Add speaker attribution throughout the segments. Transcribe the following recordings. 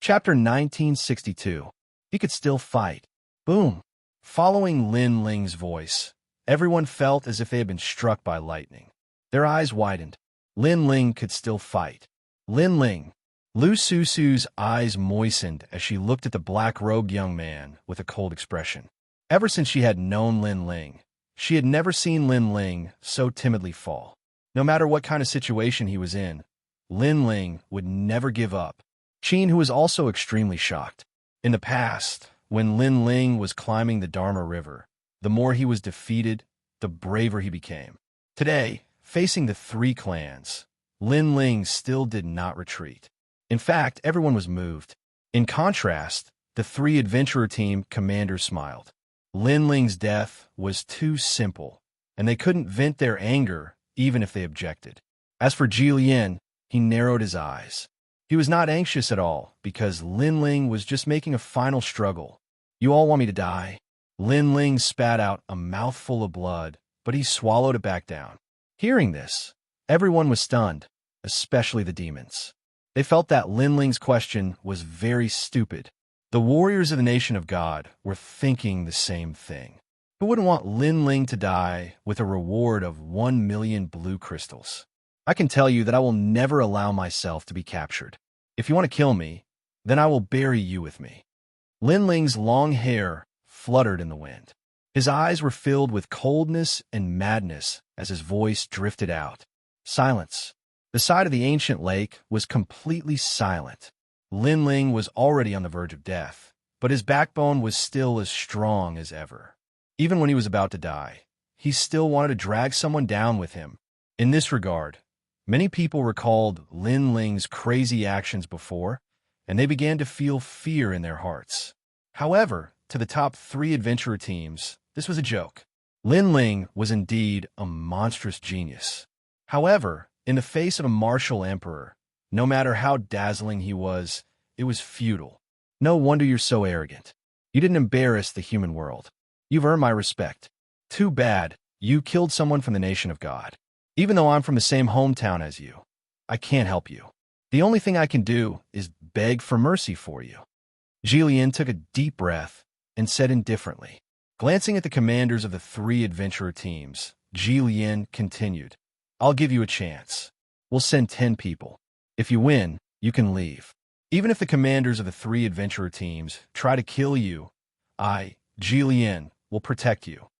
Speaker 1: Chapter 1962. He could still fight. Boom. Following Lin Ling's voice, everyone felt as if they had been struck by lightning. Their eyes widened. Lin Ling could still fight. Lin Ling. Lu Susu's eyes moistened as she looked at the black-robed young man with a cold expression. Ever since she had known Lin Ling, she had never seen Lin Ling so timidly fall. No matter what kind of situation he was in, Lin Ling would never give up. Qin, who was also extremely shocked. In the past, when Lin Ling was climbing the Dharma River, the more he was defeated, the braver he became. Today, facing the three clans, Lin Ling still did not retreat. In fact, everyone was moved. In contrast, the three adventurer team commanders smiled. Lin Ling's death was too simple, and they couldn't vent their anger even if they objected. As for Jilian, he narrowed his eyes. He was not anxious at all, because Lin Ling was just making a final struggle. "You all want me to die?" Lin Ling spat out a mouthful of blood, but he swallowed it back down. Hearing this, everyone was stunned, especially the demons. They felt that Lin Ling's question was very stupid. The warriors of the nation of God were thinking the same thing. Who wouldn't want Lin Ling to die with a reward of 1 million blue crystals? I can tell you that I will never allow myself to be captured. If you want to kill me, then I will bury you with me. Lin Ling's long hair fluttered in the wind. His eyes were filled with coldness and madness as his voice drifted out. Silence. The side of the ancient lake was completely silent. Lin Ling was already on the verge of death, but his backbone was still as strong as ever. Even when he was about to die, he still wanted to drag someone down with him. In this regard, many people recalled Lin Ling's crazy actions before, and they began to feel fear in their hearts. However, to the top three adventurer teams, this was a joke. Lin Ling was indeed a monstrous genius. However, in the face of a martial emperor, no matter how dazzling he was, it was futile. No wonder you're so arrogant. You didn't embarrass the human world. You've earned my respect. Too bad, you killed someone from the nation of God. Even though I'm from the same hometown as you, I can't help you. The only thing I can do is beg for mercy for you. Jilian took a deep breath and said indifferently. Glancing at the commanders of the three adventurer teams, Jilian continued, "I'll give you a chance. We'll send 10 people. If you win, you can leave. Even if the commanders of the three adventurer teams try to kill you, I, Jilian, will protect you."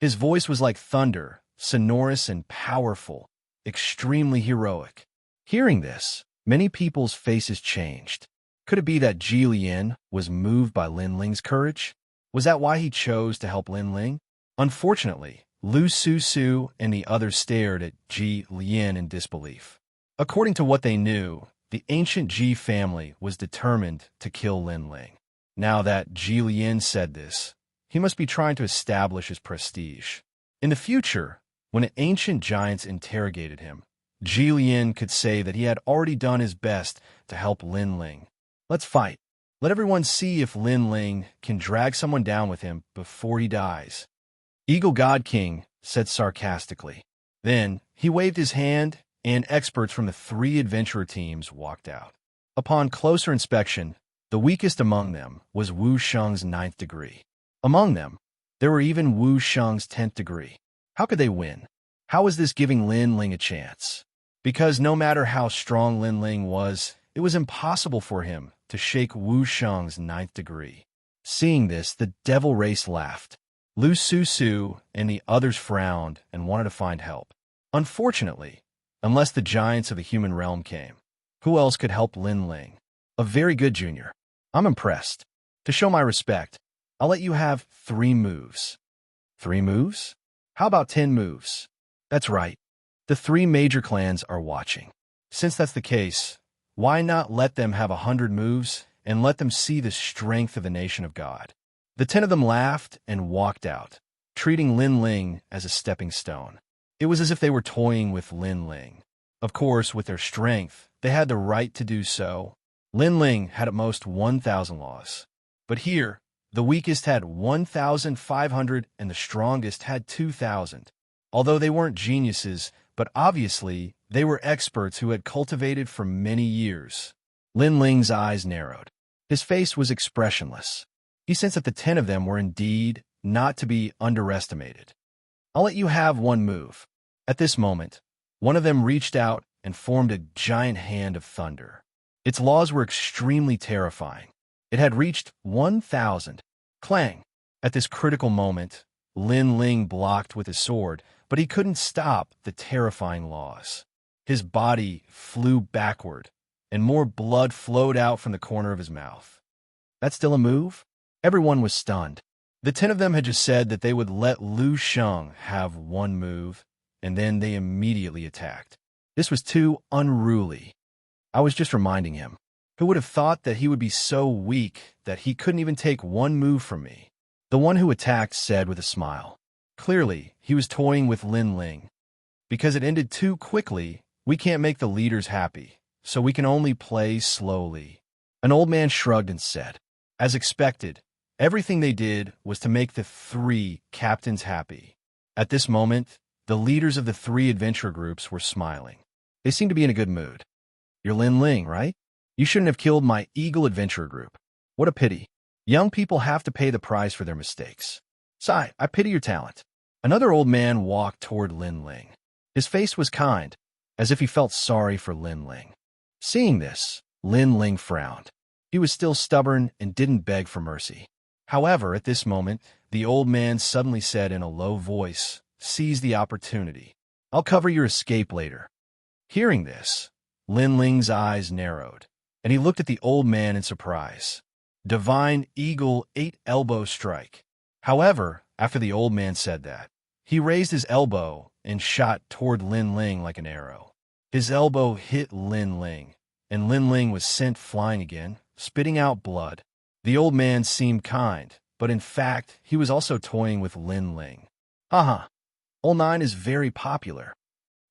Speaker 1: His voice was like thunder, sonorous and powerful, extremely heroic. Hearing this, many people's faces changed. Could it be that Jilian was moved by Lin Ling's courage? Was that why he chose to help Lin Ling? Unfortunately, Lu Susu and the others stared at Jilian in disbelief. According to what they knew, the ancient Ji family was determined to kill Lin Ling. Now that Jilian said this, he must be trying to establish his prestige. In the future, when ancient giants interrogated him, Jilian could say that he had already done his best to help Lin Ling. Let's fight. Let everyone see if Lin Ling can drag someone down with him before he dies. Eagle God King said sarcastically. Then he waved his hand, and experts from the three adventurer teams walked out. Upon closer inspection, the weakest among them was Wu Sheng's 9th degree. Among them, there were even Wu Sheng's 10th degree. How could they win? How was this giving Lin Ling a chance? Because no matter how strong Lin Ling was, it was impossible for him to shake Wu Sheng's 9th degree. Seeing this, the devil race laughed. Lu Susu and the others frowned and wanted to find help. Unfortunately, unless the giants of the human realm came, who else could help Lin Ling? A very good junior. I'm impressed. To show my respect, I'll let you have 3 moves. 3 moves? How about 10 moves? That's right. The 3 major clans are watching. Since that's the case, why not let them have 100 moves and let them see the strength of the nation of God? The 10 of them laughed and walked out, treating Lin Ling as a stepping stone. It was as if they were toying with Lin Ling. Of course, with their strength, they had the right to do so. Lin Ling had at most 1,000 laws. But here, the weakest had 1,500 and the strongest had 2,000. Although they weren't geniuses, but obviously they were experts who had cultivated for many years. Lin Ling's eyes narrowed. His face was expressionless. He sensed that the 10 of them were indeed not to be underestimated. I'll let you have one move. At this moment, one of them reached out and formed a giant hand of thunder. Its laws were extremely terrifying. It had reached 1,000. Clang! At this critical moment, Lin Ling blocked with his sword, but he couldn't stop the terrifying laws. His body flew backward, and more blood flowed out from the corner of his mouth. That's still a move? Everyone was stunned. The 10 of them had just said that they would let Lu Sheng have one move, and then they immediately attacked. This was too unruly. I was just reminding him. Who would have thought that he would be so weak that he couldn't even take one move from me? The one who attacked said with a smile. Clearly, he was toying with Lin Ling. Because it ended too quickly, we can't make the leaders happy, so we can only play slowly. An old man shrugged and said, as expected, everything they did was to make the 3 captains happy. At this moment, the leaders of the 3 adventure groups were smiling. They seemed to be in a good mood. You're Lin Ling, right? You shouldn't have killed my Eagle Adventure Group. What a pity. Young people have to pay the price for their mistakes. Sigh, I pity your talent. Another old man walked toward Lin Ling. His face was kind, as if he felt sorry for Lin Ling. Seeing this, Lin Ling frowned. He was still stubborn and didn't beg for mercy. However, at this moment, the old man suddenly said in a low voice, "Seize the opportunity. I'll cover your escape later." Hearing this, Lin Ling's eyes narrowed, and he looked at the old man in surprise. Divine Eagle 8 elbow strike. However, after the old man said that, he raised his elbow and shot toward Lin Ling like an arrow. His elbow hit Lin Ling, and Lin Ling was sent flying again, spitting out blood. The old man seemed kind, but in fact, he was also toying with Lin Ling. Haha, Old Nine is very popular.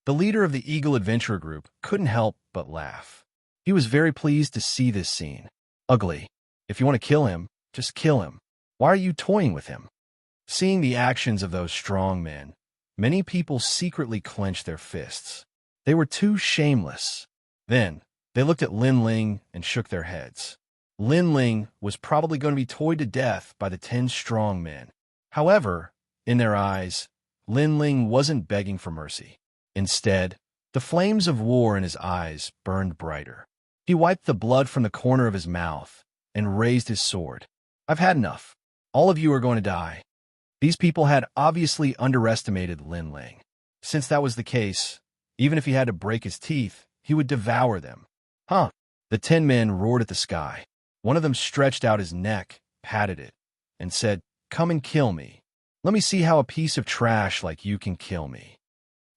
Speaker 1: The leader of the Eagle Adventure Group couldn't help but laugh. He was very pleased to see this scene. Ugly. If you want to kill him, just kill him. Why are you toying with him? Seeing the actions of those strong men, many people secretly clenched their fists. They were too shameless. Then, they looked at Lin Ling and shook their heads. Lin Ling was probably going to be toyed to death by the 10 strong men. However, in their eyes, Lin Ling wasn't begging for mercy. Instead, the flames of war in his eyes burned brighter. He wiped the blood from the corner of his mouth and raised his sword. I've had enough. All of you are going to die. These people had obviously underestimated Lin Ling. Since that was the case, even if he had to break his teeth, he would devour them. Huh. The 10 men roared at the sky. One of them stretched out his neck, patted it, and said, "Come and kill me. Let me see how a piece of trash like you can kill me."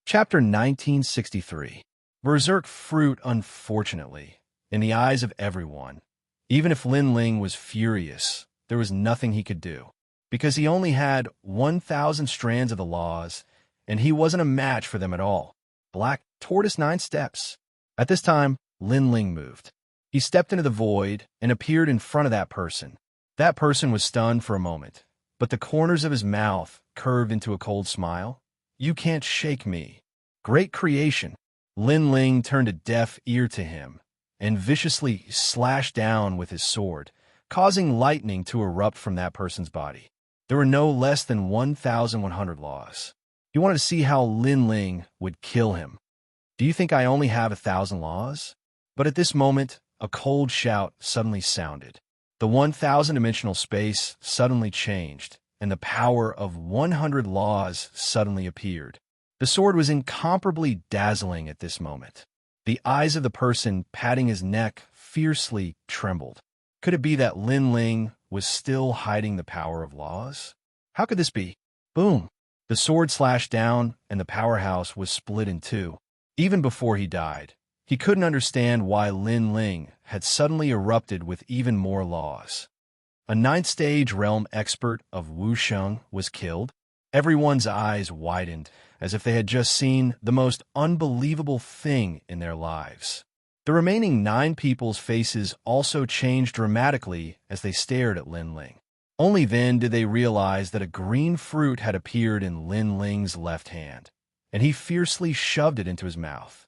Speaker 1: Chapter 1963. Berserk fruit, unfortunately, in the eyes of everyone. Even if Lin Ling was furious, there was nothing he could do, because he only had 1,000 strands of the laws, and he wasn't a match for them at all. Black Tortoise 9 steps. At this time, Lin Ling moved. He stepped into the void and appeared in front of that person. That person was stunned for a moment, but the corners of his mouth curved into a cold smile. You can't shake me. Great creation. Lin Ling turned a deaf ear to him and viciously slashed down with his sword, causing lightning to erupt from that person's body. There were no less than 1,100 laws. He wanted to see how Lin Ling would kill him. Do you think I only have 1,000 laws? But at this moment, a cold shout suddenly sounded. The 1,000-dimensional space suddenly changed, and the power of 100 laws suddenly appeared. The sword was incomparably dazzling at this moment. The eyes of the person patting his neck fiercely trembled. Could it be that Lin Ling was still hiding the power of laws? How could this be? Boom! The sword slashed down, and the powerhouse was split in two. Even before he died, he couldn't understand why Lin Ling had suddenly erupted with even more laws. A 9th-stage realm expert of Wuxia was killed. Everyone's eyes widened, as if they had just seen the most unbelievable thing in their lives. The remaining 9 people's faces also changed dramatically as they stared at Lin Ling. Only then did they realize that a green fruit had appeared in Lin Ling's left hand, and he fiercely shoved it into his mouth.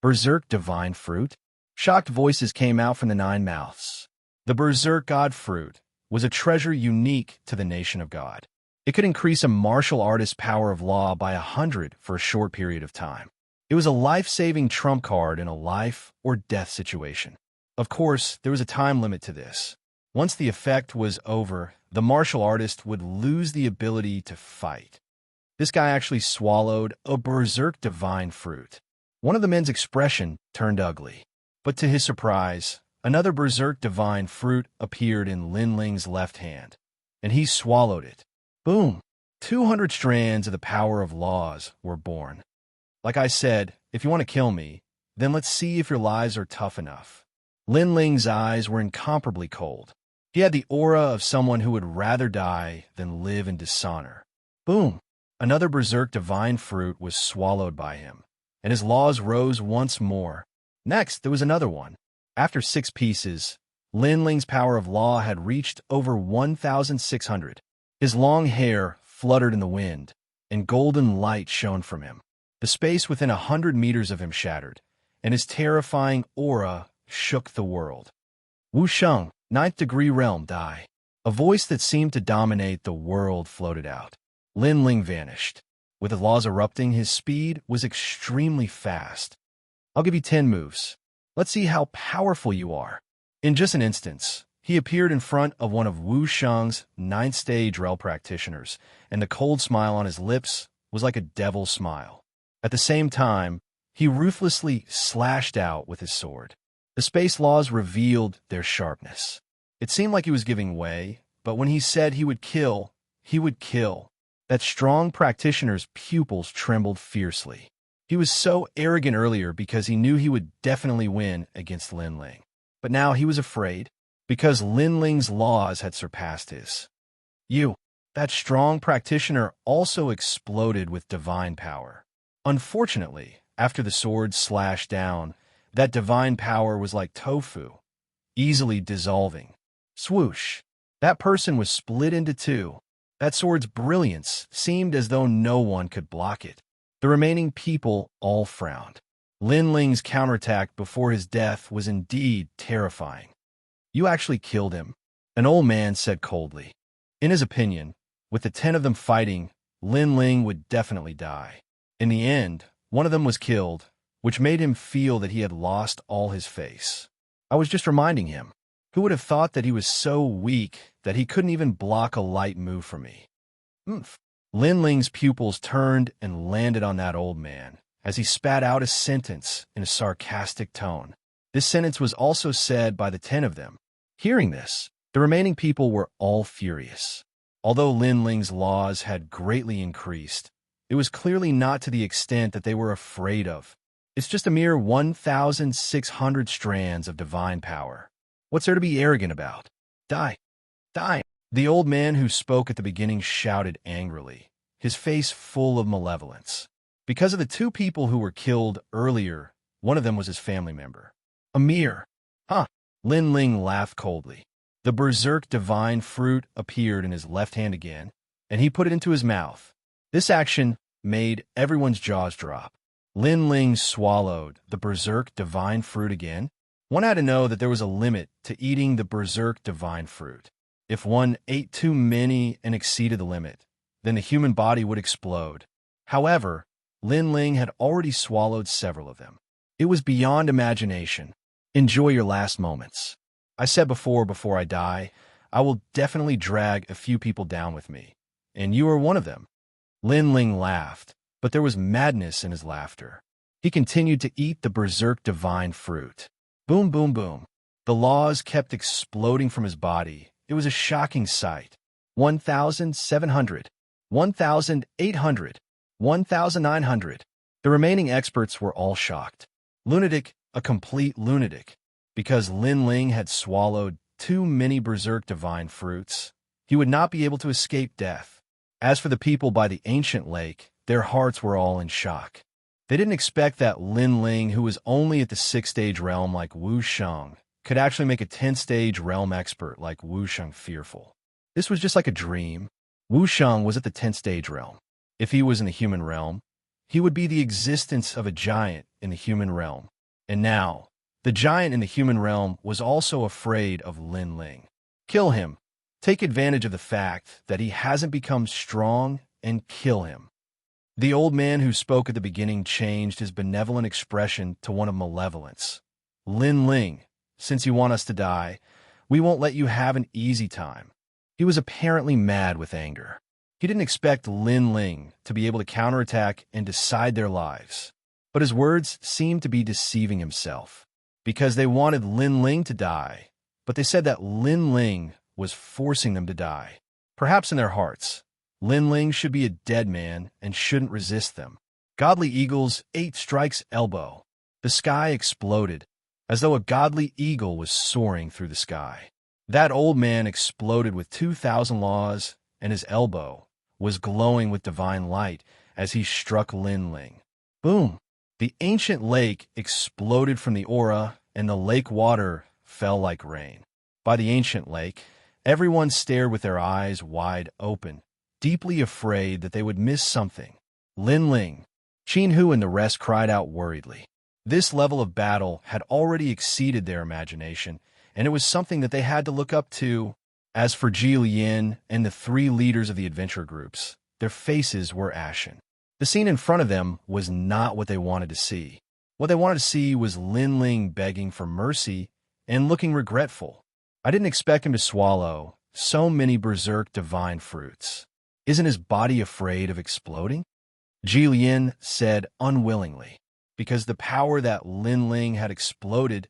Speaker 1: Berserk divine fruit? Shocked voices came out from the 9 mouths. The Berserk God Fruit was a treasure unique to the nation of God. It could increase a martial artist's power of law by 100 for a short period of time. It was a life-saving trump card in a life or death situation. Of course, there was a time limit to this. Once the effect was over, the martial artist would lose the ability to fight. This guy actually swallowed a Berserk Divine Fruit. One of the men's expression turned ugly. But to his surprise, another Berserk Divine Fruit appeared in Lin Ling's left hand, and he swallowed it. Boom! 200 strands of the power of laws were born. Like I said, if you want to kill me, then let's see if your lies are tough enough. Lin Ling's eyes were incomparably cold. He had the aura of someone who would rather die than live in dishonor. Boom! Another Berserk Divine Fruit was swallowed by him, and his laws rose once more. Next, there was another one. After 6 pieces, Lin Ling's power of law had reached over 1,600. His long hair fluttered in the wind, and golden light shone from him. The space within 100 meters of him shattered, and his terrifying aura shook the world. Wuxia, 9th degree realm, die. A voice that seemed to dominate the world floated out. Lin Ling vanished. With his laws erupting, his speed was extremely fast. I'll give you 10 moves. Let's see how powerful you are. In just an instant, he appeared in front of one of Wu Shang's 9th stage realm practitioners, and the cold smile on his lips was like a devil's smile. At the same time, he ruthlessly slashed out with his sword. The space laws revealed their sharpness. It seemed like he was giving way, but when he said he would kill, he would kill. That strong practitioner's pupils trembled fiercely. He was so arrogant earlier because he knew he would definitely win against Lin Ling. But now he was afraid because Lin Ling's laws had surpassed his. That strong practitioner also exploded with divine power. Unfortunately, after the sword slashed down, that divine power was like tofu, easily dissolving. Swoosh! That person was split into 2. That sword's brilliance seemed as though no one could block it. The remaining people all frowned. Lin Ling's counterattack before his death was indeed terrifying. You actually killed him, an old man said coldly. In his opinion, with the 10 of them fighting, Lin Ling would definitely die. In the end, one of them was killed, which made him feel that he had lost all his face. I was just reminding him. Who would have thought that he was so weak that he couldn't even block a light move from me? Lin Ling's pupils turned and landed on that old man as he spat out a sentence in a sarcastic tone. This sentence was also said by the 10 of them. Hearing this, the remaining people were all furious. Although Lin Ling's laws had greatly increased, it was clearly not to the extent that they were afraid of. It's just a mere 1,600 strands of divine power. What's there to be arrogant about? Die! Die! The old man who spoke at the beginning shouted angrily, his face full of malevolence. Because of the 2 people who were killed earlier, one of them was his family member. Amir! Lin Ling laughed coldly. The Berserk Divine Fruit appeared in his left hand again, and he put it into his mouth. This action made everyone's jaws drop. Lin Ling swallowed the Berserk Divine Fruit again. One had to know that there was a limit to eating the Berserk Divine Fruit. If one ate too many and exceeded the limit, then the human body would explode. However, Lin Ling had already swallowed several of them. It was beyond imagination. Enjoy your last moments. I said before I die, I will definitely drag a few people down with me, and you are one of them. Lin Ling laughed, but there was madness in his laughter. He continued to eat the Berserk Divine Fruit. Boom, boom, boom. The laws kept exploding from his body. It was a shocking sight. 1,700, 1,800, 1,900. The remaining experts were all shocked. Lunatic, a complete lunatic. Because Lin Ling had swallowed too many Berserk Divine Fruits, he would not be able to escape death. As for the people by the ancient lake, their hearts were all in shock. They didn't expect that Lin Ling, who was only at the 6th-stage realm like Wu Shang, could actually make a 10th-stage realm expert like Wu Shang fearful. This was just like a dream. Wu Shang was at the 10th-stage realm. If he was in the human realm, he would be the existence of a giant in the human realm. And now, The giant in the human realm was also afraid of Lin Ling. Kill him. Take advantage of the fact that he hasn't become strong and kill him. The old man who spoke at the beginning changed his benevolent expression to one of malevolence. Lin Ling, since you want us to die, we won't let you have an easy time. He was apparently mad with anger. He didn't expect Lin Ling to be able to counterattack and decide their lives. But his words seemed to be deceiving himself, because they wanted Lin Ling to die, but they said that Lin Ling was forcing them to die. Perhaps in their hearts, Lin Ling should be a dead man and shouldn't resist them. Godly Eagle's 8 strikes elbow. The sky exploded, as though a godly eagle was soaring through the sky. That old man exploded with 2,000 laws, and his elbow was glowing with divine light as he struck Lin Ling. Boom! The ancient lake exploded from the aura, and the lake water fell like rain. By the ancient lake, everyone stared with their eyes wide open, deeply afraid that they would miss something. Lin Ling, Qin Hu and the rest cried out worriedly. This level of battle had already exceeded their imagination, and it was something that they had to look up to. As for Ji Lian and the 3 leaders of the adventure groups, their faces were ashen. The scene in front of them was not what they wanted to see. What they wanted to see was Lin Ling begging for mercy and looking regretful. I didn't expect him to swallow so many berserk divine fruits. Isn't his body afraid of exploding? Ji Lian said unwillingly, because the power that Lin Ling had exploded,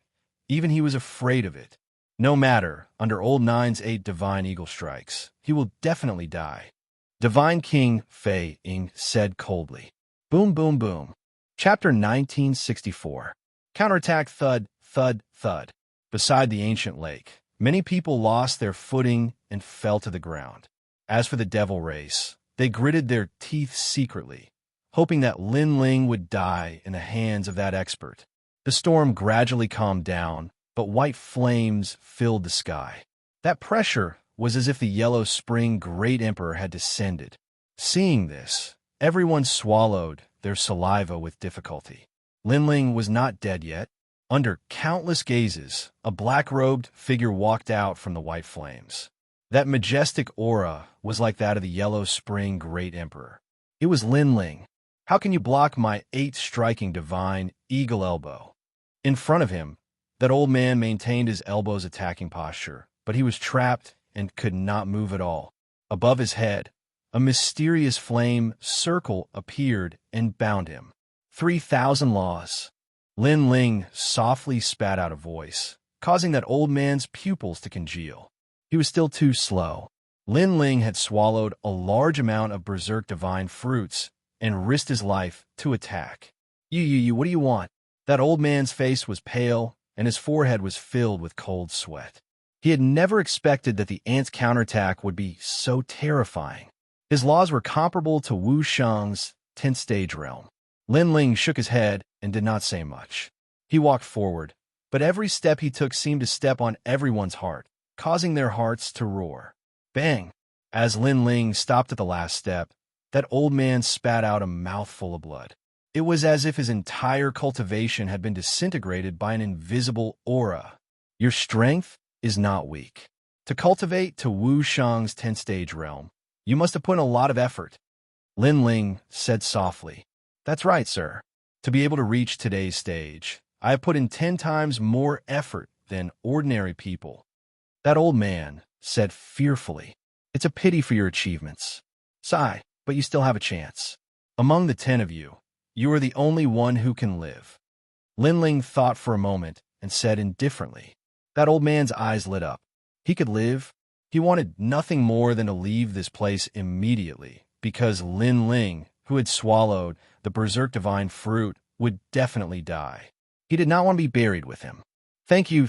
Speaker 1: even he was afraid of it. No matter, under Old Nine's 8 divine eagle strikes, he will definitely die. Divine King Fei Ying said coldly. Boom, boom, boom. Chapter 1964. Counterattack thud, thud, thud. Beside the ancient lake, many people lost their footing and fell to the ground. As for the devil race, they gritted their teeth secretly, hoping that Lin Ling would die in the hands of that expert. The storm gradually calmed down, but white flames filled the sky. That pressure was as if the Yellow Spring Great Emperor had descended. Seeing this, everyone swallowed their saliva with difficulty. Lin Ling was not dead yet. Under countless gazes, a black-robed figure walked out from the white flames. That majestic aura was like that of the Yellow Spring Great Emperor. It was Lin Ling. How can you block my 8 striking divine eagle elbow? In front of him, that old man maintained his elbow's attacking posture, but he was trapped and could not move at all. Above his head, a mysterious flame circle appeared and bound him. 3,000 laws. Lin Ling softly spat out a voice, causing that old man's pupils to congeal. He was still too slow. Lin Ling had swallowed a large amount of berserk divine fruits and risked his life to attack. You, what do you want? That old man's face was pale, and his forehead was filled with cold sweat. He had never expected that the ant's counterattack would be so terrifying. His laws were comparable to Wuxia's 10th stage realm. Lin Ling shook his head and did not say much. He walked forward, but every step he took seemed to step on everyone's heart, causing their hearts to roar. Bang! As Lin Ling stopped at the last step, that old man spat out a mouthful of blood. It was as if his entire cultivation had been disintegrated by an invisible aura. Your strength is not weak. To cultivate to Wuxia's 10th stage realm, you must have put in a lot of effort. Lin Ling said softly. That's right, sir. To be able to reach today's stage, I have put in 10 times more effort than ordinary people. That old man said fearfully. It's a pity for your achievements. Sigh, but you still have a chance. Among the 10 of you, you are the only one who can live. Lin Ling thought for a moment and said indifferently. That old man's eyes lit up. He could live. He wanted nothing more than to leave this place immediately, because Lin Ling, who had swallowed the berserk divine fruit, would definitely die. He did not want to be buried with him. Thank you,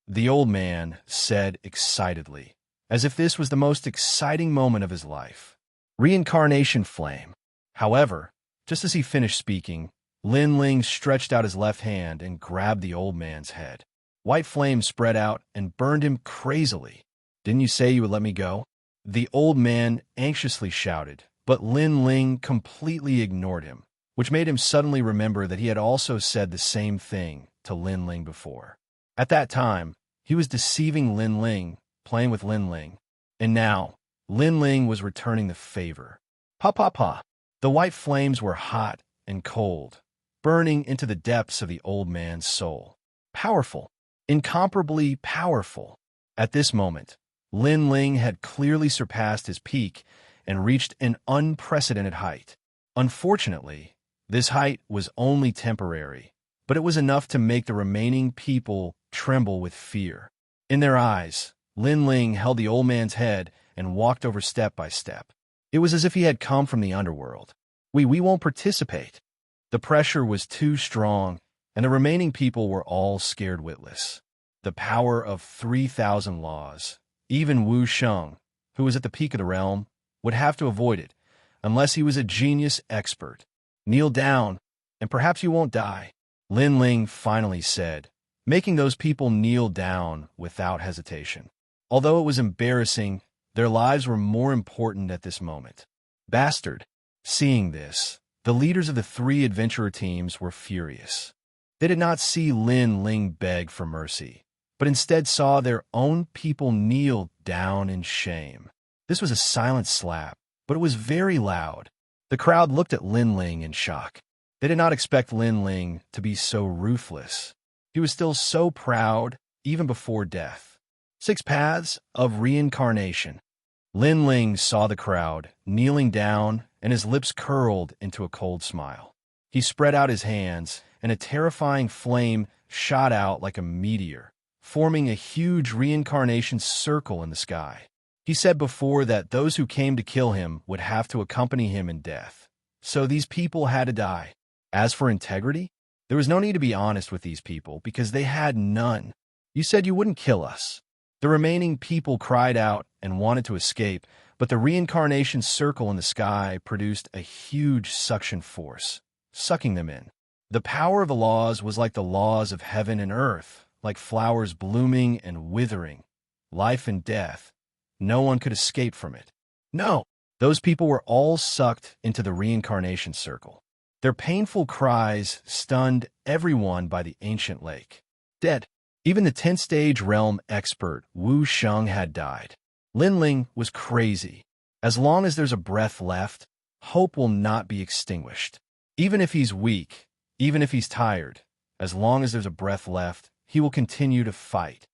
Speaker 1: the old man said excitedly, as if this was the most exciting moment of his life. Reincarnation flame. However, just as he finished speaking, Lin Ling stretched out his left hand and grabbed the old man's head. White flame spread out and burned him crazily. Didn't you say you would let me go? The old man anxiously shouted, but Lin Ling completely ignored him, which made him suddenly remember that he had also said the same thing to Lin Ling before. At that time, he was deceiving Lin Ling, playing with Lin Ling. And now, Lin Ling was returning the favor. Pa pa pa. The white flames were hot and cold, burning into the depths of the old man's soul. Powerful. Incomparably powerful. At this moment, Lin Ling had clearly surpassed his peak and reached an unprecedented height. Unfortunately, this height was only temporary, but it was enough to make the remaining people tremble with fear. In their eyes, Lin Ling held the old man's head and walked over step by step. It was as if he had come from the underworld. We won't participate. The pressure was too strong, and the remaining people were all scared witless. The power of 3,000 laws. Even Wuxia, who was at the peak of the realm, would have to avoid it, unless he was a genius expert. Kneel down, and perhaps you won't die, Lin Ling finally said, making those people kneel down without hesitation. Although it was embarrassing, their lives were more important at this moment. Bastard. Seeing this, the leaders of the 3 adventurer teams were furious. They did not see Lin Ling beg for mercy, but instead saw their own people kneel down in shame. This was a silent slap, but it was very loud. The crowd looked at Lin Ling in shock. They did not expect Lin Ling to be so ruthless. He was still so proud, even before death. 6 paths of reincarnation. Lin Ling saw the crowd, kneeling down, and his lips curled into a cold smile. He spread out his hands, and a terrifying flame shot out like a meteor, forming a huge reincarnation circle in the sky. He said before that those who came to kill him would have to accompany him in death. So these people had to die. As for integrity, there was no need to be honest with these people because they had none. You said you wouldn't kill us. The remaining people cried out and wanted to escape, but the reincarnation circle in the sky produced a huge suction force, sucking them in. The power of the laws was like the laws of heaven and earth, like flowers blooming and withering, life and death. No one could escape from it. No, those people were all sucked into the reincarnation circle. Their painful cries stunned everyone by the ancient lake. Dead. Even the 10th-stage realm expert Wuxia had died. Lin Ling was crazy. As long as there's a breath left, hope will not be extinguished. Even if he's weak, even if he's tired, as long as there's a breath left, he will continue to fight.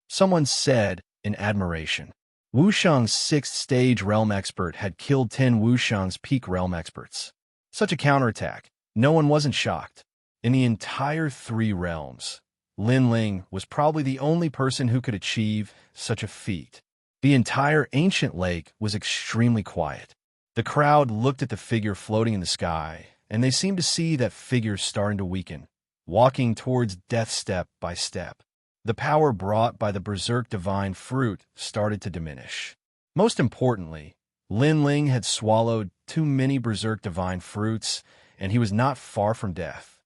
Speaker 1: Someone said in admiration. Wuxia's 6th-stage realm expert had killed 10 Wuxia's peak realm experts. Such a counterattack, no one wasn't shocked. In the entire 3 realms, Lin Ling was probably the only person who could achieve such a feat. The entire ancient lake was extremely quiet. The crowd looked at the figure floating in the sky, and they seemed to see that figure starting to weaken, walking towards death step by step. The power brought by the berserk divine fruit started to diminish. Most importantly, Lin Ling had swallowed too many berserk divine fruits, and he was not far from death.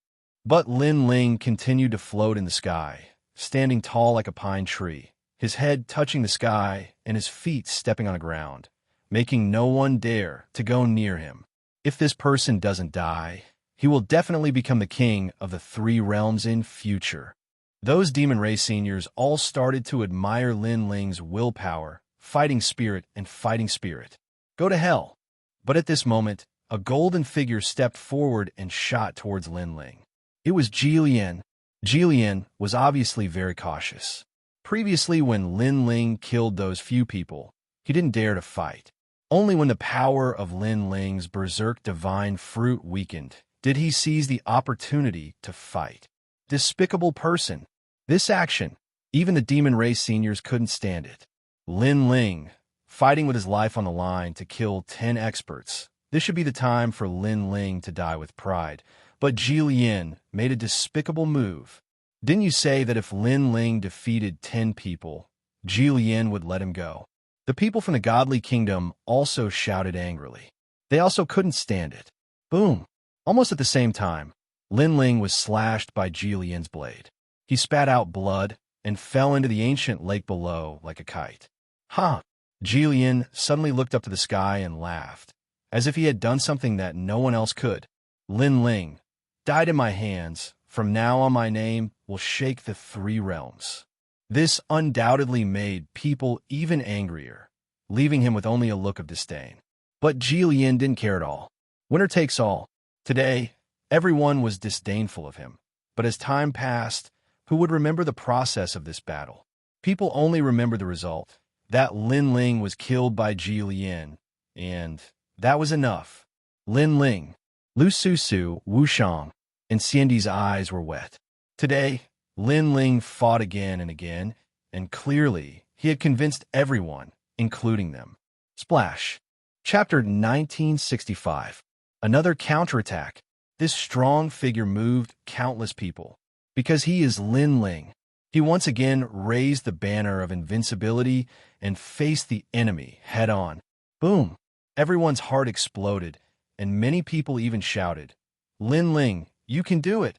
Speaker 1: But Lin Ling continued to float in the sky, standing tall like a pine tree, his head touching the sky and his feet stepping on the ground, making no one dare to go near him. If this person doesn't die, he will definitely become the king of the 3 realms in future. Those demon race seniors all started to admire Lin Ling's willpower, fighting spirit, and fighting spirit. Go to hell. But at this moment, a golden figure stepped forward and shot towards Lin Ling. It was Jilian. Jilian was obviously very cautious. Previously, when Lin Ling killed those few people, he didn't dare to fight. Only when the power of Lin Ling's berserk divine fruit weakened did he seize the opportunity to fight. Despicable person. This action, even the demon race seniors couldn't stand it. Lin Ling, fighting with his life on the line to kill 10 experts. This should be the time for Lin Ling to die with pride. But Jilian made a despicable move. Didn't you say that if Lin Ling defeated 10 people, Jilian would let him go? The people from the godly kingdom also shouted angrily. They also couldn't stand it. Boom! Almost at the same time, Lin Ling was slashed by Jilian's blade. He spat out blood and fell into the ancient lake below like a kite. Ha! Jilian suddenly looked up to the sky and laughed, as if he had done something that no one else could. Lin Ling died in my hands. From now on my name will shake the three realms. This undoubtedly made people even angrier, leaving him with only a look of disdain. But Jillian didn't care at all. Winner takes all. Today, everyone was disdainful of him. But as time passed, who would remember the process of this battle? People only remembered the result, that Lin Ling was killed by Jillian, and that was enough. Lin Ling, Lu Susu, Wu Shang, and Xiandi's eyes were wet. Today, Lin Ling fought again and again, and clearly he had convinced everyone, including them. Splash. Chapter 1965. Another counterattack. This strong figure moved countless people. Because he is Lin Ling, he once again raised the banner of invincibility and faced the enemy head-on. Boom! Everyone's heart exploded, and many people even shouted, "Lin Ling, you can do it!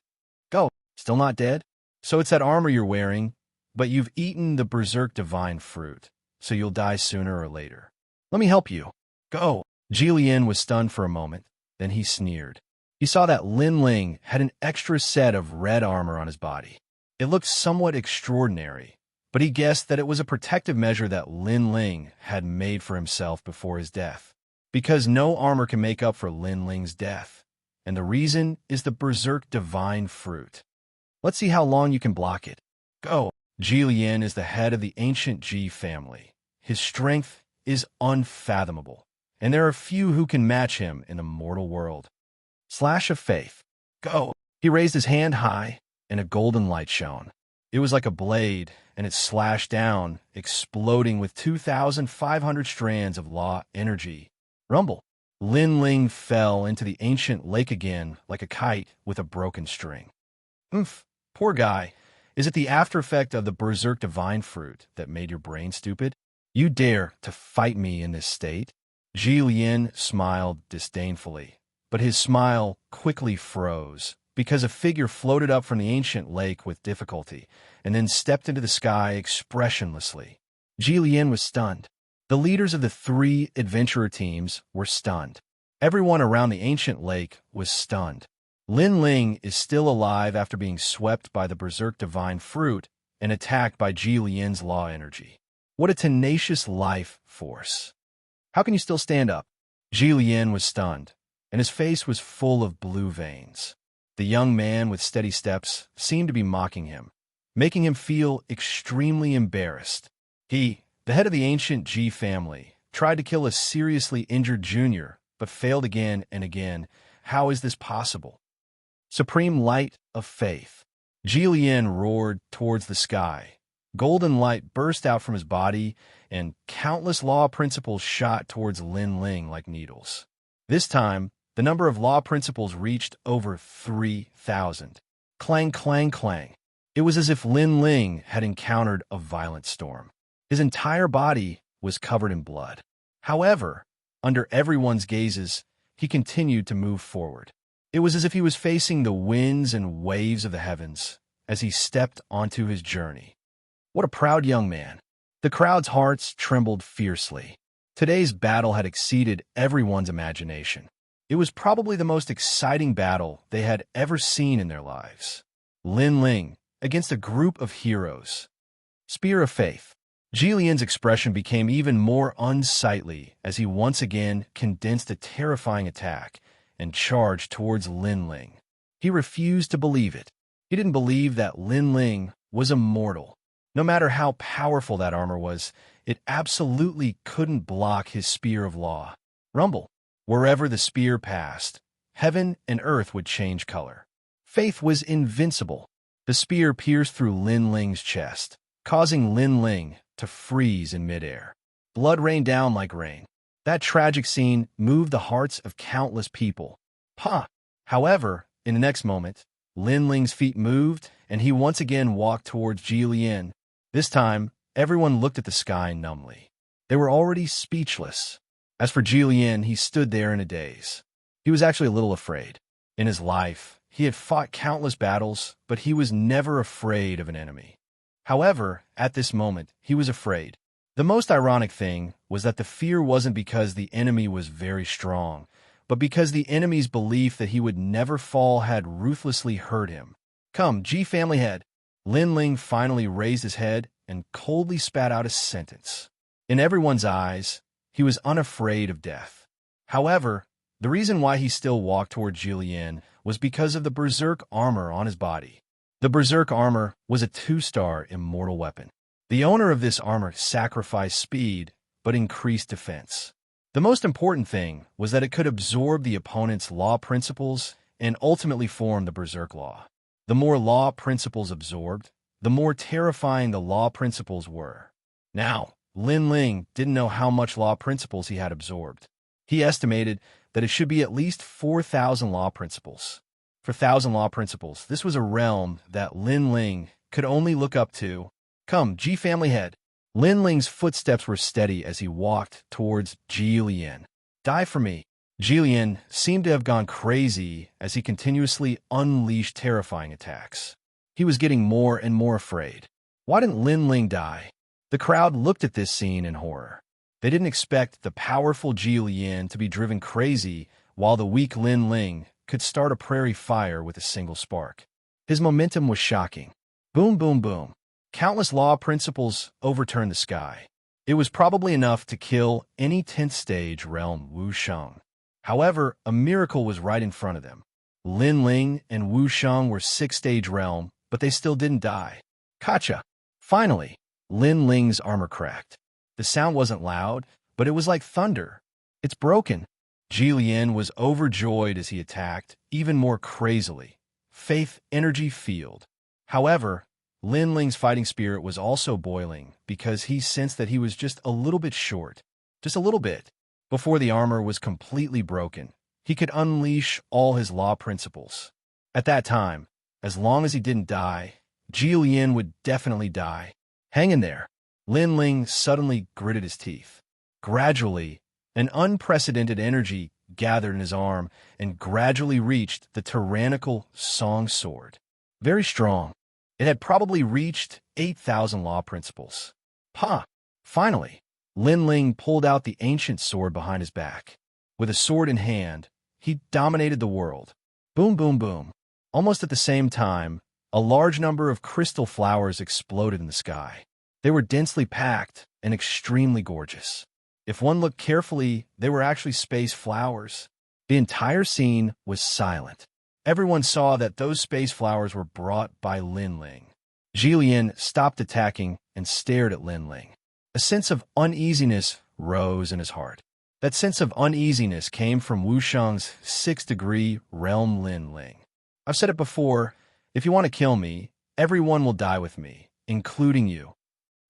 Speaker 1: Go! Still not dead? So it's that armor you're wearing, but you've eaten the Berserk Divine Fruit, so you'll die sooner or later. Let me help you. Go!" Jillian was stunned for a moment, then he sneered. He saw that Lin Ling had an extra set of red armor on his body. It looked somewhat extraordinary, but he guessed that it was a protective measure that Lin Ling had made for himself before his death. Because no armor can make up for Lin Ling's death, and the reason is the Berserk Divine Fruit. Let's see how long you can block it. Go! Jillian is the head of the ancient Ji family. His strength is unfathomable, and there are few who can match him in the mortal world. Slash of faith. Go! He raised his hand high, and a golden light shone. It was like a blade, and it slashed down, exploding with 2,500 strands of law energy. Rumble. Lin Ling fell into the ancient lake again like a kite with a broken string. Oomph, poor guy. Is it the after effect of the Berserk Divine Fruit that made your brain stupid? You dare to fight me in this state? Jillian smiled disdainfully, but his smile quickly froze because a figure floated up from the ancient lake with difficulty and then stepped into the sky expressionlessly. Jillian was stunned. The leaders of the three adventurer teams were stunned. Everyone around the ancient lake was stunned. Lin Ling is still alive after being swept by the Berserk Divine Fruit and attacked by Jillian's law energy. What a tenacious life force. How can you still stand up? Jillian was stunned, and his face was full of blue veins. The young man with steady steps seemed to be mocking him, making him feel extremely embarrassed. He, the head of the ancient Ji family, tried to kill a seriously injured junior, but failed again and again. How is this possible? Supreme light of faith. Jillian roared towards the sky. Golden light burst out from his body, and countless law principles shot towards Lin Ling like needles. This time, the number of law principles reached over 3,000. Clang, clang, clang. It was as if Lin Ling had encountered a violent storm. His entire body was covered in blood. However, under everyone's gazes, he continued to move forward. It was as if he was facing the winds and waves of the heavens as he stepped onto his journey. What a proud young man. The crowd's hearts trembled fiercely. Today's battle had exceeded everyone's imagination. It was probably the most exciting battle they had ever seen in their lives. Lin Ling against a group of heroes. Spear of Faith. Jillian's expression became even more unsightly as he once again condensed a terrifying attack and charged towards Lin Ling. He refused to believe it. He didn't believe that Lin Ling was immortal. No matter how powerful that armor was, it absolutely couldn't block his spear of law. Rumble. Wherever the spear passed, heaven and earth would change color. Faith was invincible. The spear pierced through Lin Ling's chest, causing Lin Ling to freeze in midair. Blood rained down like rain. That tragic scene moved the hearts of countless people. However, in the next moment, Lin Ling's feet moved, and he once again walked towards Jillian. This time, everyone looked at the sky numbly. They were already speechless. As for Jillian, he stood there in a daze. He was actually a little afraid. In his life, he had fought countless battles, but he was never afraid of an enemy. However, at this moment, he was afraid. The most ironic thing was that the fear wasn't because the enemy was very strong, but because the enemy's belief that he would never fall had ruthlessly hurt him. Come, G family head, Lin Ling finally raised his head and coldly spat out a sentence. In everyone's eyes, he was unafraid of death. However, the reason why he still walked toward Jillian was because of the berserk armor on his body. The berserk armor was a 2-star immortal weapon. The owner of this armor sacrificed speed, but increased defense. The most important thing was that it could absorb the opponent's law principles and ultimately form the berserk law. The more law principles absorbed, the more terrifying the law principles were. Now, Lin Ling didn't know how much law principles he had absorbed. He estimated that it should be at least 4,000 law principles. For 1,000 law principles, this was a realm that Lin Ling could only look up to. Come, Ji family head. Lin Ling's footsteps were steady as he walked towards Jillian. Die for me. Jillian seemed to have gone crazy as he continuously unleashed terrifying attacks. He was getting more and more afraid. Why didn't Lin Ling die? The crowd looked at this scene in horror. They didn't expect the powerful Jillian to be driven crazy while the weak Lin Ling could start a prairie fire with a single spark. His momentum was shocking. Boom, boom, boom. Countless law principles overturned the sky. It was probably enough to kill any 10th stage realm Wuxiang. However, a miracle was right in front of them. Lin Ling and Wuxiang were 6th stage realm, but they still didn't die. Gotcha! Finally, Lin Ling's armor cracked. The sound wasn't loud, but it was like thunder. It's broken. Jillian was overjoyed as he attacked, even more crazily. Faith energy field. However, Lin Ling's fighting spirit was also boiling because he sensed that he was just a little bit short. Just a little bit. Before the armor was completely broken, he could unleash all his law principles. At that time, as long as he didn't die, Jillian would definitely die. Hang in there. Lin Ling suddenly gritted his teeth. Gradually, an unprecedented energy gathered in his arm and gradually reached the tyrannical song sword. Very strong. It had probably reached 8,000 law principles. Ha! Finally, Lin Ling pulled out the ancient sword behind his back. With a sword in hand, he dominated the world. Boom, boom, boom. Almost at the same time, a large number of crystal flowers exploded in the sky. They were densely packed and extremely gorgeous. If one looked carefully, they were actually space flowers. The entire scene was silent. Everyone saw that those space flowers were brought by Lin Ling. Jillian stopped attacking and stared at Lin Ling. A sense of uneasiness rose in his heart. That sense of uneasiness came from Wuxiang's 6th degree realm Lin Ling. I've said it before, if you want to kill me, everyone will die with me, including you.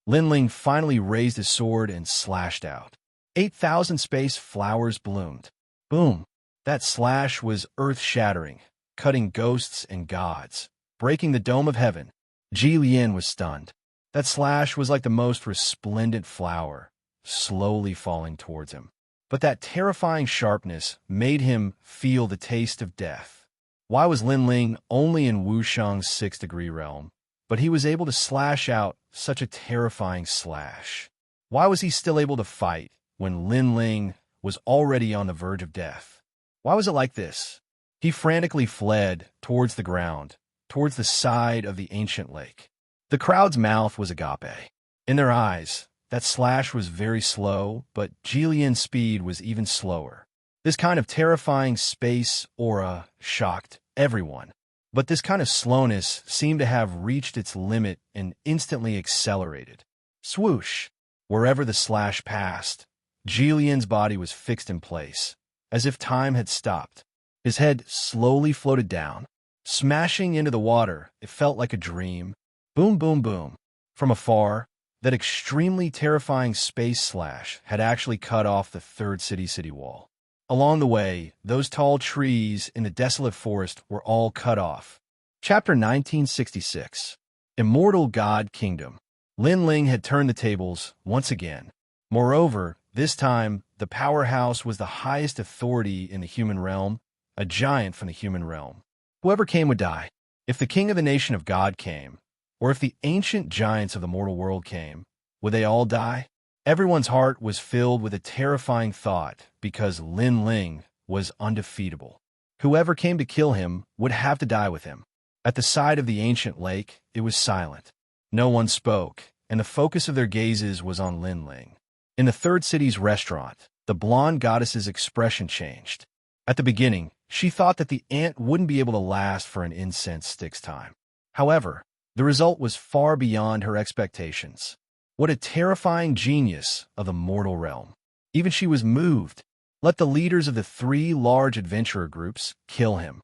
Speaker 1: Lin Ling finally raised his sword and slashed out. 8,000 space flowers bloomed. Boom! That slash was earth-shattering, cutting ghosts and gods, breaking the dome of heaven. Jillian was stunned. That slash was like the most resplendent flower, slowly falling towards him. But that terrifying sharpness made him feel the taste of death. Why was Lin Ling only in Wuxiang's 6th degree realm, but he was able to slash out such a terrifying slash? Why was he still able to fight when Lin Ling was already on the verge of death? Why was it like this? He frantically fled towards the ground, towards the side of the ancient lake. The crowd's mouth was agape. In their eyes, that slash was very slow, but Jillian's speed was even slower. This kind of terrifying space aura shocked everyone. But this kind of slowness seemed to have reached its limit and instantly accelerated. Swoosh! Wherever the slash passed, Jillian's body was fixed in place, as if time had stopped. His head slowly floated down. Smashing into the water, it felt like a dream. Boom, boom, boom. From afar, that extremely terrifying space slash had actually cut off the 3rd city wall. Along the way, those tall trees in the desolate forest were all cut off. Chapter 1966. Immortal God Kingdom. Lin Ling had turned the tables once again. Moreover, this time, the powerhouse was the highest authority in the human realm, a giant from the human realm. Whoever came would die. If the king of the nation of God came, or if the ancient giants of the mortal world came, would they all die? Everyone's heart was filled with a terrifying thought because Lin Ling was undefeatable. Whoever came to kill him would have to die with him. At the side of the ancient lake, it was silent. No one spoke, and the focus of their gazes was on Lin Ling. In the third city's restaurant, the blonde goddess's expression changed. At the beginning, she thought that the ant wouldn't be able to last for an incense stick's time. However, the result was far beyond her expectations. What a terrifying genius of the mortal realm. Even she was moved. Let the leaders of the 3 large adventurer groups kill him.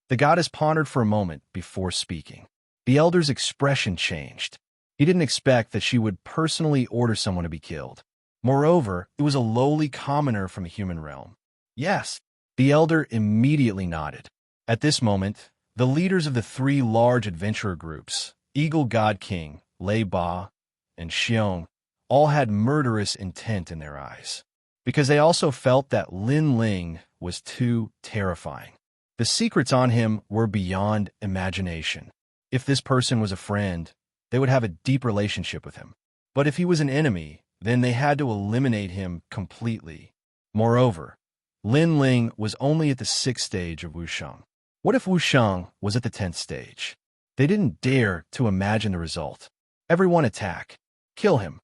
Speaker 1: The goddess pondered for a moment before speaking. The elder's expression changed. He didn't expect that she would personally order someone to be killed. Moreover, it was a lowly commoner from the human realm. Yes, the elder immediately nodded. At this moment, the leaders of the 3 large adventurer groups, Eagle God King, Lei Ba, and Xiong, all had murderous intent in their eyes, because they also felt that Lin Ling was too terrifying. The secrets on him were beyond imagination. If this person was a friend, they would have a deep relationship with him. But if he was an enemy, then they had to eliminate him completely. Moreover, Lin Ling was only at the 6th stage of Wuxiang. What if Wuxiang was at the 10th stage? They didn't dare to imagine the result. Everyone attack. Kill him.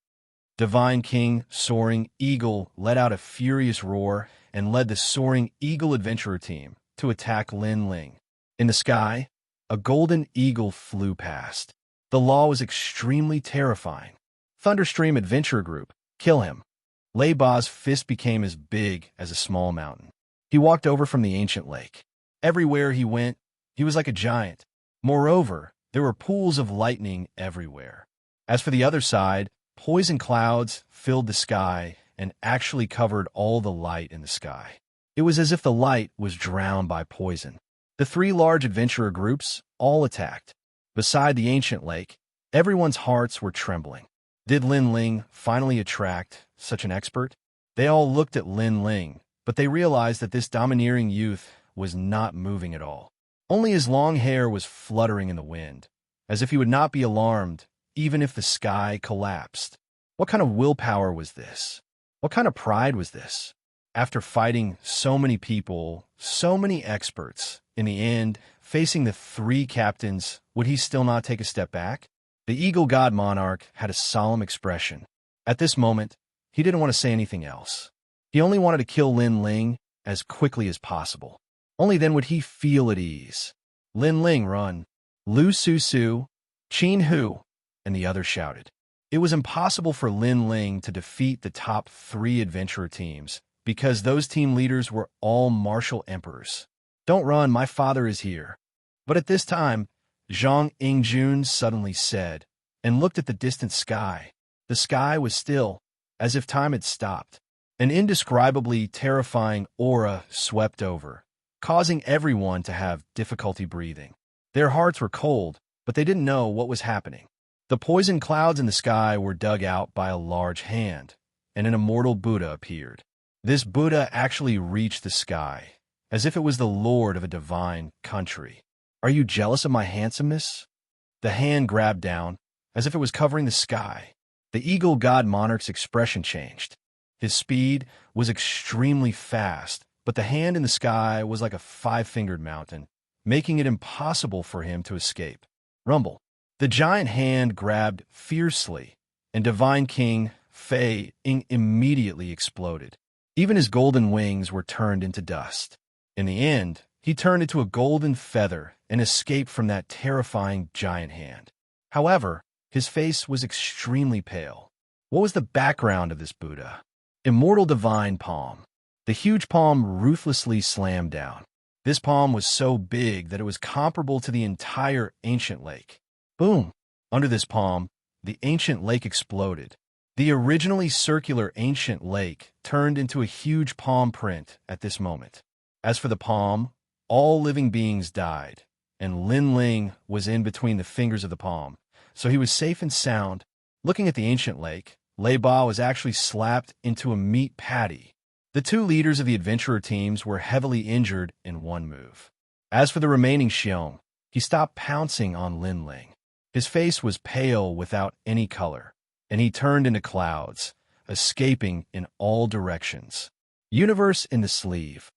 Speaker 1: Divine King, Soaring Eagle, let out a furious roar and led the Soaring Eagle adventurer team to attack Lin Ling. In the sky, a golden eagle flew past. The law was extremely terrifying. Thunderstream Adventurer Group, kill him. Lei Ba's fist became as big as a small mountain. He walked over from the ancient lake. Everywhere he went, he was like a giant. Moreover, there were pools of lightning everywhere. As for the other side, poison clouds filled the sky and actually covered all the light in the sky. It was as if the light was drowned by poison. The 3 large adventurer groups all attacked. Beside the ancient lake, everyone's hearts were trembling. Did Lin Ling finally attract such an expert? They all looked at Lin Ling, but they realized that this domineering youth was not moving at all. Only his long hair was fluttering in the wind, as if he would not be alarmed even if the sky collapsed. What kind of willpower was this? What kind of pride was this? After fighting so many people, so many experts, in the end, facing the 3 captains, would he still not take a step back? The Eagle God Monarch had a solemn expression. At this moment, he didn't want to say anything else. He only wanted to kill Lin Ling as quickly as possible. Only then would he feel at ease. Lin Ling, run. Lu Su Su, Qin Hu, and the others shouted. It was impossible for Lin Ling to defeat the top 3 adventurer teams, because those team leaders were all martial emperors. Don't run, my father is here. But at this time, Zhang Yingjun suddenly said, and looked at the distant sky. The sky was still, as if time had stopped. An indescribably terrifying aura swept over, causing everyone to have difficulty breathing. Their hearts were cold, but they didn't know what was happening. The poison clouds in the sky were dug out by a large hand, and an immortal Buddha appeared. This Buddha actually reached the sky, as if it was the lord of a divine country. Are you jealous of my handsomeness? The hand grabbed down, as if it was covering the sky. The Eagle God Monarch's expression changed. His speed was extremely fast, but the hand in the sky was like a 5-fingered mountain, making it impossible for him to escape. Rumble. The giant hand grabbed fiercely, and Divine King Fei Ying immediately exploded. Even his golden wings were turned into dust. In the end, he turned into a golden feather and escaped from that terrifying giant hand. However, his face was extremely pale. What was the background of this Buddha? Immortal Divine Palm. The huge palm ruthlessly slammed down. This palm was so big that it was comparable to the entire ancient lake. Boom! Under this palm, the ancient lake exploded. The originally circular ancient lake turned into a huge palm print at this moment. As for the palm, all living beings died, and Lin Ling was in between the fingers of the palm, so he was safe and sound. Looking at the ancient lake, Lei Ba was actually slapped into a meat patty. The 2 leaders of the adventurer teams were heavily injured in one move. As for the remaining Xiong, he stopped pouncing on Lin Ling. His face was pale without any color, and he turned into clouds, escaping in all directions. Universe in the sleeve.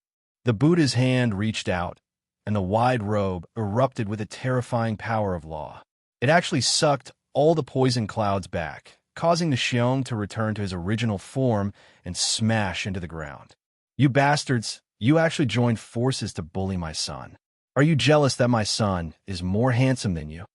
Speaker 1: The Buddha's hand reached out, and the wide robe erupted with a terrifying power of law. It actually sucked all the poison clouds back, causing the Xiong to return to his original form and smash into the ground. You bastards, you actually joined forces to bully my son. Are you jealous that my son is more handsome than you?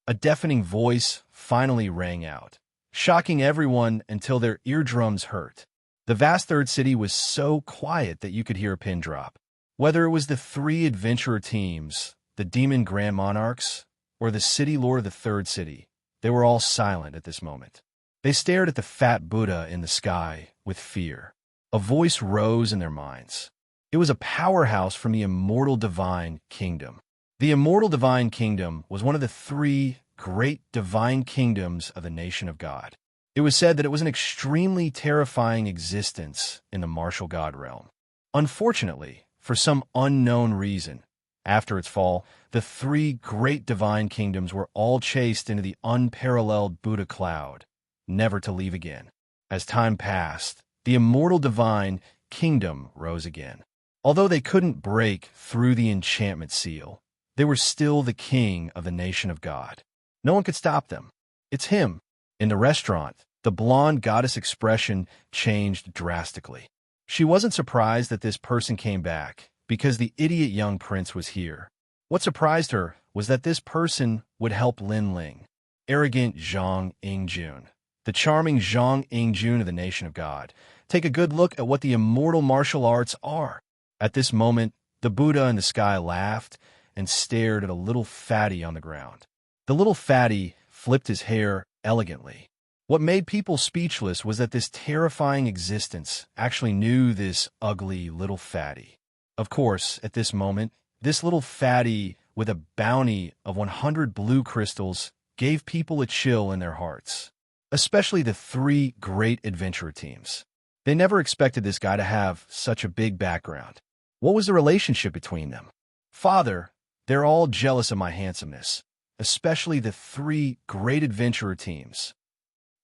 Speaker 1: A deafening voice finally rang out, shocking everyone until their eardrums hurt. The vast third city was so quiet that you could hear a pin drop. Whether it was the three adventurer teams, the demon grand monarchs, or the city lord of the third city, they were all silent at this moment. They stared at the fat Buddha in the sky with fear. A voice rose in their minds. It was a powerhouse from the Immortal Divine Kingdom. The Immortal Divine Kingdom was one of the three great divine kingdoms of the nation of God. It was said that it was an extremely terrifying existence in the martial god realm. Unfortunately, for some unknown reason, after its fall, the three great divine kingdoms were all chased into the unparalleled Buddha cloud, never to leave again. As time passed, the Immortal Divine Kingdom rose again. Although they couldn't break through the enchantment seal, they were still the king of the nation of God. No one could stop them. It's him. In the restaurant, the blonde goddess expression changed drastically. She wasn't surprised that this person came back, because the idiot young prince was here. What surprised her was that this person would help Lin Ling, arrogant Zhang Yingjun, the charming Zhang Yingjun of the nation of God. Take a good look at what the immortal martial arts are. At this moment, the Buddha in the sky laughed and stared at a little fatty on the ground. The little fatty flipped his hair elegantly. What made people speechless was that this terrifying existence actually knew this ugly little fatty. Of course, at this moment, this little fatty with a bounty of 100 blue crystals gave people a chill in their hearts, especially the three great adventurer teams. They never expected this guy to have such a big background. What was the relationship between them? Father, they're all jealous of my handsomeness, especially the three great adventurer teams.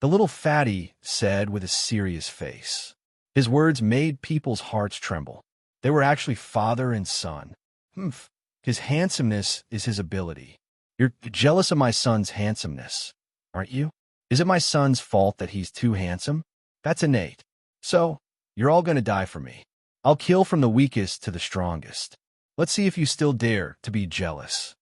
Speaker 1: The little fatty said with a serious face. His words made people's hearts tremble. They were actually father and son. Humph. His handsomeness is his ability. You're jealous of my son's handsomeness, aren't you? Is it my son's fault that he's too handsome? That's innate. So, you're all going to die for me. I'll kill from the weakest to the strongest. Let's see if you still dare to be jealous.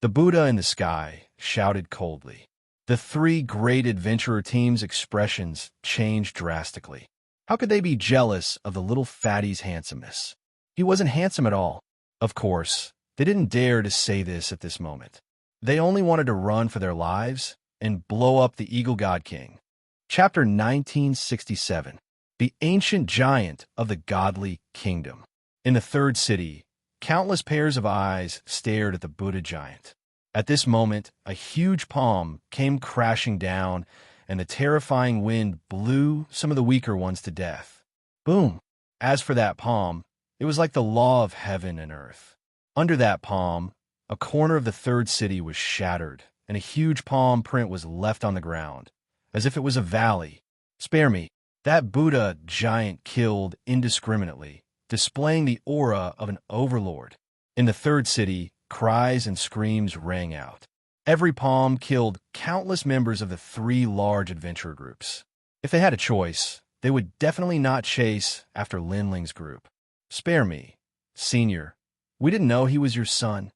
Speaker 1: The Buddha in the sky shouted coldly. The three great adventurer teams' expressions changed drastically. How could they be jealous of the little fatty's handsomeness? He wasn't handsome at all. Of course, they didn't dare to say this at this moment. They only wanted to run for their lives and blow up the Eagle God King. Chapter 1967. The Ancient Giant of the Godly Kingdom. In the third city, countless pairs of eyes stared at the Buddha giant. At this moment, a huge palm came crashing down, and the terrifying wind blew some of the weaker ones to death. Boom! As for that palm, it was like the law of heaven and earth. Under that palm, a corner of the third city was shattered, and a huge palm print was left on the ground, as if it was a valley. Spare me. That Buddha giant killed indiscriminately, displaying the aura of an overlord. In the third city, cries and screams rang out. Every palm killed countless members of the three large adventurer groups. If they had a choice, they would definitely not chase after Lin Ling's group. Spare me, Senior. We didn't know he was your son.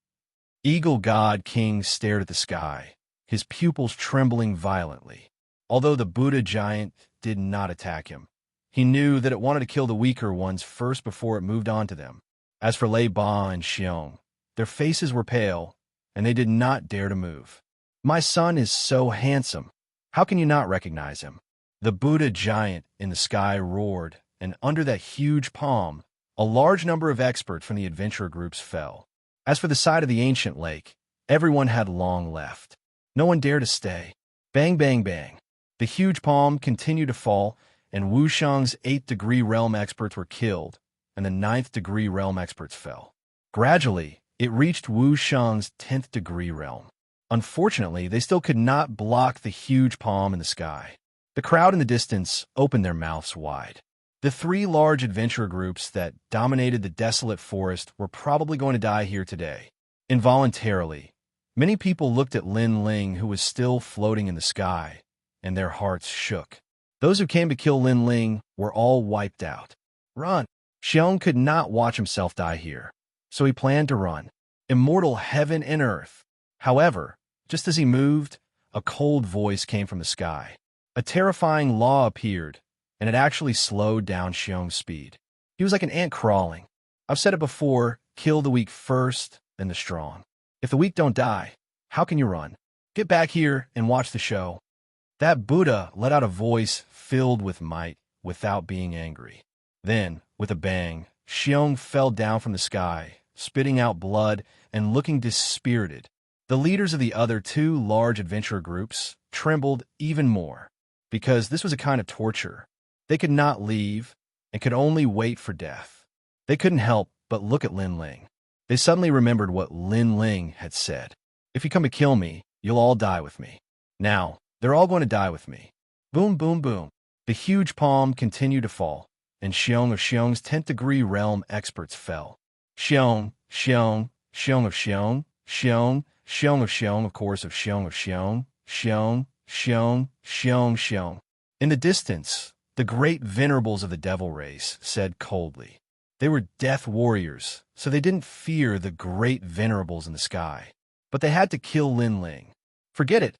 Speaker 1: Eagle God King stared at the sky, his pupils trembling violently. Although the Buddha giant did not attack him, he knew that it wanted to kill the weaker ones first before it moved on to them. As for Lei Ba and Xiong, their faces were pale, and they did not dare to move. My son is so handsome. How can you not recognize him? The Buddha giant in the sky roared, and under that huge palm, a large number of experts from the adventurer groups fell. As for the side of the ancient lake, everyone had long left. No one dared to stay. Bang, bang, bang. The huge palm continued to fall, and Wuxiang's 8th-degree realm experts were killed, and the 9th-degree realm experts fell. Gradually, it reached Wuxiang's 10th-degree realm. Unfortunately, they still could not block the huge palm in the sky. The crowd in the distance opened their mouths wide. The three large adventure groups that dominated the desolate forest were probably going to die here today. Involuntarily, many people looked at Lin Ling, who was still floating in the sky, and their hearts shook. Those who came to kill Lin Ling were all wiped out. Run! Xiong could not watch himself die here, so he planned to run. Immortal heaven and earth. However, just as he moved, a cold voice came from the sky. A terrifying law appeared, and it actually slowed down Xiong's speed. He was like an ant crawling. I've said it before, kill the weak first, then the strong. If the weak don't die, how can you run? Get back here and watch the show. That Buddha let out a voice filled with might without being angry. Then, with a bang, Xiong fell down from the sky, spitting out blood and looking dispirited. The leaders of the other two large adventure groups trembled even more, because this was a kind of torture. They could not leave and could only wait for death. They couldn't help but look at Lin Ling. They suddenly remembered what Lin Ling had said. If you come to kill me, you'll all die with me. Now, they're all going to die with me. Boom, boom, boom. The huge palm continued to fall, and Xiong of Xiong's 10th degree realm experts fell. Xiong, Xiong, Xiong of Xiong, Xiong, Xiong of Xiong, of course, of Xiong of Xiong, Xiong, Xiong, Xiong, Xiong. In the distance, the great venerables of the devil race said coldly. They were death warriors, so they didn't fear the great venerables in the sky. But they had to kill Lin Ling. Forget it.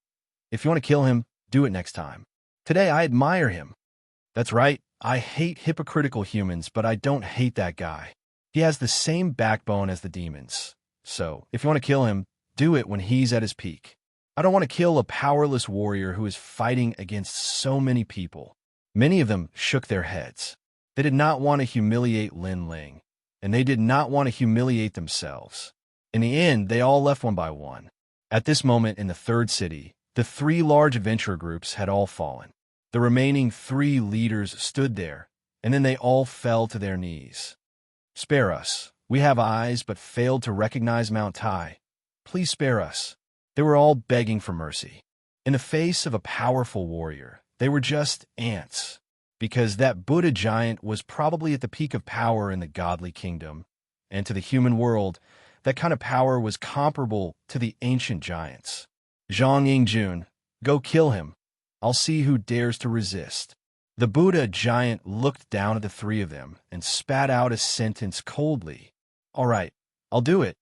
Speaker 1: If you want to kill him, do it next time. Today, I admire him. That's right, I hate hypocritical humans, but I don't hate that guy. He has the same backbone as the demons. So, if you want to kill him, do it when he's at his peak. I don't want to kill a powerless warrior who is fighting against so many people. Many of them shook their heads. They did not want to humiliate Lin Ling, and they did not want to humiliate themselves. In the end, they all left one by one. At this moment in the third city, the three large adventure groups had all fallen. The remaining three leaders stood there, and then they all fell to their knees. Spare us. We have eyes, but failed to recognize Mount Tai. Please spare us. They were all begging for mercy. In the face of a powerful warrior, they were just ants, because that Buddha giant was probably at the peak of power in the godly kingdom, and to the human world, that kind of power was comparable to the ancient giants. Zhang Yingjun, go kill him. I'll see who dares to resist. The Buddha giant looked down at the three of them and spat out a sentence coldly. All right, I'll do it.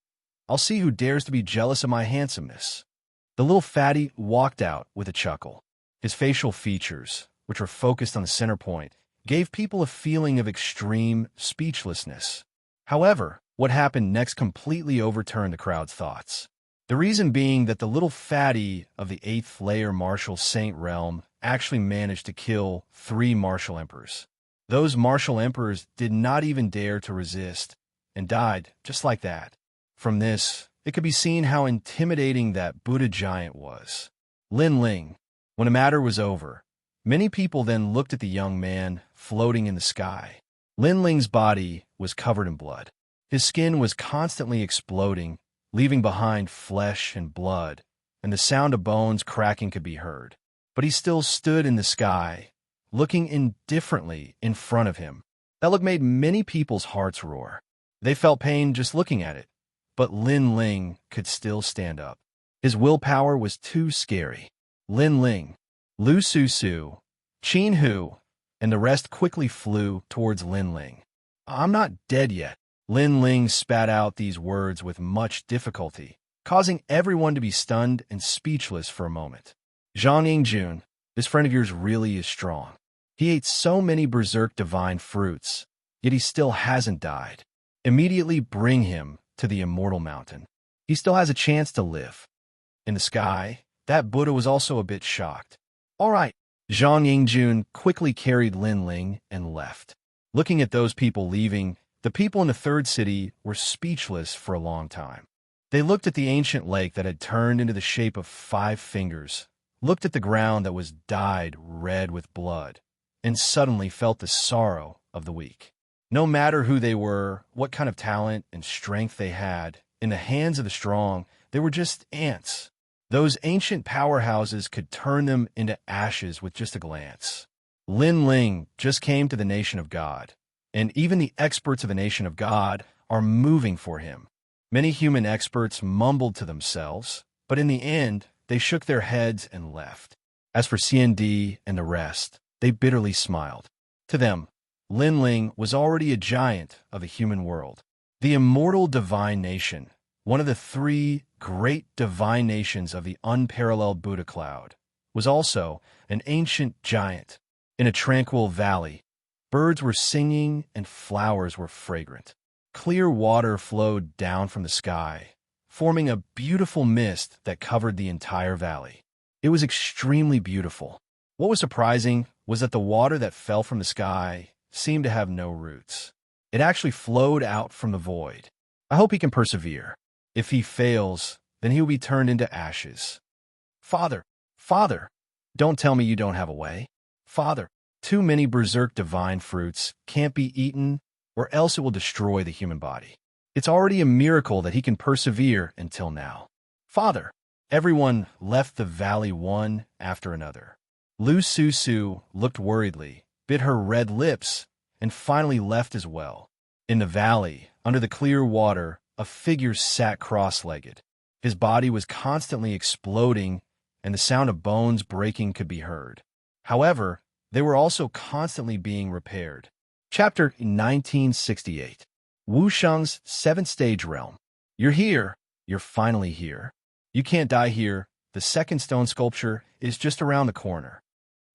Speaker 1: I'll see who dares to be jealous of my handsomeness. The little fatty walked out with a chuckle. His facial features, which were focused on the center point, gave people a feeling of extreme speechlessness. However, what happened next completely overturned the crowd's thoughts. The reason being that the little fatty of the 8th layer martial saint realm actually managed to kill 3 martial emperors. Those martial emperors did not even dare to resist and died just like that. From this, it could be seen how intimidating that Buddha giant was. Lin Ling. When the matter was over, many people then looked at the young man floating in the sky. Lin Ling's body was covered in blood. His skin was constantly exploding, leaving behind flesh and blood, and the sound of bones cracking could be heard. But he still stood in the sky, looking indifferently in front of him. That look made many people's hearts roar. They felt pain just looking at it, but Lin Ling could still stand up. His willpower was too scary. Lin Ling, Lu Su Su, Qin Hu, and the rest quickly flew towards Lin Ling. I'm not dead yet. Lin Ling spat out these words with much difficulty, causing everyone to be stunned and speechless for a moment. Zhang Yingjun, this friend of yours really is strong. He ate so many berserk divine fruits, yet he still hasn't died. Immediately bring him to the Immortal Mountain. He still has a chance to live. In the sky, that Buddha was also a bit shocked. All right. Zhang Yingjun quickly carried Lin Ling and left. Looking at those people leaving, the people in the third city were speechless for a long time. They looked at the ancient lake that had turned into the shape of 5 fingers, looked at the ground that was dyed red with blood, and suddenly felt the sorrow of the weak. No matter who they were, what kind of talent and strength they had, in the hands of the strong, they were just ants. Those ancient powerhouses could turn them into ashes with just a glance. Lin Ling just came to the nation of God, and even the experts of the nation of God are moving for him. Many human experts mumbled to themselves, but in the end, they shook their heads and left. As for CND and the rest, they bitterly smiled. To them, Lin Ling was already a giant of the human world. The immortal divine nation, one of the three great divine nations of the unparalleled Buddha cloud, was also an ancient giant. In a tranquil valley, birds were singing and flowers were fragrant. Clear water flowed down from the sky, forming a beautiful mist that covered the entire valley. It was extremely beautiful. What was surprising was that the water that fell from the sky seemed to have no roots. It actually flowed out from the void. I hope he can persevere. If he fails, then he will be turned into ashes. Father, Father, don't tell me you don't have a way. Father, too many berserk divine fruits can't be eaten, or else it will destroy the human body. It's already a miracle that he can persevere until now. Father, everyone left the valley one after another. Lu Su looked worriedly, bit her red lips, and finally left as well. In the valley, under the clear water, a figure sat cross-legged. His body was constantly exploding, and the sound of bones breaking could be heard. However, they were also constantly being repaired. Chapter 1968. Wuxia's 7th Stage Realm. You're here. You're finally here. You can't die here. The second stone sculpture is just around the corner.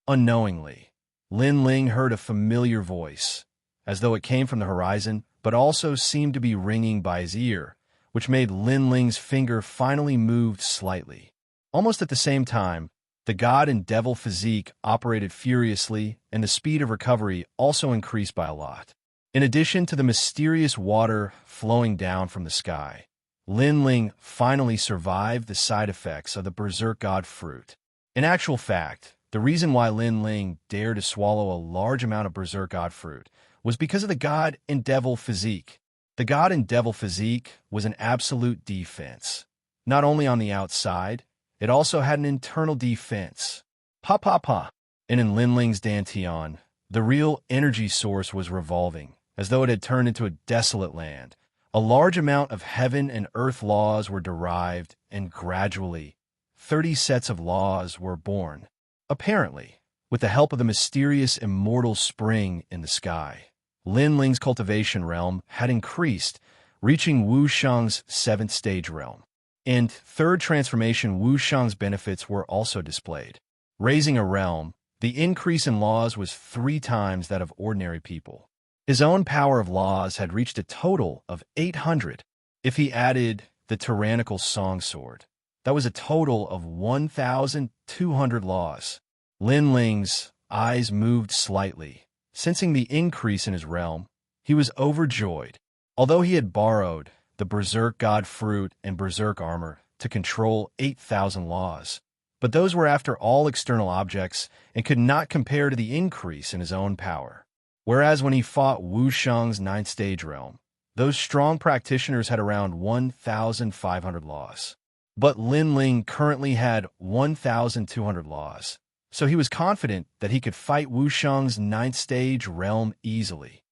Speaker 1: Unknowingly, Lin Ling heard a familiar voice, as though it came from the horizon, but also seemed to be ringing by his ear, which made Lin Ling's finger finally move slightly. Almost at the same time, the god and devil physique operated furiously, and the speed of recovery also increased by a lot. In addition to the mysterious water flowing down from the sky, Lin Ling finally survived the side effects of the berserk god fruit. In actual fact, the reason why Lin Ling dared to swallow a large amount of berserk god fruit was because of the god and devil physique. The god and devil physique was an absolute defense, not only on the outside, it also had an internal defense. Pa. And in Lin Ling's Dantian, the real energy source was revolving, as though it had turned into a desolate land. A large amount of heaven and earth laws were derived, and gradually, 30 sets of laws were born. Apparently, with the help of the mysterious immortal spring in the sky, Lin Ling's cultivation realm had increased, reaching Wuxia's 7th stage realm. And third transformation Wuxia's benefits were also displayed. Raising a realm, the increase in laws was 3 times that of ordinary people. His own power of laws had reached a total of 800. If he added the tyrannical song sword, that was a total of 1,200 laws. Lin Ling's eyes moved slightly. Sensing the increase in his realm, he was overjoyed. Although he had borrowed the berserk god fruit and berserk armor to control 8,000 laws, but those were after all external objects and could not compare to the increase in his own power. Whereas when he fought Wuxia's 9th stage realm, those strong practitioners had around 1,500 laws. But Lin Ling currently had 1,200 laws, so he was confident that he could fight Wuxia's 9th stage realm easily.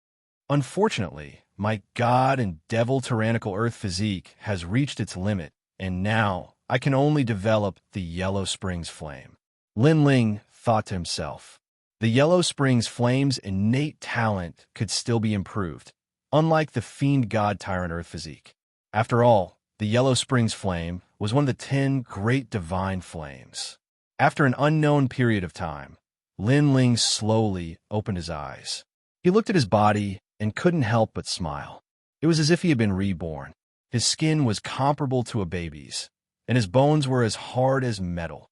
Speaker 1: Unfortunately, my god and devil tyrannical earth physique has reached its limit, and now I can only develop the Yellow Springs flame. Lin Ling thought to himself. The Yellow Springs flame's innate talent could still be improved, unlike the fiend god tyrant earth physique. After all, the Yellow Springs flame was one of the 10 great divine flames. After an unknown period of time, Lin Ling slowly opened his eyes. He looked at his body and couldn't help but smile. It was as if he had been reborn. His skin was comparable to a baby's, and his bones were as hard as metal.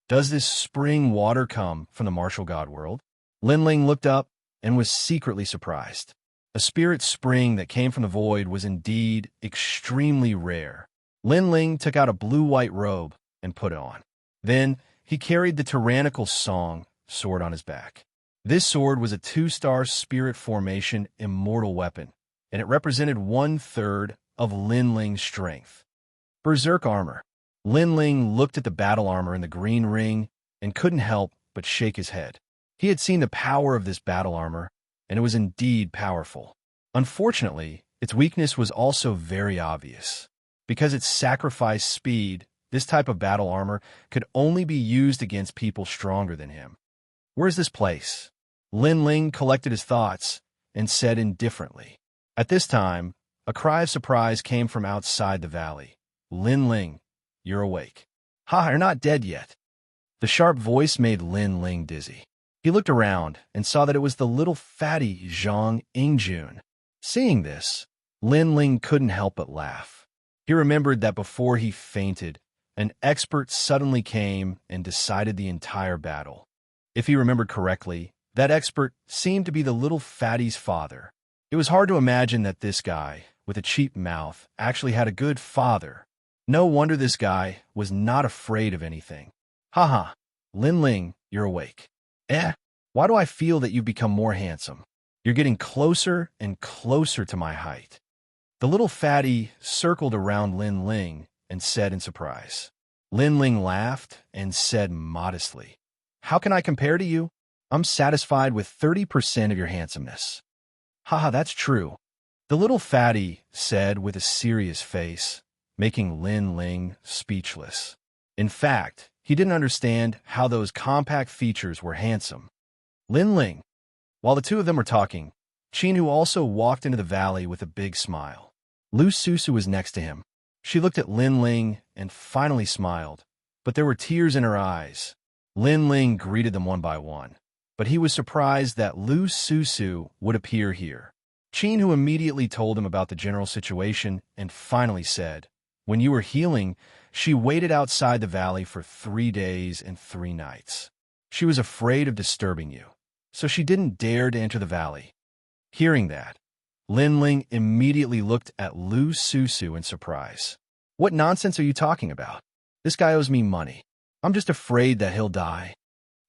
Speaker 1: Does this spring water come from the martial god world? Lin Ling looked up and was secretly surprised. A spirit spring that came from the void was indeed extremely rare. Lin Ling took out a blue-white robe and put it on. Then he carried the tyrannical song sword on his back. This sword was a 2-star spirit formation immortal weapon, and it represented 1/3 of Lin Ling's strength. Berserk armor. Lin Ling looked at the battle armor in the green ring and couldn't help but shake his head. He had seen the power of this battle armor, and it was indeed powerful. Unfortunately, its weakness was also very obvious. Because it sacrificed speed, this type of battle armor could only be used against people stronger than him. Where's this place? Lin Ling collected his thoughts and said indifferently. At this time, a cry of surprise came from outside the valley. Lin Ling, you're awake. Ha, you're not dead yet. The sharp voice made Lin Ling dizzy. He looked around and saw that it was the little fatty Xianxia. Seeing this, Lin Ling couldn't help but laugh. He remembered that before he fainted, an expert suddenly came and decided the entire battle. If he remembered correctly, that expert seemed to be the little fatty's father. It was hard to imagine that this guy, with a cheap mouth, actually had a good father. No wonder this guy was not afraid of anything. Haha, Lin Ling, you're awake. Why do I feel that you've become more handsome? You're getting closer and closer to my height. The little fatty circled around Lin Ling and said in surprise. Lin Ling laughed and said modestly, How can I compare to you? I'm satisfied with 30% of your handsomeness. Haha, that's true. The little fatty said with a serious face, making Lin Ling speechless. In fact, he didn't understand how those compact features were handsome. Lin Ling. While the two of them were talking, Qinhu also walked into the valley with a big smile. Lu Susu was next to him. She looked at Lin Ling and finally smiled, but there were tears in her eyes. Lin Ling greeted them one by one, but he was surprised that Lu Susu would appear here. Qinhu immediately told him about the general situation and finally said, When you were healing, she waited outside the valley for 3 days and 3 nights. She was afraid of disturbing you, so she didn't dare to enter the valley. Hearing that, Lin Ling immediately looked at Lu Susu in surprise. What nonsense are you talking about? This guy owes me money. I'm just afraid that he'll die.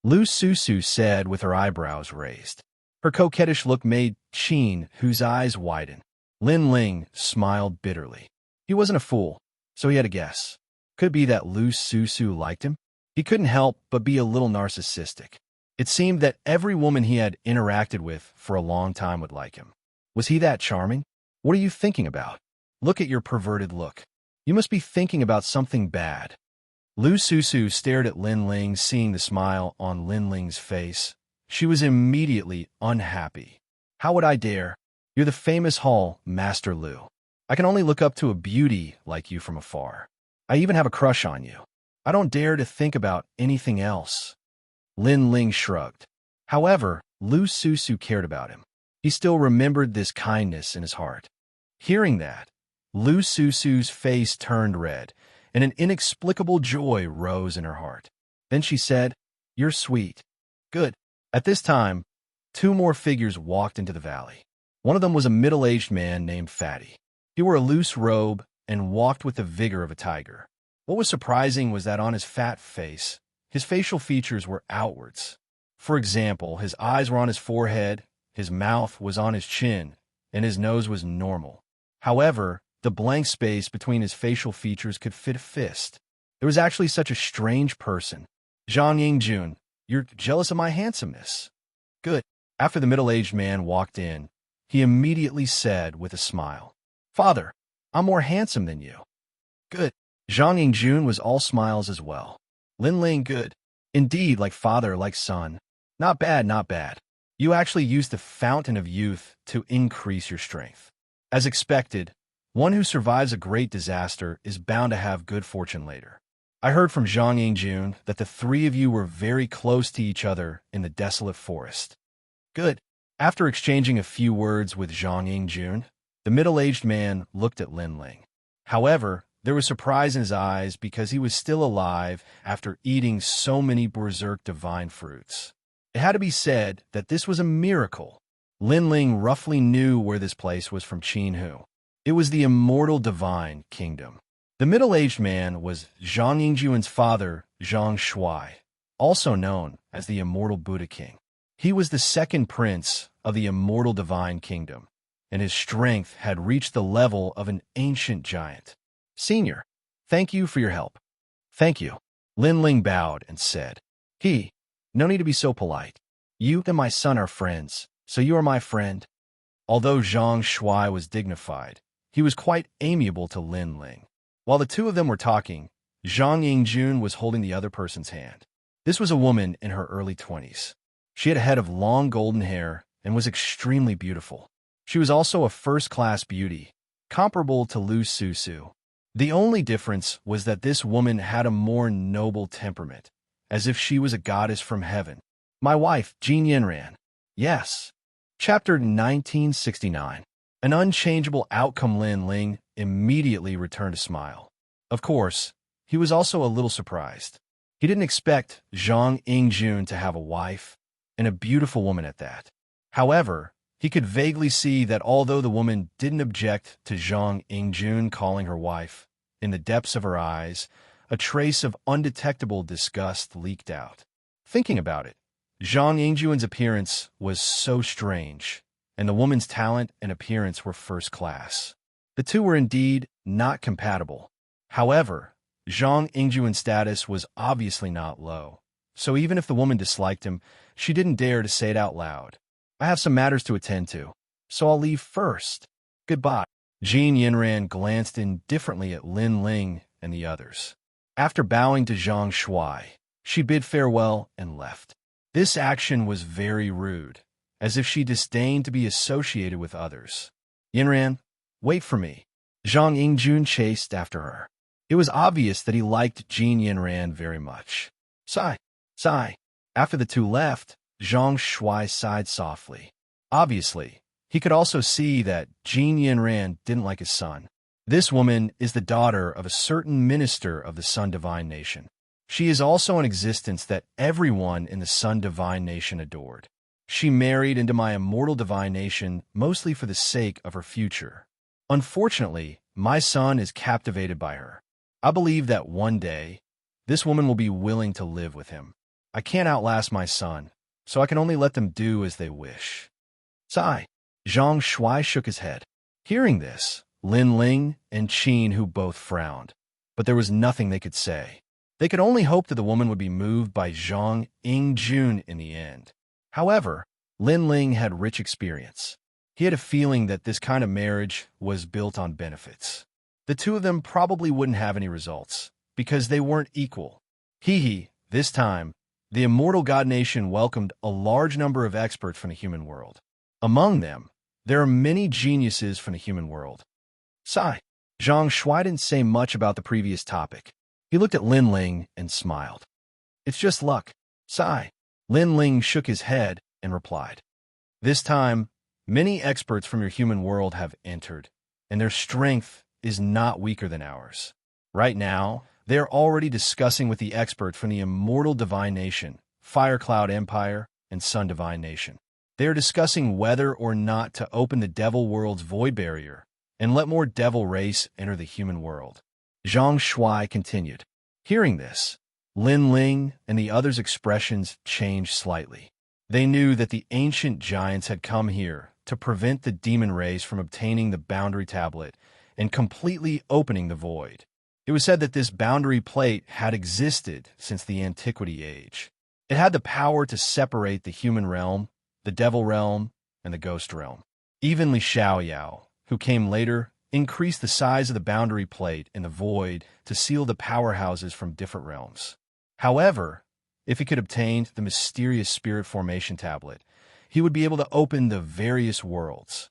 Speaker 1: Lu Susu said with her eyebrows raised. Her coquettish look made Qin, whose eyes widened. Lin Ling smiled bitterly. He wasn't a fool, so he had a guess. Could it be that Lu Susu liked him? He couldn't help but be a little narcissistic. It seemed that every woman he had interacted with for a long time would like him. Was he that charming? What are you thinking about? Look at your perverted look. You must be thinking about something bad. Lu Susu stared at Lin Ling, seeing the smile on Lin Ling's face. She was immediately unhappy. How would I dare? You're the famous Hall Master Lu. I can only look up to a beauty like you from afar. I even have a crush on you. I don't dare to think about anything else. Lin Ling shrugged. However, Lu Susu cared about him. He still remembered this kindness in his heart. Hearing that, Lu Susu's face turned red, and an inexplicable joy rose in her heart. Then she said, You're sweet. Good. At this time, 2 more figures walked into the valley. One of them was a middle-aged man named Fatty. He wore a loose robe and walked with the vigor of a tiger. What was surprising was that on his fat face, his facial features were outwards. For example, his eyes were on his forehead, his mouth was on his chin, and his nose was normal. However, the blank space between his facial features could fit a fist. There was actually such a strange person. Zhang Yingjun, you're jealous of my handsomeness. Good. After the middle-aged man walked in, he immediately said with a smile, Father, I'm more handsome than you. Good. Zhang Yingjun was all smiles as well. Lin Ling, good. Indeed, like father, like son. Not bad, not bad. You actually used the fountain of youth to increase your strength. As expected, one who survives a great disaster is bound to have good fortune later. I heard from Zhang Yingjun that the 3 of you were very close to each other in the desolate forest. Good. After exchanging a few words with Zhang Yingjun, the middle-aged man looked at Lin Ling. However, there was surprise in his eyes because he was still alive after eating so many berserk divine fruits. It had to be said that this was a miracle. Lin Ling roughly knew where this place was from Qinhu. It was the Immortal Divine Kingdom. The middle-aged man was Zhang Yingjun's father, Zhang Shuai, also known as the Immortal Buddha King. He was the 2nd prince of the Immortal Divine Kingdom, and his strength had reached the level of an ancient giant. Senior, thank you for your help. Thank you. Lin Ling bowed and said, No need to be so polite. You and my son are friends, so you are my friend. Although Zhang Shuai was dignified, he was quite amiable to Lin Ling. While the two of them were talking, Zhang Yingjun was holding the other person's hand. This was a woman in her early 20s. She had a head of long golden hair and was extremely beautiful. She was also a first-class beauty, comparable to Lu Susu. The only difference was that this woman had a more noble temperament, as if she was a goddess from heaven. My wife, Jean Yinran. Yes. Chapter 1969. An unchangeable outcome. Lin Ling immediately returned a smile. Of course, he was also a little surprised. He didn't expect Zhang Yingjun to have a wife, and a beautiful woman at that. However, he could vaguely see that although the woman didn't object to Zhang Yingjun calling her wife, in the depths of her eyes, a trace of undetectable disgust leaked out. Thinking about it, Zhang Yingjun's appearance was so strange, and the woman's talent and appearance were first class. The two were indeed not compatible. However, Zhang Yingjun's status was obviously not low, so even if the woman disliked him, she didn't dare to say it out loud. I have some matters to attend to, so I'll leave first. Goodbye. Jean Yinran glanced indifferently at Lin Ling and the others. After bowing to Zhang Shuai, she bid farewell and left. This action was very rude, as if she disdained to be associated with others. Yinran, wait for me. Zhang Yingjun chased after her. It was obvious that he liked Jean Yinran very much. Sigh, sigh. After the two left, Zhang Shuai sighed softly. Obviously, he could also see that Jean Yinran didn't like his son. This woman is the daughter of a certain minister of the Sun Divine Nation. She is also an existence that everyone in the Sun Divine Nation adored. She married into my Immortal Divine Nation mostly for the sake of her future. Unfortunately, my son is captivated by her. I believe that one day, this woman will be willing to live with him. I can't outlast my son, so I can only let them do as they wish. Sigh. Zhang Shuai shook his head. Hearing this, Lin Ling and Qin, who both frowned, but there was nothing they could say. They could only hope that the woman would be moved by Zhang Yingjun in the end. However, Lin Ling had rich experience. He had a feeling that this kind of marriage was built on benefits. The two of them probably wouldn't have any results, because they weren't equal. This time, the Immortal God Nation welcomed a large number of experts from the human world. Among them, there are many geniuses from the human world. Sigh. Zhang Shuai didn't say much about the previous topic. He looked at Lin Ling and smiled. It's just luck. Sigh. Lin Ling shook his head and replied. This time, many experts from your human world have entered, and their strength is not weaker than ours. Right now, they are already discussing with the expert from the Immortal Divine Nation, Fire Cloud Empire, and Sun Divine Nation. They are discussing whether or not to open the Devil World's void barrier and let more Devil race enter the human world. Zhang Shuai continued. Hearing this, Lin Ling and the others' expressions changed slightly. They knew that the ancient giants had come here to prevent the demon race from obtaining the boundary tablet and completely opening the void. It was said that this boundary plate had existed since the Antiquity Age. It had the power to separate the human realm, the devil realm, and the ghost realm. Even Li Xiaoyao, who came later, increased the size of the boundary plate in the void to seal the powerhouses from different realms. However, if he could obtain the mysterious spirit formation tablet, he would be able to open the various worlds.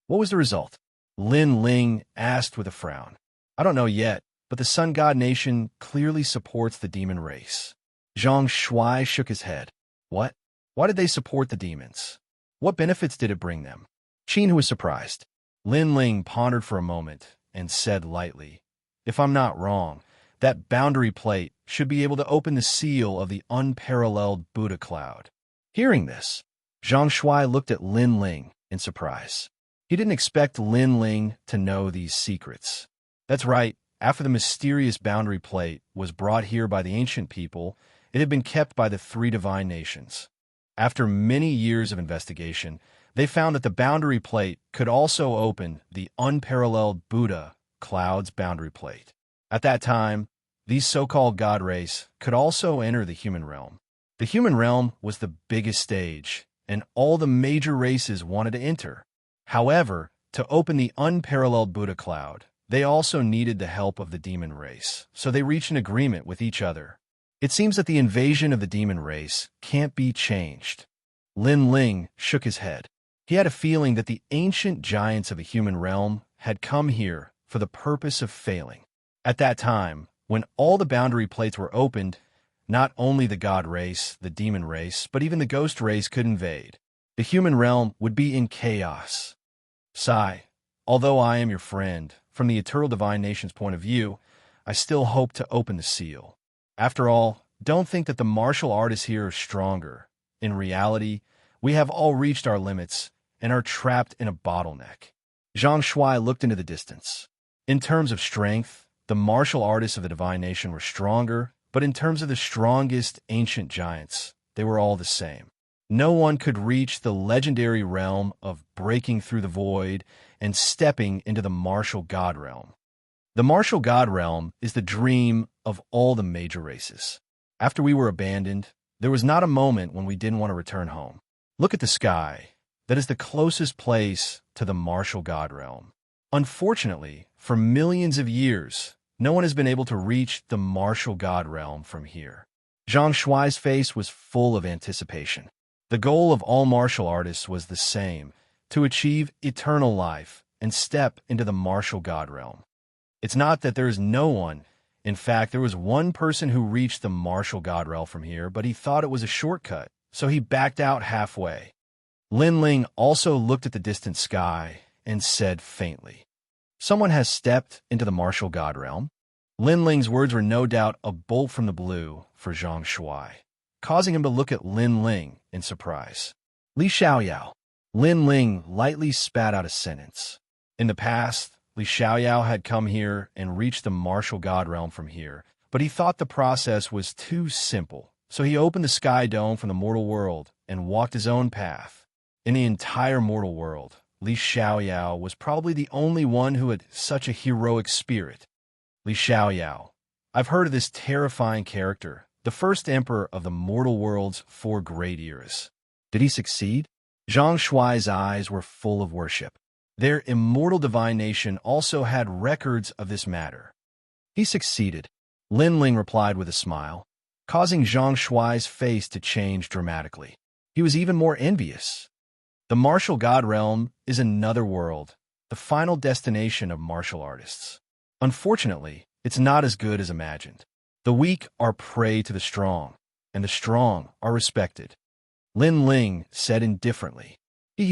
Speaker 1: What was the result? Lin Ling asked with a frown. I don't know yet, but the Sun God Nation clearly supports the demon race. Zhang Shuai shook his head. What? Why did they support the demons? What benefits did it bring them? Qin was surprised. Lin Ling pondered for a moment and said lightly, if I'm not wrong, that boundary plate should be able to open the seal of the unparalleled Buddha cloud. Hearing this, Zhang Shuai looked at Lin Ling in surprise. He didn't expect Lin Ling to know these secrets. That's right, after the mysterious boundary plate was brought here by the ancient people, it had been kept by the three divine nations. After many years of investigation, they found that the boundary plate could also open the unparalleled Buddha cloud's boundary plate. At that time, these so-called God race could also enter the human realm. The human realm was the biggest stage, and all the major races wanted to enter. However, to open the unparalleled Buddha cloud, they also needed the help of the demon race, so they reached an agreement with each other. It seems that the invasion of the demon race can't be changed. Lin Ling shook his head. He had a feeling that the ancient giants of the human realm had come here for the purpose of failing. At that time, when all the boundary plates were opened, not only the god race, the demon race, but even the ghost race could invade. The human realm would be in chaos. Sigh, although I am your friend, from the eternal divine nation's point of view, I still hope to open the seal. After all, don't think that the martial artists here are stronger. In reality, we have all reached our limits and are trapped in a bottleneck. Xianxia looked into the distance. In terms of strength, the martial artists of the divine nation were stronger, but in terms of the strongest ancient giants, they were all the same. No one could reach the legendary realm of breaking through the void and stepping into the martial god realm. The martial god realm is the dream of all the major races. After we were abandoned, there was not a moment when we didn't want to return home. Look at the sky. That is the closest place to the martial god realm. Unfortunately, for millions of years, no one has been able to reach the martial god realm from here. Zhang Shuai's face was full of anticipation. The goal of all martial artists was the same, to achieve eternal life and step into the martial god realm. It's not that there is no one. In fact, there was one person who reached the martial god realm from here, but he thought it was a shortcut, so he backed out halfway. Lin Ling also looked at the distant sky and said faintly, "Someone has stepped into the martial god realm." Lin Ling's words were no doubt a bolt from the blue for Zhang Shuai, causing him to look at Lin Ling in surprise. Li Xiaoyao. Lin Ling lightly spat out a sentence. In the past, Li Xiaoyao had come here and reached the martial god realm from here, but he thought the process was too simple, so he opened the sky dome from the mortal world and walked his own path. In the entire mortal world, Li Xiaoyao was probably the only one who had such a heroic spirit. Li Xiaoyao. I've heard of this terrifying character, the first emperor of the mortal world's 4 great eras. Did he succeed? Zhang Shuai's eyes were full of worship. Their immortal divine nation also had records of this matter. He succeeded, Lin Ling replied with a smile, causing Zhang Shuai's face to change dramatically. He was even more envious. The martial god realm is another world, the final destination of martial artists. Unfortunately, it's not as good as imagined. The weak are prey to the strong, and the strong are respected. Lin Ling said indifferently,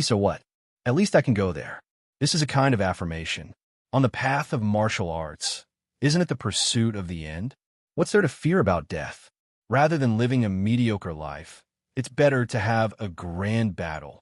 Speaker 1: So what? At least I can go there. This is a kind of affirmation. On the path of martial arts, isn't it the pursuit of the end? What's there to fear about death? Rather than living a mediocre life, it's better to have a grand battle.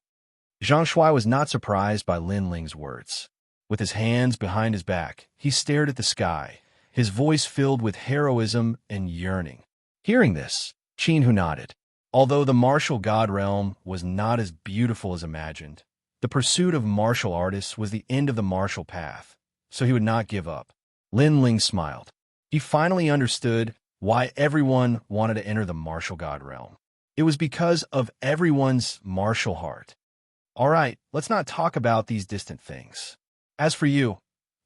Speaker 1: Zhang Shuai was not surprised by Lin Ling's words. With his hands behind his back, he stared at the sky, his voice filled with heroism and yearning. Hearing this, Qin Hu nodded. Although the martial god realm was not as beautiful as imagined, the pursuit of martial artists was the end of the martial path, so he would not give up. Lin Ling smiled. He finally understood why everyone wanted to enter the martial god realm. It was because of everyone's martial heart. All right, let's not talk about these distant things. As for you,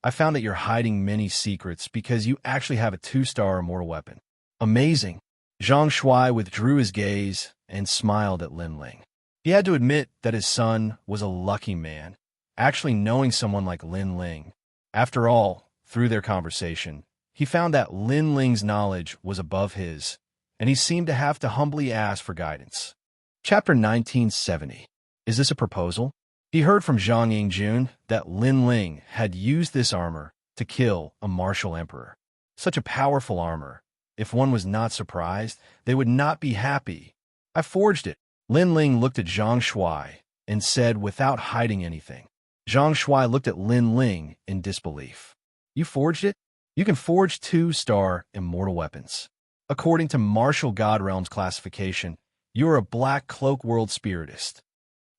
Speaker 1: I found that you're hiding many secrets because you actually have a 2-star immortal weapon. Amazing. Zhang Shuai withdrew his gaze and smiled at Lin Ling. He had to admit that his son was a lucky man, actually knowing someone like Lin Ling. After all, through their conversation, he found that Lin Ling's knowledge was above his, and he seemed to have to humbly ask for guidance. Chapter 1970. Is this a proposal? He heard from Zhang Yingjun that Lin Ling had used this armor to kill a martial emperor. Such a powerful armor. If one was not surprised, they would not be happy. I forged it. Lin Ling looked at Zhang Shuai and said without hiding anything. Zhang Shuai looked at Lin Ling in disbelief. You forged it? You can forge 2-star immortal weapons. According to Martial God Realm's classification, you are a Black Cloak World Spiritist.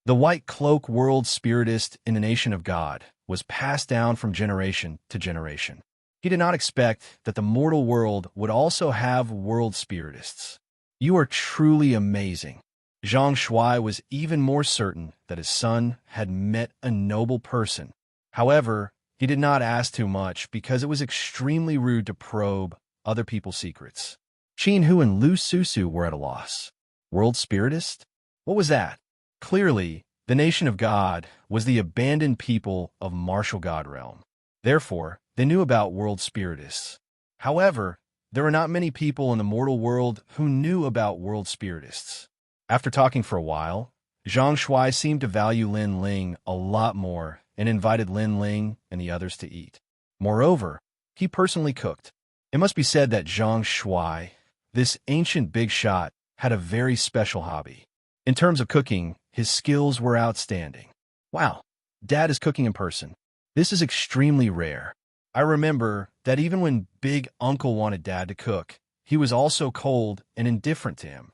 Speaker 1: The White Cloak World Spiritist in the Nation of God was passed down from generation to generation. He did not expect that the mortal world would also have world spiritists. You are truly amazing. Xianxia was even more certain that his son had met a noble person. However, he did not ask too much because it was extremely rude to probe other people's secrets. Qin Hu and Lu Susu were at a loss. World Spiritist? What was that? Clearly, the nation of God was the abandoned people of martial God realm. Therefore, they knew about world spiritists. However, there were not many people in the mortal world who knew about world spiritists. After talking for a while, Zhang Shuai seemed to value Lin Ling a lot more and invited Lin Ling and the others to eat. Moreover, he personally cooked. It must be said that Zhang Shuai, this ancient big shot, had a very special hobby. In terms of cooking, his skills were outstanding. Wow, Dad is cooking in person. This is extremely rare. I remember that even when Big Uncle wanted Dad to cook, he was also cold and indifferent to him.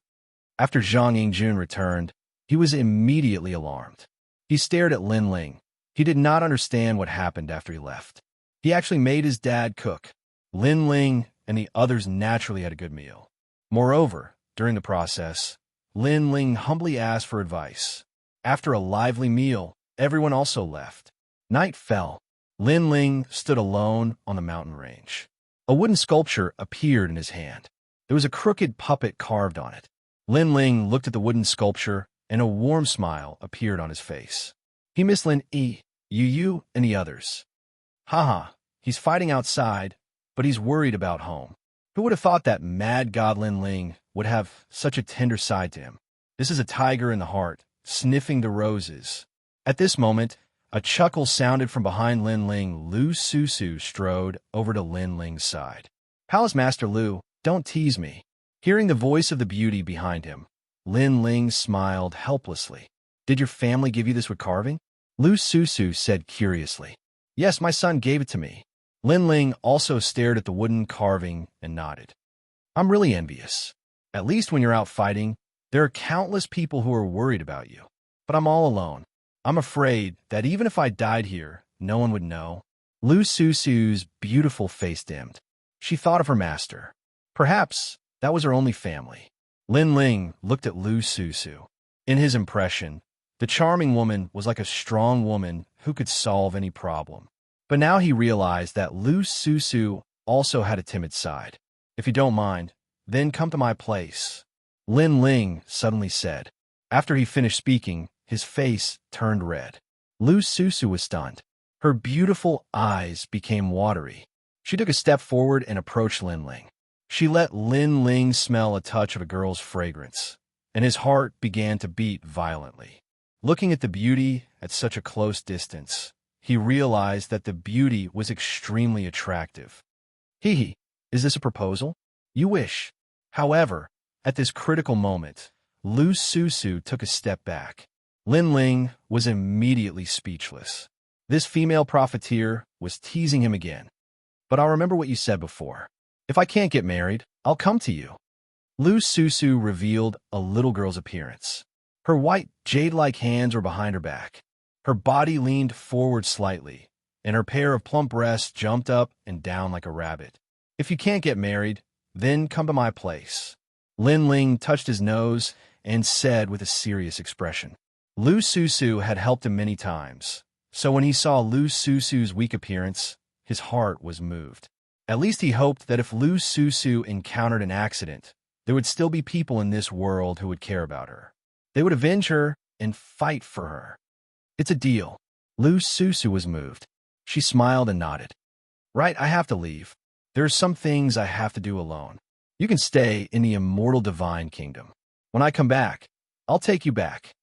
Speaker 1: After Zhang Yingjun returned, he was immediately alarmed. He stared at Lin Ling. He did not understand what happened after he left. He actually made his dad cook. Lin Ling and the others naturally had a good meal. Moreover, during the process, Lin Ling humbly asked for advice. After a lively meal, everyone also left. Night fell. Lin Ling stood alone on the mountain range. A wooden sculpture appeared in his hand. There was a crooked puppet carved on it. Lin Ling looked at the wooden sculpture, and a warm smile appeared on his face. He missed Lin Yi, Yu, and the others. Haha, he's fighting outside, but he's worried about home. Who would have thought that mad god Lin Ling would have such a tender side to him? This is a tiger in the heart, sniffing the roses. At this moment, a chuckle sounded from behind Lin Ling. Lu Susu strode over to Lin Ling's side. Palace Master Lu, don't tease me. Hearing the voice of the beauty behind him, Lin Ling smiled helplessly. Did your family give you this with carving? Lu Susu said curiously. Yes, my son gave it to me. Lin Ling also stared at the wooden carving and nodded. I'm really envious. At least when you're out fighting, there are countless people who are worried about you. But I'm all alone. I'm afraid that even if I died here, no one would know. Lu Susu's beautiful face dimmed. She thought of her master. Perhaps that was her only family. Lin Ling looked at Lu Susu. In his impression, the charming woman was like a strong woman who could solve any problem. But now he realized that Lu Susu also had a timid side. If you don't mind, then come to my place, Lin Ling suddenly said. After he finished speaking, his face turned red. Lu Susu was stunned. Her beautiful eyes became watery. She took a step forward and approached Lin Ling. She let Lin Ling smell a touch of a girl's fragrance, and his heart began to beat violently. Looking at the beauty at such a close distance, he realized that the beauty was extremely attractive. Hee, is this a proposal? You wish. However, at this critical moment, Lu Susu took a step back. Lin Ling was immediately speechless. This female profiteer was teasing him again. But I'll remember what you said before. If I can't get married, I'll come to you. Lu Susu revealed a little girl's appearance. Her white, jade-like hands were behind her back. Her body leaned forward slightly, and her pair of plump breasts jumped up and down like a rabbit. If you can't get married, then come to my place. Lin Ling touched his nose and said with a serious expression. Lu Susu had helped him many times, so when he saw Lu Susu's weak appearance, his heart was moved. At least he hoped that if Lu Susu encountered an accident, there would still be people in this world who would care about her. They would avenge her and fight for her. It's a deal. Lu Susu was moved. She smiled and nodded. Right, I have to leave. There are some things I have to do alone. You can stay in the immortal divine kingdom. When I come back, I'll take you back.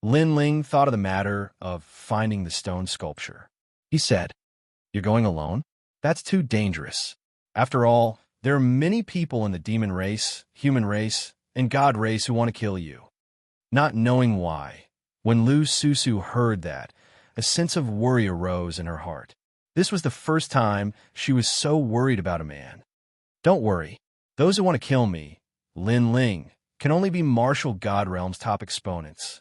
Speaker 1: Lin Ling thought of the matter of finding the stone sculpture. He said, You're going alone? That's too dangerous. After all, there are many people in the demon race, human race, and god race who want to kill you. Not knowing why, when Lu Susu heard that, a sense of worry arose in her heart. This was the first time she was so worried about a man. Don't worry. Those who want to kill me, Lin Ling, can only be martial god realm's top exponents.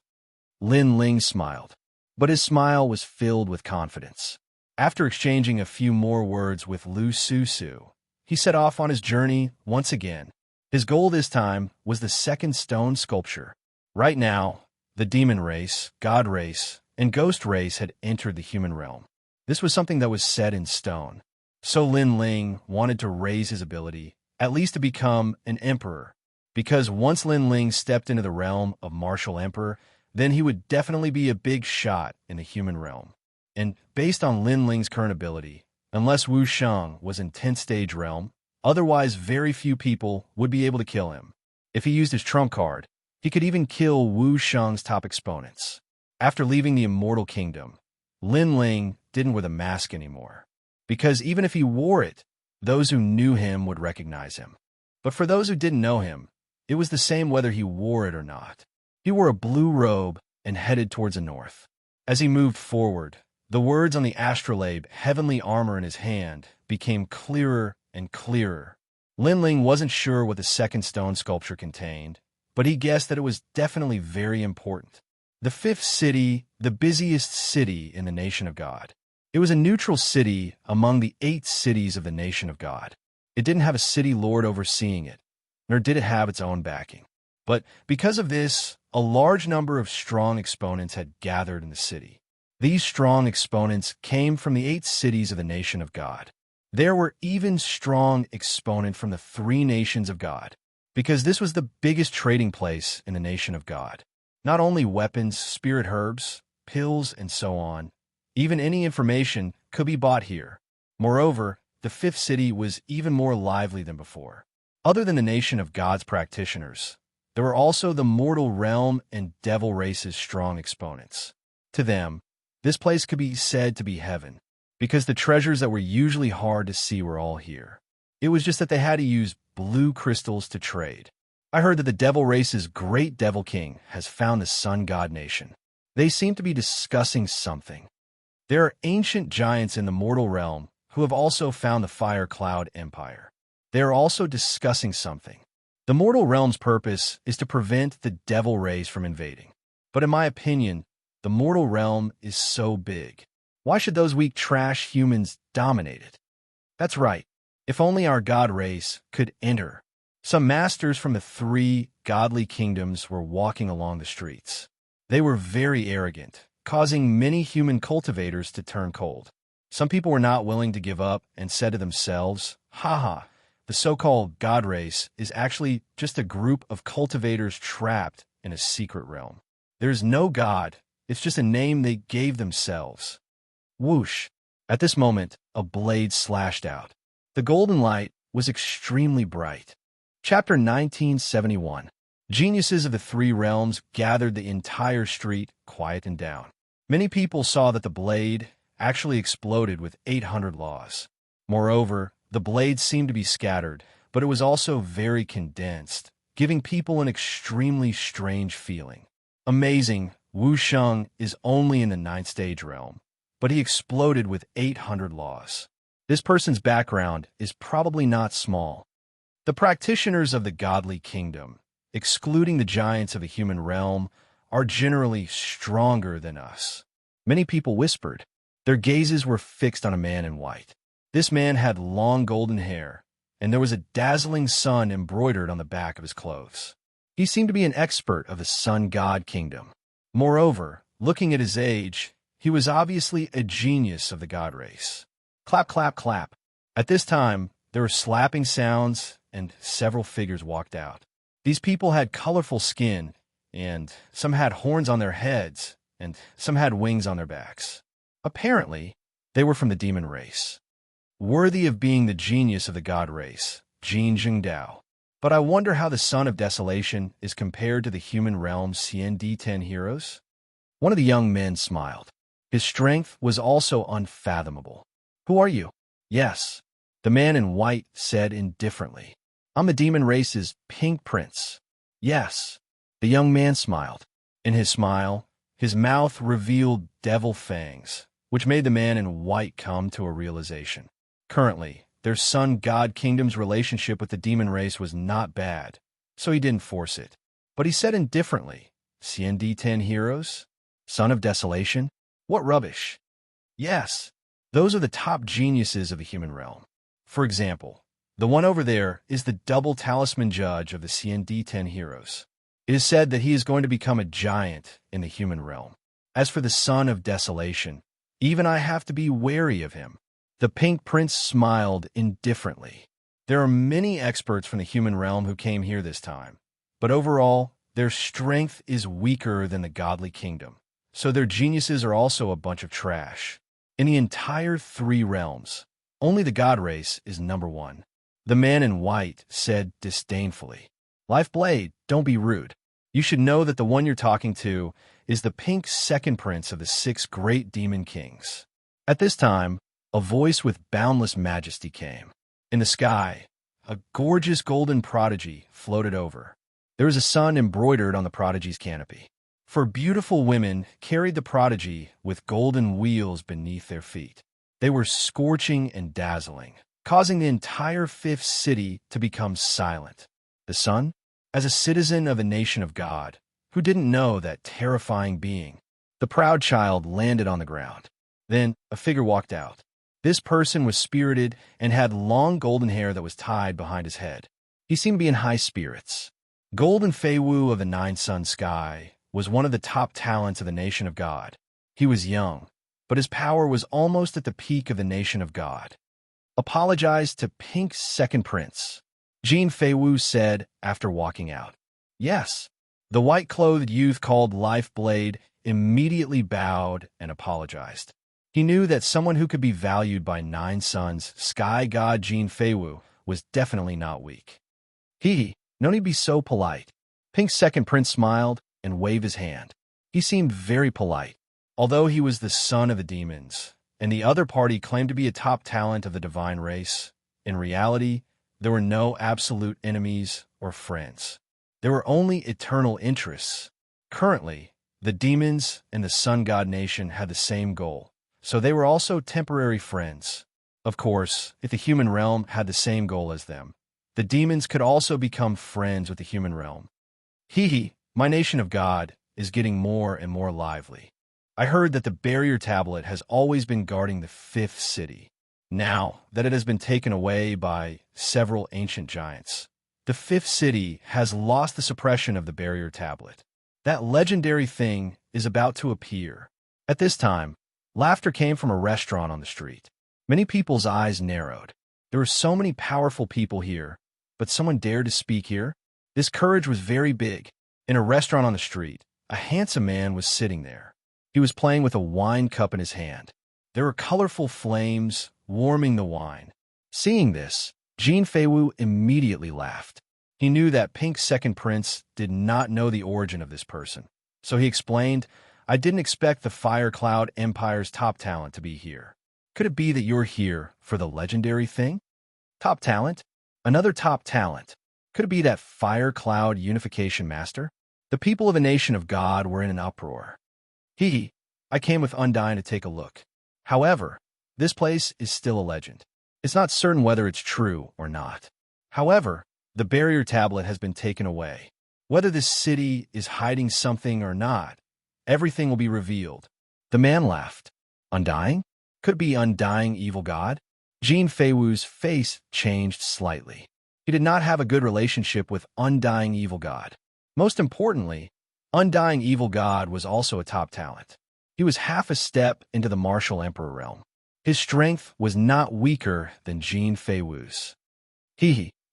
Speaker 1: Lin Ling smiled, but his smile was filled with confidence. After exchanging a few more words with Lu Susu, he set off on his journey once again. His goal this time was the second stone sculpture. Right now, the demon race, god race, and ghost race had entered the human realm. This was something that was set in stone. So Lin Ling wanted to raise his ability, at least to become an emperor, because once Lin Ling stepped into the realm of martial emperor, then he would definitely be a big shot in the human realm. And based on Lin Ling's current ability, unless Wuxia was in 10th stage realm, otherwise very few people would be able to kill him. If he used his trump card, he could even kill Wuxia's top exponents. After leaving the Immortal Kingdom, Lin Ling didn't wear the mask anymore, because even if he wore it, those who knew him would recognize him. But for those who didn't know him, it was the same whether he wore it or not. He wore a blue robe and headed towards the north. As he moved forward, the words on the astrolabe, heavenly armor in his hand, became clearer and clearer. Lin Ling wasn't sure what the second stone sculpture contained, but he guessed that it was definitely very important. The fifth city, the busiest city in the nation of God. It was a neutral city among the 8 cities of the nation of God. It didn't have a city lord overseeing it, nor did it have its own backing. But because of this, a large number of strong exponents had gathered in the city. These strong exponents came from the 8 cities of the nation of God. There were even strong exponents from the 3 nations of God, because this was the biggest trading place in the nation of God. Not only weapons, spirit herbs, pills, and so on, even any information could be bought here. Moreover, the 5th city was even more lively than before. Other than the nation of God's practitioners, there were also the mortal realm and devil race's strong exponents. To them, this place could be said to be heaven, because the treasures that were usually hard to see were all here. It was just that they had to use blue crystals to trade. I heard that the devil race's great devil king has found the sun god nation. They seem to be discussing something. There are ancient giants in the mortal realm who have also found the fire cloud empire. They are also discussing something. The mortal realm's purpose is to prevent the devil race from invading. But in my opinion, the mortal realm is so big. Why should those weak trash humans dominate it? That's right. If only our god race could enter. Some masters from the 3 godly kingdoms were walking along the streets. They were very arrogant, causing many human cultivators to turn cold. Some people were not willing to give up and said to themselves, haha, the so-called god race is actually just a group of cultivators trapped in a secret realm. There's no god, it's just a name they gave themselves. Whoosh! At this moment, a blade slashed out. The golden light was extremely bright. Chapter 1971. Geniuses of the 3 realms gathered the entire street, quiet and down. Many people saw that the blade actually exploded with 800 laws. Moreover, the blade seemed to be scattered, but it was also very condensed, giving people an extremely strange feeling. Amazing, Wuxia is only in the 9th stage realm, but he exploded with 800 laws. This person's background is probably not small. The practitioners of the godly kingdom, excluding the giants of the human realm, are generally stronger than us. Many people whispered. Their gazes were fixed on a man in white. This man had long golden hair, and there was a dazzling sun embroidered on the back of his clothes. He seemed to be an expert of the sun god kingdom. Moreover, looking at his age, he was obviously a genius of the god race. Clap, clap, clap. At this time, there were slapping sounds, and several figures walked out. These people had colorful skin, and some had horns on their heads, and some had wings on their backs. Apparently, they were from the demon race. Worthy of being the genius of the god race, Jin Jingdao. But I wonder how the son of desolation is compared to the human realm's CND-10 heroes? One of the young men smiled. His strength was also unfathomable. Who are you? Yes, the man in white said indifferently. I'm the demon race's pink prince. Yes, the young man smiled. In his smile, his mouth revealed devil fangs, which made the man in white come to a realization. Currently, their sun god kingdom's relationship with the demon race was not bad, so he didn't force it. But he said indifferently, CND-10 heroes? Son of desolation? What rubbish. Yes, those are the top geniuses of the human realm. For example, The one over there is the double talisman judge of the CND-10 heroes. It is said that he is going to become a giant in the human realm. As for the son of desolation, even I have to be wary of him. The Pink Prince smiled indifferently. There are many experts from the human realm who came here this time, but overall, their strength is weaker than the godly kingdom, so their geniuses are also a bunch of trash. In the entire 3 realms, only the god race is number 1. The man in white said disdainfully, "Lifeblade, don't be rude. You should know that the one you're talking to is the pink second prince of the 6 great demon kings." At this time, a voice with boundless majesty came. In the sky, a gorgeous golden prodigy floated over. There was a sun embroidered on the prodigy's canopy. 4 beautiful women carried the prodigy with golden wheels beneath their feet. They were scorching and dazzling, causing the entire 5th city to become silent. The sun, as a citizen of the nation of God, who didn't know that terrifying being, the proud child landed on the ground. Then a figure walked out. This person was spirited and had long golden hair that was tied behind his head. He seemed to be in high spirits. Golden Feiwu of the 9-sun sky was one of the top talents of the nation of God. He was young, but his power was almost at the peak of the nation of God. "Apologize to Pink's second prince," Jean Feiwu said after walking out. "Yes." The white-clothed youth called Lifeblade immediately bowed and apologized. He knew that someone who could be valued by 9 suns, sky god Jean Feiwu, was definitely not weak. No need be so polite." Pink's second prince smiled and waved his hand. He seemed very polite. Although he was the son of the demons, and the other party claimed to be a top talent of the divine race, in reality, there were no absolute enemies or friends. There were only eternal interests. Currently, the demons and the sun god nation had the same goal, so they were also temporary friends. Of course, if the human realm had the same goal as them, the demons could also become friends with the human realm. My nation of God is getting more and more lively. I heard that the barrier tablet has always been guarding the 5th city. Now that it has been taken away by several ancient giants, the 5th city has lost the suppression of the barrier tablet. That legendary thing is about to appear. At this time, laughter came from a restaurant on the street. Many people's eyes narrowed. There were so many powerful people here, but someone dared to speak here? This courage was very big. In a restaurant on the street, a handsome man was sitting there. He was playing with a wine cup in his hand. There were colorful flames warming the wine. Seeing this, Jean Feiwu immediately laughed. He knew that Pink's second prince did not know the origin of this person. So he explained, "I didn't expect the Fire Cloud Empire's top talent to be here. Could it be that you're here for the legendary thing?" "Top talent? Another top talent. Could it be that Fire Cloud Unification Master?" The people of a nation of God were in an uproar. I came with Undyne to take a look. However, this place is still a legend. It's not certain whether it's true or not. However, the barrier tablet has been taken away. Whether this city is hiding something or not, everything will be revealed." The man laughed. "Undying? Could it be Undying Evil God?" Jean Feiwu's face changed slightly. He did not have a good relationship with Undying Evil God. Most importantly, Undying Evil God was also a top talent. He was half a step into the martial emperor realm. His strength was not weaker than Jean Feiwu's.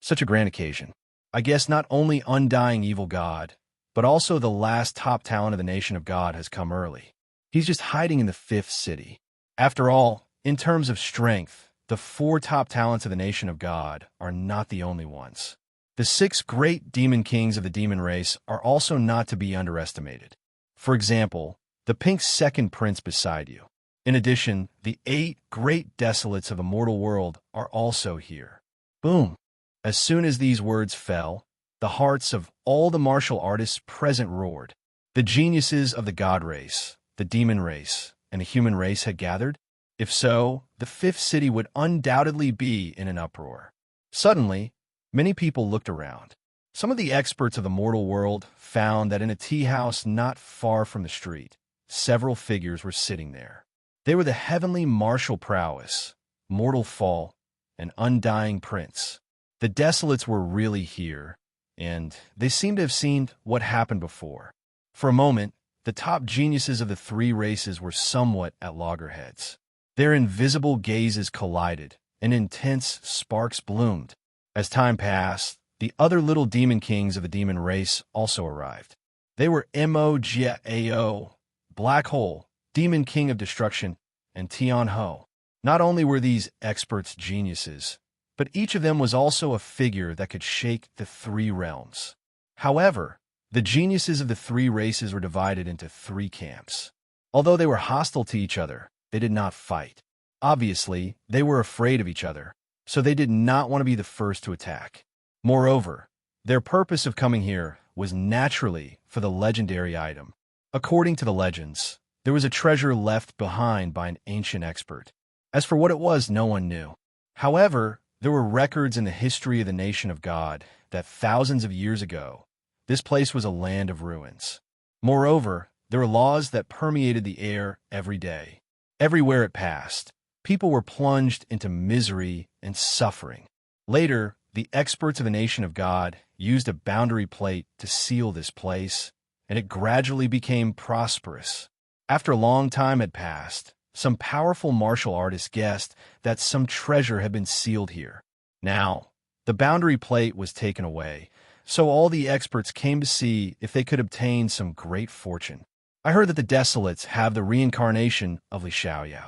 Speaker 1: Such a grand occasion. I guess not only Undying Evil God, but also the last top talent of the nation of God has come early. He's just hiding in the 5th city. After all, in terms of strength, the 4 top talents of the nation of God are not the only ones. The 6 great demon kings of the demon race are also not to be underestimated. For example, the pink second prince beside you. In addition, the 8 great desolates of a mortal world are also here. Boom! As soon as these words fell, the hearts of all the martial artists present roared. The geniuses of the god race, the demon race, and the human race had gathered. If so, the 5th city would undoubtedly be in an uproar. Suddenly, many people looked around. Some of the experts of the mortal world found that in a tea house not far from the street, several figures were sitting there. They were the heavenly martial prowess, mortal fall, and undying prince. The Desolates were really here, and they seemed to have seen what happened before. For a moment, the top geniuses of the three races were somewhat at loggerheads. Their invisible gazes collided, and intense sparks bloomed. As time passed, the other little demon kings of the demon race also arrived. They were Mo-Jia-Ao, Black Hole, Demon King of Destruction, and Tian Ho. Not only were these experts geniuses, but each of them was also a figure that could shake the three realms. However, the geniuses of the three races were divided into three camps. Although they were hostile to each other, they did not fight. Obviously, they were afraid of each other, so they did not want to be the first to attack. Moreover, their purpose of coming here was naturally for the legendary item. According to the legends, there was a treasure left behind by an ancient expert. As for what it was, no one knew. However, there were records in the history of the nation of God that thousands of years ago, this place was a land of ruins. Moreover, there were laws that permeated the air every day. Everywhere it passed, people were plunged into misery and suffering. Later, the experts of the nation of God used a boundary plate to seal this place, and it gradually became prosperous. After a long time had passed, some powerful martial artists guessed that some treasure had been sealed here. Now, the boundary plate was taken away, so all the experts came to see if they could obtain some great fortune. I heard that the Desolates have the reincarnation of Xianxia.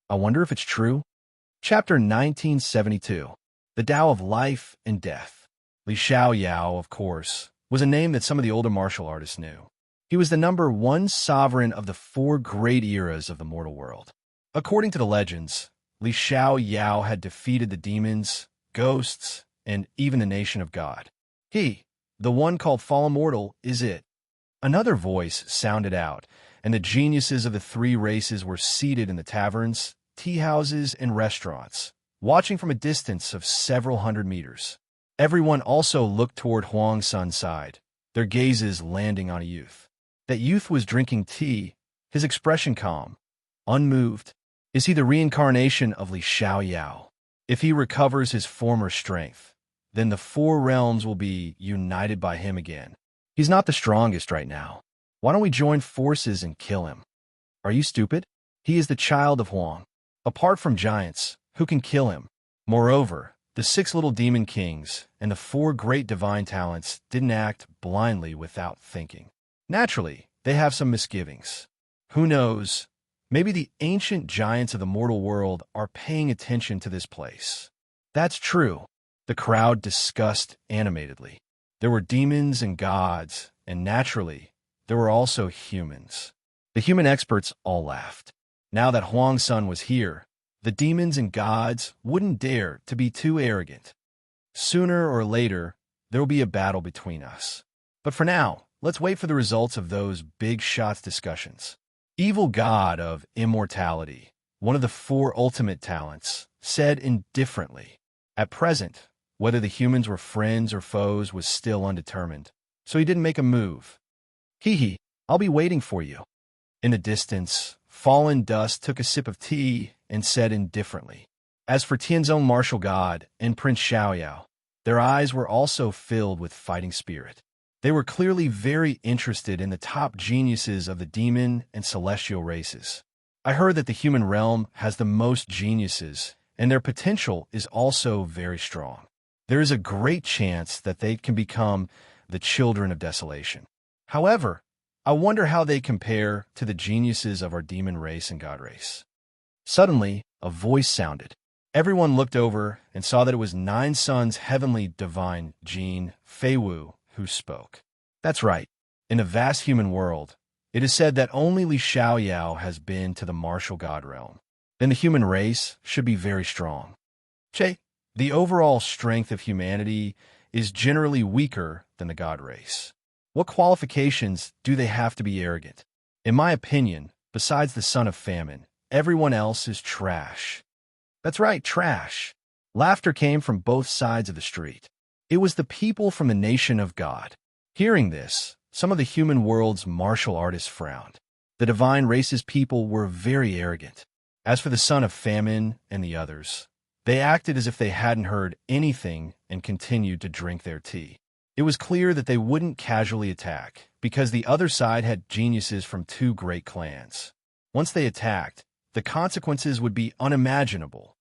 Speaker 1: I wonder if it's true? Chapter 1972. The Tao of Life and Death. Xianxia, of course, was a name that some of the older martial artists knew. He was the number one sovereign of the four great eras of the mortal world. According to the legends, Xianxia had defeated the demons, ghosts, and even the nation of God. He, the one called Fallen Mortal, is it. Another voice sounded out, and the geniuses of the three races were seated in the taverns, tea houses, and restaurants, watching from a distance of several hundred meters. Everyone also looked toward Huang Sun's side, their gazes landing on a youth. That youth was drinking tea, his expression calm, unmoved. Is he the reincarnation of Xianxia? If he recovers his former strength, then the four realms will be united by him again. He's not the strongest right now. Why don't we join forces and kill him? Are you stupid? He is the child of Huang. Apart from giants, who can kill him? Moreover, the six little demon kings and the four great divine talents didn't act blindly without thinking. Naturally, they have some misgivings. Who knows? Maybe the ancient giants of the mortal world are paying attention to this place. That's true. The crowd discussed animatedly. There were demons and gods, and naturally, there were also humans. The human experts all laughed. Now that Huang Sun was here, the demons and gods wouldn't dare to be too arrogant. Sooner or later, there will be a battle between us. But for now, let's wait for the results of those big shots discussions. Evil god of immortality, one of the four ultimate talents, said indifferently. At present, whether the humans were friends or foes was still undetermined, so he didn't make a move. Hee, I'll be waiting for you. In the distance, Fallen Dust took a sip of tea and said indifferently. As for Tianzong martial god and Prince Xiaoyao, their eyes were also filled with fighting spirit. They were clearly very interested in the top geniuses of the demon and celestial races. I heard that the human realm has the most geniuses, and their potential is also very strong. There is a great chance that they can become the children of desolation. However, I wonder how they compare to the geniuses of our demon race and god race. Suddenly, a voice sounded. Everyone looked over and saw that it was Nine Suns' heavenly divine Jin Feiwu who spoke. That's right. In the vast human world, it is said that only Xianxia has been to the martial god realm. Then the human race should be very strong. Che, the overall strength of humanity is generally weaker than the god race. What qualifications do they have to be arrogant? In my opinion, besides the son of famine, everyone else is trash. That's right, trash. Laughter came from both sides of the street. It was the people from the nation of God. Hearing this, some of the human world's martial artists frowned. The divine race's people were very arrogant. As for the son of famine and the others, They acted as if they hadn't heard anything and continued to drink their tea. It was clear that they wouldn't casually attack, because the other side had geniuses from two great clans. Once they attacked, the consequences would be unimaginable.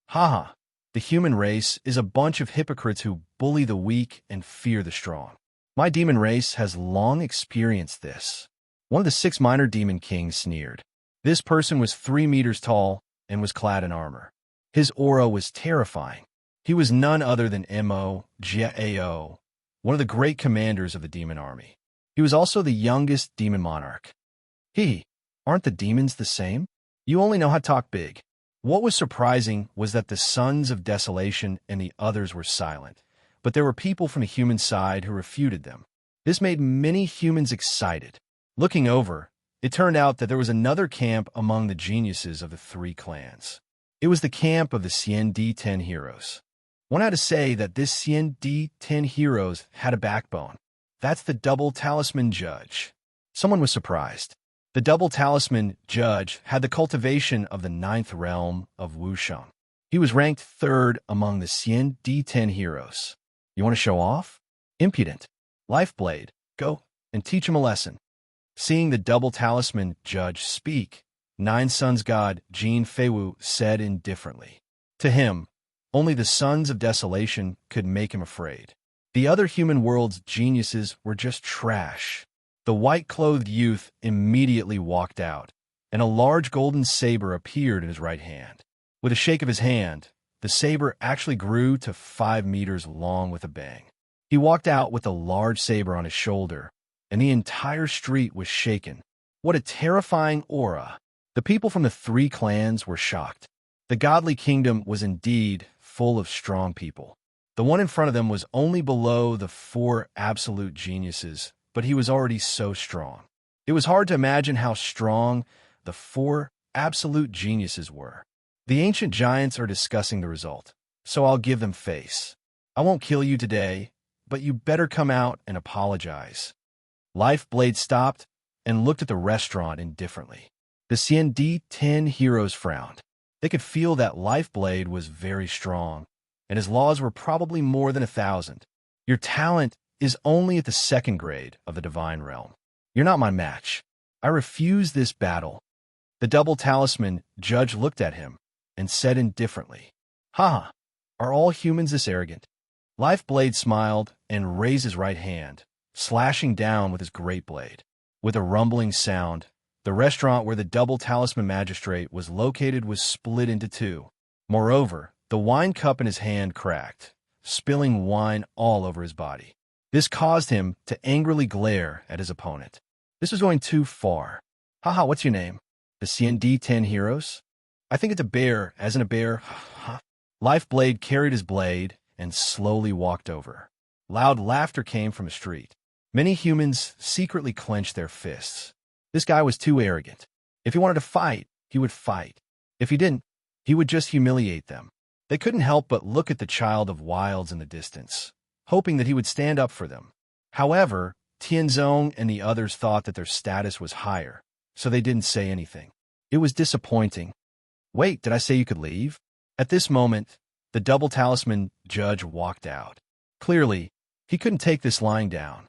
Speaker 1: Haha, the human race is a bunch of hypocrites who bully the weak and fear the strong. My demon race has long experienced this. One of the 6 minor demon kings sneered. This person was 3 meters tall and was clad in armor. His aura was terrifying. He was none other than Mo, one of the great commanders of the demon army. He was also the youngest demon monarch. Aren't the demons the same? You only know how to talk big. What was surprising was that the sons of desolation and the others were silent, but there were people from the human side who refuted them. This made many humans excited. Looking over, it turned out that there was another camp among the geniuses of the 3 clans. It was the camp of the Xianxia heroes. One had to say that this Xianxia heroes had a backbone. That's the double talisman judge. Someone was surprised. The double talisman judge had the cultivation of the 9th realm of Wuxia. He was ranked 3rd among the Xianxia heroes. You want to show off? Impudent. Lifeblade, go and teach him a lesson. Seeing the double talisman judge speak, 9 Suns God Jin Feiwu said indifferently. To him, only the sons of desolation could make him afraid. The other human world's geniuses were just trash. The white-clothed youth immediately walked out, and a large golden saber appeared in his right hand. With a shake of his hand, the saber actually grew to 5 meters long with a bang. He walked out with a large saber on his shoulder, and the entire street was shaken. What a terrifying aura! The people from the 3 clans were shocked. The godly kingdom was indeed full of strong people. The one in front of them was only below the 4 absolute geniuses, but he was already so strong. It was hard to imagine how strong the 4 absolute geniuses were. The ancient giants are discussing the result, so I'll give them face. I won't kill you today, but you better come out and apologize. Lifeblade stopped and looked at the restaurant indifferently. The Xianxia heroes frowned. They could feel that Lifeblade was very strong, and his laws were probably more than 1,000. Your talent is only at the 2nd grade of the divine realm. You're not my match. I refuse this battle. The double talisman judge looked at him and said indifferently, Haha, are all humans this arrogant? Lifeblade smiled and raised his right hand, slashing down with his great blade. With a rumbling sound, the restaurant where the double talisman magistrate was located was split into 2. Moreover, the wine cup in his hand cracked, spilling wine all over his body. This caused him to angrily glare at his opponent. This was going too far. Haha, what's your name? The Xianxia heroes? I think it's a bear, as in a bear. Lifeblade carried his blade and slowly walked over. Loud laughter came from the street. Many humans secretly clenched their fists. This guy was too arrogant. If he wanted to fight, he would fight. If he didn't, he would just humiliate them. They couldn't help but look at the child of wilds in the distance, hoping that he would stand up for them. However, Tianzong and the others thought that their status was higher, so they didn't say anything. It was disappointing. Wait, did I say you could leave? At this moment, the double talisman judge walked out. Clearly, he couldn't take this lying down.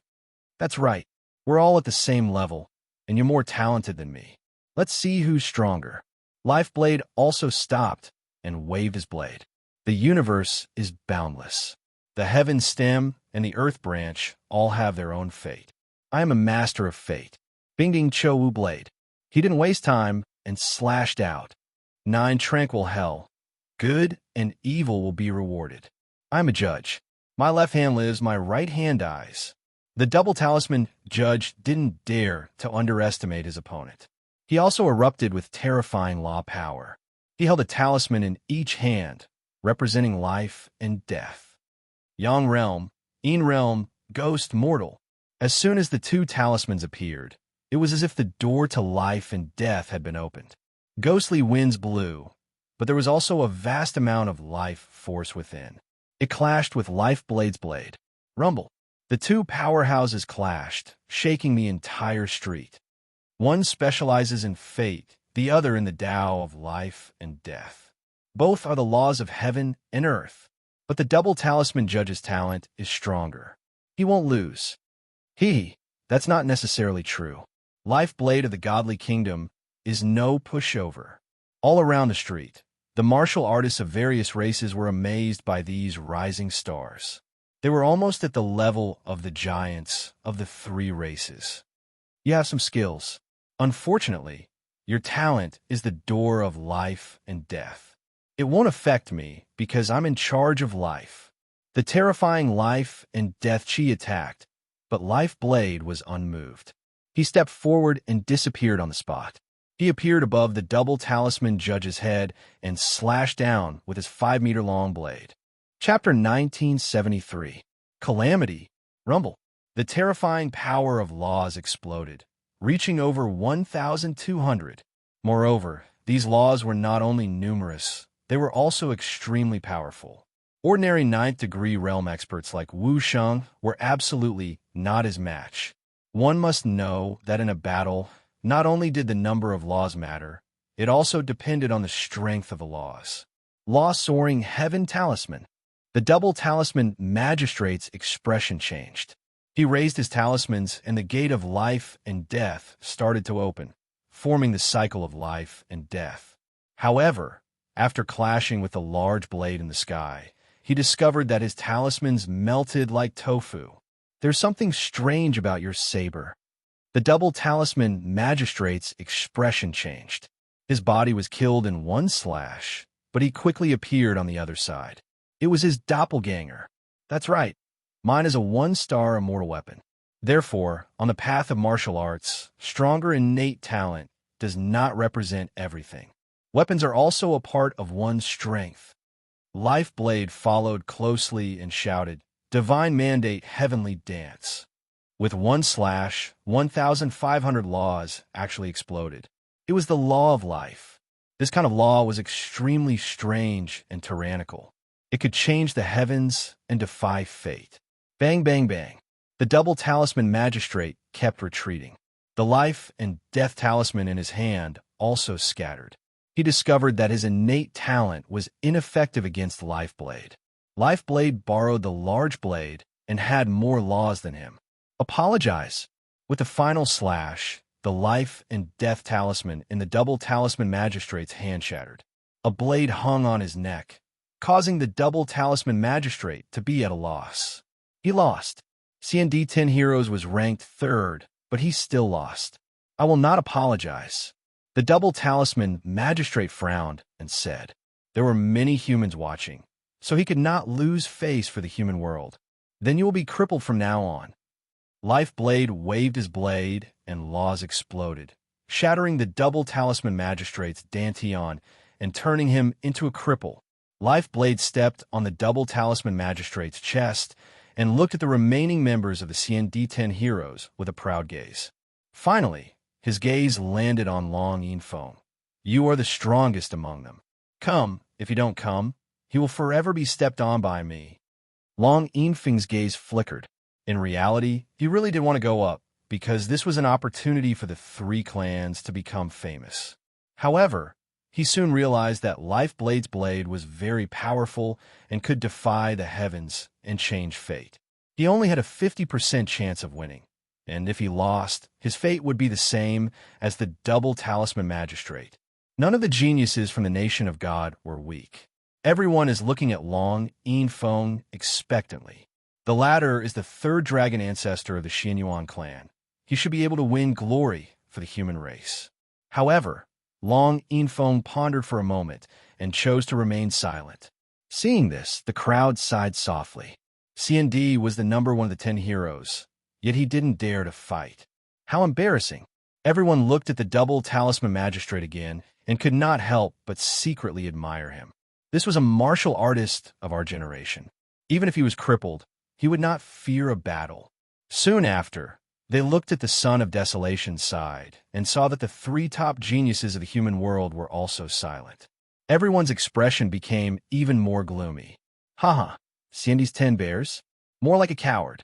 Speaker 1: That's right. We're all at the same level, and you're more talented than me. Let's see who's stronger. Lifeblade also stopped and waved his blade. The universe is boundless. The heaven stem and the earth branch all have their own fate. I am a master of fate. Bingding Chou blade. He didn't waste time and slashed out. 9 tranquil hell. Good and evil will be rewarded. I'm a judge. My left hand lives, my right hand dies. The double talisman judge didn't dare to underestimate his opponent. He also erupted with terrifying law power. He held a talisman in each hand, representing life and death. Yang realm, Yin realm, ghost, mortal. As soon as the 2 talismans appeared, it was as if the door to life and death had been opened. Ghostly winds blew, but there was also a vast amount of life force within. It clashed with Lifeblade's blade. Rumble. The 2 powerhouses clashed, shaking the entire street. One specializes in fate, the other in the Tao of life and death. Both are the laws of heaven and earth. But the double talisman judge's talent is stronger. He won't lose. That's not necessarily true. Life Blade of the Godly Kingdom is no pushover. All around the street, the martial artists of various races were amazed by these rising stars. They were almost at the level of the giants of the three races. You have some skills. Unfortunately, your talent is the door of life and death. It won't affect me because I'm in charge of life. The terrifying life and death chi attacked, but Life Blade was unmoved. He stepped forward and disappeared on the spot. He appeared above the double talisman judge's head and slashed down with his 5-meter-long blade. Chapter 1973. Calamity. Rumble. The terrifying power of laws exploded, reaching over 1,200. Moreover, these laws were not only numerous, they were also extremely powerful. Ordinary 9th-degree realm experts like Wuxia were absolutely not his match. One must know that in a battle, not only did the number of laws matter, it also depended on the strength of the laws. Law-soaring Heaven Talisman. The double talisman magistrate's expression changed. He raised his talismans, and the gate of life and death started to open, forming the cycle of life and death. However, after clashing with the large blade in the sky, he discovered that his talismans melted like tofu. There's something strange about your saber. The double talisman magistrate's expression changed. His body was killed in one slash, but he quickly appeared on the other side. It was his doppelganger. That's right. Mine is a 1-star immortal weapon. Therefore, on the path of martial arts, stronger innate talent does not represent everything. Weapons are also a part of one's strength. Life Blade followed closely and shouted, "Divine Mandate Heavenly Dance." With one slash, 1,500 laws actually exploded. It was the law of life. This kind of law was extremely strange and tyrannical. It could change the heavens and defy fate. Bang, bang, bang. The double talisman magistrate kept retreating. The life and death talisman in his hand also scattered. He discovered that his innate talent was ineffective against Life Blade. Life Blade borrowed the large blade and had more laws than him. Apologize. With the final slash, the life and death talisman in the double talisman magistrate's hand shattered. A blade hung on his neck, causing the double talisman magistrate to be at a loss. He lost. CND 10 Heroes was ranked 3rd, but he still lost. I will not apologize. The double talisman magistrate frowned and said, there were many humans watching, so he could not lose face for the human world. Then you will be crippled from now on. Life Blade waved his blade, and laws exploded, shattering the double talisman magistrate's dantian and turning him into a cripple. Life Blade stepped on the double talisman magistrate's chest and looked at the remaining members of the CND-10 heroes with a proud gaze. Finally, his gaze landed on Long Yinfeng. You are the strongest among them. Come, if you don't come, he will forever be stepped on by me. Long Yinfeng's gaze flickered. In reality, he really did want to go up, because this was an opportunity for the 3 clans to become famous. However, he soon realized that Life Blade's blade was very powerful and could defy the heavens and change fate. He only had a 50% chance of winning, and if he lost, his fate would be the same as the double talisman magistrate. None of the geniuses from the nation of God were weak. Everyone is looking at Long Yinfeng expectantly. The latter is the 3rd dragon ancestor of the Xianyuan clan. He should be able to win glory for the human race. However, Long Yinfeng pondered for a moment and chose to remain silent. Seeing this, the crowd sighed softly. CND was the number 1 of the 10 heroes, yet he didn't dare to fight. How embarrassing. Everyone looked at the double talisman magistrate again and could not help but secretly admire him. This was a martial artist of our generation. Even if he was crippled, he would not fear a battle. Soon after, they looked at the Son of Desolation's side and saw that the 3 top geniuses of the human world were also silent. Everyone's expression became even more gloomy. Haha, Sandy's 10 bears? More like a coward.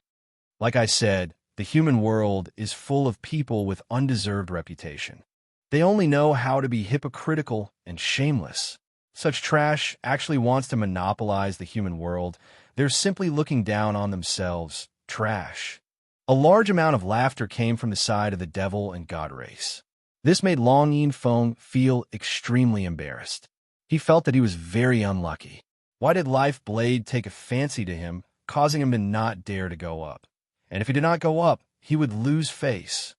Speaker 1: Like I said, the human world is full of people with undeserved reputation. They only know how to be hypocritical and shameless. Such trash actually wants to monopolize the human world. They're simply looking down on themselves. Trash. A large amount of laughter came from the side of the devil and god race. This made Long Yinfeng feel extremely embarrassed. He felt that he was very unlucky. Why did Life Blade take a fancy to him, causing him to not dare to go up? And if he did not go up, he would lose face.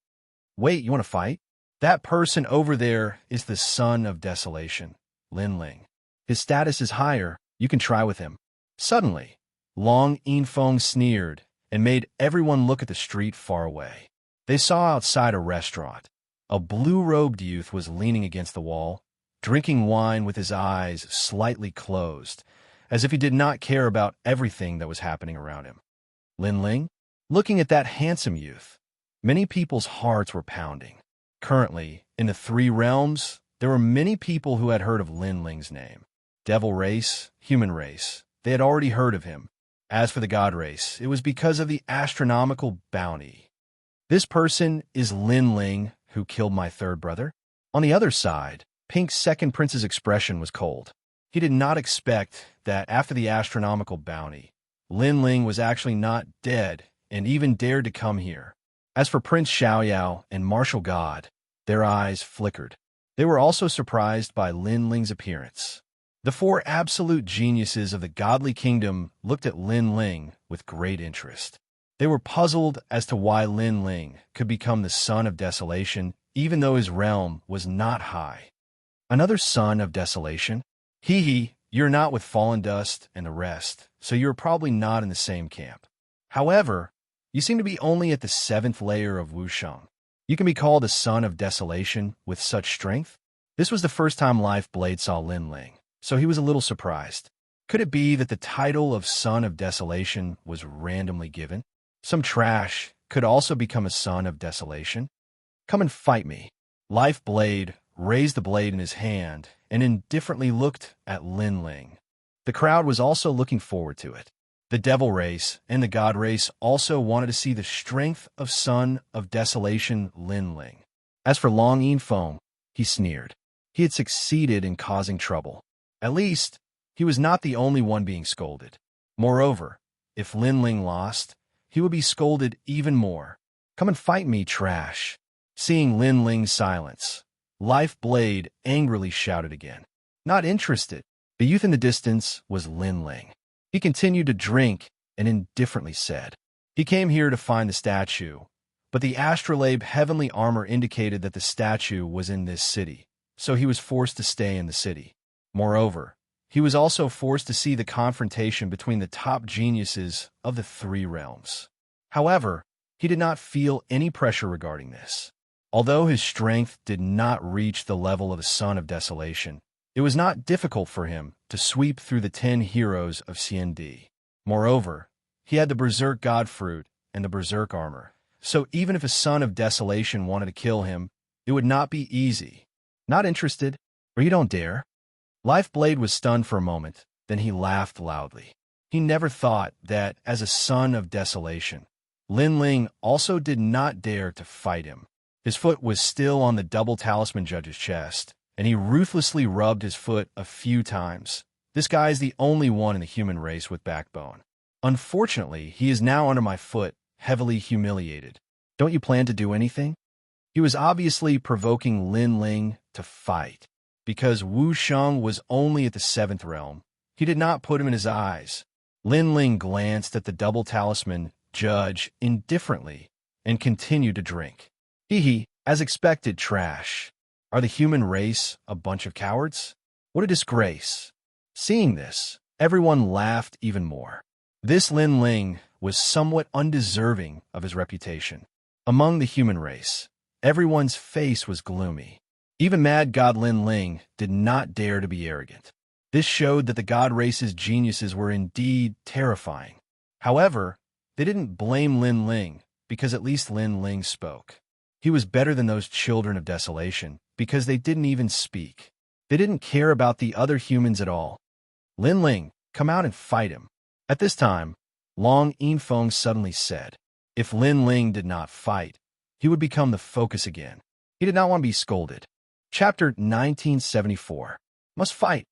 Speaker 1: Wait, you want to fight? That person over there is the son of desolation, Lin Ling. His status is higher. You can try with him. Suddenly, Long Yinfeng sneered and made everyone look at the street far away. They saw outside a restaurant. A blue-robed youth was leaning against the wall, drinking wine with his eyes slightly closed, as if he did not care about everything that was happening around him. Lin Ling? Looking at that handsome youth, many people's hearts were pounding. Currently, in the Three Realms, there were many people who had heard of Lin Ling's name. Devil race, human race, they had already heard of him. As for the god race, it was because of the astronomical bounty. This person is Lin Ling, who killed my third brother. On the other side, Pink's second prince's expression was cold. He did not expect that after the astronomical bounty, Lin Ling was actually not dead and even dared to come here. As for Prince Xiaoyao and Martial God, their eyes flickered. They were also surprised by Lin Ling's appearance. The four absolute geniuses of the godly kingdom looked at Lin Ling with great interest. They were puzzled as to why Lin Ling could become the son of desolation, even though his realm was not high. Another son of desolation? Hee, you're not with Fallen Dust and the rest, so you're probably not in the same camp. However, you seem to be only at the 7th layer of Wuxia. You can be called a son of desolation with such strength? This was the first time Life Blade saw Lin Ling, so he was a little surprised. Could it be that the title of Son of Desolation was randomly given? Some trash could also become a son of desolation. Come and fight me. Life Blade raised the blade in his hand and indifferently looked at Lin Ling. The crowd was also looking forward to it. The devil race and the god race also wanted to see the strength of Son of Desolation Lin Ling. As for Long Yinfeng, he sneered. He had succeeded in causing trouble. At least, he was not the only one being scolded. Moreover, if Lin Ling lost, he would be scolded even more. Come and fight me, trash. Seeing Lin Ling's silence, Life Blade angrily shouted again. Not interested. The youth in the distance was Lin Ling. He continued to drink and indifferently said, he came here to find the statue, but the astrolabe heavenly armor indicated that the statue was in this city, so he was forced to stay in the city. Moreover, he was also forced to see the confrontation between the top geniuses of the Three Realms. However, he did not feel any pressure regarding this. Although his strength did not reach the level of the Son of Desolation, it was not difficult for him to sweep through the 10 heroes of Xiandi. Moreover, he had the Berserk God Fruit and the Berserk Armor, so even if a Son of Desolation wanted to kill him, it would not be easy. Not interested, or you don't dare. Life Blade was stunned for a moment, then he laughed loudly. He never thought that, as a Son of Desolation, Lin Ling also did not dare to fight him. His foot was still on the double talisman judge's chest, and he ruthlessly rubbed his foot a few times. This guy is the only one in the human race with backbone. Unfortunately, he is now under my foot, heavily humiliated. Don't you plan to do anything? He was obviously provoking Lin Ling to fight. Because Wu Sheng was only at the 7th realm, he did not put him in his eyes. Lin Ling glanced at the double talisman judge indifferently and continued to drink. As expected, trash. Are the human race a bunch of cowards? What a disgrace. Seeing this, everyone laughed even more. This Lin Ling was somewhat undeserving of his reputation. Among the human race, everyone's face was gloomy. Even Mad God Lin Ling did not dare to be arrogant. This showed that the god race's geniuses were indeed terrifying. However, they didn't blame Lin Ling because at least Lin Ling spoke. He was better than those children of desolation because they didn't even speak. They didn't care about the other humans at all. Lin Ling, come out and fight him. At this time, Long Yinfeng suddenly said, if Lin Ling did not fight, he would become the focus again. He did not want to be scolded. Chapter 1974. Must fight.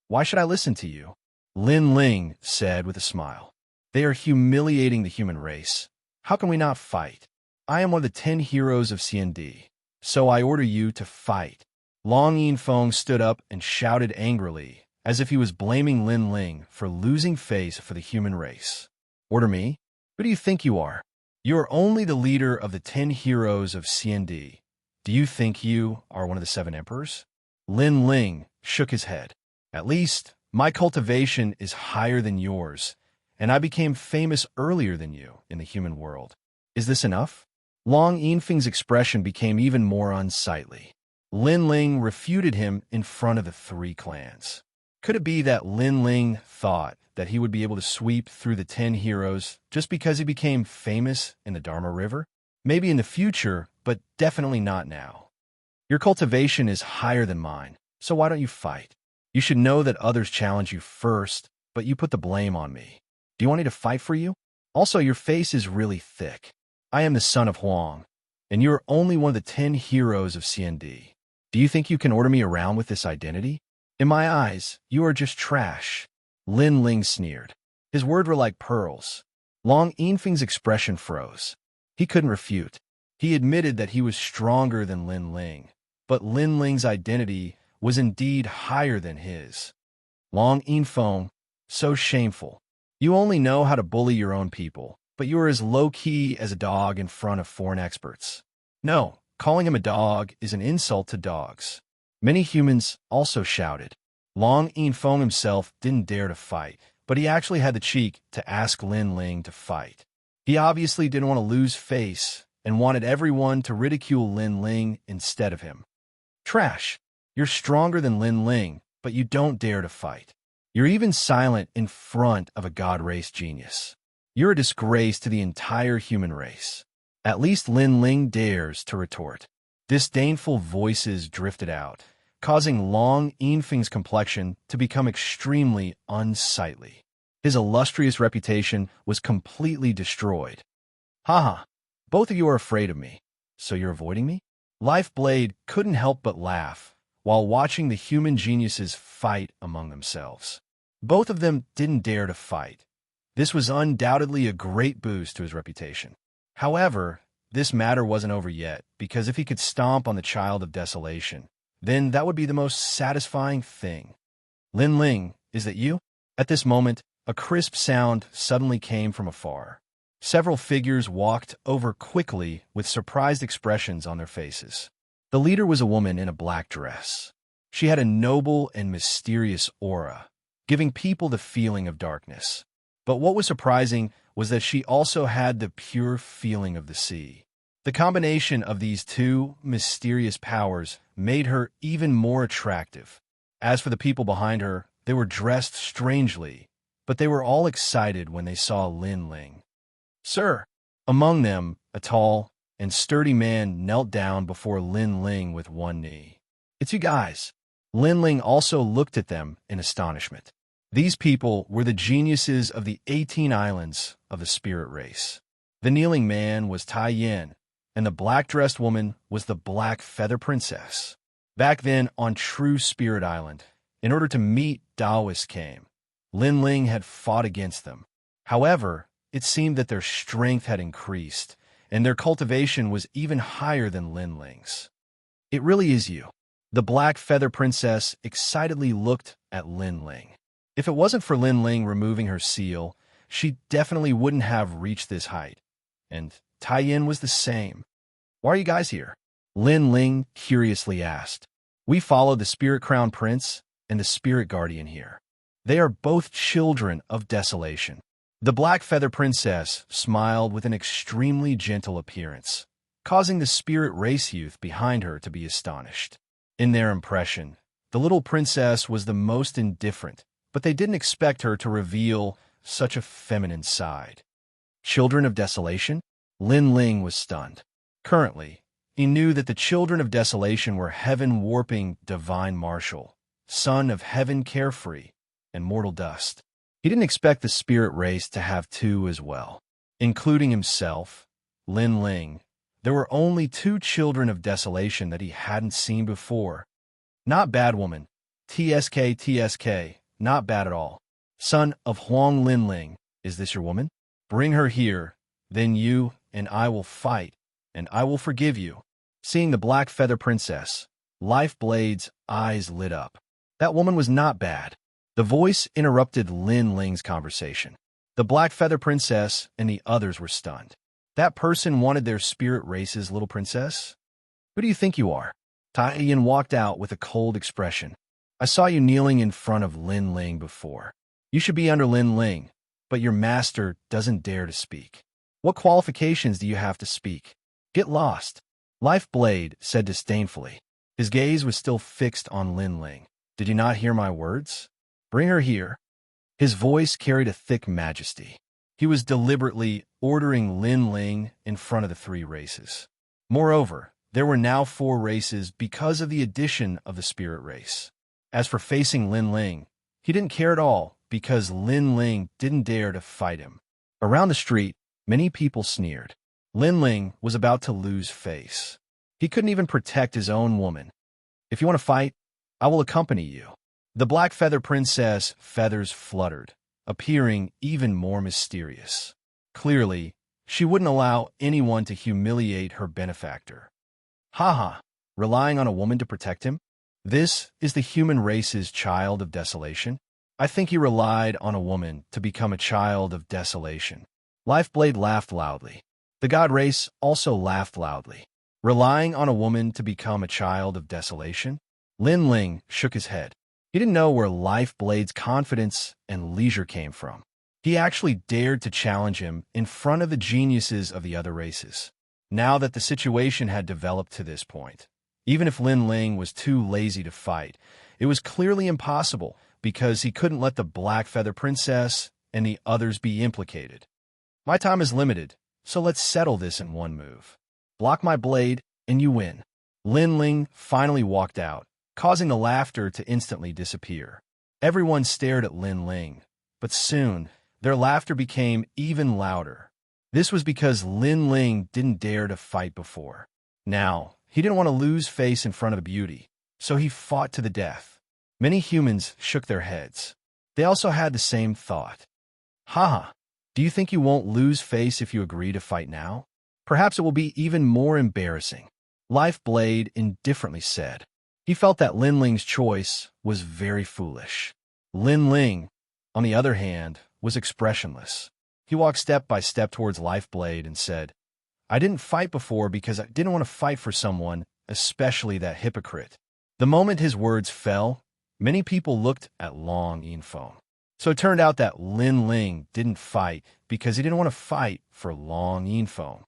Speaker 1: Why should I listen to you? Lin Ling said with a smile. They are humiliating the human race. How can we not fight? I am one of the 10 heroes of CND, so I order you to fight. Long Yinfeng stood up and shouted angrily, as if he was blaming Lin Ling for losing face for the human race. Order me? Who do you think you are? You are only the leader of the 10 heroes of CND. Do you think you are one of the 7 emperors? Lin Ling shook his head. At least, my cultivation is higher than yours, and I became famous earlier than you in the human world. Is this enough? Long Yinfeng's expression became even more unsightly. Lin Ling refuted him in front of the 3 clans. Could it be that Lin Ling thought that he would be able to sweep through the 10 heroes just because he became famous in the Dharma River? Maybe in the future, but definitely not now. Your cultivation is higher than mine, so why don't you fight? You should know that others challenge you first, but you put the blame on me. Do you want me to fight for you? Also, your face is really thick. I am the son of Huang, and you are only one of the 10 heroes of CND. Do you think you can order me around with this identity? In my eyes, you are just trash. Lin Ling sneered. His words were like pearls. Long Yinfeng's expression froze. He couldn't refute. He admitted that he was stronger than Lin Ling, but Lin Ling's identity was indeed higher than his. Long Yinfeng, so shameful. You only know how to bully your own people, but you are as low-key as a dog in front of foreign experts. No, calling him a dog is an insult to dogs. Many humans also shouted. Long Yinfeng himself didn't dare to fight, but he actually had the cheek to ask Lin Ling to fight. He obviously didn't want to lose face and wanted everyone to ridicule Lin Ling instead of him. Trash. You're stronger than Lin Ling, but you don't dare to fight. You're even silent in front of a god race genius. You're a disgrace to the entire human race. At least Lin Ling dares to retort. Disdainful voices drifted out, causing Long Yinfeng's complexion to become extremely unsightly. His illustrious reputation was completely destroyed. Haha, both of you are afraid of me, so you're avoiding me? Lifeblade couldn't help but laugh while watching the human geniuses fight among themselves. Both of them didn't dare to fight. This was undoubtedly a great boost to his reputation. However, this matter wasn't over yet, because if he could stomp on the Child of Desolation, then that would be the most satisfying thing. Lin Ling, is that you? At this moment, a crisp sound suddenly came from afar. Several figures walked over quickly with surprised expressions on their faces. The leader was a woman in a black dress. She had a noble and mysterious aura, giving people the feeling of darkness. But what was surprising was that she also had the pure feeling of the sea. The combination of these two mysterious powers made her even more attractive. As for the people behind her, they were dressed strangely, but they were all excited when they saw Lin Ling. Sir! Among them, a tall and sturdy man knelt down before Lin Ling with one knee. It's you guys. Lin Ling also looked at them in astonishment. These people were the geniuses of the 18 islands of the spirit race. The kneeling man was Tai Yin, and the black-dressed woman was the Black Feather Princess. Back then, on True Spirit Island, in order to meet Taoist came, Lin Ling had fought against them. However, it seemed that their strength had increased, and their cultivation was even higher than Lin Ling's. It really is you. The Black Feather Princess excitedly looked at Lin Ling. If it wasn't for Lin Ling removing her seal, she definitely wouldn't have reached this height. And Tai Yin was the same. Why are you guys here? Lin Ling curiously asked. We follow the Spirit Crown Prince and the Spirit Guardian here. They are both children of desolation. The Black Feather Princess smiled with an extremely gentle appearance, causing the spirit race youth behind her to be astonished. In their impression, the little princess was the most indifferent, but they didn't expect her to reveal such a feminine side. Children of Desolation? Lin Ling was stunned. Currently, he knew that the Children of Desolation were heaven-warping Divine Marshal, son of Heaven Carefree, and Mortal Dust. He didn't expect the spirit race to have two as well. Including himself, Lin Ling, there were only 2 Children of Desolation that he hadn't seen before. Not Bad Woman, TSK, not bad at all. Son of Huang Linling, is this your woman? Bring her here, then you and I will fight, and I will forgive you. Seeing the Black Feather Princess, Lifeblade's eyes lit up. That woman was not bad. The voice interrupted Lin Ling's conversation. The Black Feather Princess and the others were stunned. That person wanted their spirit race's little princess? Who do you think you are? Tai Yin walked out with a cold expression. I saw you kneeling in front of Lin Ling before. You should be under Lin Ling, but your master doesn't dare to speak. What qualifications do you have to speak? Get lost. Lifeblade said disdainfully. His gaze was still fixed on Lin Ling. Did you not hear my words? Bring her here. His voice carried a thick majesty. He was deliberately ordering Lin Ling in front of the 3 races. Moreover, there were now 4 races because of the addition of the spirit race. As for facing Lin Ling, he didn't care at all because Lin Ling didn't dare to fight him. Around the street, many people sneered. Lin Ling was about to lose face. He couldn't even protect his own woman. If you want to fight, I will accompany you. The Black Feather Princess' feathers fluttered, appearing even more mysterious. Clearly, she wouldn't allow anyone to humiliate her benefactor. Haha, relying on a woman to protect him? This is the human race's child of desolation? I think he relied on a woman to become a child of desolation. Lifeblade laughed loudly. The god race also laughed loudly. Relying on a woman to become a child of desolation? Lin Ling shook his head. He didn't know where Lifeblade's confidence and leisure came from. He actually dared to challenge him in front of the geniuses of the other races. Now that the situation had developed to this point, even if Lin Ling was too lazy to fight, it was clearly impossible because he couldn't let the Black Feather Princess and the others be implicated. My time is limited, so let's settle this in one move. Block my blade, and you win. Lin Ling finally walked out, causing the laughter to instantly disappear. Everyone stared at Lin Ling, but soon, their laughter became even louder. This was because Lin Ling didn't dare to fight before. Now, he didn't want to lose face in front of a beauty, so he fought to the death. Many humans shook their heads. They also had the same thought. Haha, do you think you won't lose face if you agree to fight now? Perhaps it will be even more embarrassing. Lifeblade indifferently said. He felt that Lin Ling's choice was very foolish. Lin Ling, on the other hand, was expressionless. He walked step by step towards Lifeblade and said, I didn't fight before because I didn't want to fight for someone, especially that hypocrite. The moment his words fell, many people looked at Long Yinfeng. So it turned out that Lin Ling didn't fight because he didn't want to fight for Long Yinfeng.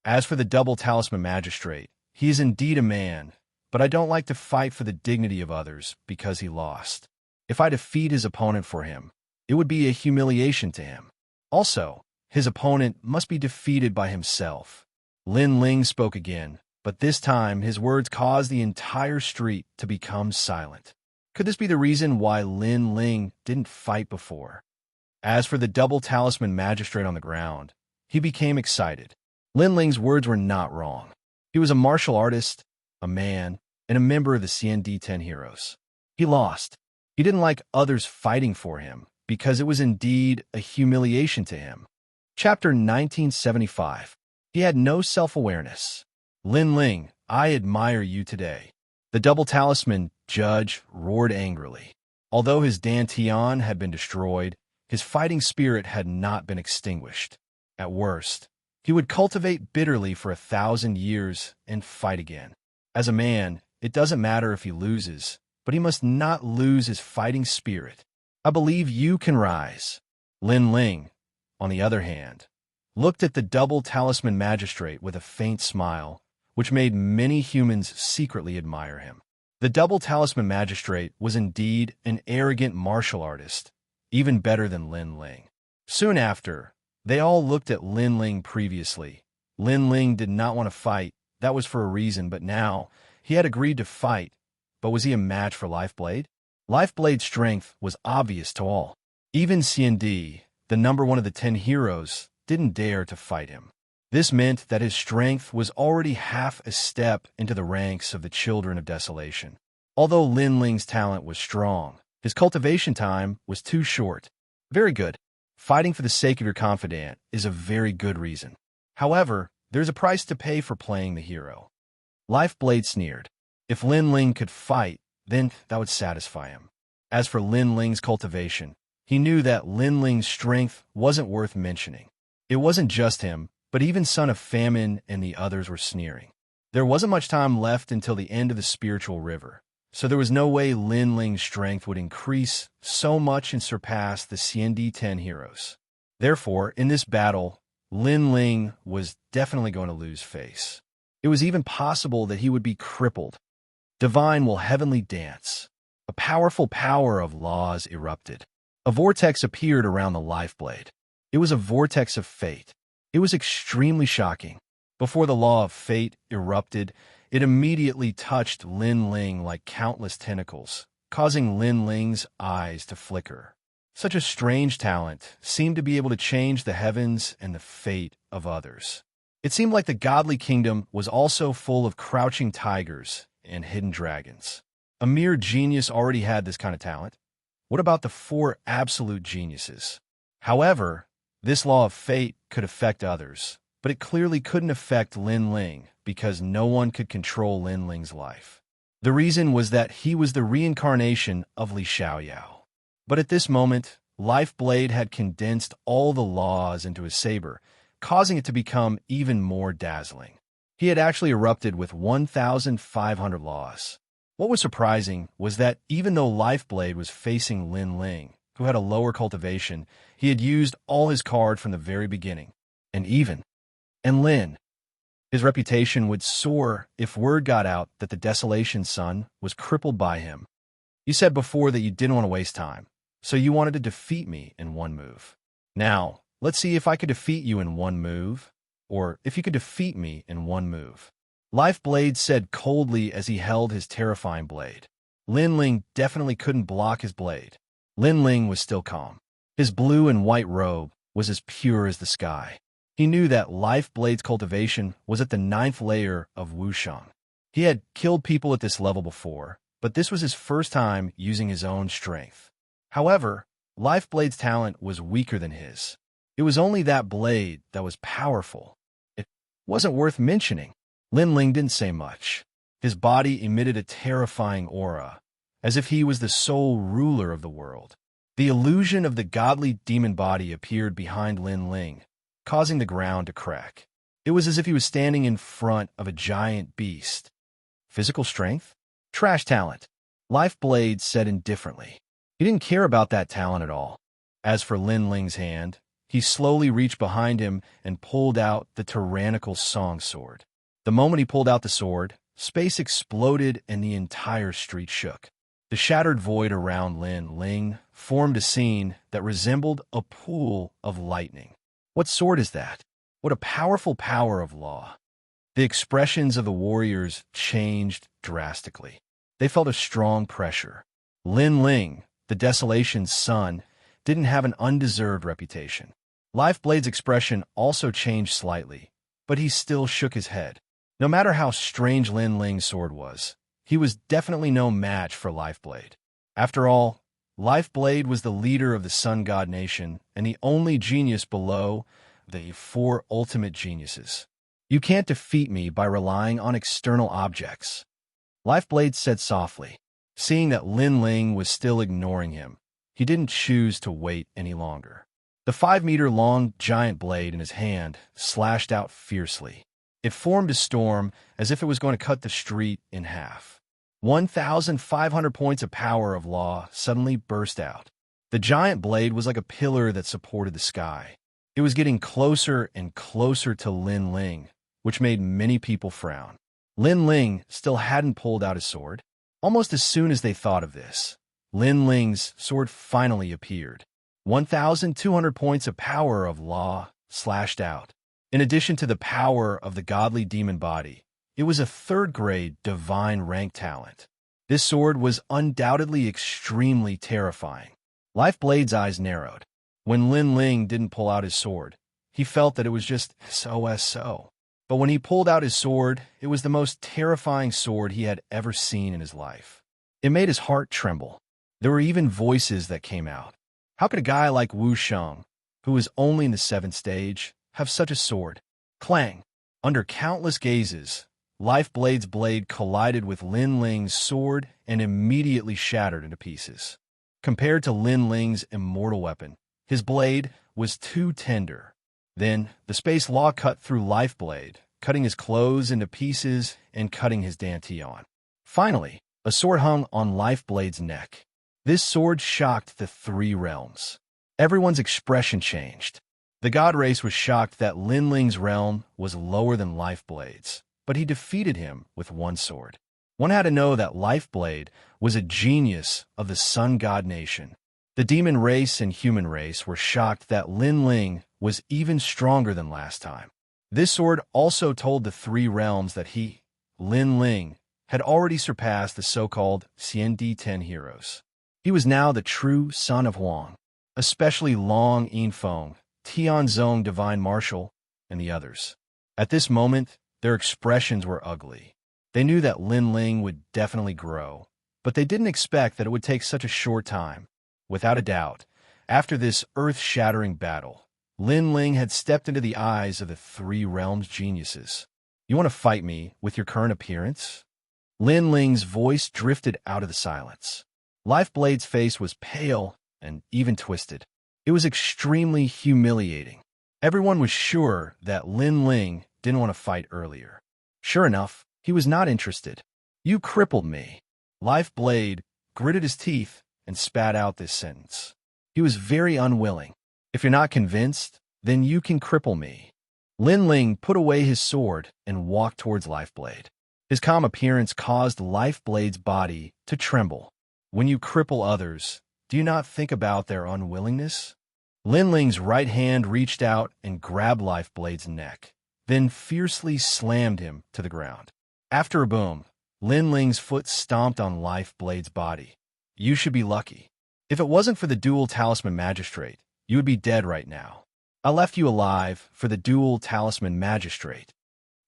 Speaker 1: As for the Double Talisman Magistrate, he is indeed a man, but I don't like to fight for the dignity of others because he lost. If I defeat his opponent for him, it would be a humiliation to him. Also, his opponent must be defeated by himself. Lin Ling spoke again, but this time his words caused the entire street to become silent. Could this be the reason why Lin Ling didn't fight before? As for the Double Talisman Magistrate on the ground, he became excited. Lin Ling's words were not wrong. He was a martial artist, a man, and a member of the CND-10 heroes. He lost. He didn't like others fighting for him because it was indeed a humiliation to him. Chapter 1975. He had no self-awareness. Lin Ling, I admire you today. The Double Talisman judge roared angrily. Although his dantian had been destroyed, his fighting spirit had not been extinguished. At worst, he would cultivate bitterly for 1,000 years and fight again. As a man, it doesn't matter if he loses, but he must not lose his fighting spirit. I believe you can rise. Lin Ling, on the other hand, looked at the Double Talisman Magistrate with a faint smile, which made many humans secretly admire him. The Double Talisman Magistrate was indeed an arrogant martial artist, even better than Lin Ling. Soon after, they all looked at Lin Ling previously. Lin Ling did not want to fight, that was for a reason, but now, he had agreed to fight. But was he a match for Lifeblade? Lifeblade's strength was obvious to all. Even CND, the number 1 of the 10 heroes, didn't dare to fight him. This meant that his strength was already half a step into the ranks of the Children of Desolation. Although Lin Ling's talent was strong, his cultivation time was too short. Very good. Fighting for the sake of your confidant is a very good reason. However, there's a price to pay for playing the hero. Lifeblade sneered. If Lin Ling could fight, then that would satisfy him. As for Lin Ling's cultivation, he knew that Lin Ling's strength wasn't worth mentioning. It wasn't just him, but even Son of Famine and the others were sneering. There wasn't much time left until the end of the spiritual river, so there was no way Lin Ling's strength would increase so much and surpass the Xiandi 10 heroes. Therefore, in this battle, Lin Ling was definitely going to lose face. It was even possible that he would be crippled. Divine will heavenly dance. A powerful power of laws erupted. A vortex appeared around the Lifeblade. It was a vortex of fate. It was extremely shocking. Before the law of fate erupted, it immediately touched Lin Ling like countless tentacles, causing Lin Ling's eyes to flicker. Such a strange talent seemed to be able to change the heavens and the fate of others. It seemed like the godly kingdom was also full of crouching tigers and hidden dragons. A mere genius already had this kind of talent. What about the 4 absolute geniuses? However, this law of fate could affect others, but it clearly couldn't affect Lin Ling because no one could control Lin Ling's life. The reason was that he was the reincarnation of Li Xiaoyao. But at this moment, Lifeblade had condensed all the laws into his saber, causing it to become even more dazzling. He had actually erupted with 1,500 laws. What was surprising was that even though Lifeblade was facing Lin Ling, who had a lower cultivation, he had used all his cards from the very beginning. And Lin. His reputation would soar if word got out that the Desolation Sun was crippled by him. You said before that you didn't want to waste time, so you wanted to defeat me in one move. Now, let's see if I could defeat you in one move, or if you could defeat me in one move. Lifeblade said coldly as he held his terrifying blade. Lin Ling definitely couldn't block his blade. Lin Ling was still calm. His blue and white robe was as pure as the sky. He knew that Lifeblade's cultivation was at the 9th layer of Wuxia. He had killed people at this level before, but this was his first time using his own strength. However, Lifeblade's talent was weaker than his. It was only that blade that was powerful. It wasn't worth mentioning. Lin Ling didn't say much. His body emitted a terrifying aura, as if he was the sole ruler of the world. The illusion of the godly demon body appeared behind Lin Ling, causing the ground to crack. It was as if he was standing in front of a giant beast. Physical strength? Trash talent. Lifeblade said indifferently. He didn't care about that talent at all. As for Lin Ling's hand, he slowly reached behind him and pulled out the tyrannical song sword. The moment he pulled out the sword, space exploded and the entire street shook. The shattered void around Lin Ling formed a scene that resembled a pool of lightning. What sword is that? What a powerful power of law. The expressions of the warriors changed drastically. They felt a strong pressure. Lin Ling, the Desolation's son, didn't have an undeserved reputation. Lifeblade's expression also changed slightly, but he still shook his head. No matter how strange Lin Ling's sword was, he was definitely no match for Lifeblade. After all, Lifeblade was the leader of the Sun God Nation and the only genius below the 4 ultimate geniuses. You can't defeat me by relying on external objects. Lifeblade said softly. Seeing that Lin Ling was still ignoring him, he didn't choose to wait any longer. The 5-meter-long giant blade in his hand slashed out fiercely. It formed a storm as if it was going to cut the street in half. 1,500 points of power of law suddenly burst out. The giant blade was like a pillar that supported the sky. It was getting closer and closer to Lin Ling, which made many people frown. Lin Ling still hadn't pulled out his sword. Almost as soon as they thought of this, Lin Ling's sword finally appeared. 1,200 points of power of law slashed out. In addition to the power of the godly demon body, it was a 3rd-grade divine rank talent. This sword was undoubtedly extremely terrifying. Lifeblade's eyes narrowed. When Lin Ling didn't pull out his sword, he felt that it was just so. But when he pulled out his sword, it was the most terrifying sword he had ever seen in his life. It made his heart tremble. There were even voices that came out. How could a guy like Wuxia, who was only in the 7th stage, have such a sword? Clang! Under countless gazes, Lifeblade's blade collided with Lin Ling's sword and immediately shattered into pieces. Compared to Lin Ling's immortal weapon, his blade was too tender. Then, the space law cut through Lifeblade, cutting his clothes into pieces and cutting his dantian. Finally, a sword hung on Lifeblade's neck. This sword shocked the 3 realms. Everyone's expression changed. The god race was shocked that Lin Ling's realm was lower than Lifeblade's, but he defeated him with 1 sword. One had to know that Lifeblade was a genius of the Sun God Nation. The demon race and human race were shocked that Lin Ling was even stronger than last time. This sword also told the 3 realms that he, Lin Ling, had already surpassed the so-called Xianxia heroes. He was now the true son of Huang, especially Long Yinfeng, Tianzong Divine Marshal, and the others. At this moment, their expressions were ugly. They knew that Lin Ling would definitely grow, but they didn't expect that it would take such a short time. Without a doubt, after this earth-shattering battle, Lin Ling had stepped into the eyes of the 3 realms' geniuses. You want to fight me with your current appearance? Lin Ling's voice drifted out of the silence. Lifeblade's face was pale and even twisted. It was extremely humiliating. Everyone was sure that Lin Ling didn't want to fight earlier. Sure enough, he was not interested. You crippled me. Lifeblade gritted his teeth and spat out this sentence. He was very unwilling. If you're not convinced, then you can cripple me. Lin Ling put away his sword and walked towards Lifeblade. His calm appearance caused Lifeblade's body to tremble. When you cripple others, do you not think about their unwillingness? Lin Ling's right hand reached out and grabbed Lifeblade's neck, then fiercely slammed him to the ground. After a boom, Lin Ling's foot stomped on Lifeblade's body. You should be lucky. If it wasn't for the dual talisman magistrate, you would be dead right now. I left you alive for the dual talisman magistrate.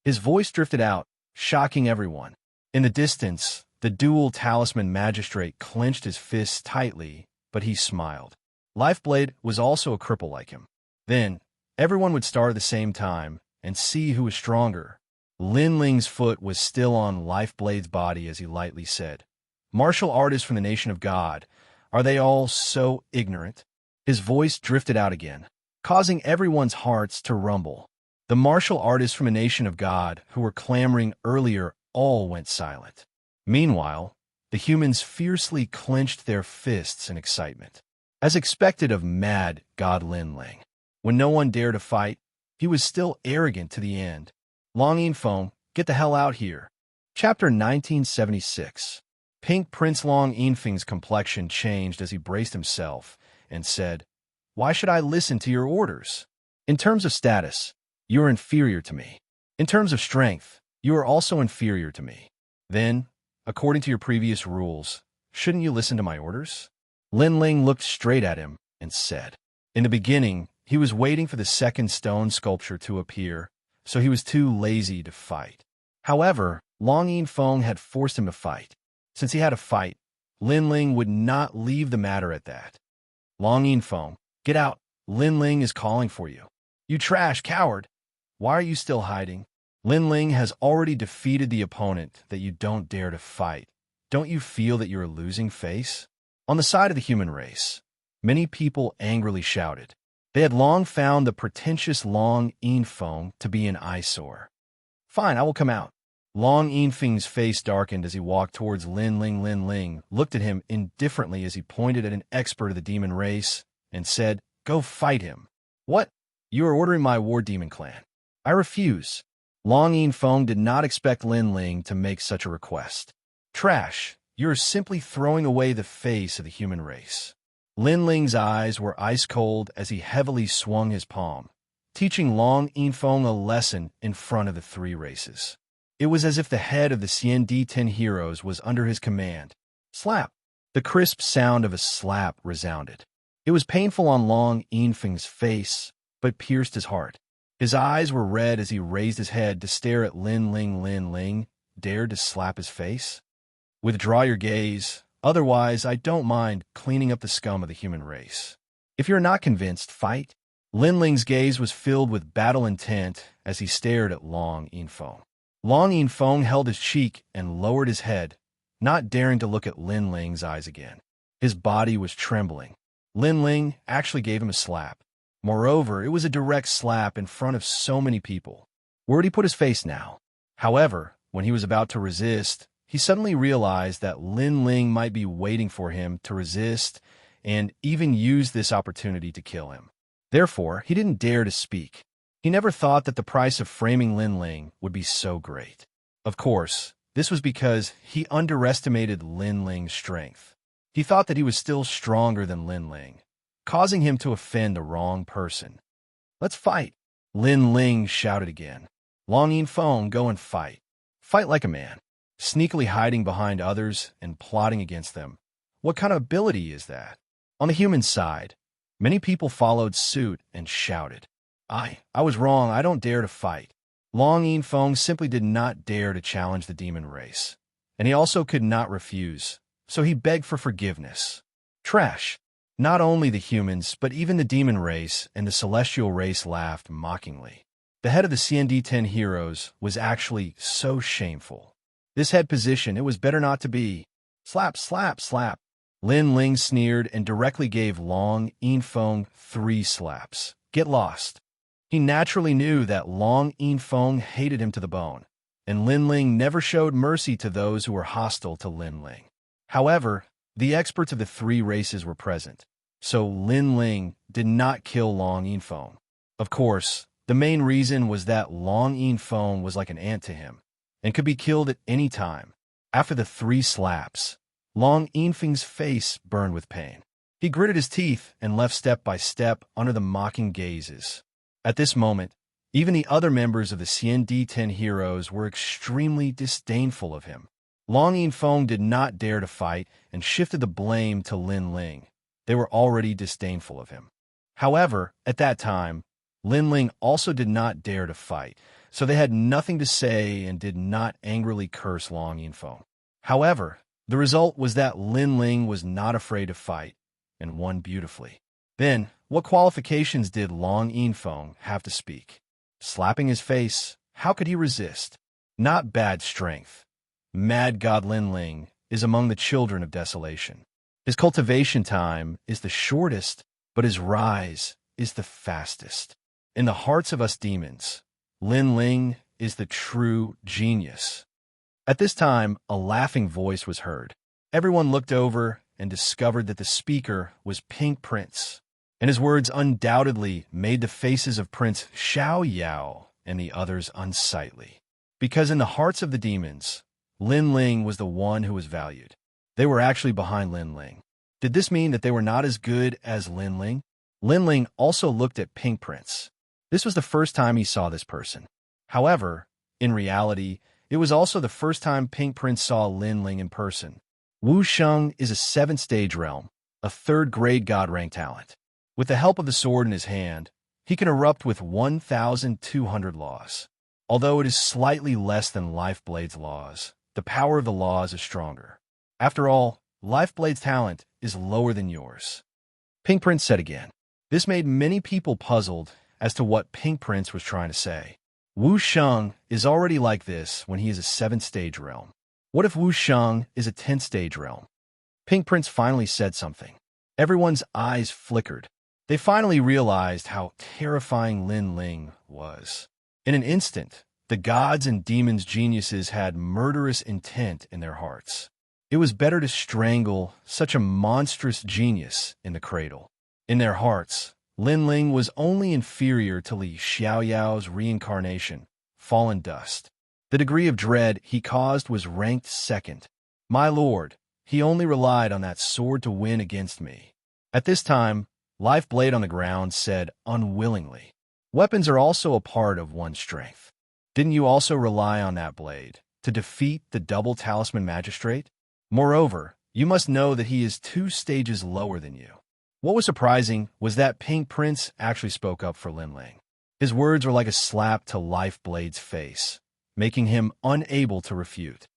Speaker 1: His voice drifted out, shocking everyone. In the distance, the dual talisman magistrate clenched his fists tightly, but he smiled. Lifeblade was also a cripple like him. Then, everyone would start at the same time and see who was stronger. Lin Ling's foot was still on Lifeblade's body as he lightly said, "Martial artists from the nation of God, are they all so ignorant?" His voice drifted out again, causing everyone's hearts to rumble. The martial artists from a nation of God who were clamoring earlier all went silent. Meanwhile, the humans fiercely clenched their fists in excitement. As expected of mad God Lin Ling, when no one dared to fight, he was still arrogant to the end. Long Yinfeng, get the hell out here. Chapter 1976. Pink Prince Long Yinfeng's complexion changed as he braced himself and said, "Why should I listen to your orders? In terms of status, you are inferior to me. In terms of strength, you are also inferior to me. Then, according to your previous rules, shouldn't you listen to my orders?" Lin Ling looked straight at him and said, in the beginning, he was waiting for the second stone sculpture to appear, so he was too lazy to fight. However, Long Yinfeng had forced him to fight. Since he had to fight, Lin Ling would not leave the matter at that. Long Yinfeng, get out. Lin Ling is calling for you. You trash coward. Why are you still hiding? Lin Ling has already defeated the opponent that you don't dare to fight. Don't you feel that you're a losing face? On the side of the human race, many people angrily shouted. They had long found the pretentious Long Yinfeng to be an eyesore. Fine, I will come out. Long Yinfeng's face darkened as he walked towards Lin Ling. Lin Ling looked at him indifferently as he pointed at an expert of the demon race and said, "Go fight him." "What? You are ordering my war demon clan." "I refuse." Long Yinfeng did not expect Lin Ling to make such a request. "Trash, you are simply throwing away the face of the human race." Lin Ling's eyes were ice-cold as he heavily swung his palm, teaching Long Yinfeng a lesson in front of the 3 races. It was as if the head of the Xianxia heroes was under his command. Slap! The crisp sound of a slap resounded. It was painful on Long Yinfeng's face, but pierced his heart. His eyes were red as he raised his head to stare at Lin Ling. Lin Ling dared to slap his face? "Withdraw your gaze. Otherwise, I don't mind cleaning up the scum of the human race. If you're not convinced, fight. Lin Ling's gaze was filled with battle intent as he stared at Long Yinfeng. Long Yinfeng held his cheek and lowered his head, not daring to look at Lin Ling's eyes again. His body was trembling. Lin Ling actually gave him a slap. Moreover, it was a direct slap in front of so many people. Where would he put his face now? However, when he was about to resist, he suddenly realized that Lin Ling might be waiting for him to resist and even use this opportunity to kill him. Therefore, he didn't dare to speak. He never thought that the price of framing Lin Ling would be so great. Of course, this was because he underestimated Lin Ling's strength. He thought that he was still stronger than Lin Ling, causing him to offend the wrong person. Let's fight, Lin Ling shouted again. Long Yinfeng, go and fight. Fight like a man. Sneakily hiding behind others and plotting against them. What kind of ability is that? On the human side, many people followed suit and shouted, I was wrong, I don't dare to fight. Long Yinfeng simply did not dare to challenge the demon race, and he also could not refuse, so he begged for forgiveness. Trash. Not only the humans, but even the demon race and the celestial race laughed mockingly. The head of the CND-10 heroes was actually so shameful. This head position, it was better not to be. Slap, slap, slap. Lin Ling sneered and directly gave Long Yinfeng 3 slaps. Get lost. He naturally knew that Long Yinfeng hated him to the bone, and Lin Ling never showed mercy to those who were hostile to Lin Ling. However, the experts of the 3 races were present, so Lin Ling did not kill Long Yinfeng. Of course, the main reason was that Long Yinfeng was like an ant to him, and could be killed at any time. After the 3 slaps, Long Yinfeng's face burned with pain. He gritted his teeth and left step by step under the mocking gazes. At this moment, even the other members of the CND-10 heroes were extremely disdainful of him. Long Yinfeng did not dare to fight and shifted the blame to Lin Ling. They were already disdainful of him. However, at that time, Lin Ling also did not dare to fight, so they had nothing to say and did not angrily curse Long Yinfeng. However, the result was that Lin Ling was not afraid to fight and won beautifully. Then, what qualifications did Long Yinfeng have to speak? Slapping his face, how could he resist? Not bad strength. Mad God Lin Ling is among the children of desolation. His cultivation time is the shortest, but his rise is the fastest. In the hearts of us demons, Lin Ling is the true genius. At this time, a laughing voice was heard. Everyone looked over and discovered that the speaker was Pink Prince, and his words undoubtedly made the faces of Prince Xiaoyao and the others unsightly. Because in the hearts of the demons, Lin Ling was the one who was valued. They were actually behind Lin Ling. Did this mean that they were not as good as Lin Ling? Lin Ling also looked at Pink Prince. This was the first time he saw this person. However, in reality, it was also the first time Pink Prince saw Lin Ling in person. Wuxia is a 7th-stage realm, a 3rd-grade god-rank talent. With the help of the sword in his hand, he can erupt with 1,200 laws. Although it is slightly less than Lifeblade's laws, the power of the laws is stronger. After all, Lifeblade's talent is lower than yours. Pink Prince said again. This made many people puzzled as to what Pink Prince was trying to say. Wuxia is already like this when he is a 7th-stage realm. What if Wuxia is a 10th-stage realm? Pink Prince finally said something. Everyone's eyes flickered. They finally realized how terrifying Lin Ling was. In an instant, the gods and demons' geniuses had murderous intent in their hearts. It was better to strangle such a monstrous genius in the cradle. In their hearts, Lin Ling was only inferior to Li Xiaoyao's reincarnation, fallen dust. The degree of dread he caused was ranked 2nd. My lord, he only relied on that sword to win against me. At this time, Lifeblade on the ground said unwillingly, weapons are also a part of one's strength. Didn't you also rely on that blade to defeat the double talisman magistrate? Moreover, you must know that he is 2 stages lower than you. What was surprising was that Pink Prince actually spoke up for Lin Ling. His words were like a slap to Lifeblade's face, making him unable to refute.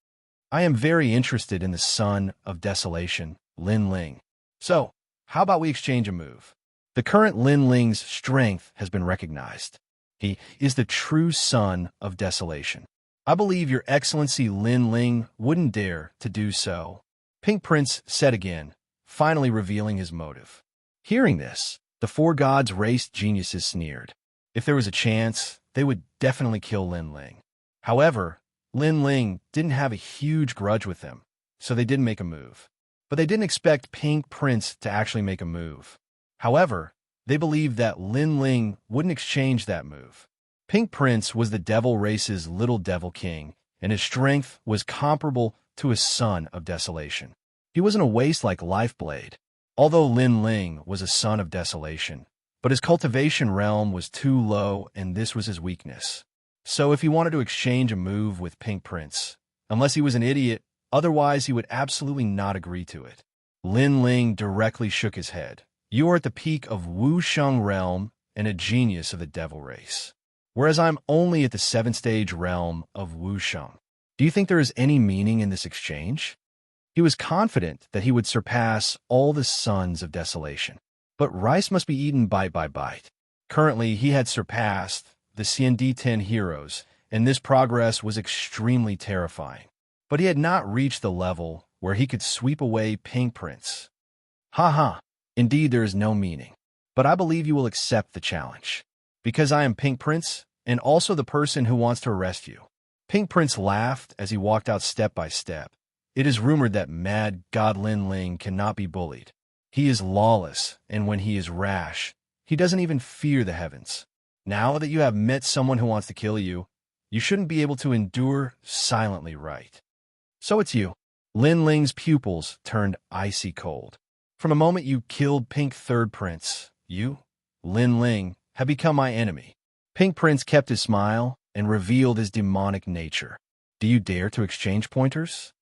Speaker 1: I am very interested in the Son of Desolation, Lin Ling. So, how about we exchange a move? The current Lin Ling's strength has been recognized. He is the true Son of Desolation. I believe Your Excellency Lin Ling wouldn't dare to do so, Pink Prince said again, finally revealing his motive. Hearing this, the four gods' race geniuses sneered. If there was a chance, they would definitely kill Lin Ling. However, Lin Ling didn't have a huge grudge with them, so they didn't make a move. But they didn't expect Pink Prince to actually make a move. However, they believed that Lin Ling wouldn't exchange that move. Pink Prince was the devil race's little devil king, and his strength was comparable to his Son of Desolation. He wasn't a waste like Lifeblade, although Lin Ling was a Son of Desolation, but his cultivation realm was too low and this was his weakness. So if he wanted to exchange a move with Pink Prince, unless he was an idiot, otherwise he would absolutely not agree to it. Lin Ling directly shook his head. You are at the peak of Wuxia realm and a genius of the devil race, whereas I'm only at the 7th-stage realm of Wuxia. Do you think there is any meaning in this exchange? He was confident that he would surpass all the Sons of Desolation. But rice must be eaten bite by bite. Currently, he had surpassed the Xianxia heroes, and this progress was extremely terrifying. But he had not reached the level where he could sweep away Pink Prince. Ha. Indeed, there is no meaning. But I believe you will accept the challenge. Because I am Pink Prince, and also the person who wants to arrest you. Pink Prince laughed as he walked out step by step. It is rumored that mad God Lin Ling cannot be bullied. He is lawless, and when he is rash, he doesn't even fear the heavens. Now that you have met someone who wants to kill you, you shouldn't be able to endure silently, right? So it's you. Lin Ling's pupils turned icy cold. From the moment you killed Pink Third Prince, you, Lin Ling, have become my enemy. Pink Prince kept his smile and revealed his demonic nature. Do you dare to exchange pointers?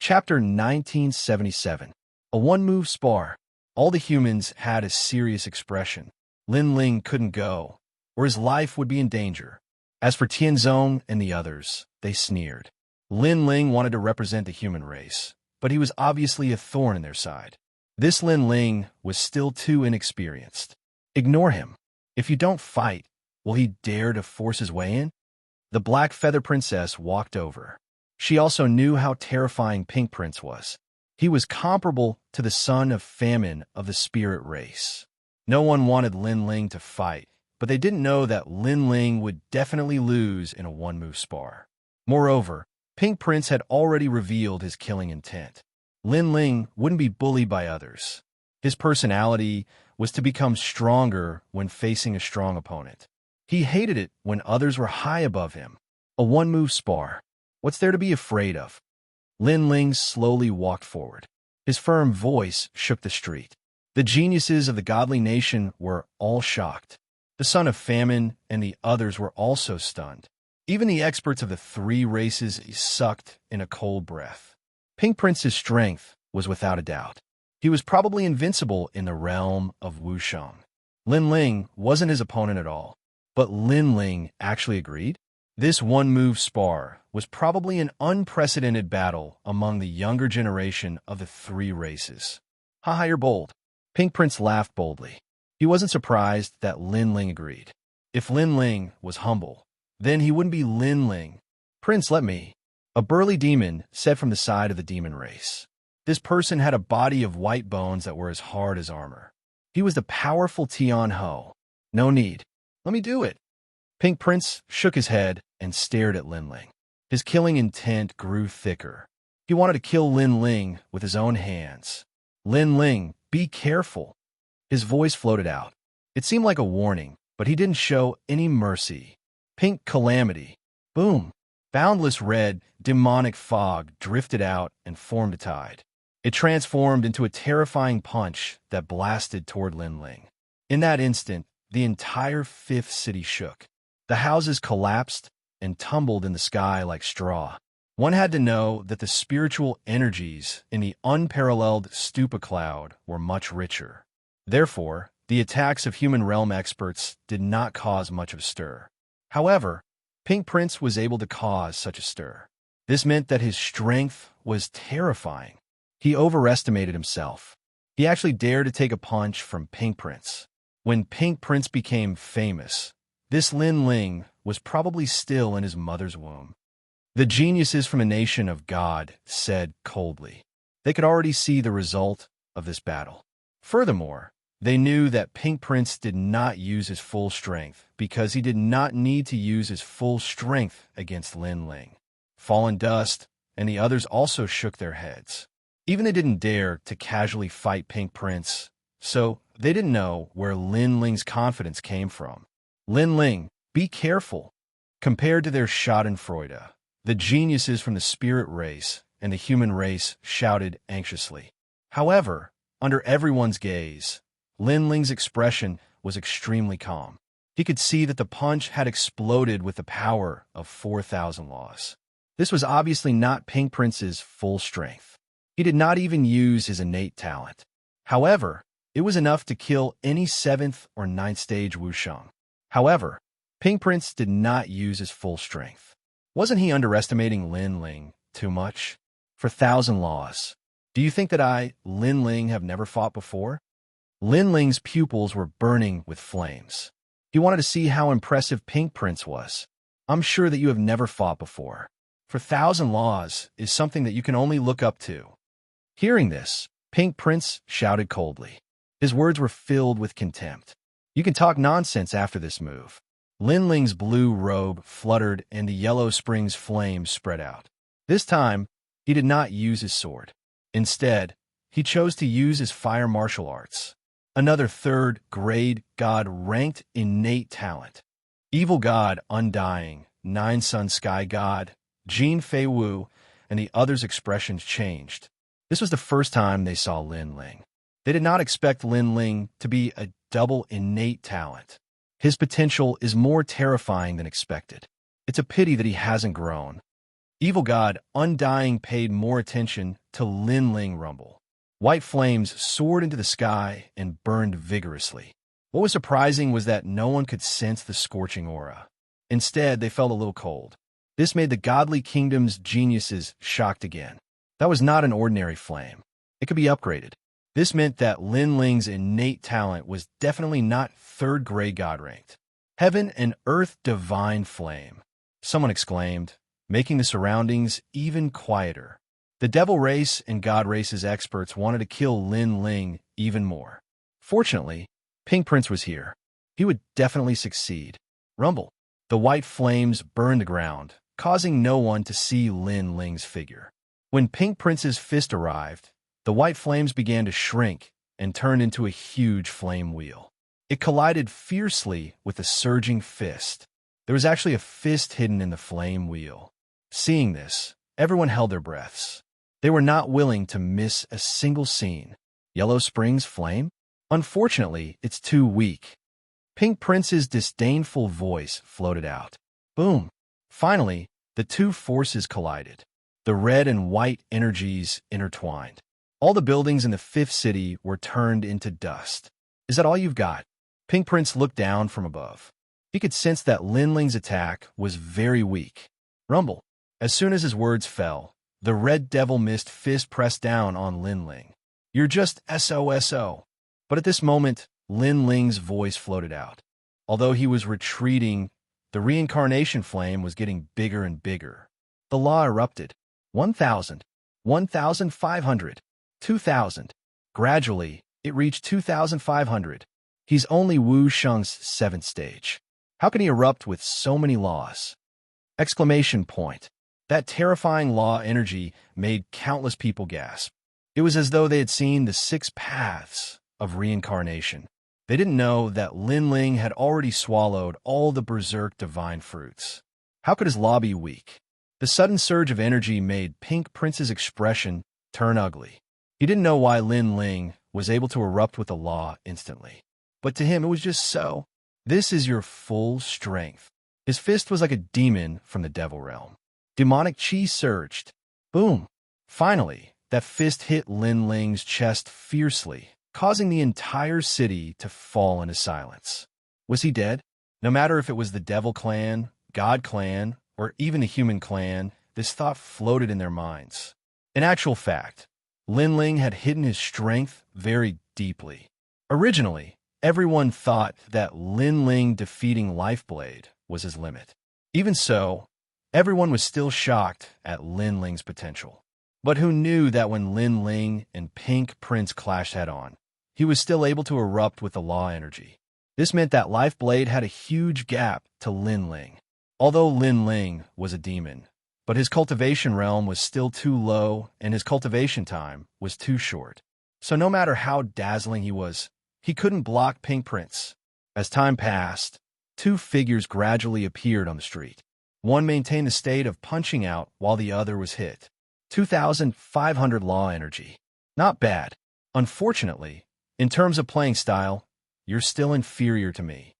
Speaker 1: Chapter 1977. A one-move spar. All the humans had a serious expression. Lin Ling couldn't go, or his life would be in danger. As for Tianzong and the others, they sneered. Lin Ling wanted to represent the human race, but he was obviously a thorn in their side. This Lin Ling was still too inexperienced. Ignore him. If you don't fight, will he dare to force his way in? The Black Feather Princess walked over. She also knew how terrifying Pink Prince was. He was comparable to the son of Famine of the spirit race. No one wanted Lin Ling to fight, but they didn't know that Lin Ling would definitely lose in a one-move spar. Moreover, Pink Prince had already revealed his killing intent. Lin Ling wouldn't be bullied by others. His personality was to become stronger when facing a strong opponent. He hated it when others were high above him. A one-move spar. What's there to be afraid of? Lin Ling slowly walked forward. His firm voice shook the street. The geniuses of the godly nation were all shocked. The son of Famine and the others were also stunned. Even the experts of the three races sucked in a cold breath. Pink Prince's strength was without a doubt. He was probably invincible in the realm of Wuxia. Lin Ling wasn't his opponent at all. But Lin Ling actually agreed? This one-move spar was probably an unprecedented battle among the younger generation of the three races. Ha, you're bold. Pink Prince laughed boldly. He wasn't surprised that Lin Ling agreed. If Lin Ling was humble, then he wouldn't be Lin Ling. Prince, let me. A burly demon said from the side of the demon race. This person had a body of white bones that were as hard as armor. He was the powerful Tian Ho. No need. Let me do it. Pink Prince shook his head and stared at Lin Ling. His killing intent grew thicker. He wanted to kill Lin Ling with his own hands. Lin Ling, be careful. His voice floated out. It seemed like a warning, but he didn't show any mercy. Pink calamity. Boom. Boundless red, demonic fog drifted out and formed a tide. It transformed into a terrifying punch that blasted toward Lin Ling. In that instant, the entire fifth city shook. The houses collapsed and tumbled in the sky like straw. One had to know that the spiritual energies in the unparalleled stupa cloud were much richer. Therefore, the attacks of human realm experts did not cause much of a stir. However, Pink Prince was able to cause such a stir. This meant that his strength was terrifying. He overestimated himself. He actually dared to take a punch from Pink Prince. When Pink Prince became famous, this Lin Ling was probably still in his mother's womb. The geniuses from a nation of God said coldly. They could already see the result of this battle. Furthermore, they knew that Pink Prince did not use his full strength because he did not need to use his full strength against Lin Ling. Fallen Dust and the others also shook their heads. Even they didn't dare to casually fight Pink Prince, so they didn't know where Lin Ling's confidence came from. Lin Ling, be careful. Compared to their schadenfreude, the geniuses from the spirit race and the human race shouted anxiously. However, under everyone's gaze, Lin Ling's expression was extremely calm. He could see that the punch had exploded with the power of 4,000 laws. This was obviously not Pink Prince's full strength. He did not even use his innate talent. However, it was enough to kill any 7th or 9th stage Wuxiang. However, Pink Prince did not use his full strength. Wasn't he underestimating Lin Ling too much? For 1,000 laws. Do you think that Lin Ling, have never fought before? Lin Ling's pupils were burning with flames. He wanted to see how impressive Pink Prince was. I'm sure that you have never fought before. For 1,000 laws is something that you can only look up to. Hearing this, Pink Prince shouted coldly. His words were filled with contempt. You can talk nonsense after this move. Lin Ling's blue robe fluttered and the yellow spring's flames spread out. This time, he did not use his sword. Instead, he chose to use his fire martial arts. Another 3rd grade god-ranked innate talent. Evil God Undying, 9-Sun Sky God, Jin Fei Wu, and the others' expressions changed. This was the first time they saw Lin Ling. They did not expect Lin Ling to be a double innate talent. His potential is more terrifying than expected. It's a pity that he hasn't grown. Evil God Undying paid more attention to Lin Ling rumble. White flames soared into the sky and burned vigorously. What was surprising was that no one could sense the scorching aura. Instead, they felt a little cold. This made the godly kingdom's geniuses shocked again. That was not an ordinary flame. It could be upgraded. This meant that Lin Ling's innate talent was definitely not 3rd grade god ranked. Heaven and Earth Divine Flame, someone exclaimed, making the surroundings even quieter. The Devil Race and God Race's experts wanted to kill Lin Ling even more. Fortunately, Pink Prince was here. He would definitely succeed. Rumble. The white flames burned the ground, causing no one to see Lin Ling's figure. When Pink Prince's fist arrived, the white flames began to shrink and turned into a huge flame wheel. It collided fiercely with the surging fist. There was actually a fist hidden in the flame wheel. Seeing this, everyone held their breaths. They were not willing to miss a single scene. Yellow Spring's flame? Unfortunately, it's too weak. Pink Prince's disdainful voice floated out. Boom! Finally, the two forces collided. The red and white energies intertwined. All the buildings in the 5th city were turned into dust. Is that all you've got? Pink Prince looked down from above. He could sense that Lin Ling's attack was very weak. Rumble. As soon as his words fell, the red devil mist fist pressed down on Lin Ling. You're just SOSO. But at this moment, Lin Ling's voice floated out. Although he was retreating, the reincarnation flame was getting bigger and bigger. The law erupted. 1,000, 1,500, 2,000. Gradually, it reached 2,500. He's only Wu Sheng's 7th stage. How can he erupt with so many laws? Exclamation point. That terrifying law energy made countless people gasp. It was as though they had seen the 6 paths of reincarnation. They didn't know that Lin Ling had already swallowed all the berserk divine fruits. How could his law be weak? The sudden surge of energy made Pink Prince's expression turn ugly. He didn't know why Lin Ling was able to erupt with the law instantly. But to him, it was just so. This is your full strength. His fist was like a demon from the devil realm. Demonic chi surged. Boom! Finally, that fist hit Lin Ling's chest fiercely, causing the entire city to fall into silence. Was he dead? No matter if it was the Devil Clan, God Clan, or even the Human Clan, this thought floated in their minds. In actual fact, Lin Ling had hidden his strength very deeply. Originally, everyone thought that Lin Ling defeating Lifeblade was his limit. Even so, everyone was still shocked at Lin Ling's potential. But who knew that when Lin Ling and Pink Prince clashed head-on, he was still able to erupt with the law energy. This meant that Lifeblade had a huge gap to Lin Ling. Although Lin Ling was a demon, but his cultivation realm was still too low and his cultivation time was too short. So no matter how dazzling he was, he couldn't block Pink Prince. As time passed, two figures gradually appeared on the street. One maintained the state of punching out while the other was hit. 2,500 law energy. Not bad. Unfortunately, in terms of playing style, you're still inferior to me.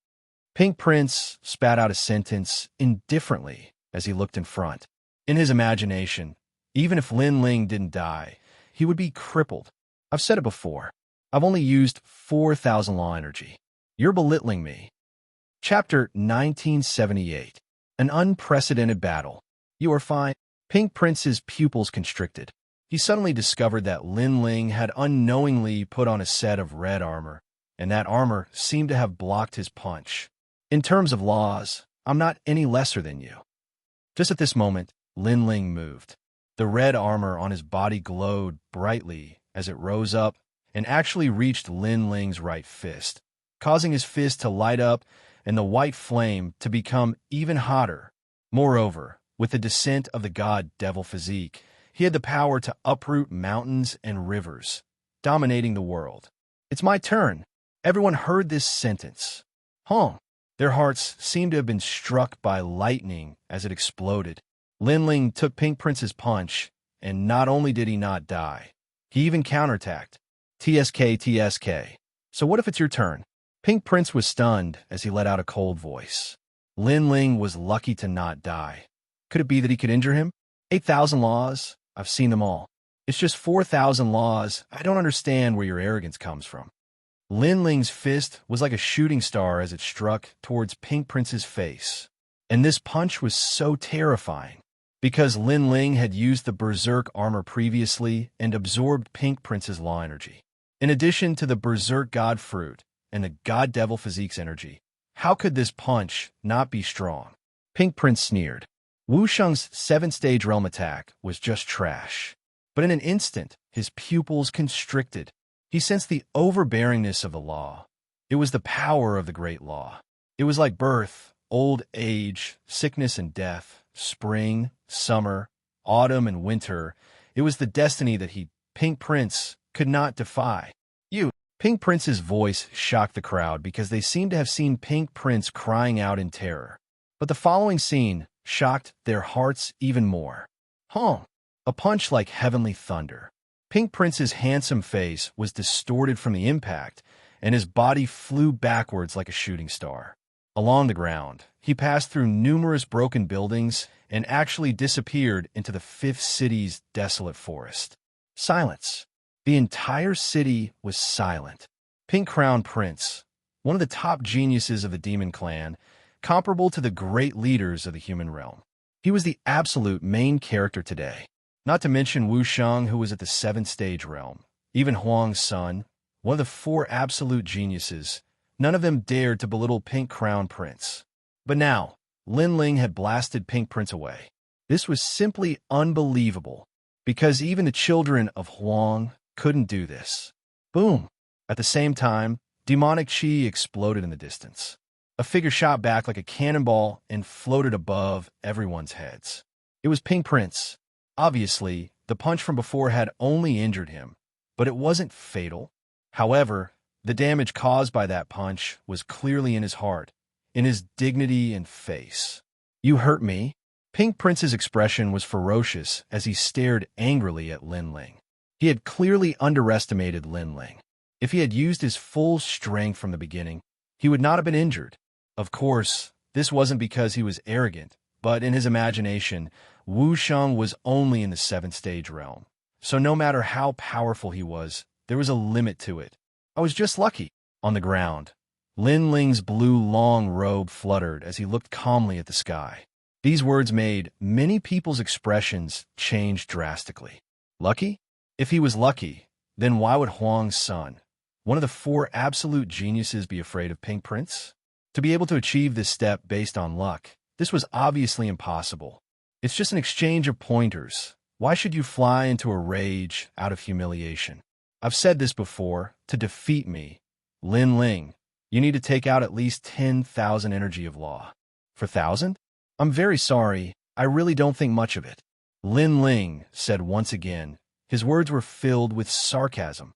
Speaker 1: Pink Prince spat out a sentence indifferently as he looked in front. In his imagination, even if Lin Ling didn't die, he would be crippled. I've said it before. I've only used 4,000 law energy. You're belittling me. Chapter 1978. An unprecedented battle. You are fine. Pink Prince's pupils constricted. He suddenly discovered that Lin Ling had unknowingly put on a set of red armor, and that armor seemed to have blocked his punch. In terms of laws, I'm not any lesser than you. Just at this moment, Lin Ling moved. The red armor on his body glowed brightly as it rose up and actually reached Lin Ling's right fist, causing his fist to light up and the white flame to become even hotter. Moreover, with the descent of the god-devil physique, he had the power to uproot mountains and rivers, dominating the world. It's my turn. Everyone heard this sentence. Their hearts seemed to have been struck by lightning as it exploded. Lin Ling took Pink Prince's punch, and not only did he not die, he even counterattacked. TSK. So what if it's your turn? Pink Prince was stunned as he let out a cold voice. Lin Ling was lucky to not die. Could it be that he could injure him? 8,000 laws? I've seen them all. It's just 4,000 laws. I don't understand where your arrogance comes from. Lin Ling's fist was like a shooting star as it struck towards Pink Prince's face. And this punch was so terrifying, because Lin Ling had used the Berserk armor previously and absorbed Pink Prince's law energy. In addition to the Berserk God Fruit and the God Devil Physique's energy, how could this punch not be strong? Pink Prince sneered. Wuxia's 7th-stage realm attack was just trash. But in an instant, his pupils constricted. He sensed the overbearingness of the law. It was the power of the great law. It was like birth, old age, sickness and death, spring, summer, autumn and winter. It was the destiny that he, Pink Prince, could not defy. Pink Prince's voice shocked the crowd because they seemed to have seen Pink Prince crying out in terror. But the following scene shocked their hearts even more. A punch like heavenly thunder. Pink Prince's handsome face was distorted from the impact, and his body flew backwards like a shooting star. Along the ground, he passed through numerous broken buildings and actually disappeared into the 5th city's desolate forest. Silence. The entire city was silent. Pink Crown Prince, one of the top geniuses of the Demon Clan, comparable to the great leaders of the human realm. He was the absolute main character today. Not to mention Wuxia, who was at the 7th-stage realm. Even Huang's son, one of the 4 absolute geniuses. None of them dared to belittle Pink Crown Prince. But now, Lin Ling had blasted Pink Prince away. This was simply unbelievable, because even the children of Huang couldn't do this. Boom! At the same time, demonic chi exploded in the distance. A figure shot back like a cannonball and floated above everyone's heads. It was Pink Prince. Obviously, the punch from before had only injured him, but it wasn't fatal. However, the damage caused by that punch was clearly in his heart, in his dignity and face. You hurt me? Pink Prince's expression was ferocious as he stared angrily at Lin Ling. He had clearly underestimated Lin Ling. If he had used his full strength from the beginning, he would not have been injured. Of course, this wasn't because he was arrogant, but in his imagination, Wuxia was only in the 7th-stage realm. So no matter how powerful he was, there was a limit to it. I was just lucky. On the ground, Lin Ling's blue long robe fluttered as he looked calmly at the sky. These words made many people's expressions change drastically. Lucky? If he was lucky, then why would Huang's son, one of the four absolute geniuses, be afraid of Pink Prince? To be able to achieve this step based on luck, this was obviously impossible. It's just an exchange of pointers. Why should you fly into a rage out of humiliation? I've said this before, to defeat me, Lin Ling, you need to take out at least 10,000 energy of law. For 1,000? I'm very sorry, I really don't think much of it. Lin Ling said once again. His words were filled with sarcasm.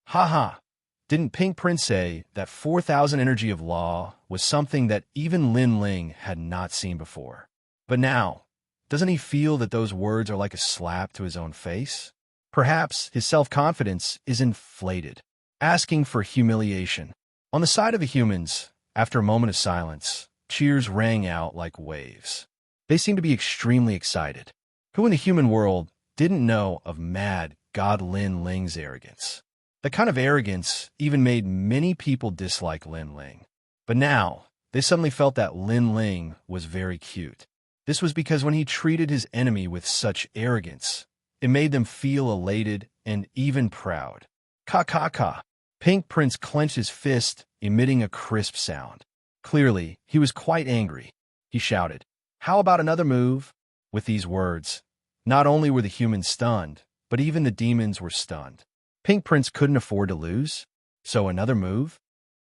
Speaker 1: Ha ha! Didn't Pink Prince say that 4,000 energy of law was something that even Lin Ling had not seen before? But now, doesn't he feel that those words are like a slap to his own face? Perhaps his self-confidence is inflated, asking for humiliation. On the side of the humans, after a moment of silence, cheers rang out like waves. They seemed to be extremely excited. Who in the human world didn't know of mad God Lin Ling's arrogance? The kind of arrogance even made many people dislike Lin Ling. But now, they suddenly felt that Lin Ling was very cute. This was because when he treated his enemy with such arrogance, it made them feel elated and even proud. Ka ka ka. Pink Prince clenched his fist, emitting a crisp sound. Clearly, he was quite angry. He shouted, "How about another move?" With these words, not only were the humans stunned, but even the demons were stunned. Pink Prince couldn't afford to lose. So another move?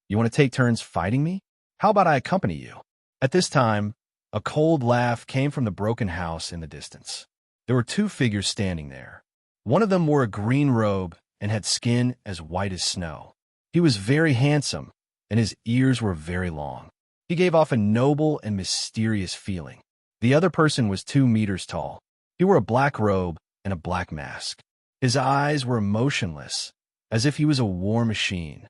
Speaker 1: You want to take turns fighting me? How about I accompany you? At this time, a cold laugh came from the broken house in the distance. There were two figures standing there. One of them wore a green robe and had skin as white as snow. He was very handsome, and his ears were very long. He gave off a noble and mysterious feeling. The other person was 2 meters tall. He wore a black robe and a black mask. His eyes were motionless, as if he was a war machine.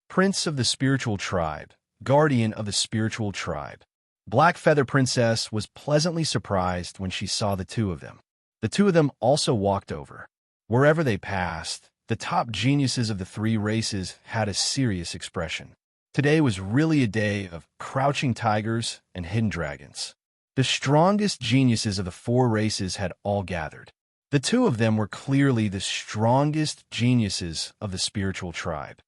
Speaker 1: Prince of the spiritual tribe, guardian of the spiritual tribe. Black Feather Princess was pleasantly surprised when she saw the two of them. The two of them also walked over. Wherever they passed, the top geniuses of the 3 races had a serious expression. Today was really a day of crouching tigers and hidden dragons. The strongest geniuses of the 4 races had all gathered. The two of them were clearly the strongest geniuses of the spiritual tribe.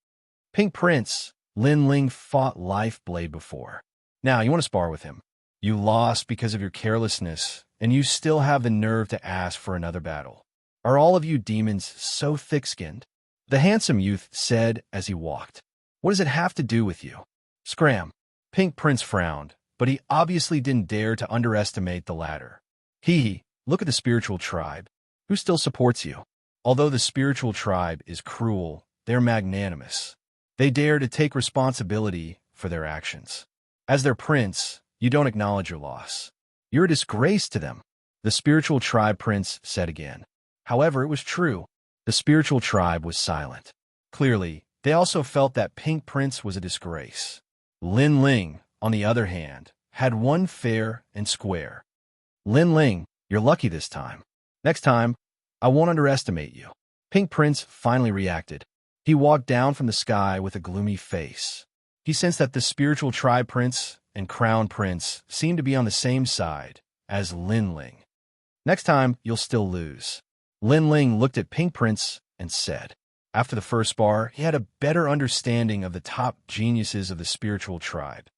Speaker 1: Pink Prince, Lin Ling fought Life Blade before. Now, you want to spar with him. You lost because of your carelessness, and you still have the nerve to ask for another battle. Are all of you demons so thick-skinned? The handsome youth said as he walked. What does it have to do with you? Scram. Pink Prince frowned, but he obviously didn't dare to underestimate the latter. Look at the spiritual tribe. Who still supports you? Although the spiritual tribe is cruel, they're magnanimous. They dare to take responsibility for their actions. As their prince, you don't acknowledge your loss. You're a disgrace to them, the spiritual tribe prince said again. However, it was true. The spiritual tribe was silent. Clearly, they also felt that Pink Prince was a disgrace. Lin Ling, on the other hand, had one fair and square. Lin Ling, you're lucky this time. Next time, I won't underestimate you. Pink Prince finally reacted. He walked down from the sky with a gloomy face. He sensed that the spiritual tribe prince and crown prince seemed to be on the same side as Lin Ling. Next time, you'll still lose. Lin Ling looked at Pink Prince and said. After the first spar, he had a better understanding of the top geniuses of the spiritual tribe.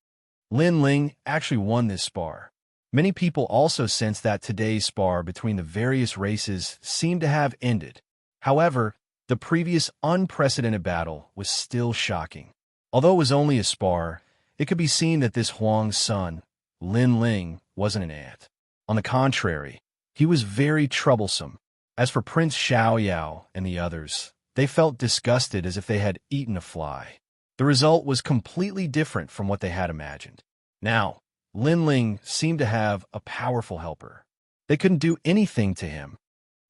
Speaker 1: Lin Ling actually won this spar. Many people also sensed that today's spar between the various races seemed to have ended. However, the previous unprecedented battle was still shocking. Although it was only a spar, it could be seen that this Huang's son, Lin Ling, wasn't an ant. On the contrary, he was very troublesome. As for Prince Xiaoyao and the others, they felt disgusted as if they had eaten a fly. The result was completely different from what they had imagined. Now, Lin Ling seemed to have a powerful helper. They couldn't do anything to him.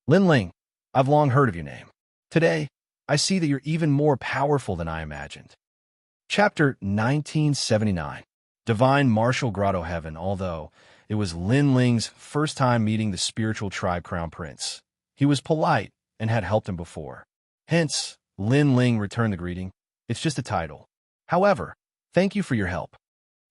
Speaker 1: Lin Ling, I've long heard of your name. Today, I see that you're even more powerful than I imagined. Chapter 1979. Divine Martial Grotto Heaven. Although it was Lin Ling's first time meeting the spiritual tribe crown prince, he was polite and had helped him before. Hence, Lin Ling returned the greeting. It's just a title. However, thank you for your help.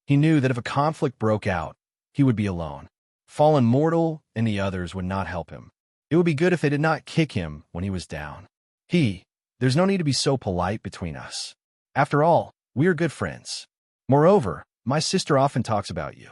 Speaker 1: He knew that if a conflict broke out, he would be alone. Fallen mortal and the others would not help him. It would be good if they did not kick him when he was down. There's no need to be so polite between us. After all, we are good friends. Moreover, my sister often talks about you.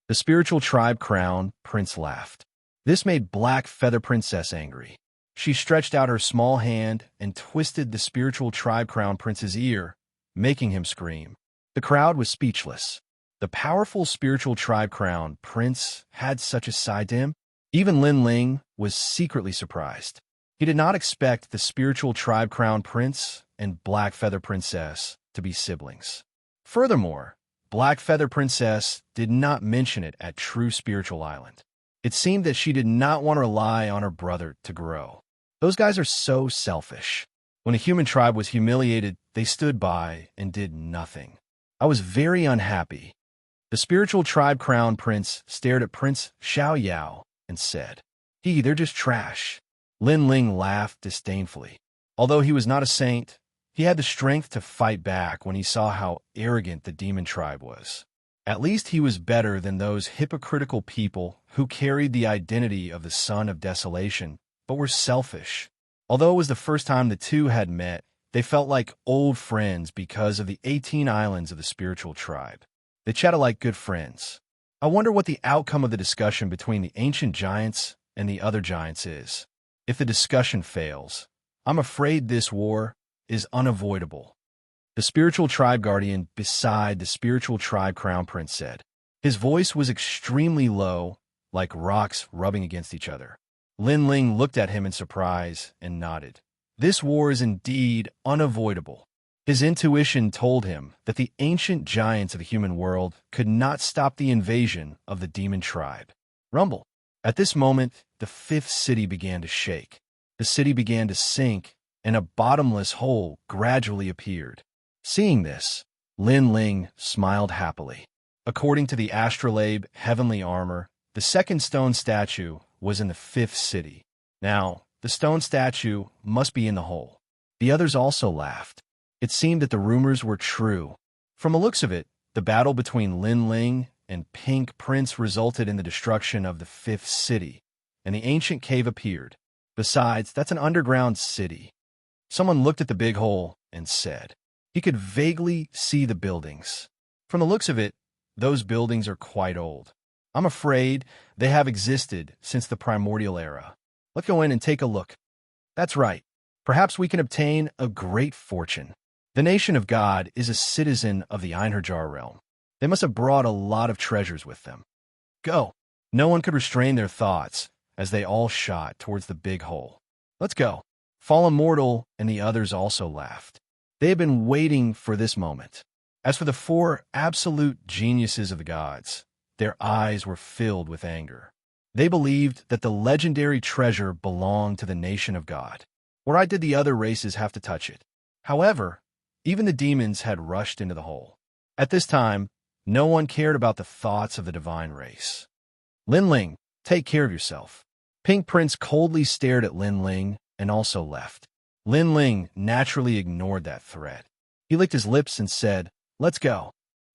Speaker 1: The spiritual tribe crown prince laughed. This made Black Feather Princess angry. She stretched out her small hand and twisted the spiritual tribe crown prince's ear, making him scream. The crowd was speechless. The powerful spiritual tribe crown prince had such a side to him. Even Lin Ling was secretly surprised. He did not expect the spiritual tribe crown prince and Black Feather Princess to be siblings. Furthermore, Black Feather Princess did not mention it at True Spiritual Island. It seemed that she did not want to rely on her brother to grow. Those guys are so selfish. When a human tribe was humiliated, they stood by and did nothing. I was very unhappy. The spiritual tribe crown prince stared at Prince Xiaoyao and said, they're just trash. Lin Ling laughed disdainfully. Although he was not a saint, he had the strength to fight back when he saw how arrogant the demon tribe was. At least he was better than those hypocritical people who carried the identity of the Son of Desolation, but were selfish. Although it was the first time the two had met, they felt like old friends because of the 18 islands of the spiritual tribe. They chatted like good friends. I wonder what the outcome of the discussion between the ancient giants and the other giants is. If the discussion fails, I'm afraid this war is unavoidable. The spiritual tribe guardian beside the spiritual tribe crown prince said. His voice was extremely low, like rocks rubbing against each other. Lin Ling looked at him in surprise and nodded. This war is indeed unavoidable. His intuition told him that the ancient giants of the human world could not stop the invasion of the demon tribe. Rumble. At this moment, the fifth city began to shake. The city began to sink, and a bottomless hole gradually appeared. Seeing this, Lin Ling smiled happily. According to the astrolabe heavenly armor, the second stone statue was in the fifth city. Now, the stone statue must be in the hole. The others also laughed. It seemed that the rumors were true. From the looks of it, the battle between Lin Ling and Pink Prince resulted in the destruction of the fifth city, and the ancient cave appeared. Besides, that's an underground city. Someone looked at the big hole and said, he could vaguely see the buildings. From the looks of it, those buildings are quite old. I'm afraid they have existed since the primordial era. Let's go in and take a look. That's right. Perhaps we can obtain a great fortune. The nation of God is a citizen of the Einherjar realm. They must have brought a lot of treasures with them. Go. No one could restrain their thoughts as they all shot towards the big hole. Let's go. Fallen Mortal and the others also laughed. They had been waiting for this moment. As for the four absolute geniuses of the gods, their eyes were filled with anger. They believed that the legendary treasure belonged to the nation of God. Why did the other races have to touch it? However, even the demons had rushed into the hole. At this time, no one cared about the thoughts of the divine race. Lin Ling, take care of yourself. Pink Prince coldly stared at Lin Ling and also left. Lin Ling naturally ignored that threat. He licked his lips and said, let's go.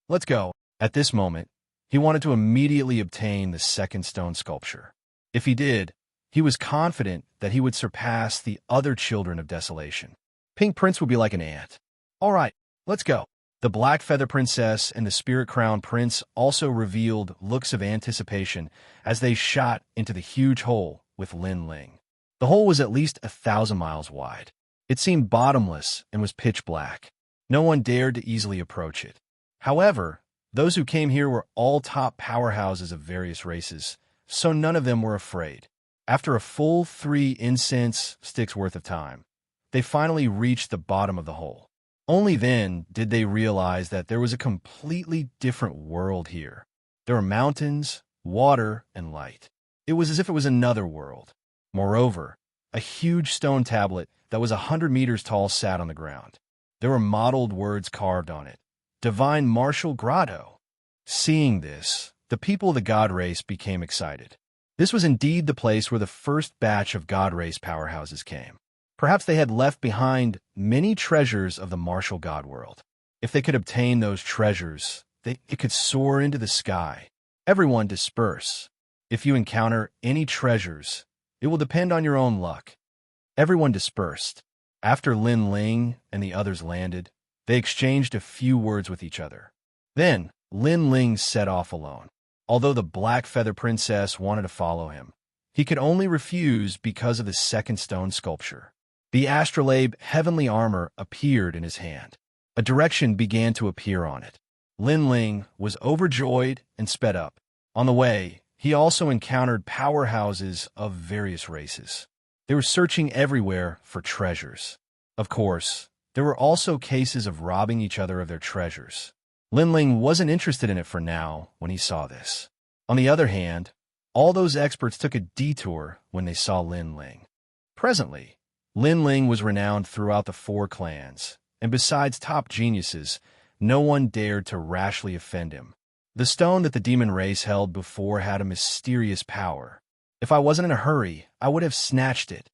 Speaker 1: Let's go. At this moment, he wanted to immediately obtain the second stone sculpture. If he did, he was confident that he would surpass the other children of desolation. Pink Prince would be like an ant. All right, let's go. The Black Feather Princess and the Spirit Crown Prince also revealed looks of anticipation as they shot into the huge hole with Lin Ling. The hole was at least 1,000 miles wide. It seemed bottomless and was pitch black. No one dared to easily approach it. However, those who came here were all top powerhouses of various races, so none of them were afraid. After a full 3 incense sticks worth of time, they finally reached the bottom of the hole. Only then did they realize that there was a completely different world here. There were mountains, water, and light. It was as if it was another world. Moreover, a huge stone tablet that was 100 meters tall sat on the ground. There were mottled words carved on it. Divine Martial Grotto. Seeing this, the people of the God race became excited. This was indeed the place where the first batch of God race powerhouses came. Perhaps they had left behind many treasures of the martial god world. If they could obtain those treasures, it could soar into the sky. Everyone disperse. If you encounter any treasures, it will depend on your own luck. Everyone dispersed. After Lin Ling and the others landed, they exchanged a few words with each other. Then, Lin Ling set off alone. Although the Black Feather Princess wanted to follow him, he could only refuse because of the second stone sculpture. The astrolabe heavenly armor appeared in his hand. A direction began to appear on it. Lin Ling was overjoyed and sped up. On the way, he also encountered powerhouses of various races. They were searching everywhere for treasures. Of course, there were also cases of robbing each other of their treasures. Lin Ling wasn't interested in it for now when he saw this. On the other hand, all those experts took a detour when they saw Lin Ling. Presently, Lin Ling was renowned throughout the 4 clans, and besides top geniuses, no one dared to rashly offend him. The stone that the demon race held before had a mysterious power. If I wasn't in a hurry, I would have snatched it.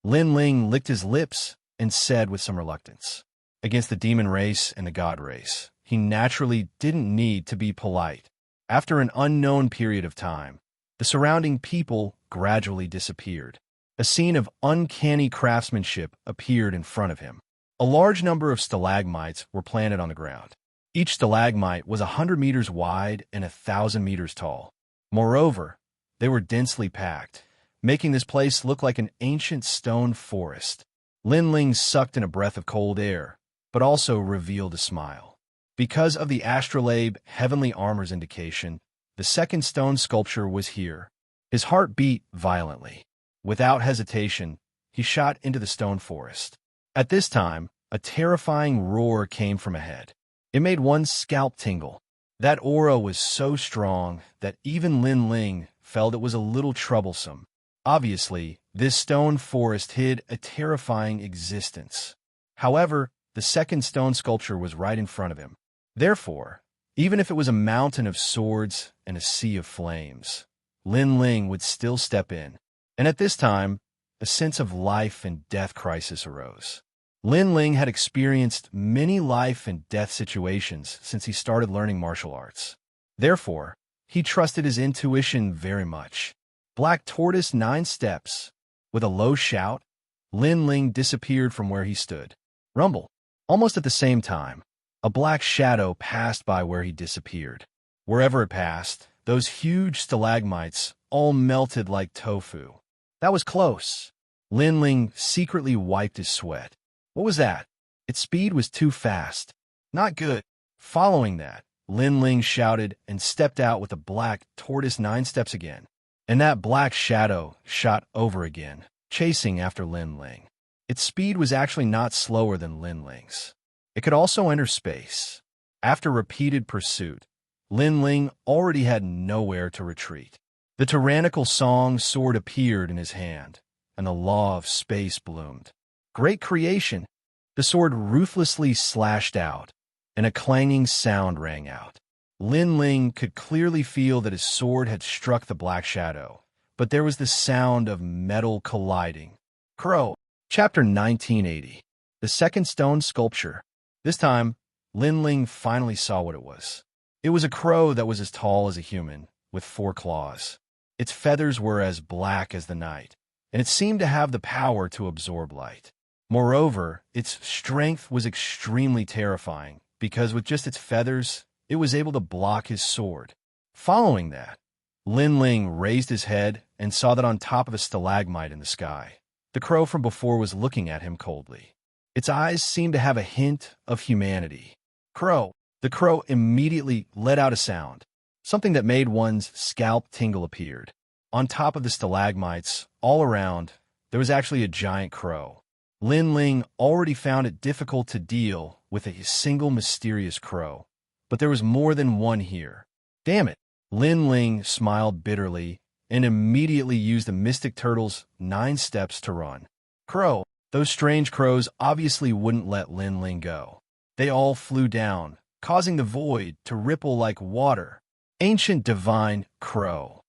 Speaker 1: Lin Ling licked his lips and said with some reluctance. Against the demon race and the god race, he naturally didn't need to be polite. After an unknown period of time, the surrounding people gradually disappeared. A scene of uncanny craftsmanship appeared in front of him. A large number of stalagmites were planted on the ground. Each stalagmite was 100 meters wide and 1,000 meters tall. Moreover, they were densely packed, making this place look like an ancient stone forest. Lin Ling sucked in a breath of cold air, but also revealed a smile. Because of the astrolabe heavenly armor's indication, the second stone sculpture was here. His heart beat violently. Without hesitation, he shot into the stone forest. At this time, a terrifying roar came from ahead. It made one's scalp tingle. That aura was so strong that even Lin Ling felt it was a little troublesome. Obviously, this stone forest hid a terrifying existence. However, the second stone sculpture was right in front of him. Therefore, even if it was a mountain of swords and a sea of flames, Lin Ling would still step in. And at this time, a sense of life and death crisis arose. Lin Ling had experienced many life and death situations since he started learning martial arts. Therefore, he trusted his intuition very much. Black Tortoise 9 steps. With a low shout, Lin Ling disappeared from where he stood. Rumble. Almost at the same time, a black shadow passed by where he disappeared. Wherever it passed, those huge stalagmites all melted like tofu. That was close. Lin Ling secretly wiped his sweat. What was that? Its speed was too fast. Not good. Following that, Lin Ling shouted and stepped out with a Black Tortoise 9 steps again. And that black shadow shot over again, chasing after Lin Ling. Its speed was actually not slower than Lin Ling's. It could also enter space. After repeated pursuit, Lin Ling already had nowhere to retreat. The tyrannical song sword appeared in his hand, and the law of space bloomed. Great creation! The sword ruthlessly slashed out, and a clanging sound rang out. Lin Ling could clearly feel that his sword had struck the black shadow, but there was the sound of metal colliding. Crow. Chapter 1980. The second stone sculpture. This time, Lin Ling finally saw what it was. It was a crow that was as tall as a human, with 4 claws. Its feathers were as black as the night, and it seemed to have the power to absorb light. Moreover, its strength was extremely terrifying, because with just its feathers, it was able to block his sword. Following that, Lin Ling raised his head and saw that on top of a stalagmite in the sky, the crow from before was looking at him coldly. Its eyes seemed to have a hint of humanity. Crow. The crow immediately let out a sound. Something that made one's scalp tingle appeared. On top of the stalagmites, all around, there was actually a giant crow. Lin Ling already found it difficult to deal with a single mysterious crow, but there was more than one here. Damn it! Lin Ling smiled bitterly and immediately used the Mystic Turtle's 9 steps to run. Crow. Those strange crows obviously wouldn't let Lin Ling go. They all flew down, causing the void to ripple like water. Ancient Divine Crow.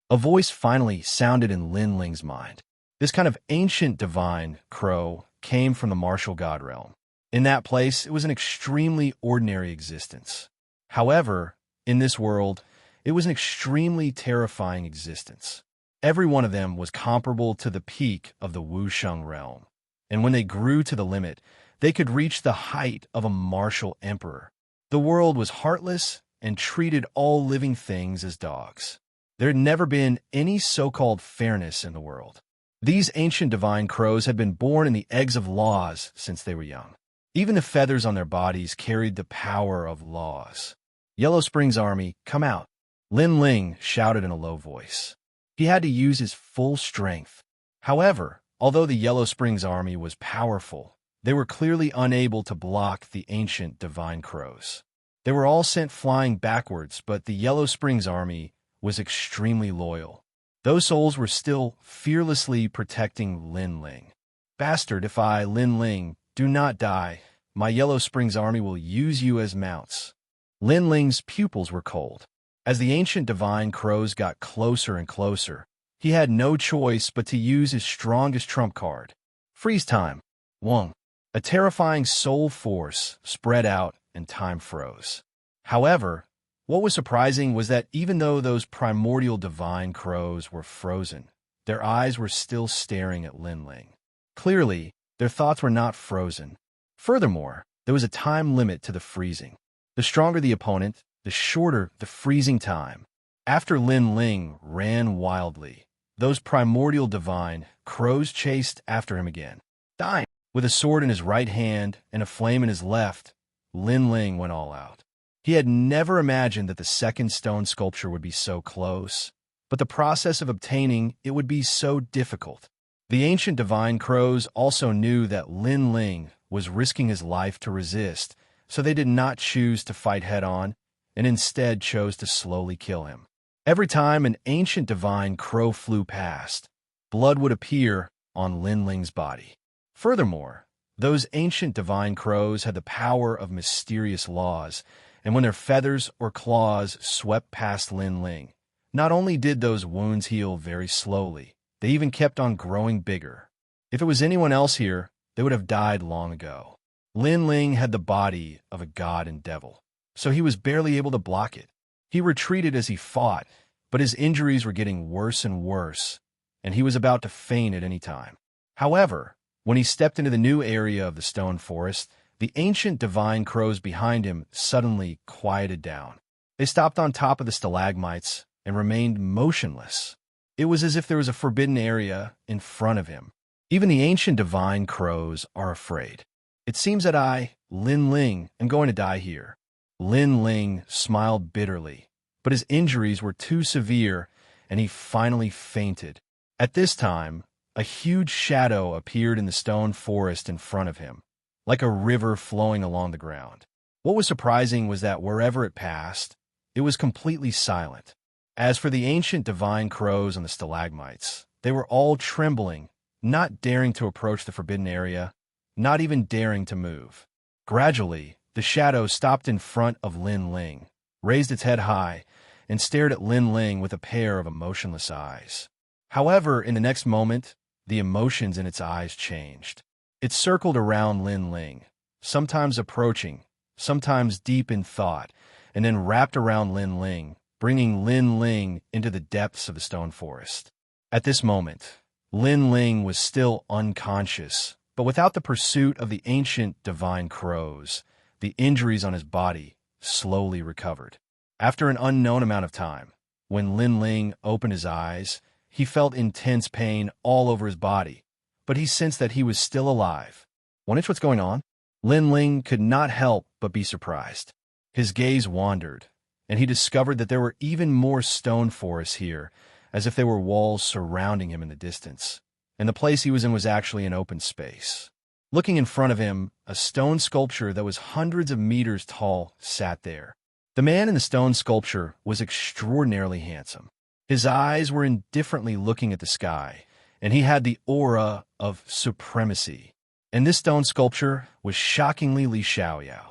Speaker 1: A voice finally sounded in Lin Ling's mind. This kind of ancient divine crow came from the martial god realm. In that place, it was an extremely ordinary existence. However, in this world, It was an extremely terrifying existence. Every one of them was comparable to the peak of the Wuxia realm, and when they grew to the limit, they could reach the height of a martial emperor. The world was heartless and treated all living things as dogs. There had never been any so-called fairness in the world. These ancient divine crows had been born in the eggs of laws since they were young. Even the feathers on their bodies carried the power of laws. Yellow Spring's army, come out, Lin Ling shouted in a low voice. He had to use his full strength. However, although the Yellow Springs army was powerful, they were clearly unable to block the ancient divine crows. They were all sent flying backwards, but the Yellow Springs army was extremely loyal. Those souls were still fearlessly protecting Lin Ling. Bastard, if I, Lin Ling, do not die, my Yellow Springs army will use you as mounts. Lin Ling's pupils were cold. As the ancient divine crows got closer and closer, he had no choice but to use his strongest trump card. Freeze time. Wong. A terrifying soul force spread out and time froze. However, what was surprising was that even though those primordial divine crows were frozen, their eyes were still staring at Lin Ling. Clearly, their thoughts were not frozen. Furthermore, there was a time limit to the freezing. The stronger the opponent, the shorter the freezing time. After Lin Ling ran wildly, those primordial divine crows chased after him again. Dying! With a sword in his right hand and a flame in his left, Lin Ling went all out. He had never imagined that the second stone sculpture would be so close, but the process of obtaining it would be so difficult. The ancient divine crows also knew that Lin Ling was risking his life to resist, so they did not choose to fight head-on, and instead chose to slowly kill him. Every time an ancient divine crow flew past, blood would appear on Lin Ling's body. Furthermore, those ancient divine crows had the power of mysterious laws, and when their feathers or claws swept past Lin Ling, not only did those wounds heal very slowly, they even kept on growing bigger. If it was anyone else here, they would have died long ago. Lin Ling had the body of a god and devil, so he was barely able to block it. He retreated as he fought, but his injuries were getting worse and worse, and he was about to faint at any time. However, when he stepped into the new area of the stone forest, the ancient divine crows behind him suddenly quieted down. They stopped on top of the stalagmites and remained motionless. It was as if there was a forbidden area in front of him. Even the ancient divine crows are afraid. It seems that I, Lin Ling, am going to die here. Lin Ling smiled bitterly, but his injuries were too severe, and he finally fainted. At this time, a huge shadow appeared in the stone forest in front of him, like a river flowing along the ground. What was surprising was that wherever it passed, it was completely silent. As for the ancient divine crows and the stalagmites, they were all trembling, not daring to approach the forbidden area, not even daring to move. Gradually, the shadow stopped in front of Lin Ling, raised its head high, and stared at Lin Ling with a pair of emotionless eyes. However, in the next moment, the emotions in its eyes changed. It circled around Lin Ling, sometimes approaching, sometimes deep in thought, and then wrapped around Lin Ling, bringing Lin Ling into the depths of the stone forest. At this moment, Lin Ling was still unconscious, but without the pursuit of the ancient divine crows, the injuries on his body slowly recovered. After an unknown amount of time, when Lin Ling opened his eyes, he felt intense pain all over his body, but he sensed that he was still alive. What's going on? Lin Ling could not help but be surprised. His gaze wandered, and he discovered that there were even more stone forests here, as if there were walls surrounding him in the distance, and the place he was in was actually an open space. Looking in front of him, a stone sculpture that was hundreds of meters tall sat there. The man in the stone sculpture was extraordinarily handsome. His eyes were indifferently looking at the sky, and he had the aura of supremacy. And this stone sculpture was shockingly Xianxia.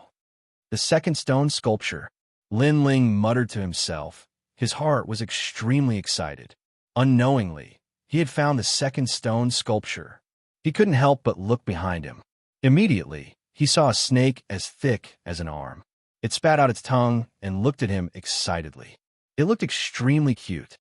Speaker 1: The second stone sculpture, Lin Ling muttered to himself. His heart was extremely excited. Unknowingly, he had found the second stone sculpture. He couldn't help but look behind him. Immediately, he saw a snake as thick as an arm. It spat out its tongue and looked at him excitedly. It looked extremely cute.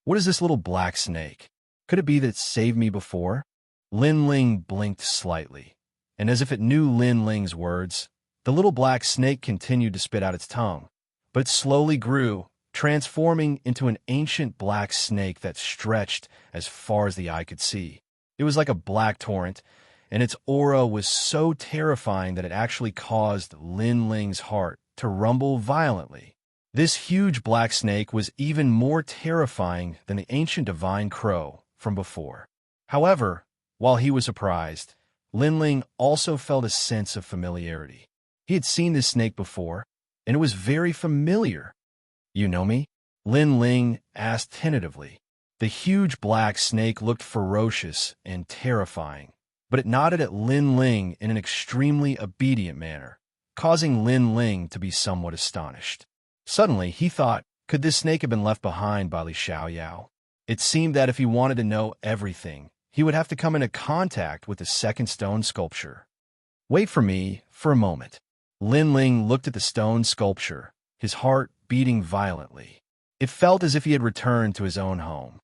Speaker 1: What is this little black snake? Could it be that it saved me before? Lin Ling blinked slightly, and as if it knew Lin Ling's words, the little black snake continued to spit out its tongue, but it slowly grew, transforming into an ancient black snake that stretched as far as the eye could see. It was like a black torrent, and its aura was so terrifying that it actually caused Lin Ling's heart to rumble violently. This huge black snake was even more terrifying than the ancient divine crow from before. However, while he was surprised, Lin Ling also felt a sense of familiarity. He had seen this snake before, and it was very familiar. "You know me?" Lin Ling asked tentatively. The huge black snake looked ferocious and terrifying, but it nodded at Lin Ling in an extremely obedient manner, causing Lin Ling to be somewhat astonished. Suddenly, he thought, could this snake have been left behind by Li Xiaoyao? It seemed that if he wanted to know everything, he would have to come into contact with the second stone sculpture. "Wait for me for a moment." Lin Ling looked at the stone sculpture, his heart beating violently. It felt as if he had returned to his own home.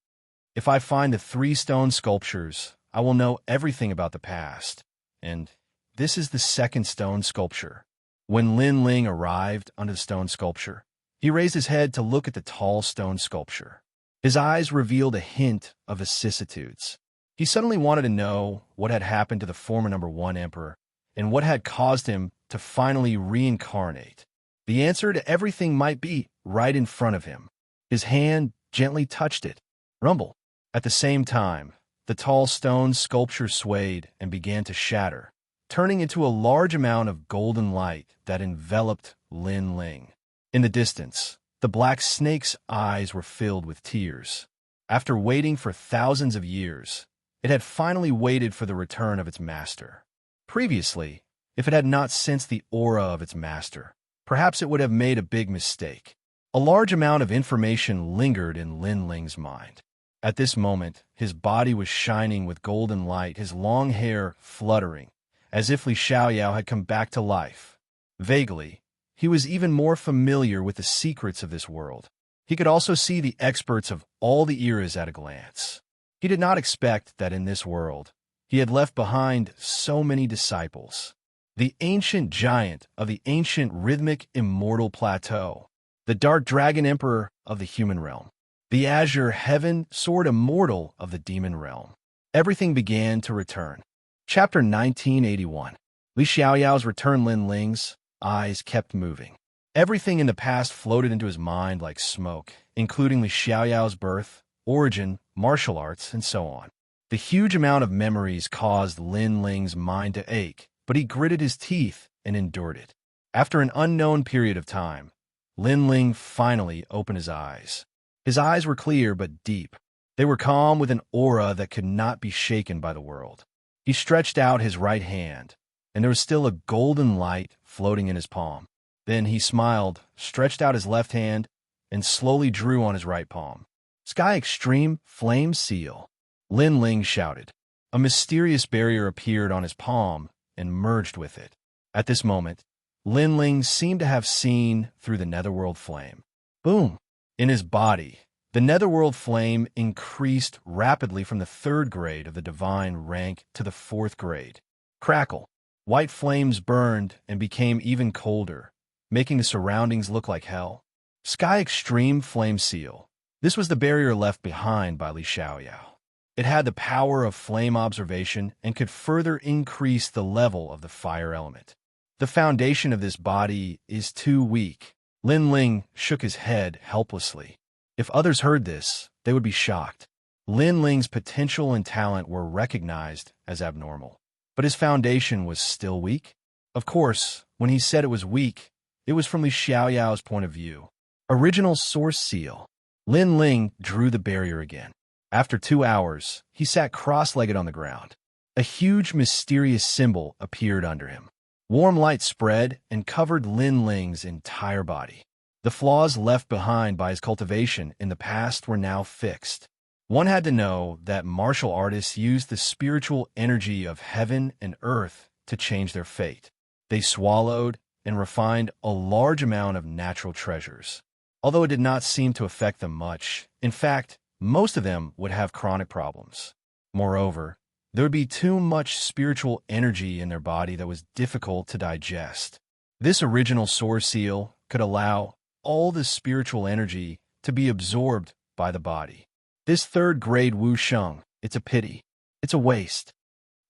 Speaker 1: "If I find the 3 stone sculptures, I will know everything about the past. And this is the second stone sculpture." When Lin Ling arrived under the stone sculpture, he raised his head to look at the tall stone sculpture. His eyes revealed a hint of vicissitudes. He suddenly wanted to know what had happened to the former number 1 emperor and what had caused him to finally reincarnate. The answer to everything might be right in front of him. His hand gently touched it. Rumble. At the same time, the tall stone sculpture swayed and began to shatter, turning into a large amount of golden light that enveloped Lin Ling. In the distance, the black snake's eyes were filled with tears. After waiting for thousands of years, it had finally waited for the return of its master. Previously, if it had not sensed the aura of its master, perhaps it would have made a big mistake. A large amount of information lingered in Lin Ling's mind. At this moment, his body was shining with golden light, his long hair fluttering, as if Li Xiaoyao had come back to life. Vaguely, he was even more familiar with the secrets of this world. He could also see the experts of all the eras at a glance. He did not expect that in this world, he had left behind so many disciples. The ancient giant of the ancient rhythmic immortal plateau, the dark dragon emperor of the human realm, the azure heaven sword immortal of the demon realm. Everything began to return. Chapter 1981. Li Xiaoyao's return. Lin Ling's eyes kept moving. Everything in the past floated into his mind like smoke, including Li Xiaoyao's birth, origin, martial arts, and so on. The huge amount of memories caused Lin Ling's mind to ache, but he gritted his teeth and endured it. After an unknown period of time, Lin Ling finally opened his eyes. His eyes were clear but deep. They were calm with an aura that could not be shaken by the world. He stretched out his right hand, and there was still a golden light floating in his palm. Then he smiled, stretched out his left hand, and slowly drew on his right palm. "Sky Extreme Flame Seal," Lin Ling shouted. A mysterious barrier appeared on his palm and merged with it. At this moment, Lin Ling seemed to have seen through the netherworld flame. Boom! In his body, the netherworld flame increased rapidly from the 3rd grade of the divine rank to the 4th grade. Crackle! White flames burned and became even colder, making the surroundings look like hell. Sky Extreme Flame Seal. This was the barrier left behind by Li Xiaoyao. It had the power of flame observation and could further increase the level of the fire element. The foundation of this body is too weak. Lin Ling shook his head helplessly. If others heard this, they would be shocked. Lin Ling's potential and talent were recognized as abnormal, but his foundation was still weak. Of course, when he said it was weak, it was from Li Xiaoyao's point of view. Original Source Seal. Lin Ling drew the barrier again. After 2 hours, he sat cross-legged on the ground. A huge, mysterious symbol appeared under him. Warm light spread and covered Lin Ling's entire body. The flaws left behind by his cultivation in the past were now fixed. One had to know that martial artists used the spiritual energy of heaven and earth to change their fate. They swallowed and refined a large amount of natural treasures. although it did not seem to affect them much. In fact, most of them would have chronic problems. Moreover, there would be too much spiritual energy in their body that was difficult to digest. This original source seal could allow all the spiritual energy to be absorbed by the body. This third-grade Wuxiang, it's a pity. It's a waste.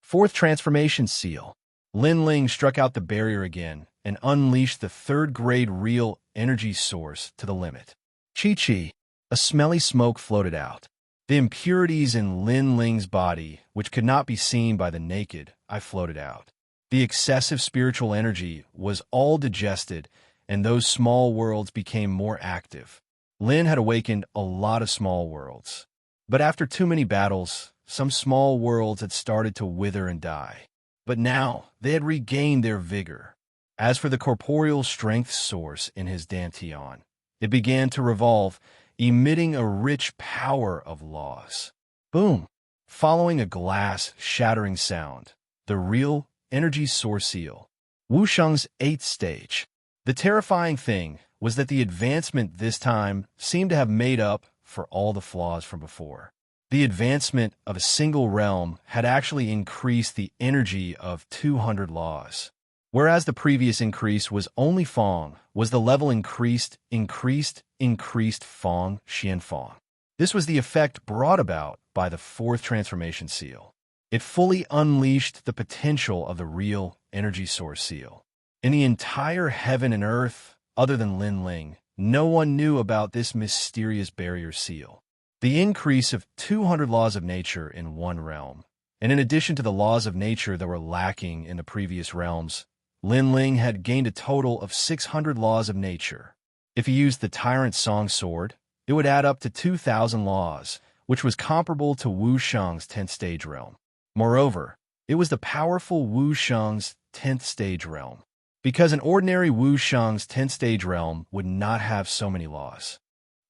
Speaker 1: Fourth transformation seal. Lin Ling struck out the barrier again and unleashed the third-grade real energy source to the limit. Chi-chi. A smelly smoke floated out. The impurities in Lin Ling's body, which could not be seen by the naked eye, floated out. The excessive spiritual energy was all digested, and those small worlds became more active. Lin had awakened a lot of small worlds. But after too many battles, some small worlds had started to wither and die. But now they had regained their vigor. As for the corporeal strength source in his dantian, it began to revolve, emitting a rich power of laws. Boom! Following a glass shattering sound, the real energy source seal. Wuxiang's 8th stage. The terrifying thing was that the advancement this time seemed to have made up for all the flaws from before. The advancement of a single realm had actually increased the energy of 200 laws. Whereas the previous increase was only Fong, was the level increased Fong, Xianfang. This was the effect brought about by the fourth transformation seal. It fully unleashed the potential of the real energy source seal. In the entire heaven and earth, other than Lin Ling, no one knew about this mysterious barrier seal. The increase of 200 laws of nature in one realm, and in addition to the laws of nature that were lacking in the previous realms, Lin Ling had gained a total of 600 laws of nature. If he used the Tyrant Song Sword, it would add up to 2,000 laws, which was comparable to Wuxiang's 10th stage realm. Moreover, it was the powerful Wuxiang's 10th stage realm, because an ordinary Wuxiang's 10th stage realm would not have so many laws.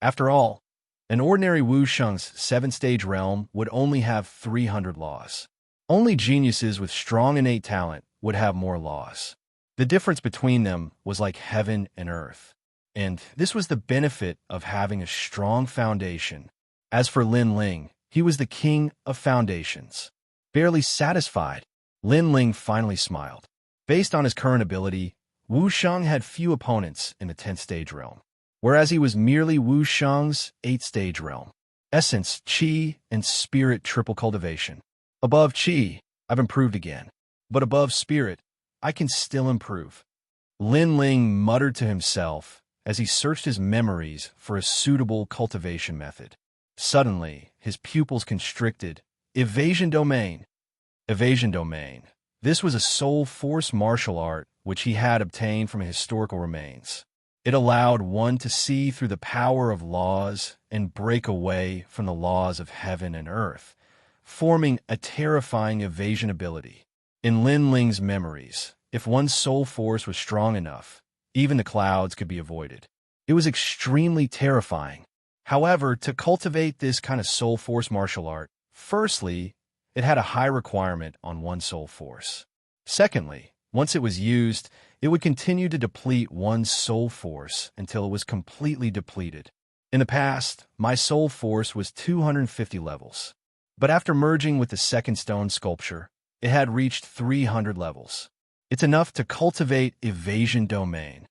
Speaker 1: After all, an ordinary Wuxiang's 7th stage realm would only have 300 laws. Only geniuses with strong innate talent would have more laws. The difference between them was like heaven and earth. And this was the benefit of having a strong foundation. As for Lin Ling, he was the king of foundations. Barely satisfied, Lin Ling finally smiled. Based on his current ability, Wuxiang had few opponents in the 10th stage realm, whereas he was merely Wuxiang's 8th stage realm. Essence, Qi, and Spirit triple cultivation. Above Qi, I've improved again. But above Spirit, I can still improve. Lin Ling muttered to himself as he searched his memories for a suitable cultivation method. Suddenly, his pupils constricted. Evasion domain. Evasion domain. This was a soul force martial art which he had obtained from historical remains. It allowed one to see through the power of laws and break away from the laws of heaven and earth, forming a terrifying evasion ability. In Lin Ling's memories, if one's soul force was strong enough, even the clouds could be avoided. It was extremely terrifying. However, to cultivate this kind of soul force martial art, firstly, it had a high requirement on one's soul force. Secondly, once it was used, it would continue to deplete one's soul force until it was completely depleted. In the past, my soul force was 250 levels. But after merging with the second stone sculpture, it had reached 300 levels. It's enough to cultivate evasion domain.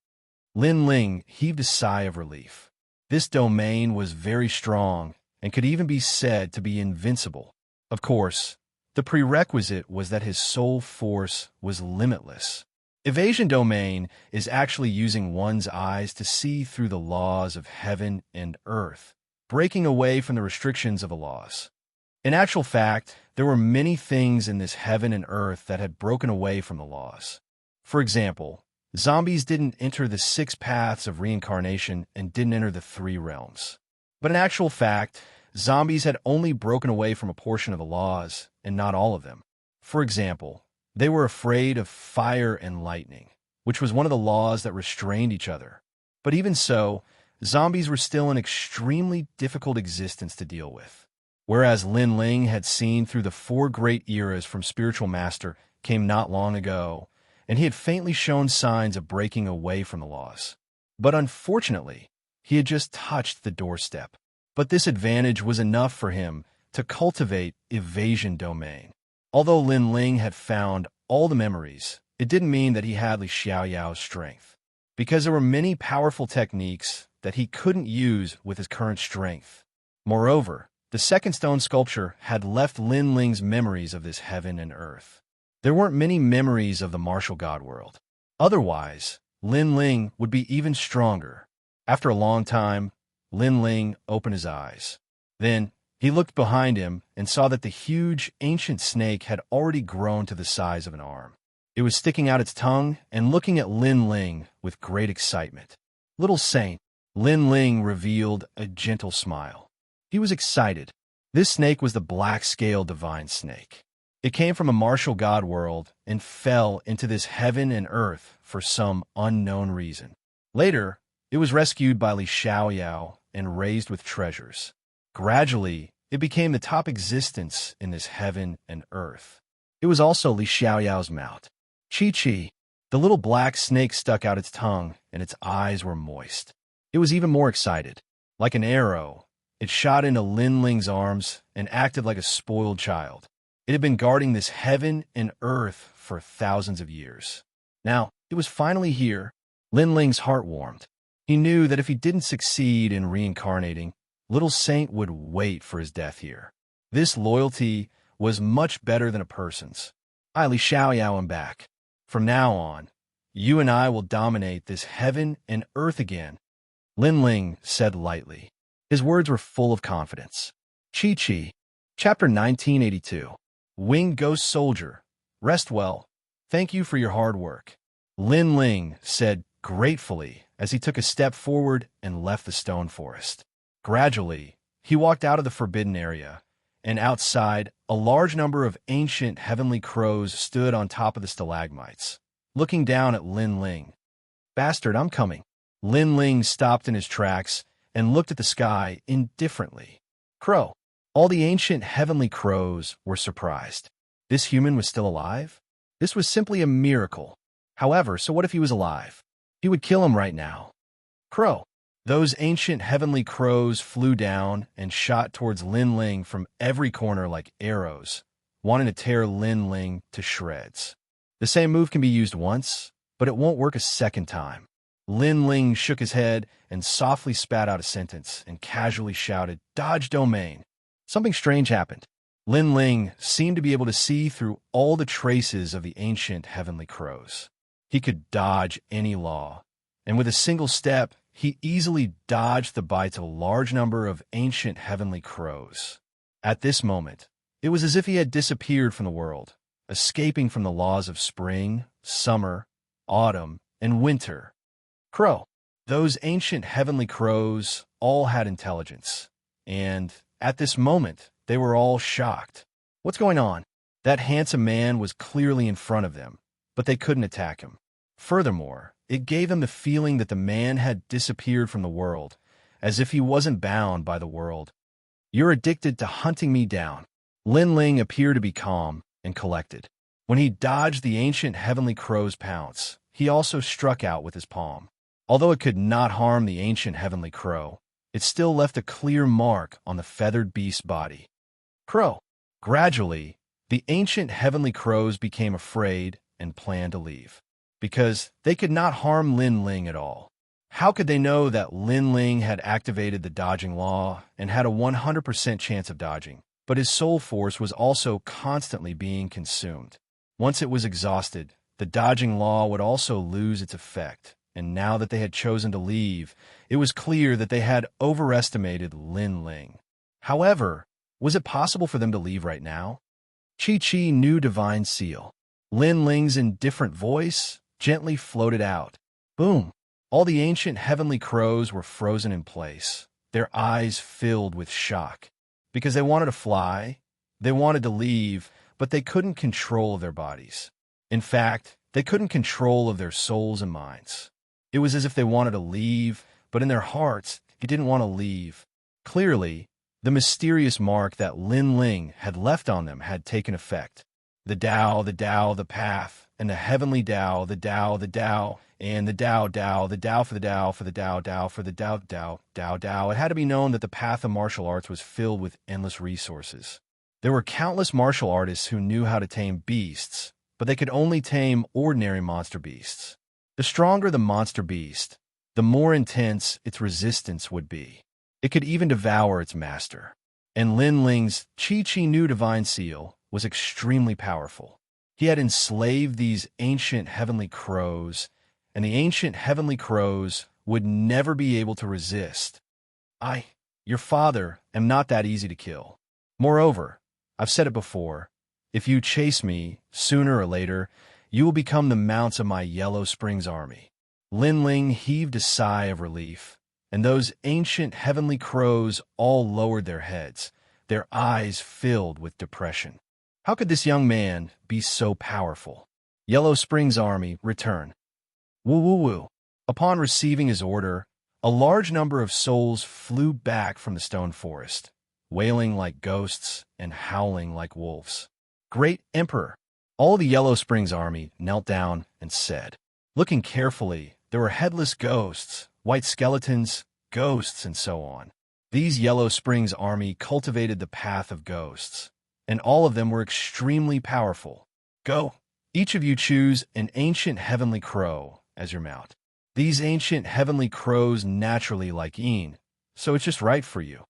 Speaker 1: Lin Ling heaved a sigh of relief. This domain was very strong and could even be said to be invincible. Of course, the prerequisite was that his soul force was limitless. Evasion domain is actually using one's eyes to see through the laws of heaven and earth, breaking away from the restrictions of the laws. In actual fact, there were many things in this heaven and earth that had broken away from the laws. For example, zombies didn't enter the 6 paths of reincarnation and didn't enter the 3 realms. But in actual fact, zombies had only broken away from a portion of the laws, and not all of them. For example, they were afraid of fire and lightning, which was one of the laws that restrained each other. But even so, zombies were still an extremely difficult existence to deal with. Whereas Lin Ling had seen through the 4 great eras from Spiritual Master came not long ago, and he had faintly shown signs of breaking away from the laws. But unfortunately, He had just touched the doorstep. But this advantage was enough for him to cultivate evasion domain. Although Lin Ling had found all the memories, it didn't mean that he had Li Xiaoyao's strength, because there were many powerful techniques that he couldn't use with his current strength. Moreover, the second stone sculpture had left Lin Ling's memories of this heaven and earth. There weren't many memories of the martial god world. Otherwise, Lin Ling would be even stronger. After a long time, Lin Ling opened his eyes. Then, he looked behind him and saw that the huge, ancient snake had already grown to the size of an arm. It was sticking out its tongue and looking at Lin Ling with great excitement. "Little saint," Lin Ling revealed a gentle smile. He was excited. This snake was the black-scaled divine snake. It came from a martial god world and fell into this heaven and earth for some unknown reason. Later, it was rescued by Li Xiaoyao and raised with treasures. Gradually, it became the top existence in this heaven and earth. It was also Li Xiaoyao's mount. Chi-Chi. The little black snake stuck out its tongue, and its eyes were moist. It was even more excited. Like an arrow, it shot into Lin Ling's arms and acted like a spoiled child. It had been guarding this heaven and earth for thousands of years. Now, it was finally here. Lin Ling's heart warmed. He knew that if he didn't succeed in reincarnating, Little Saint would wait for his death here. This loyalty was much better than a person's. Li Xiaoyao am back. From now on, you and I will dominate this heaven and earth again, Lin Ling said lightly. His words were full of confidence. Chi-Chi. Chapter 1982. Winged Ghost Soldier. Rest well. Thank you for your hard work, Lin Ling said gratefully as he took a step forward and left the stone forest. Gradually, he walked out of the forbidden area, and outside, a large number of ancient heavenly crows stood on top of the stalagmites, looking down at Lin Ling. "Bastard, I'm coming." Lin Ling stopped in his tracks and looked at the sky indifferently. Crow. All the ancient heavenly crows were surprised. This human was still alive? This was simply a miracle. However, so what if he was alive? He would kill him right now. Crow. Those ancient heavenly crows flew down and shot towards Lin Ling from every corner like arrows, wanting to tear Lin Ling to shreds. The same move can be used once, but it won't work a second time. Lin Ling shook his head and softly spat out a sentence and casually shouted, "Dodge domain." Something strange happened. Lin Ling seemed to be able to see through all the traces of the ancient heavenly crows. He could dodge any law, and with a single step, he easily dodged the bites of a large number of ancient heavenly crows. At this moment, it was as if he had disappeared from the world, escaping from the laws of spring, summer, autumn, and winter. Crow. Those ancient heavenly crows all had intelligence, and at this moment, they were all shocked. What's going on? That handsome man was clearly in front of them, but they couldn't attack him. Furthermore, it gave them the feeling that the man had disappeared from the world, as if he wasn't bound by the world. "You're addicted to hunting me down." Lin Ling appeared to be calm and collected. When he dodged the ancient heavenly crow's pounce, he also struck out with his palm. Although it could not harm the ancient heavenly crow, it still left a clear mark on the feathered beast's body. Crow. Gradually, the ancient heavenly crows became afraid and planned to leave, because they could not harm Lin Ling at all. How could they know that Lin Ling had activated the dodging law and had a 100% chance of dodging, but his soul force was also constantly being consumed? Once it was exhausted, the dodging law would also lose its effect, and now that they had chosen to leave, it was clear that they had overestimated Lin Ling. However, was it possible for them to leave right now? Chi-Chi knew divine seal. Lin Ling's indifferent voice gently floated out. Boom! All the ancient heavenly crows were frozen in place, their eyes filled with shock. Because they wanted to fly, they wanted to leave, but they couldn't control their bodies. In fact, they couldn't control of their souls and minds. It was as if they wanted to leave, but in their hearts, they didn't want to leave. Clearly, the mysterious mark that Lin Ling had left on them had taken effect. The Tao, the path, and the heavenly Tao, the Tao, and the Tao, the Tao for the Tao, for the Tao for the Tao. It had to be known that the path of martial arts was filled with endless resources. There were countless martial artists who knew how to tame beasts, but they could only tame ordinary monster beasts. The stronger the monster beast, the more intense its resistance would be. It could even devour its master. And Lin Ling's Chi Nu Divine Seal was extremely powerful. He had enslaved these ancient heavenly crows, and the ancient heavenly crows would never be able to resist. Your father, am not that easy to kill. Moreover, I've said it before, if you chase me, sooner or later, you will become the mounts of my Yellow Springs army. Lin Ling heaved a sigh of relief, and those ancient heavenly crows all lowered their heads, their eyes filled with depression. How could this young man be so powerful? Yellow Springs army, return. Woo. Upon receiving his order, a large number of souls flew back from the stone forest, wailing like ghosts and howling like wolves. Great Emperor! All the Yellow Springs army knelt down and said. Looking carefully, there were headless ghosts, white skeletons, ghosts, and so on. These Yellow Springs army cultivated the path of ghosts, and all of them were extremely powerful. Go! Each of you choose an ancient heavenly crow as your mount. These ancient heavenly crows naturally like Yin, so it's just right for you.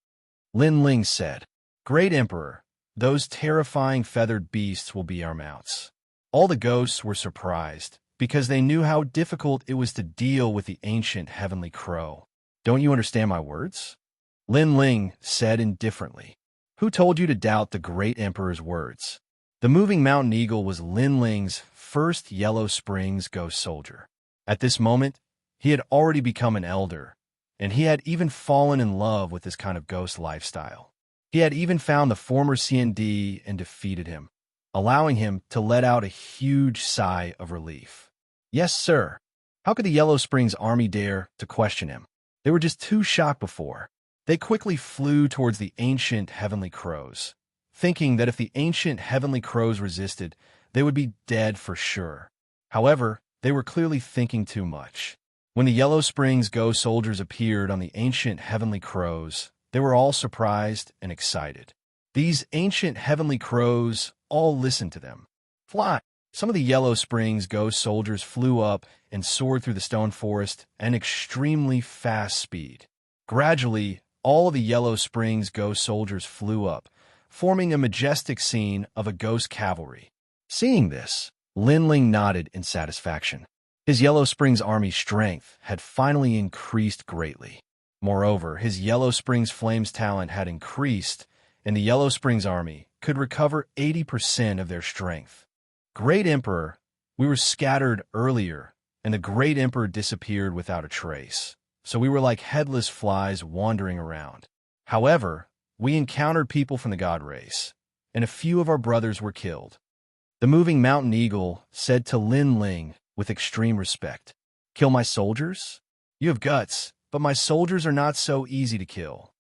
Speaker 1: Lin Ling said, Great Emperor, those terrifying feathered beasts will be our mounts. All the ghosts were surprised, because they knew how difficult it was to deal with the ancient heavenly crow. Don't you understand my words? Lin Ling said indifferently. Who told you to doubt the great emperor's words? The moving mountain eagle was Lin Ling's first Yellow Springs ghost soldier. At this moment, he had already become an elder, and he had even fallen in love with this kind of ghost lifestyle. He had even found the former CND and defeated him, allowing him to let out a huge sigh of relief. Yes, sir. How could the Yellow Springs army dare to question him? They were just too shocked before. They quickly flew towards the ancient heavenly crows, thinking that if the ancient heavenly crows resisted, they would be dead for sure. However, they were clearly thinking too much. When the Yellow Springs ghost soldiers appeared on the ancient heavenly crows, they were all surprised and excited. These ancient heavenly crows all listened to them. Fly! Some of the Yellow Springs ghost soldiers flew up and soared through the stone forest at an extremely fast speed. Gradually, all of the Yellow Springs ghost soldiers flew up, forming a majestic scene of a ghost cavalry. Seeing this, Lin Ling nodded in satisfaction. His Yellow Springs army's strength had finally increased greatly. Moreover, his Yellow Springs Flames talent had increased, and the Yellow Springs army could recover 80% of their strength. Great Emperor, we were scattered earlier, and the Great Emperor disappeared without a trace, so we were like headless flies wandering around. However, we encountered people from the god race, and a few of our brothers were killed. The moving mountain eagle said to Lin Ling with extreme respect, Kill my soldiers? You have guts, but my soldiers are not so easy to kill.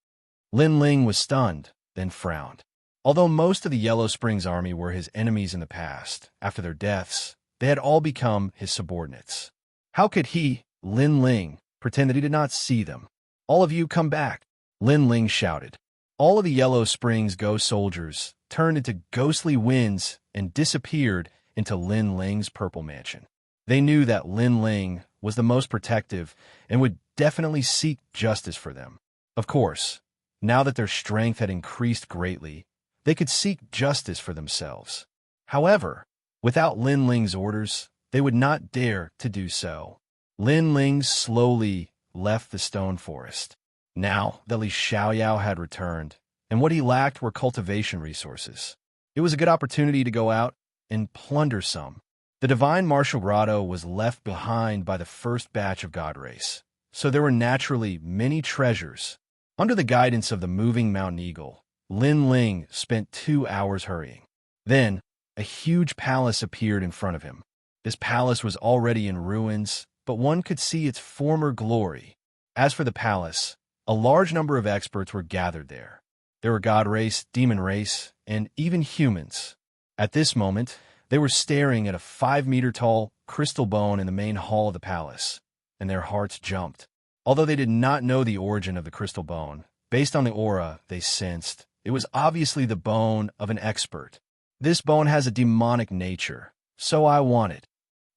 Speaker 1: Lin Ling was stunned, then frowned. Although most of the Yellow Springs army were his enemies in the past, after their deaths, they had all become his subordinates. How could he, Lin Ling, pretend that he did not see them? All of you come back, Lin Ling shouted. All of the Yellow Springs ghost soldiers turned into ghostly winds and disappeared into Lin Ling's purple mansion. They knew that Lin Ling was the most protective and would definitely seek justice for them. Of course, now that their strength had increased greatly, they could seek justice for themselves. However, without Lin Ling's orders, they would not dare to do so. Lin Ling slowly left the stone forest. Now that Li Xiaoyao had returned, and what he lacked were cultivation resources. It was a good opportunity to go out and plunder some. The Divine Martial Grotto was left behind by the first batch of God Race, so there were naturally many treasures. Under the guidance of the moving mountain eagle, Lin Ling spent 2 hours hurrying. Then, a huge palace appeared in front of him. This palace was already in ruins, but one could see its former glory. As for the palace, a large number of experts were gathered there. There were God race, demon race, and even humans. At this moment, They were staring at a 5-meter-tall crystal bone in the main hall of the palace, and their hearts jumped. Although they did not know the origin of the crystal bone, based on the aura they sensed, it was obviously the bone of an expert. This bone has a demonic nature, so I want it.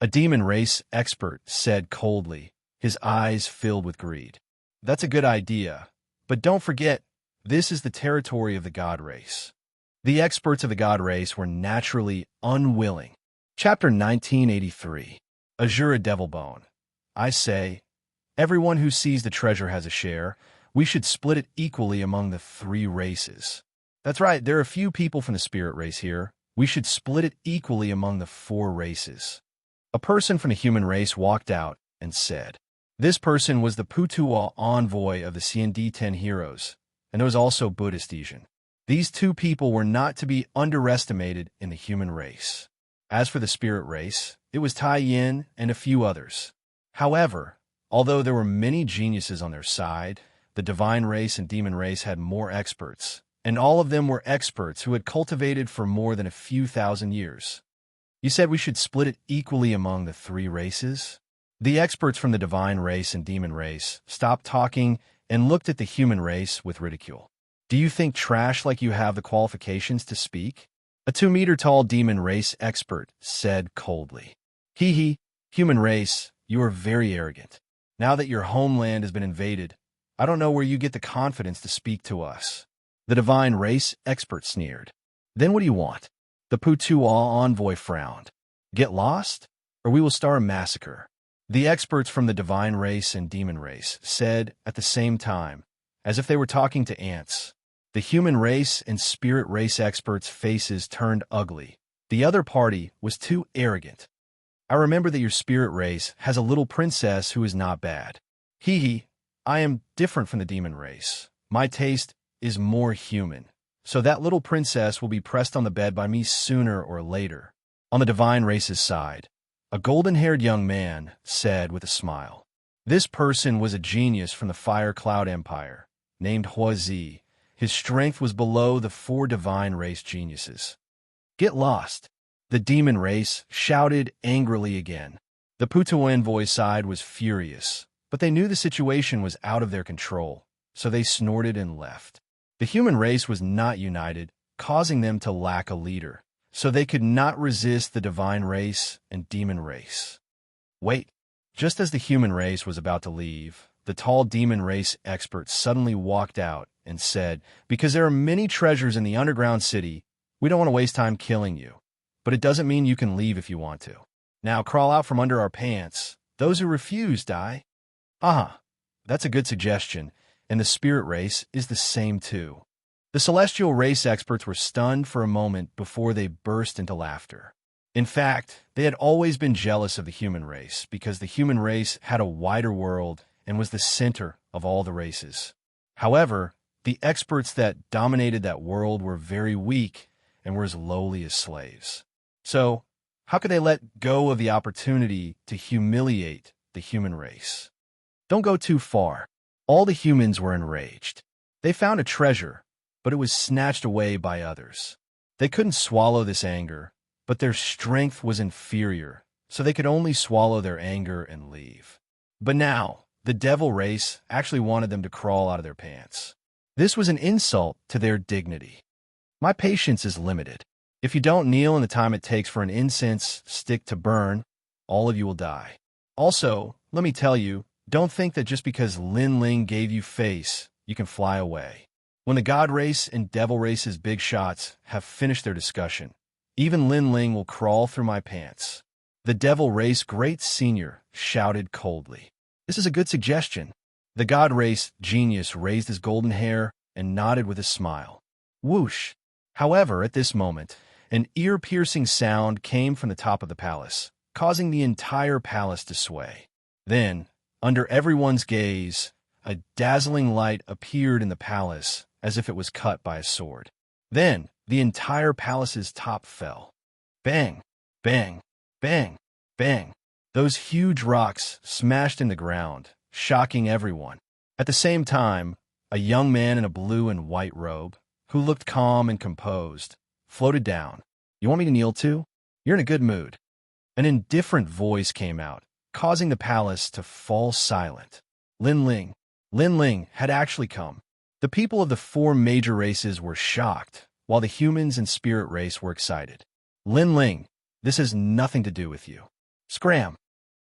Speaker 1: A demon race expert said coldly, his eyes filled with greed. That's a good idea, but don't forget, this is the territory of the god race. The experts of the god race were naturally unwilling. Chapter 1983. Azura Devil Bone. I say, everyone who sees the treasure has a share. We should split it equally among the 3 races. That's right, there are a few people from the spirit race here. We should split it equally among the 4 races. A person from the human race walked out and said, this person was the Putuo envoy of the CND-10 heroes, and it was also Buddhist Asian. These 2 people were not to be underestimated in the human race. As for the spirit race, it was Tai Yin and a few others. However, although there were many geniuses on their side, the divine race and demon race had more experts, and all of them were experts who had cultivated for more than a few thousand years. You said we should split it equally among the 3 races? The experts from the divine race and demon race stopped talking and looked at the human race with ridicule. Do you think trash like you have the qualifications to speak? A 2-meter-tall demon race expert said coldly. Hee hee, human race, you are very arrogant. Now that your homeland has been invaded, I don't know where you get the confidence to speak to us. The divine race expert sneered. Then what do you want? The Putuo envoy frowned. Get lost, or we will start a massacre. The experts from the divine race and demon race said at the same time, as if they were talking to ants. The human race and spirit race experts' faces turned ugly. The other party was too arrogant. I remember that your spirit race has a little princess who is not bad. Hee hee, I am different from the demon race. My taste is more human. So that little princess will be pressed on the bed by me sooner or later. On the divine race's side, a golden-haired young man said with a smile. This person was a genius from the Fire Cloud Empire, named Huazi. His strength was below the 4 divine race geniuses. Get lost. The demon race shouted angrily again. The Putuo envoy side was furious, but they knew the situation was out of their control, so they snorted and left. The human race was not united, causing them to lack a leader, so they could not resist the divine race and demon race. Wait, just as the human race was about to leave, the tall demon race expert suddenly walked out and said, because there are many treasures in the underground city, we don't want to waste time killing you. But it doesn't mean you can leave if you want to. Now crawl out from under our pants. Those who refuse die. That's a good suggestion, and the spirit race is the same too. The celestial race experts were stunned for a moment before they burst into laughter. In fact, they had always been jealous of the human race because the human race had a wider world and was the center of all the races. However, the experts that dominated that world were very weak and were as lowly as slaves. So, how could they let go of the opportunity to humiliate the human race? Don't go too far. All the humans were enraged. They found a treasure, but it was snatched away by others. They couldn't swallow this anger, but their strength was inferior, so they could only swallow their anger and leave. But now, the devil race actually wanted them to crawl out of their pants. This was an insult to their dignity. My patience is limited. If you don't kneel in the time it takes for an incense stick to burn, all of you will die. Also, let me tell you, don't think that just because Lin Ling gave you face, you can fly away. When the God race and devil race's big shots have finished their discussion, even Lin Ling will crawl through my pants. The devil race great senior shouted coldly. This is a good suggestion. The God race genius raised his golden hair and nodded with a smile. Whoosh! However, at this moment, an ear-piercing sound came from the top of the palace, causing the entire palace to sway. Then, under everyone's gaze, a dazzling light appeared in the palace as if it was cut by a sword. Then, the entire palace's top fell. Bang! Bang! Bang! Bang! Those huge rocks smashed in the ground, shocking everyone. At the same time, a young man in a blue and white robe, who looked calm and composed, floated down. You want me to kneel too? You're in a good mood." An indifferent voice came out, causing the palace to fall silent. Lin Ling. Lin Ling had actually come. The people of the four major races were shocked, while the humans and spirit race were excited. Lin Ling, this has nothing to do with you. Scram.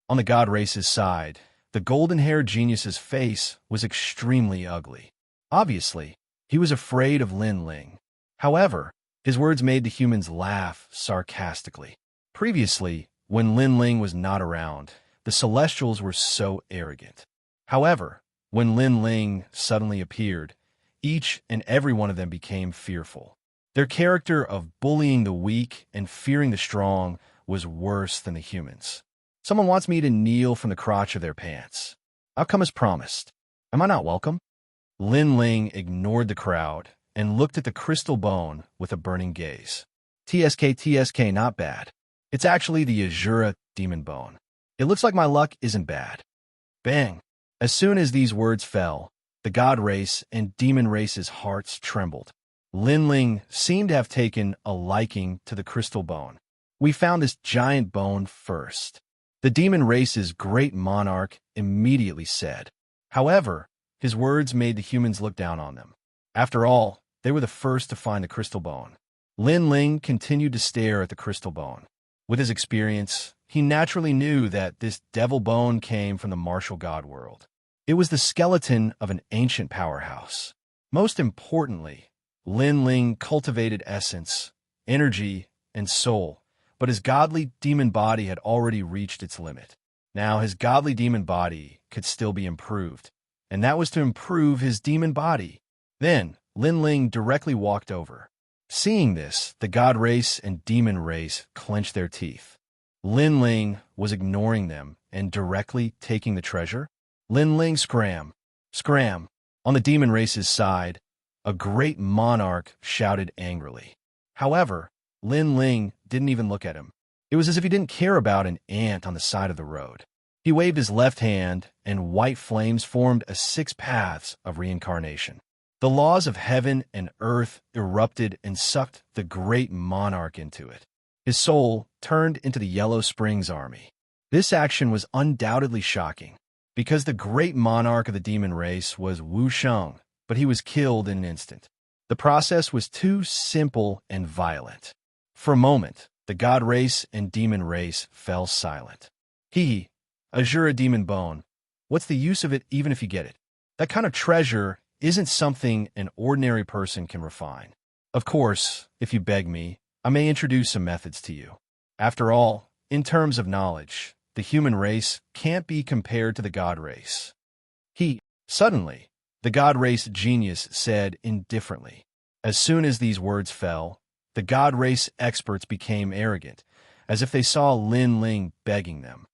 Speaker 1: On the god race's side, the golden-haired genius's face was extremely ugly. Obviously, he was afraid of Lin Ling. However, his words made the humans laugh sarcastically. Previously, when Lin Ling was not around, the Celestials were so arrogant. However, when Lin Ling suddenly appeared, each and every one of them became fearful. Their character of bullying the weak and fearing the strong was worse than the humans. Someone wants me to kneel from the crotch of their pants. I'll come as promised. Am I not welcome? Lin Ling ignored the crowd and looked at the crystal bone with a burning gaze. TSK, not bad. It's actually the Azura demon bone. It looks like my luck isn't bad. Bang! As soon as these words fell, the god race and demon race's hearts trembled. Lin Ling seemed to have taken a liking to the crystal bone. We found this giant bone first. The demon race's great monarch immediately said. However, his words made the humans look down on them. After all, they were the first to find the crystal bone. Lin Ling continued to stare at the crystal bone. With his experience, he naturally knew that this devil bone came from the martial god world. It was the skeleton of an ancient powerhouse. Most importantly, Lin Ling cultivated essence, energy, and soul, but his godly demon body had already reached its limit. Now his godly demon body could still be improved, and that was to improve his demon body. Then, Lin Ling directly walked over. Seeing this, the god race and demon race clenched their teeth. Lin Ling was ignoring them and directly taking the treasure. Lin Ling scram. On the demon race's side, a great monarch shouted angrily. However, Lin Ling didn't even look at him. It was as if he didn't care about an ant on the side of the road. He waved his left hand, and white flames formed 6 paths of reincarnation. The laws of heaven and earth erupted and sucked the great monarch into it. His soul turned into the Yellow Springs army. This action was undoubtedly shocking, because the great monarch of the demon race was Wuxia, but he was killed in an instant. The process was too simple and violent. For a moment, the god race and demon race fell silent. Azura demon bone. What's the use of it even if you get it? That kind of treasure isn't something an ordinary person can refine. Of course, if you beg me, I may introduce some methods to you. After all, in terms of knowledge, the human race can't be compared to the god race. Suddenly, the god race genius said indifferently. As soon as these words fell, the god race experts became arrogant, as if they saw Lin Ling begging them.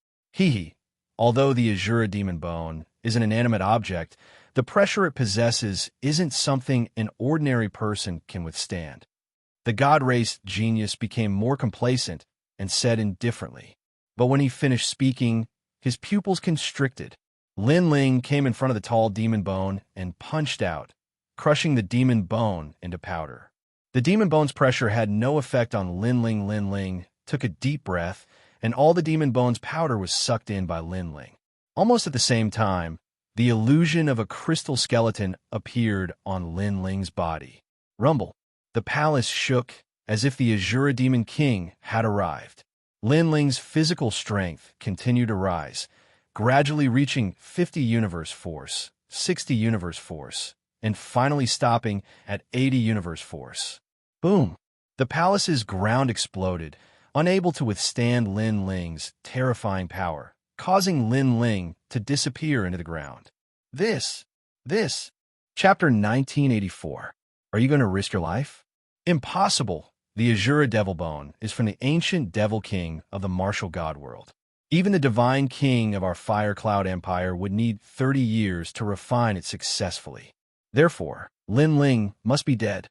Speaker 1: Although the Azura demon bone is an inanimate object, the pressure it possesses isn't something an ordinary person can withstand. The god race genius became more complacent and said indifferently. But when he finished speaking, his pupils constricted. Lin Ling came in front of the tall demon bone and punched out, crushing the demon bone into powder. The demon bone's pressure had no effect on Lin Ling. Lin Ling took a deep breath, and all the demon bone's powder was sucked in by Lin Ling. Almost at the same time, the illusion of a crystal skeleton appeared on Lin Ling's body. Rumble. The palace shook as if the Azura Demon King had arrived. Lin Ling's physical strength continued to rise, gradually reaching 50 universe force, 60 universe force, and finally stopping at 80 universe force. Boom! The palace's ground exploded, unable to withstand Lin Ling's terrifying power, causing Lin Ling to disappear into the ground. This. Chapter 1984. Are you going to risk your life? Impossible. The Azura Devil Bone is from the ancient Devil King of the martial god world. Even the divine king of our Fire Cloud Empire would need 30 years to refine it successfully. Therefore, Lin Ling must be dead.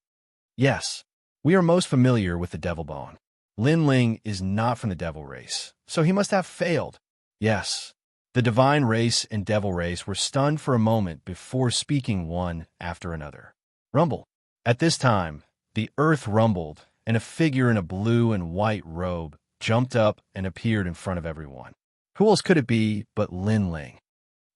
Speaker 1: Yes, we are most familiar with the Devil Bone. Lin Ling is not from the Devil race, so he must have failed. Yes, the divine race and devil race were stunned for a moment before speaking one after another. Rumble. At this time, the earth rumbled, and a figure in a blue and white robe jumped up and appeared in front of everyone. Who else could it be but Lin Ling?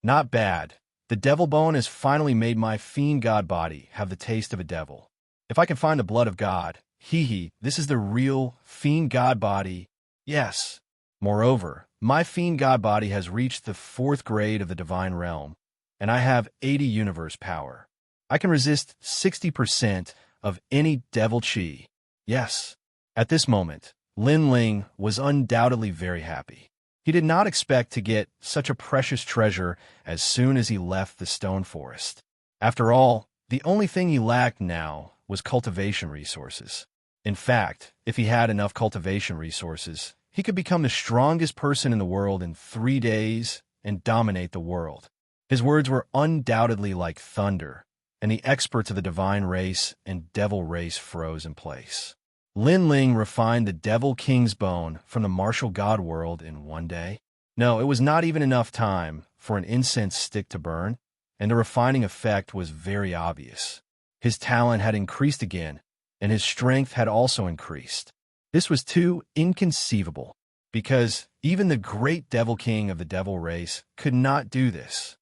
Speaker 1: Not bad. The devil bone has finally made my fiend god body have the taste of a devil. If I can find the blood of God, this is the real fiend god body. Yes. Moreover, my fiend god body has reached the 4th grade of the divine realm, and I have 80 universe power. I can resist 60% of any devil chi. Yes. At this moment, Lin Ling was undoubtedly very happy. He did not expect to get such a precious treasure as soon as he left the stone forest. After all, the only thing he lacked now was cultivation resources. In fact, if he had enough cultivation resources, he could become the strongest person in the world in 3 days and dominate the world. His words were undoubtedly like thunder, and the experts of the divine race and devil race froze in place. Lin Ling refined the Devil King's bone from the martial god world in 1 day. No, it was not even enough time for an incense stick to burn, and the refining effect was very obvious. His talent had increased again, and his strength had also increased. This was too inconceivable, because even the great Devil King of the devil race could not do this.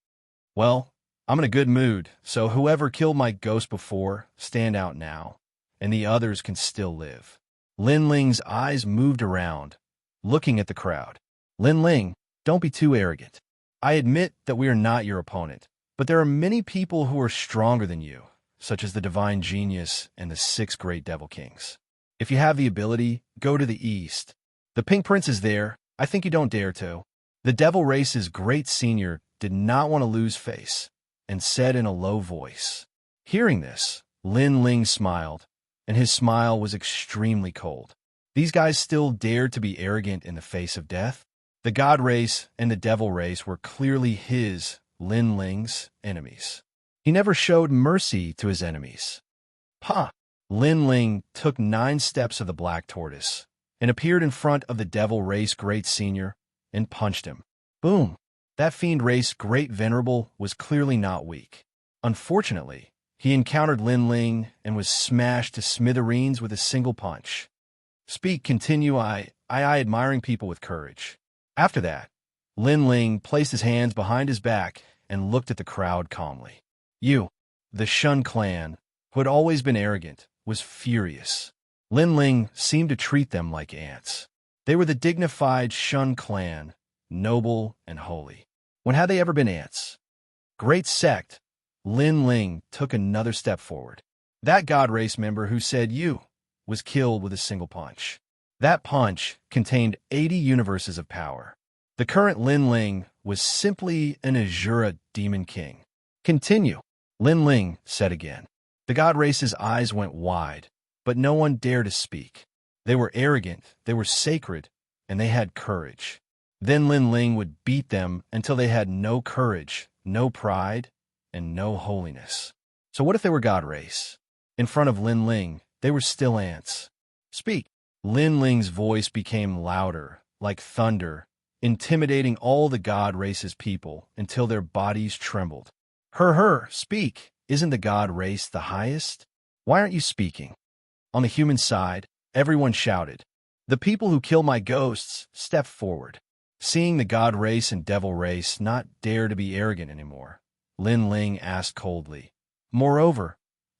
Speaker 1: Well, I'm in a good mood, so whoever killed my ghost before, stand out now, and the others can still live. Lin Ling's eyes moved around, looking at the crowd. Lin Ling, don't be too arrogant. I admit that we are not your opponent, but there are many people who are stronger than you, such as the Divine Genius and the 6 Great Devil Kings. If you have the ability, go to the east. The Pink Prince is there. I think you don't dare to. The Devil Race's great senior did not want to lose face, and said in a low voice. Hearing this, Lin Ling smiled, and his smile was extremely cold. These guys still dared to be arrogant in the face of death? The God Race and the Devil Race were clearly Lin Ling's, enemies. He never showed mercy to his enemies. Pah! Lin Ling took 9 steps of the black tortoise, and appeared in front of the Devil Race Great Senior, and punched him. Boom! That Fiend Race Great Venerable was clearly not weak. Unfortunately, he encountered Lin Ling and was smashed to smithereens with a single punch. Continue I admiring people with courage. After that, Lin Ling placed his hands behind his back and looked at the crowd calmly. The Shun clan, who had always been arrogant, was furious. Lin Ling seemed to treat them like ants. They were the dignified Shun clan, noble and holy. When had they ever been ants? Great sect. Lin Ling took another step forward. That God Race member who said you was killed with a single punch. That punch contained 80 universes of power. The current Lin Ling was simply an Azura demon king. Continue, Lin Ling said again. The God Race's eyes went wide, but no one dared to speak. They were arrogant, they were sacred, and they had courage. Then Lin Ling would beat them until they had no courage, no pride, and no holiness. So what if they were God Race? In front of Lin Ling, they were still ants. Speak. Lin Ling's voice became louder, like thunder, intimidating all the God Race's people until their bodies trembled. Speak. Isn't the God Race the highest? Why aren't you speaking? On the human side, everyone shouted. The people who kill my ghosts stepped forward. Seeing the God Race and Devil Race not dare to be arrogant anymore, Lin Ling asked coldly, Moreover,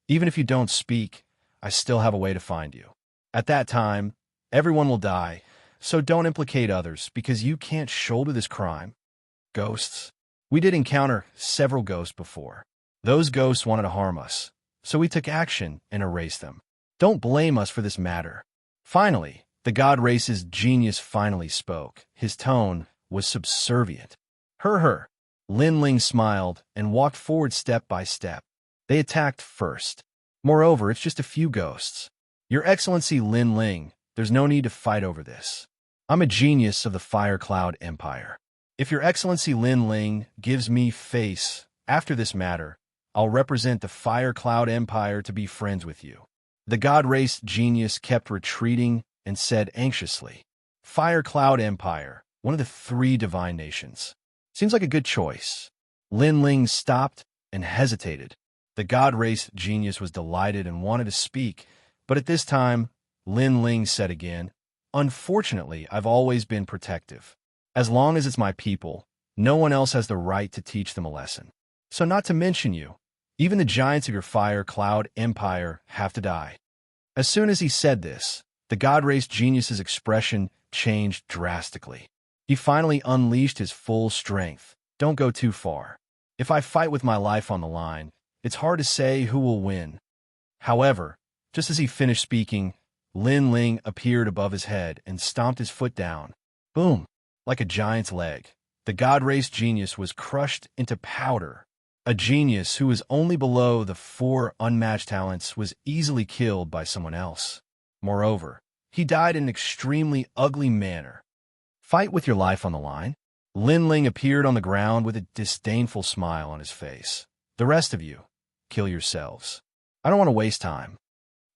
Speaker 1: even if you don't speak, I still have a way to find you. At that time, everyone will die, so don't implicate others because you can't shoulder this crime. Ghosts. We did encounter several ghosts before. Those ghosts wanted to harm us, so we took action and erased them. Don't blame us for this matter. Finally, the God Race's genius finally spoke. His tone was subservient. Lin Ling smiled and walked forward step by step. They attacked first. Moreover, it's just a few ghosts. Your Excellency Lin Ling, there's no need to fight over this. I'm a genius of the Fire Cloud Empire. If Your Excellency Lin Ling gives me face after this matter, I'll represent the Fire Cloud Empire to be friends with you. The God Race genius kept retreating and said anxiously, Fire Cloud Empire, one of the 3 divine nations. Seems like a good choice. Lin Ling stopped and hesitated. The God Race genius was delighted and wanted to speak, but at this time, Lin Ling said again, Unfortunately, I've always been protective. As long as it's my people, no one else has the right to teach them a lesson. So not to mention you, even the giants of your fire cloud empire have to die." As soon as he said this, the god race genius's expression changed drastically. He finally unleashed his full strength. "Don't go too far. If I fight with my life on the line, it's hard to say who will win." However, just as he finished speaking, Lin Ling appeared above his head and stomped his foot down. Boom! Like a giant's leg. The god race genius was crushed into powder. A genius who was only below the 4 unmatched talents was easily killed by someone else. Moreover, he died in an extremely ugly manner. "Fight with your life on the line?" Lin Ling appeared on the ground with a disdainful smile on his face. "The rest of you, kill yourselves. I don't want to waste time.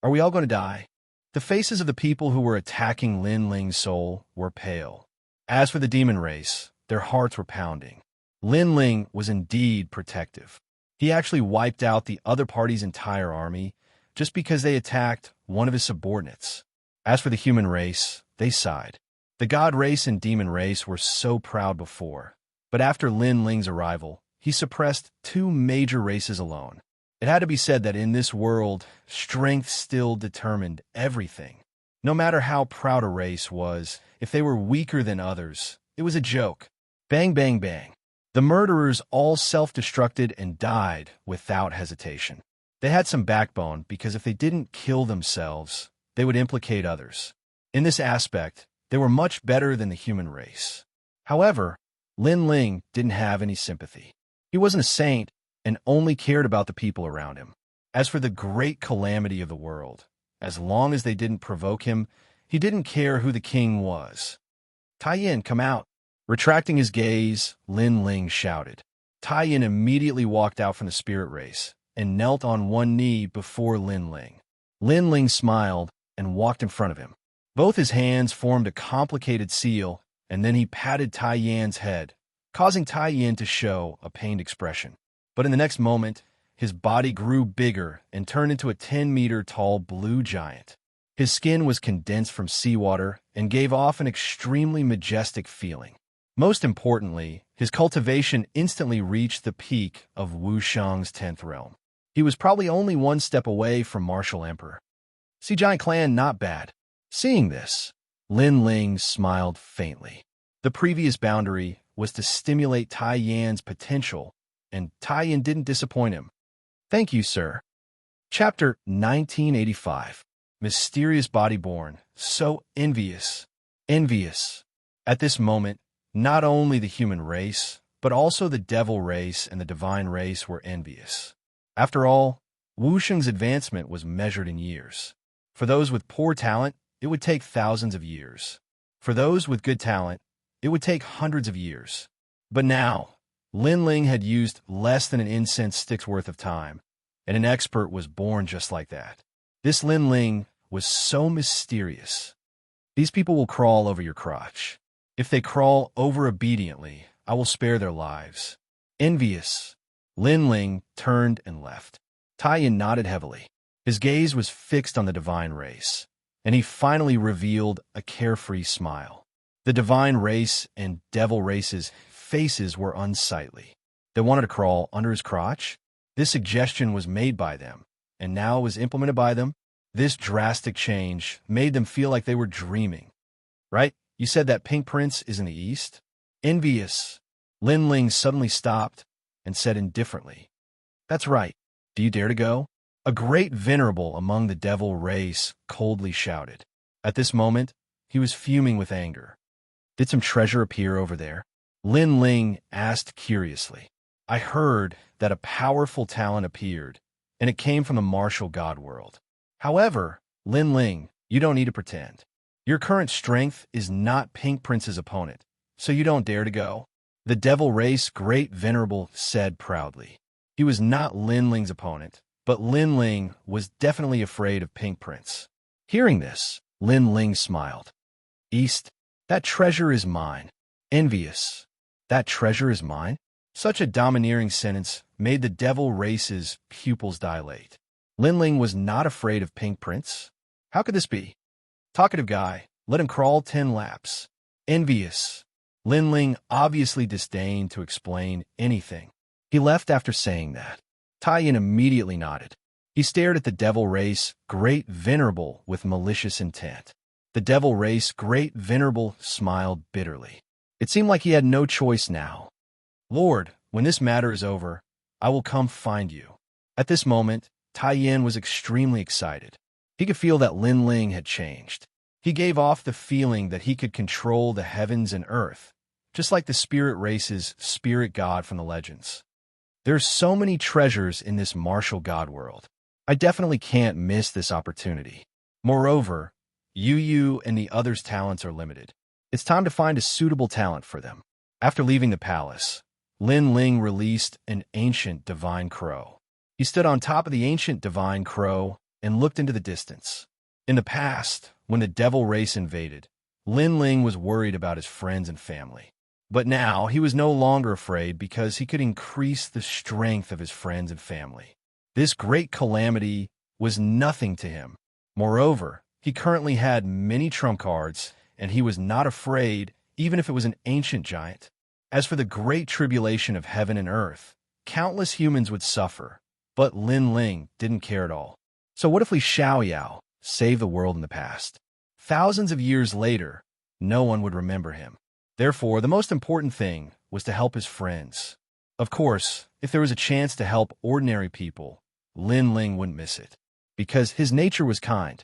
Speaker 1: Are we all going to die?" The faces of the people who were attacking Lin Ling's soul were pale. As for the demon race, their hearts were pounding. Lin Ling was indeed protective. He actually wiped out the other party's entire army just because they attacked one of his subordinates. As for the human race, they sighed. The god race and demon race were so proud before, but after Lin Ling's arrival, he suppressed 2 major races alone. It had to be said that in this world, strength still determined everything. No matter how proud a race was, if they were weaker than others, it was a joke. Bang, bang, bang. The murderers all self-destructed and died without hesitation. They had some backbone because if they didn't kill themselves, they would implicate others. In this aspect, they were much better than the human race. However, Lin Ling didn't have any sympathy. He wasn't a saint and only cared about the people around him. As for the great calamity of the world, as long as they didn't provoke him, he didn't care who the king was. "Tai Yin, come out." Retracting his gaze, Lin Ling shouted. Tai Yin immediately walked out from the spirit race and knelt on one knee before Lin Ling. Lin Ling smiled and walked in front of him. Both his hands formed a complicated seal, and then he patted Tai Yan's head, causing Tai Yin to show a pained expression. But in the next moment, his body grew bigger and turned into a 10-meter-tall blue giant. His skin was condensed from seawater and gave off an extremely majestic feeling. Most importantly, his cultivation instantly reached the peak of Wuxia's 10th realm. He was probably only 1 step away from Martial Emperor. "See, Giant Clan, not bad." Seeing this, Lin Ling smiled faintly. The previous boundary was to stimulate Tai Yan's potential, and Tai Yan didn't disappoint him. "Thank you, sir." Chapter 1985. Mysterious Body Born, so envious. Envious. At this moment, not only the human race, but also the devil race and the divine race were envious. After all, Wuxia's advancement was measured in years. For those with poor talent, it would take thousands of years. For those with good talent, it would take hundreds of years. But now, Lin Ling had used less than an incense stick's worth of time, and an expert was born just like that. This Lin Ling was so mysterious. "These people will crawl over your crotch. If they crawl over obediently, I will spare their lives." Envious, Lin Ling turned and left. Tai Yin nodded heavily. His gaze was fixed on the divine race, and he finally revealed a carefree smile. The divine race and devil race's faces were unsightly. They wanted to crawl under his crotch. This suggestion was made by them, and now was implemented by them. This drastic change made them feel like they were dreaming. "Right? You said that Pink Prince is in the east?" Envious, Lin Ling suddenly stopped and said indifferently, "That's right. Do you dare to go?" A great venerable among the devil race coldly shouted. At this moment, he was fuming with anger. "Did some treasure appear over there?" Lin Ling asked curiously. "I heard that a powerful talent appeared, and it came from the martial god world. However, Lin Ling, you don't need to pretend. Your current strength is not Pink Prince's opponent, so you don't dare to go." The devil race great venerable said proudly. He was not Lin Ling's opponent, but Lin Ling was definitely afraid of Pink Prince. Hearing this, Lin Ling smiled. "East, that treasure is mine." Envious, "That treasure is mine?" Such a domineering sentence made the devil race's pupils dilate. Lin Ling was not afraid of Pink Prince. How could this be? Talkative guy, Let him crawl 10 laps. Envious. Lin Ling obviously disdained to explain anything. He left after saying that. Tai Yin immediately nodded. He stared at the devil race, great venerable, with malicious intent. The devil race, great venerable, smiled bitterly. It seemed like he had no choice now. Lord, when this matter is over, I will come find you. At this moment, Tai Yin was extremely excited. He could feel that Lin Ling had changed. He gave off the feeling that he could control the heavens and earth, just like the spirit race's spirit god from the legends. There's so many treasures in this martial god world. I definitely can't miss this opportunity. Moreover, Yu and the others' talents are limited. It's time to find a suitable talent for them. After leaving the palace, Lin Ling released an ancient divine crow. He stood on top of the ancient divine crow and looked into the distance. In the past, when the devil race invaded, Lin Ling was worried about his friends and family. But now he was no longer afraid because he could increase the strength of his friends and family. This great calamity was nothing to him. Moreover, he currently had many trump cards, and he was not afraid even if it was an ancient giant. As for the great tribulation of heaven and earth, countless humans would suffer, but Lin Ling didn't care at all. So what if Li Xiaoyao saved the world in the past? Thousands of years later, no one would remember him. Therefore, the most important thing was to help his friends. Of course, if there was a chance to help ordinary people, Lin Ling wouldn't miss it, because his nature was kind.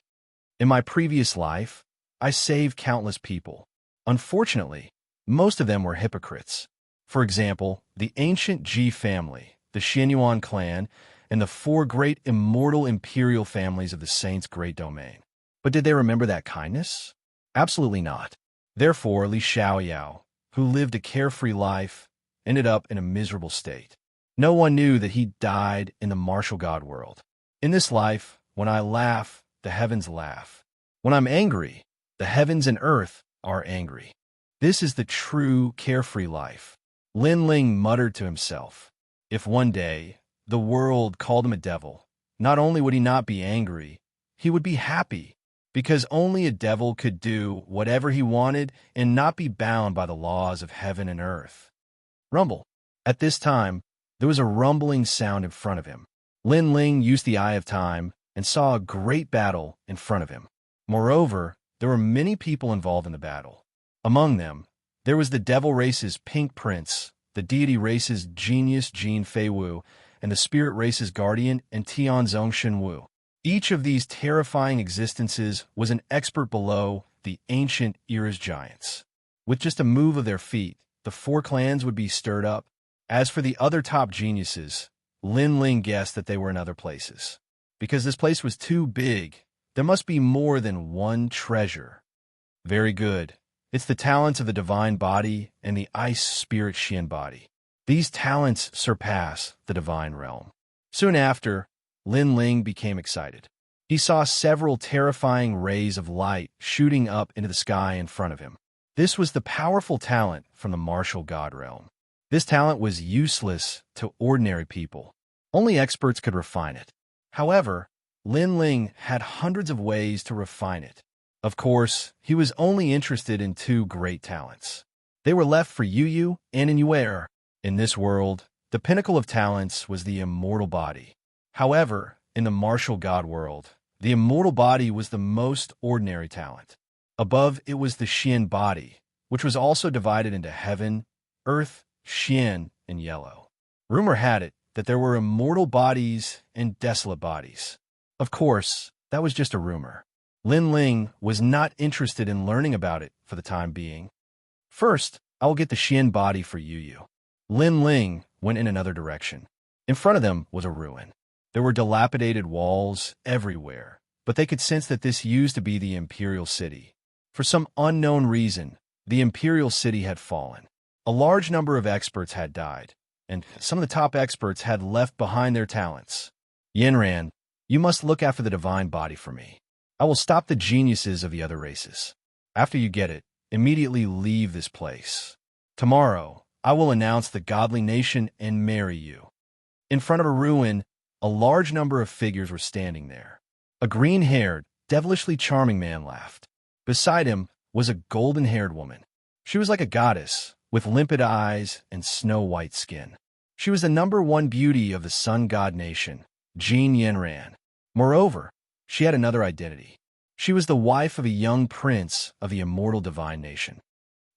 Speaker 1: In my previous life, I saved countless people. Unfortunately, most of them were hypocrites. For example, the ancient Ji family, the Xianyuan clan, and the 4 great immortal imperial families of the Saints' great domain. But did they remember that kindness? Absolutely not. Therefore, Li Xiaoyao, who lived a carefree life, ended up in a miserable state. No one knew that he died in the martial god world. In this life, when I laugh, the heavens laugh. When I'm angry, the heavens and earth are angry. This is the true carefree life. Lin Ling muttered to himself. If one day the world called him a devil, not only would he not be angry, he would be happy, because only a devil could do whatever he wanted and not be bound by the laws of heaven and earth. Rumble. At this time, there was a rumbling sound in front of him. Lin Ling used the eye of time and saw a great battle in front of him. Moreover, there were many people involved in the battle. Among them, there was the devil race's Pink Prince, the deity race's genius Jin Fei Wu, and the spirit race's guardian and Tianzong Shen Wu. Each of these terrifying existences was an expert below the ancient era's giants. With just a move of their feet, the 4 clans would be stirred up. As for the other top geniuses, Lin Ling guessed that they were in other places. Because this place was too big, there must be more than one treasure. Very good. It's the talents of the divine body and the ice spirit Xian body. These talents surpass the divine realm. Soon after, Lin Ling became excited. He saw several terrifying rays of light shooting up into the sky in front of him. This was the powerful talent from the martial god realm. This talent was useless to ordinary people. Only experts could refine it. However, Lin Ling had hundreds of ways to refine it. Of course, he was only interested in 2 great talents. They were left for Yu and Inuer. In this world, the pinnacle of talents was the immortal body. However, in the martial god world, the immortal body was the most ordinary talent. Above it was the Xian body, which was also divided into heaven, earth, Xian, and yellow. Rumor had it that there were immortal bodies and desolate bodies. Of course, that was just a rumor. Lin Ling was not interested in learning about it for the time being. First, I will get the Xian body for Yu. Lin Ling went in another direction. In front of them was a ruin. There were dilapidated walls everywhere, but they could sense that this used to be the imperial city. For some unknown reason, the imperial city had fallen. A large number of experts had died, and some of the top experts had left behind their talents. Yanran, you must look after the divine body for me. I will stop the geniuses of the other races. After you get it, immediately leave this place. Tomorrow, I will announce the godly nation and marry you. In front of a ruin, a large number of figures were standing there. A green-haired, devilishly charming man laughed. Beside him was a golden-haired woman. She was like a goddess, with limpid eyes and snow-white skin. She was the #1 beauty of the sun god nation, Jin Yanran. Moreover, she had another identity. She was the wife of a young prince of the immortal divine nation.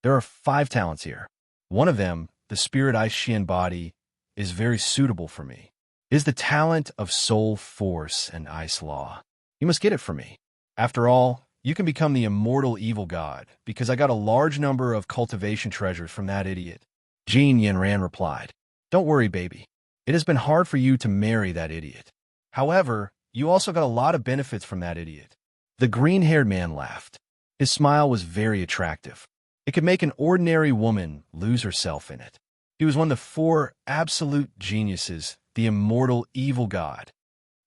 Speaker 1: There are 5 talents here. One of them, the spirit I embody, is very suitable for me. It is the talent of soul force and ice law. You must get it for me. After all, you can become the immortal evil god, because I got a large number of cultivation treasures from that idiot. Jin Yanran replied, "Don't worry, baby. It has been hard for you to marry that idiot. However, you also got a lot of benefits from that idiot." The green-haired man laughed. His smile was very attractive. It could make an ordinary woman lose herself in it. He was one of the 4 absolute geniuses, the immortal evil god.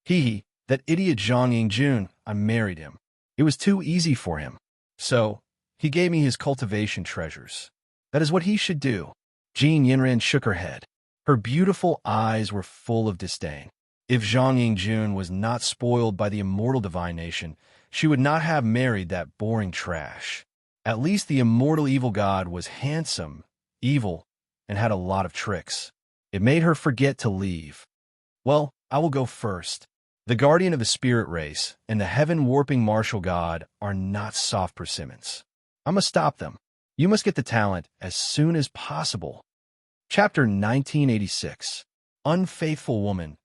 Speaker 1: That idiot Zhang Yingjun, I married him. It was too easy for him. So, he gave me his cultivation treasures. That is what he should do. Jin Yinran shook her head. Her beautiful eyes were full of disdain. If Zhang Yingjun was not spoiled by the immortal divine nation, she would not have married that boring trash. At least the immortal evil god was handsome, evil, and had a lot of tricks. It made her forget to leave. Well, I will go first. The guardian of the spirit race and the heaven-warping martial god are not soft persimmons. I must stop them. You must get the talent as soon as possible. Chapter 1986. Unfaithful woman.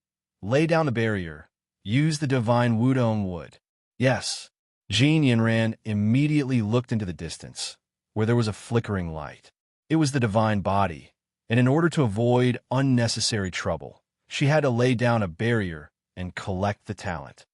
Speaker 1: Lay down the barrier. Use the divine Wudong wood. Yes. Jin Yanran immediately looked into the distance, where there was a flickering light. It was the divine body, and in order to avoid unnecessary trouble, she had to lay down a barrier and collect the talent.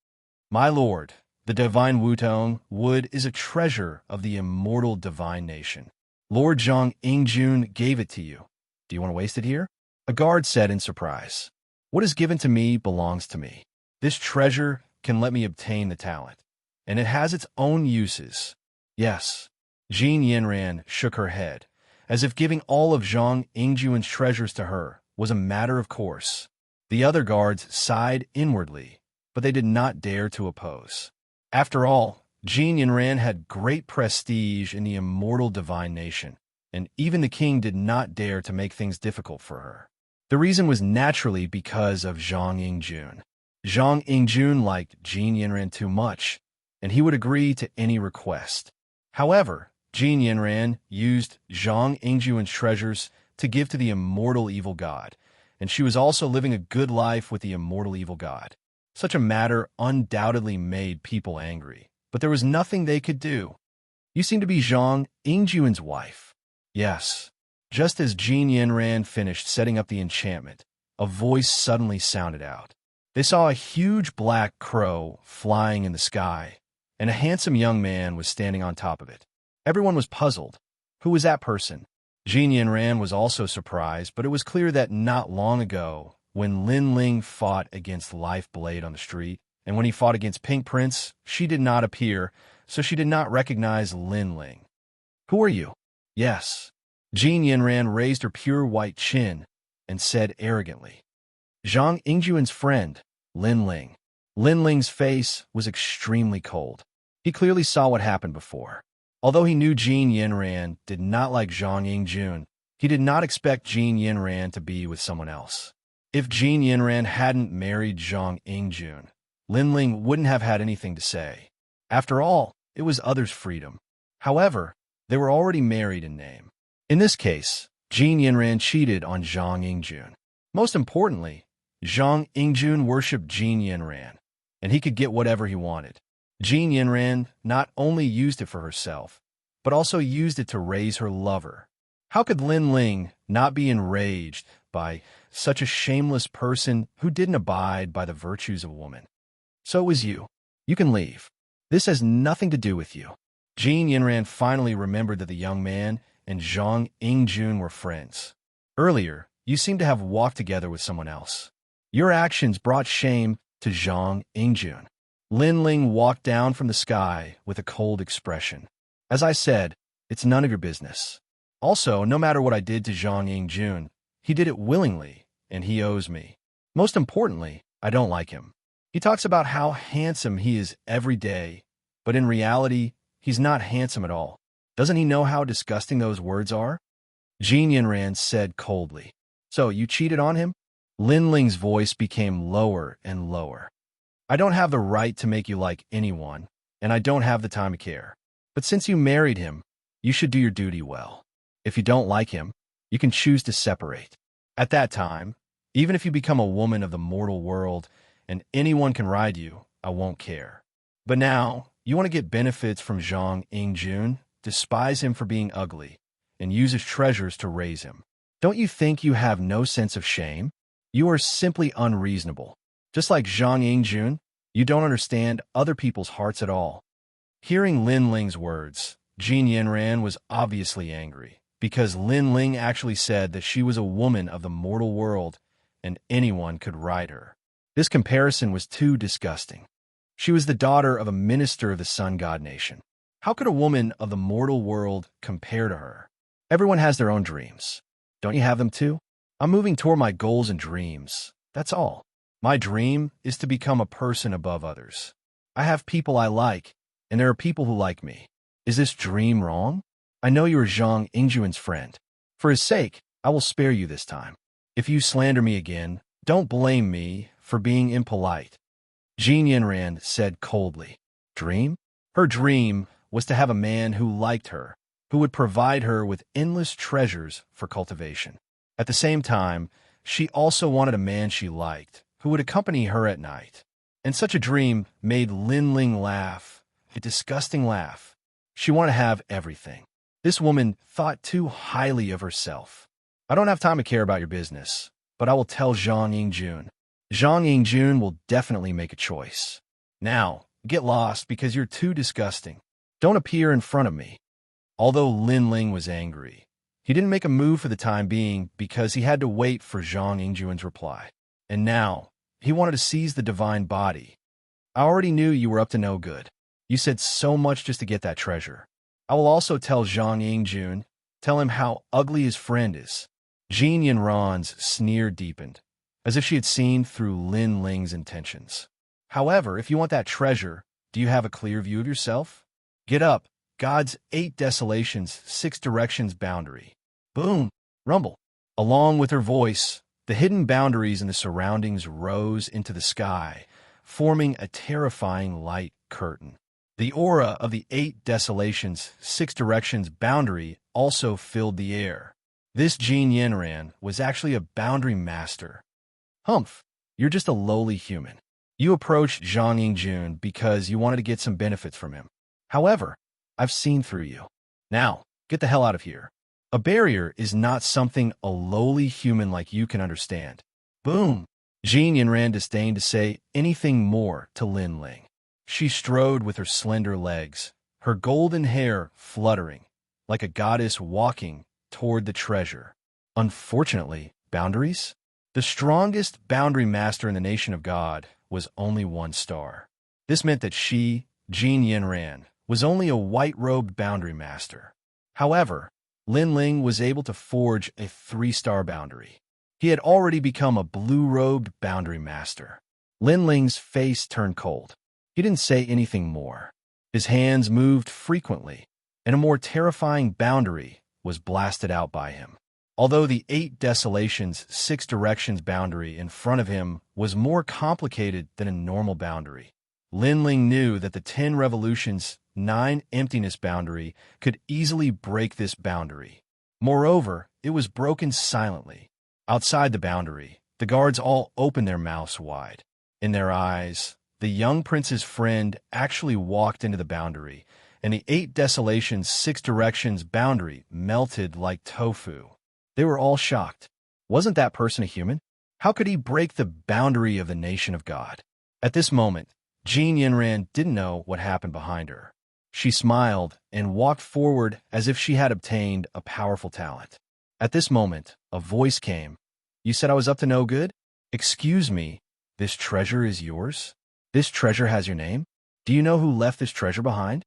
Speaker 1: My lord, the divine Wudong wood is a treasure of the immortal divine nation. Lord Zhang Yingjun gave it to you. Do you want to waste it here? A guard said in surprise. What is given to me belongs to me. This treasure can let me obtain the talent, and it has its own uses. Yes. Jin Yanran shook her head, as if giving all of Zhang Yingjun's treasures to her was a matter of course. The other guards sighed inwardly, but they did not dare to oppose. After all, Jin Yanran had great prestige in the immortal divine nation, and even the king did not dare to make things difficult for her. The reason was naturally because of Zhang Yingjun. Zhang Yingjun liked Jin Yanran too much, and he would agree to any request. However, Jin Yanran used Zhang Yingjun's treasures to give to the immortal evil god, and she was also living a good life with the immortal evil god. Such a matter undoubtedly made people angry, but there was nothing they could do. You seem to be Zhang Yingjun's wife. Yes. Just as Jin Yanran finished setting up the enchantment, a voice suddenly sounded out. They saw a huge black crow flying in the sky, and a handsome young man was standing on top of it. Everyone was puzzled. Who was that person? Jin Yanran was also surprised, but it was clear that not long ago, when Lin Ling fought against Life Blade on the street, and when he fought against Pink Prince, she did not appear, so she did not recognize Lin Ling. Who are you? Yes. Jin Yanran raised her pure white chin and said arrogantly, Zhang Yingjun's friend, Lin Ling. Lin Ling's face was extremely cold. He clearly saw what happened before. Although he knew Jin Yanran did not like Zhang Yingjun, he did not expect Jin Yanran to be with someone else. If Jin Yanran hadn't married Zhang Yingjun, Lin Ling wouldn't have had anything to say. After all, it was others' freedom. However, they were already married in name. In this case, Jin Yanran cheated on Zhang Yingjun. Most importantly, Zhang Yingjun worshipped Jin Yanran, and he could get whatever he wanted. Jin Yanran not only used it for herself, but also used it to raise her lover. How could Lin Ling not be enraged by such a shameless person who didn't abide by the virtues of woman? So it was you. You can leave. This has nothing to do with you. Jin Yanran finally remembered that the young man and Zhang Yingjun were friends. Earlier, you seemed to have walked together with someone else. Your actions brought shame to Zhang Yingjun. Lin Ling walked down from the sky with a cold expression. As I said, it's none of your business. Also, no matter what I did to Zhang Yingjun, he did it willingly, and he owes me. Most importantly, I don't like him. He talks about how handsome he is every day, but in reality, He's not handsome at all. Doesn't he know how disgusting those words are? Jin Yanran said coldly. So you cheated on him? Lin Ling's voice became lower and lower. I don't have the right to make you like anyone, and I don't have the time to care. But since you married him, you should do your duty well. If you don't like him, you can choose to separate. At that time, even if you become a woman of the mortal world and anyone can ride you, I won't care. But now, you want to get benefits from Zhang Yingjun, despise him for being ugly, and use his treasures to raise him. Don't you think you have no sense of shame? You are simply unreasonable. Just like Zhang Yingjun, you don't understand other people's hearts at all. Hearing Lin Ling's words, Jin Yanran was obviously angry, because Lin Ling actually said that she was a woman of the mortal world and anyone could ride her. This comparison was too disgusting. She was the daughter of a minister of the sun god nation. How could a woman of the mortal world compare to her? Everyone has their own dreams. Don't you have them too? I'm moving toward my goals and dreams. That's all. My dream is to become a person above others. I have people I like, and there are people who like me. Is this dream wrong? I know you are Zhang Yingjun's friend. For his sake, I will spare you this time. If you slander me again, don't blame me for being impolite. Jin Yanran said coldly. Dream? Her dream was to have a man who liked her, who would provide her with endless treasures for cultivation. At the same time, she also wanted a man she liked, who would accompany her at night. And such a dream made Lin Ling laugh, a disgusting laugh. She wanted to have everything. This woman thought too highly of herself. I don't have time to care about your business, but I will tell Zhang Yingjun. Zhang Yingjun will definitely make a choice. Now, get lost because you're too disgusting. Don't appear in front of me. Although Lin Ling was angry, he didn't make a move for the time being because he had to wait for Zhang Yingjun's reply. And now, he wanted to seize the divine body. I already knew you were up to no good. You said so much just to get that treasure. I will also tell Zhang Yingjun, tell him how ugly his friend is. Jin Yanran's sneer deepened, as if she had seen through Lin Ling's intentions. However, if you want that treasure, do you have a clear view of yourself? Get up, God's 8 desolations, 6 directions boundary. Boom! Rumble. Along with her voice, the hidden boundaries in the surroundings rose into the sky, forming a terrifying light curtain. The aura of the 8 desolations, 6 directions boundary also filled the air. This Jin Yanran was actually a boundary master. Humph, you're just a lowly human. You approached Zhang Yingjun because you wanted to get some benefits from him. However, I've seen through you. Now, get the hell out of here. A barrier is not something a lowly human like you can understand. Boom! Jin Yanran disdained to say anything more to Lin Ling. She strode with her slender legs, her golden hair fluttering, like a goddess walking toward the treasure. Unfortunately, boundaries? The strongest boundary master in the nation of God was only 1 star. This meant that she, Jin Yanran, was only a white-robed boundary master. However, Lin Ling was able to forge a 3-star boundary. He had already become a blue-robed boundary master. Lin Ling's face turned cold. He didn't say anything more. His hands moved frequently, and a more terrifying boundary was blasted out by him. Although the 8 desolations, 6 directions boundary in front of him was more complicated than a normal boundary, Lin Ling knew that the 10 revolutions, 9 emptiness boundary could easily break this boundary. Moreover, it was broken silently. Outside the boundary, the guards all opened their mouths wide. In their eyes, the young prince's friend actually walked into the boundary, and the 8 desolations, 6 directions boundary melted like tofu. They were all shocked. Wasn't that person a human? How could he break the boundary of the nation of God? At this moment, Jin Yanran didn't know what happened behind her. She smiled and walked forward as if she had obtained a powerful talent. At this moment, a voice came. You said I was up to no good? Excuse me, this treasure is yours? This treasure has your name? Do you know who left this treasure behind?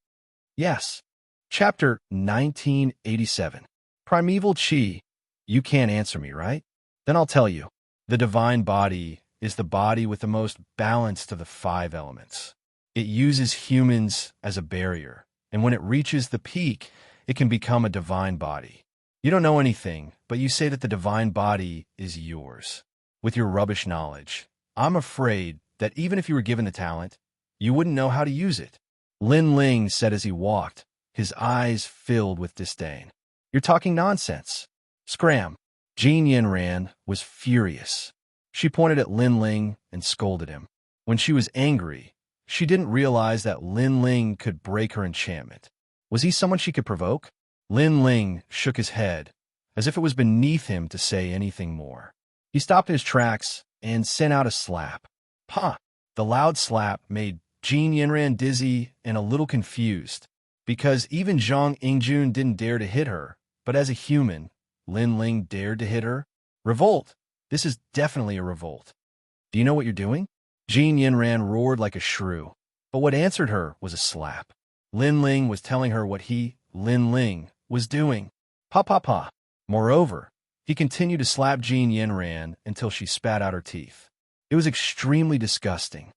Speaker 1: Yes. Chapter 1987. Primeval Chi. You can't answer me, right? Then I'll tell you. The divine body is the body with the most balanced of the 5 elements. It uses humans as a barrier, and when it reaches the peak, it can become a divine body. You don't know anything, but you say that the divine body is yours. With your rubbish knowledge, I'm afraid that even if you were given the talent, you wouldn't know how to use it. Lin Ling said as he walked, his eyes filled with disdain. You're talking nonsense. Scram. Jean Yinran was furious. She pointed at Lin Ling and scolded him. When she was angry, she didn't realize that Lin Ling could break her enchantment. Was he someone she could provoke? Lin Ling shook his head, as if it was beneath him to say anything more. He stopped in his tracks and sent out a slap. Pah! The loud slap made Jean Yinran dizzy and a little confused, because even Zhang Yingjun didn't dare to hit her, but as a human, Lin Ling dared to hit her? Revolt! This is definitely a revolt. Do you know what you're doing? Jean Yinran roared like a shrew, but what answered her was a slap. Lin Ling was telling her what he, Lin Ling, was doing. Pa pa pa. Moreover, he continued to slap Jean Yinran until she spat out her teeth. It was extremely disgusting.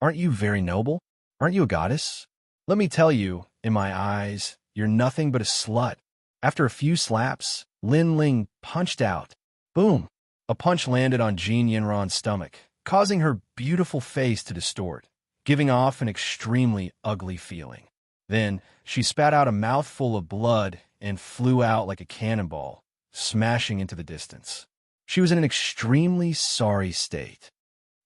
Speaker 1: Aren't you very noble? Aren't you a goddess? Let me tell you, in my eyes, you're nothing but a slut. After a few slaps, Lin Ling punched out. Boom! A punch landed on Jean Yinran's stomach, causing her beautiful face to distort, giving off an extremely ugly feeling. Then, she spat out a mouthful of blood and flew out like a cannonball, smashing into the distance. She was in an extremely sorry state.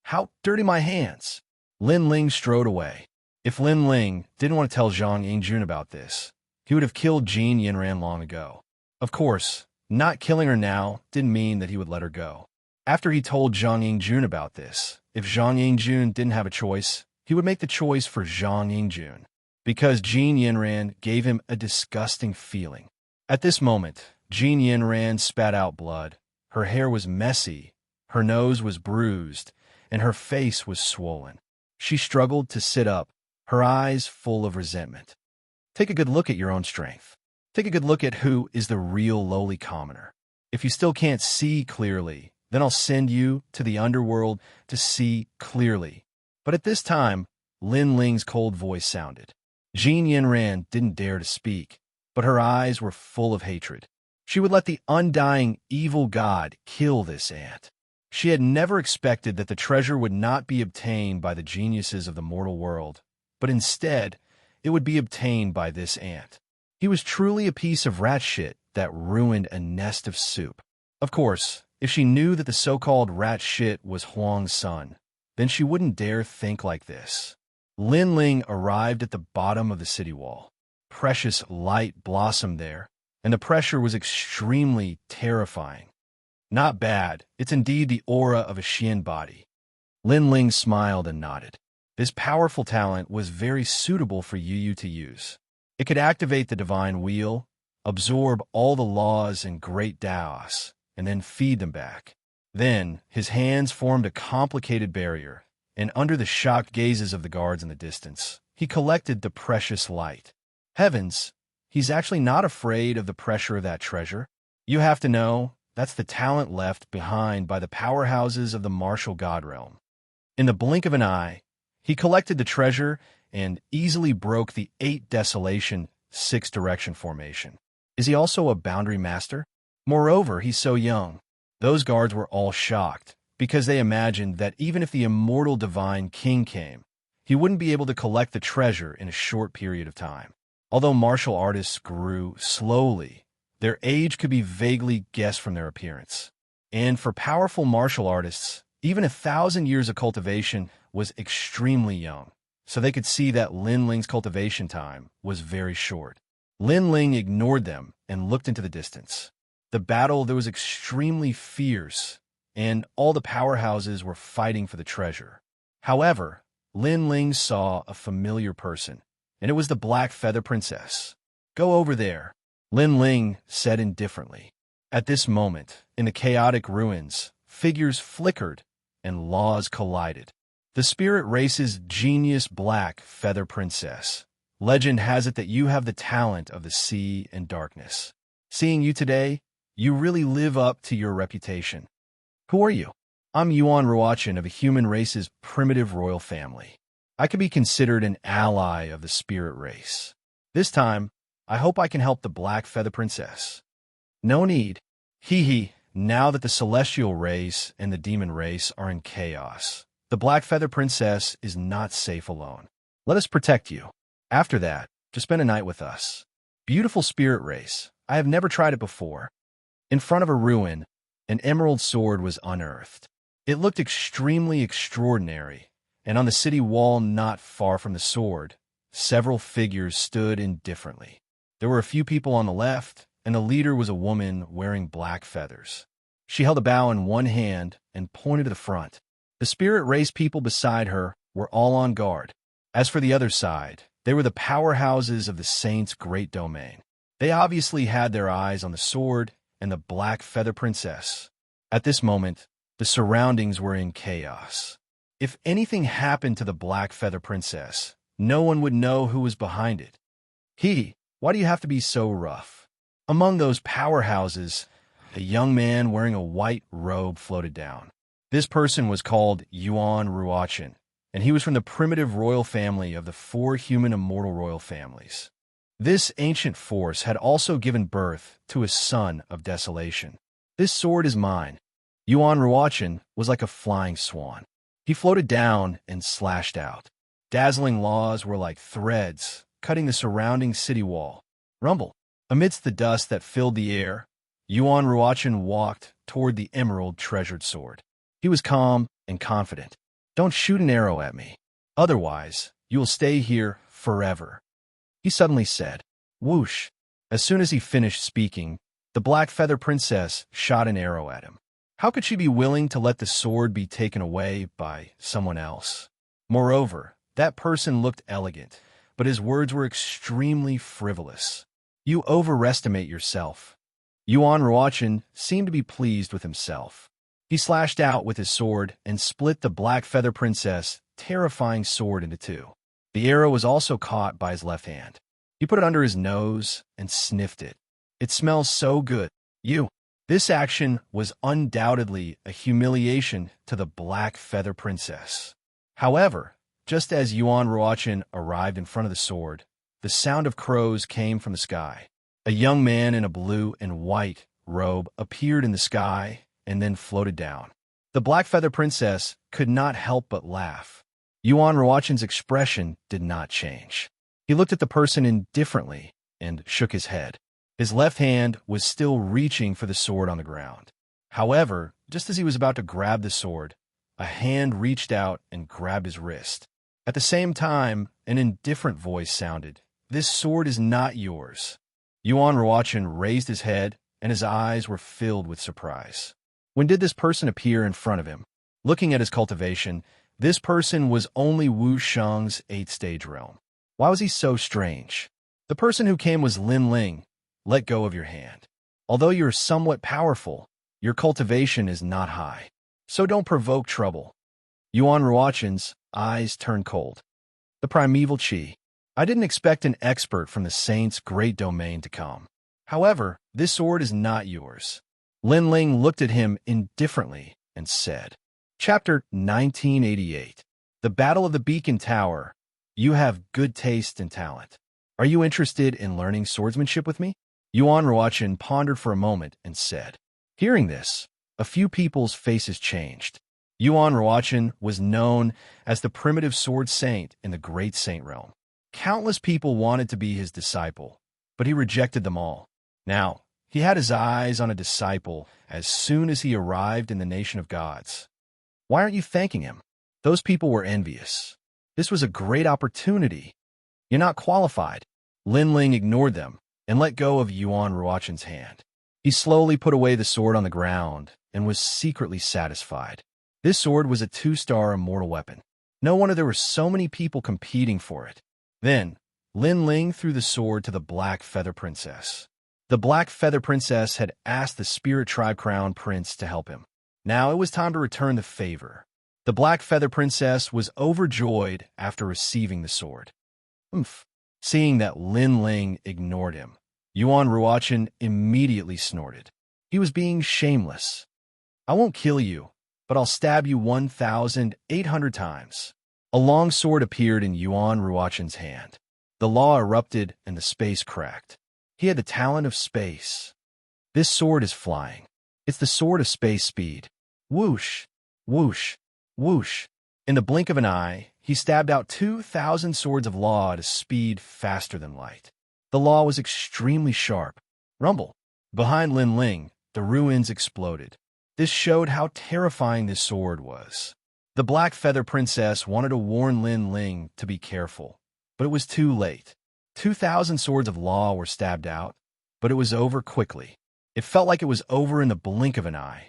Speaker 1: How dirty my hands! Lin Ling strode away. If Lin Ling didn't want to tell Zhang Yingjun about this, he would have killed Jean Yinran long ago. Of course, not killing her now didn't mean that he would let her go. After he told Zhang Yingjun about this, if Zhang Yingjun didn't have a choice, he would make the choice for Zhang Yingjun, because Jean Yinran gave him a disgusting feeling. At this moment, Jean Yinran spat out blood. Her hair was messy, her nose was bruised, and her face was swollen. She struggled to sit up, her eyes full of resentment. Take a good look at your own strength. Take a good look at who is the real lowly commoner. If you still can't see clearly, then I'll send you to the underworld to see clearly. But at this time, Lin Ling's cold voice sounded. Jean Yinran didn't dare to speak, but her eyes were full of hatred. She would let the undying evil god kill this ant. She had never expected that the treasure would not be obtained by the geniuses of the mortal world, but instead, it would be obtained by this ant. He was truly a piece of rat shit that ruined a nest of soup. Of course, if she knew that the so-called rat shit was Huang's son, then she wouldn't dare think like this. Lin Ling arrived at the bottom of the city wall. Precious light blossomed there, and the pressure was extremely terrifying. Not bad, it's indeed the aura of a Xian body. Lin Ling smiled and nodded. This powerful talent was very suitable for Yu to use. It could activate the divine wheel, absorb all the laws and great Daos, and then feed them back. Then, his hands formed a complicated barrier, and under the shocked gazes of the guards in the distance, he collected the precious light. Heavens, he's actually not afraid of the pressure of that treasure. You have to know, that's the talent left behind by the powerhouses of the martial god realm. In the blink of an eye, he collected the treasure and easily broke the 8 desolation, 6 direction formation. Is he also a boundary master? Moreover, he's so young. Those guards were all shocked, because they imagined that even if the immortal divine king came, he wouldn't be able to collect the treasure in a short period of time. Although martial artists grew slowly, their age could be vaguely guessed from their appearance. And for powerful martial artists, even 1,000 years of cultivation was extremely young, so they could see that Lin Ling's cultivation time was very short. Lin Ling ignored them and looked into the distance. The battle there was extremely fierce, and all the powerhouses were fighting for the treasure. However, Lin Ling saw a familiar person, and it was the Black Feather Princess. Go over there, Lin Ling said indifferently. At this moment, in the chaotic ruins, figures flickered and laws collided. The spirit race's genius Black Feather Princess. Legend has it that you have the talent of the sea and darkness. Seeing you today, you really live up to your reputation. Who are you? I'm Yuan Ruachin of a human race's primitive royal family. I could be considered an ally of the spirit race. This time, I hope I can help the Black Feather Princess. No need. Hee hee. Now that the celestial race and the demon race are in chaos, the Black Feather Princess is not safe alone. Let us protect you. After that, just spend a night with us. Beautiful spirit race. I have never tried it before. In front of a ruin, an emerald sword was unearthed. It looked extremely extraordinary, and on the city wall not far from the sword, several figures stood indifferently. There were a few people on the left, and the leader was a woman wearing black feathers. She held a bow in one hand and pointed to the front. The spirit race people beside her were all on guard. As for the other side, they were the powerhouses of the Saint's great domain. They obviously had their eyes on the sword and the Black Feather Princess. At this moment, the surroundings were in chaos. If anything happened to the Black Feather Princess, no one would know who was behind it. Why do you have to be so rough? Among those powerhouses, a young man wearing a white robe floated down. This person was called Yuan Ruochin, and he was from the primitive royal family of the 4 human immortal royal families. This ancient force had also given birth to a son of desolation. This sword is mine. Yuan Ruochin was like a flying swan. He floated down and slashed out. Dazzling laws were like threads, cutting the surrounding city wall. Rumble. Amidst the dust that filled the air, Yuan Ruochin walked toward the emerald treasured sword. He was calm and confident. Don't shoot an arrow at me. Otherwise, you will stay here forever. He suddenly said, whoosh. As soon as he finished speaking, the Black Feather Princess shot an arrow at him. How could she be willing to let the sword be taken away by someone else? Moreover, that person looked elegant, but his words were extremely frivolous. You overestimate yourself. Yuan Ruochin seemed to be pleased with himself. He slashed out with his sword and split the Black Feather Princess' terrifying sword into 2. The arrow was also caught by his left hand. He put it under his nose and sniffed it. It smells so good. This action was undoubtedly a humiliation to the Black Feather Princess. However, just as Yuan Ruochin arrived in front of the sword, the sound of crows came from the sky. A young man in a blue and white robe appeared in the sky and then floated down. The Black Feather Princess could not help but laugh. Yuan Ruochin's expression did not change. He looked at the person indifferently and shook his head. His left hand was still reaching for the sword on the ground. However, just as he was about to grab the sword, a hand reached out and grabbed his wrist. At the same time, an indifferent voice sounded, "This sword is not yours." Yuan Ruochin raised his head, and his eyes were filled with surprise. When did this person appear in front of him? Looking at his cultivation, this person was only Wu Sheng's 8th-stage realm. Why was he so strange? The person who came was Lin Ling. Let go of your hand. Although you're somewhat powerful, your cultivation is not high. So don't provoke trouble. Yuan Ruochin's eyes turned cold. The primeval chi. I didn't expect an expert from the Saint's great domain to come. However, this sword is not yours. Lin Ling looked at him indifferently and said, Chapter 1988. The Battle of the Beacon Tower. You have good taste and talent. Are you interested in learning swordsmanship with me? Yuan Ruochin pondered for a moment and said. Hearing this, a few people's faces changed. Yuan Ruochin was known as the primitive sword saint in the Great Saint realm. Countless people wanted to be his disciple, but he rejected them all. Now, he had his eyes on a disciple as soon as he arrived in the nation of gods. Why aren't you thanking him? Those people were envious. This was a great opportunity. You're not qualified. Lin Ling ignored them and let go of Yuan Ruochin's hand. He slowly put away the sword on the ground and was secretly satisfied. This sword was a 2-star immortal weapon. No wonder there were so many people competing for it. Then, Lin Ling threw the sword to the Black Feather Princess. The Black Feather Princess had asked the Spirit Tribe Crown Prince to help him. Now it was time to return the favor. The Black Feather Princess was overjoyed after receiving the sword. Seeing that Lin Ling ignored him, Yuan Ruochin immediately snorted. He was being shameless. I won't kill you, but I'll stab you 1,800 times. A long sword appeared in Yuan Ruochin's hand. The law erupted and the space cracked. He had the talent of space. This sword is flying. It's the sword of space speed. Whoosh, whoosh, whoosh. In the blink of an eye, he stabbed out 2,000 swords of law at a speed faster than light. The law was extremely sharp. Rumble. Behind Lin Ling, the ruins exploded. This showed how terrifying this sword was. The Black Feather Princess wanted to warn Lin Ling to be careful, but it was too late. 2,000 swords of law were stabbed out, but it was over quickly. It felt like it was over in the blink of an eye.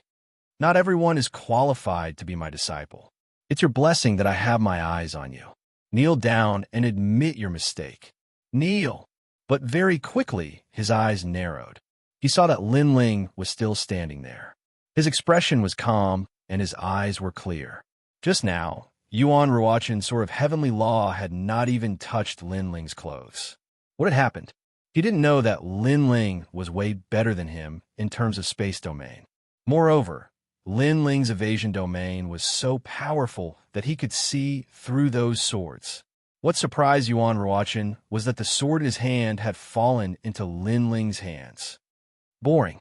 Speaker 1: Not everyone is qualified to be my disciple. It's your blessing that I have my eyes on you. Kneel down and admit your mistake. Kneel. But very quickly, his eyes narrowed. He saw that Lin Ling was still standing there. His expression was calm, and his eyes were clear. Just now, Yuan Ruochen's sort of heavenly law had not even touched Lin Ling's clothes. What had happened? He didn't know that Lin Ling was way better than him in terms of space domain. Moreover, Lin Ling's evasion domain was so powerful that he could see through those swords. What surprised Yuan Ruochen was that the sword in his hand had fallen into Lin Ling's hands. Boring.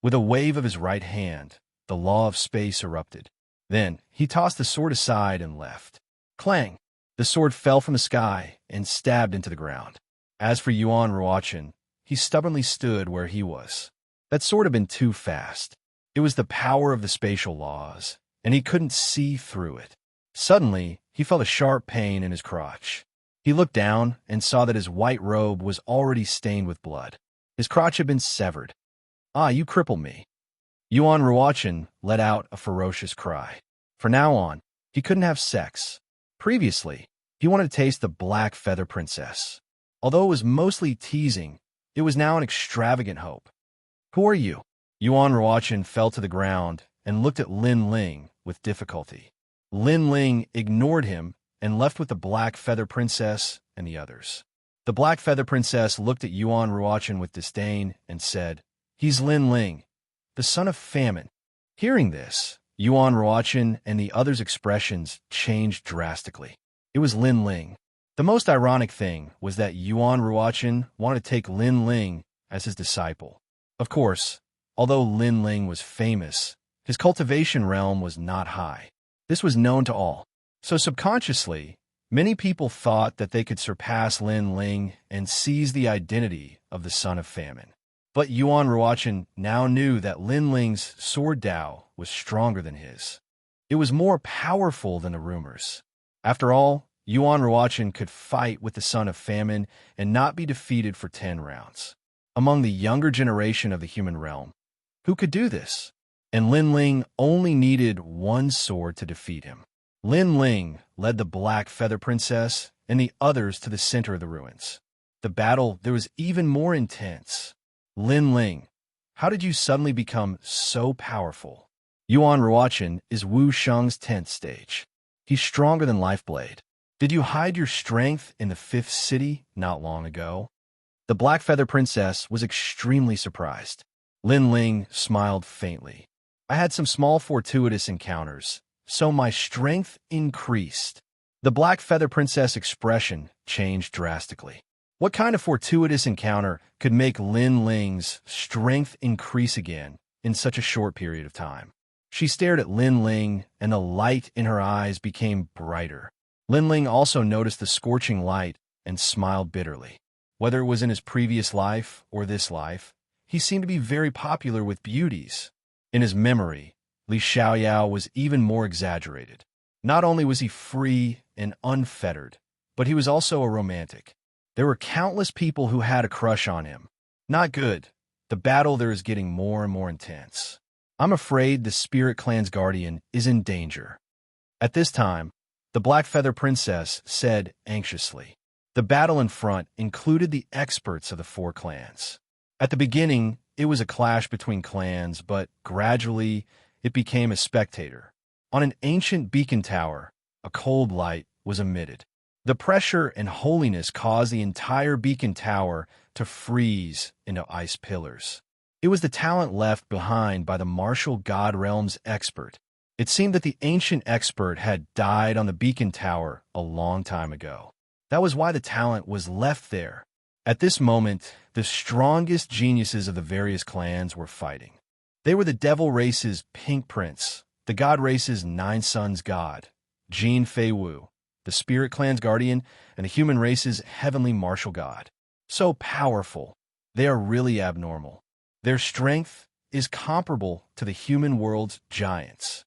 Speaker 1: With a wave of his right hand, the law of space erupted. Then, he tossed the sword aside and left. Clang! The sword fell from the sky and stabbed into the ground. As for Yuan Ruochen, he stubbornly stood where he was. That sword had been too fast. It was the power of the spatial laws, and he couldn't see through it. Suddenly, he felt a sharp pain in his crotch. He looked down and saw that his white robe was already stained with blood. His crotch had been severed. Ah, you cripple me. Yuan Ruochen let out a ferocious cry. From now on, he couldn't have sex. Previously, he wanted to taste the Black Feather Princess. Although it was mostly teasing, it was now an extravagant hope. Who are you? Yuan Ruochen fell to the ground and looked at Lin Ling with difficulty. Lin Ling ignored him and left with the Black Feather Princess and the others. The Black Feather Princess looked at Yuan Ruochen with disdain and said, "He's Lin Ling, the son of famine." Hearing this, Yuan Ruochen and the others' expressions changed drastically. It was Lin Ling. The most ironic thing was that Yuan Ruochen wanted to take Lin Ling as his disciple. Of course, although Lin Ling was famous, his cultivation realm was not high. This was known to all. So subconsciously, many people thought that they could surpass Lin Ling and seize the identity of the son of famine. But Yuan Ruochen now knew that Lin Ling's sword Dao was stronger than his. It was more powerful than the rumors. After all, Yuan Ruochen could fight with the son of famine and not be defeated for 10 rounds. Among the younger generation of the human realm, who could do this? And Lin Ling only needed one sword to defeat him. Lin Ling led the Black Feather Princess and the others to the center of the ruins. The battle there was even more intense. Lin Ling, how did you suddenly become so powerful? Yuan Ruochen is Wu Sheng's 10th stage. He's stronger than Lifeblade. Did you hide your strength in the 5th city not long ago? The Black Feather Princess was extremely surprised. Lin Ling smiled faintly. I had some small fortuitous encounters, so my strength increased. The Black Feather Princess' expression changed drastically. What kind of fortuitous encounter could make Lin Ling's strength increase again in such a short period of time? She stared at Lin Ling, and the light in her eyes became brighter. Lin Ling also noticed the scorching light and smiled bitterly. Whether it was in his previous life or this life, he seemed to be very popular with beauties. In his memory, Li Xiaoyao was even more exaggerated. Not only was he free and unfettered, but he was also a romantic. There were countless people who had a crush on him. Not good. The battle there is getting more and more intense. I'm afraid the Spirit Clan's guardian is in danger. At this time, the Black Feather Princess said anxiously. The battle in front included the experts of the 4 clans. At the beginning, it was a clash between clans, but gradually it became a spectator. On an ancient beacon tower, a cold light was emitted. The pressure and holiness caused the entire beacon tower to freeze into ice pillars. It was the talent left behind by the martial god realm's expert. It seemed that the ancient expert had died on the beacon tower a long time ago. That was why the talent was left there. At this moment, the strongest geniuses of the various clans were fighting. They were the devil race's Pink Prince, the god race's Nine Sons god, Jin Fei Wu, the spirit clan's guardian, and the human race's heavenly martial god. So powerful, they are really abnormal. Their strength is comparable to the human world's giants.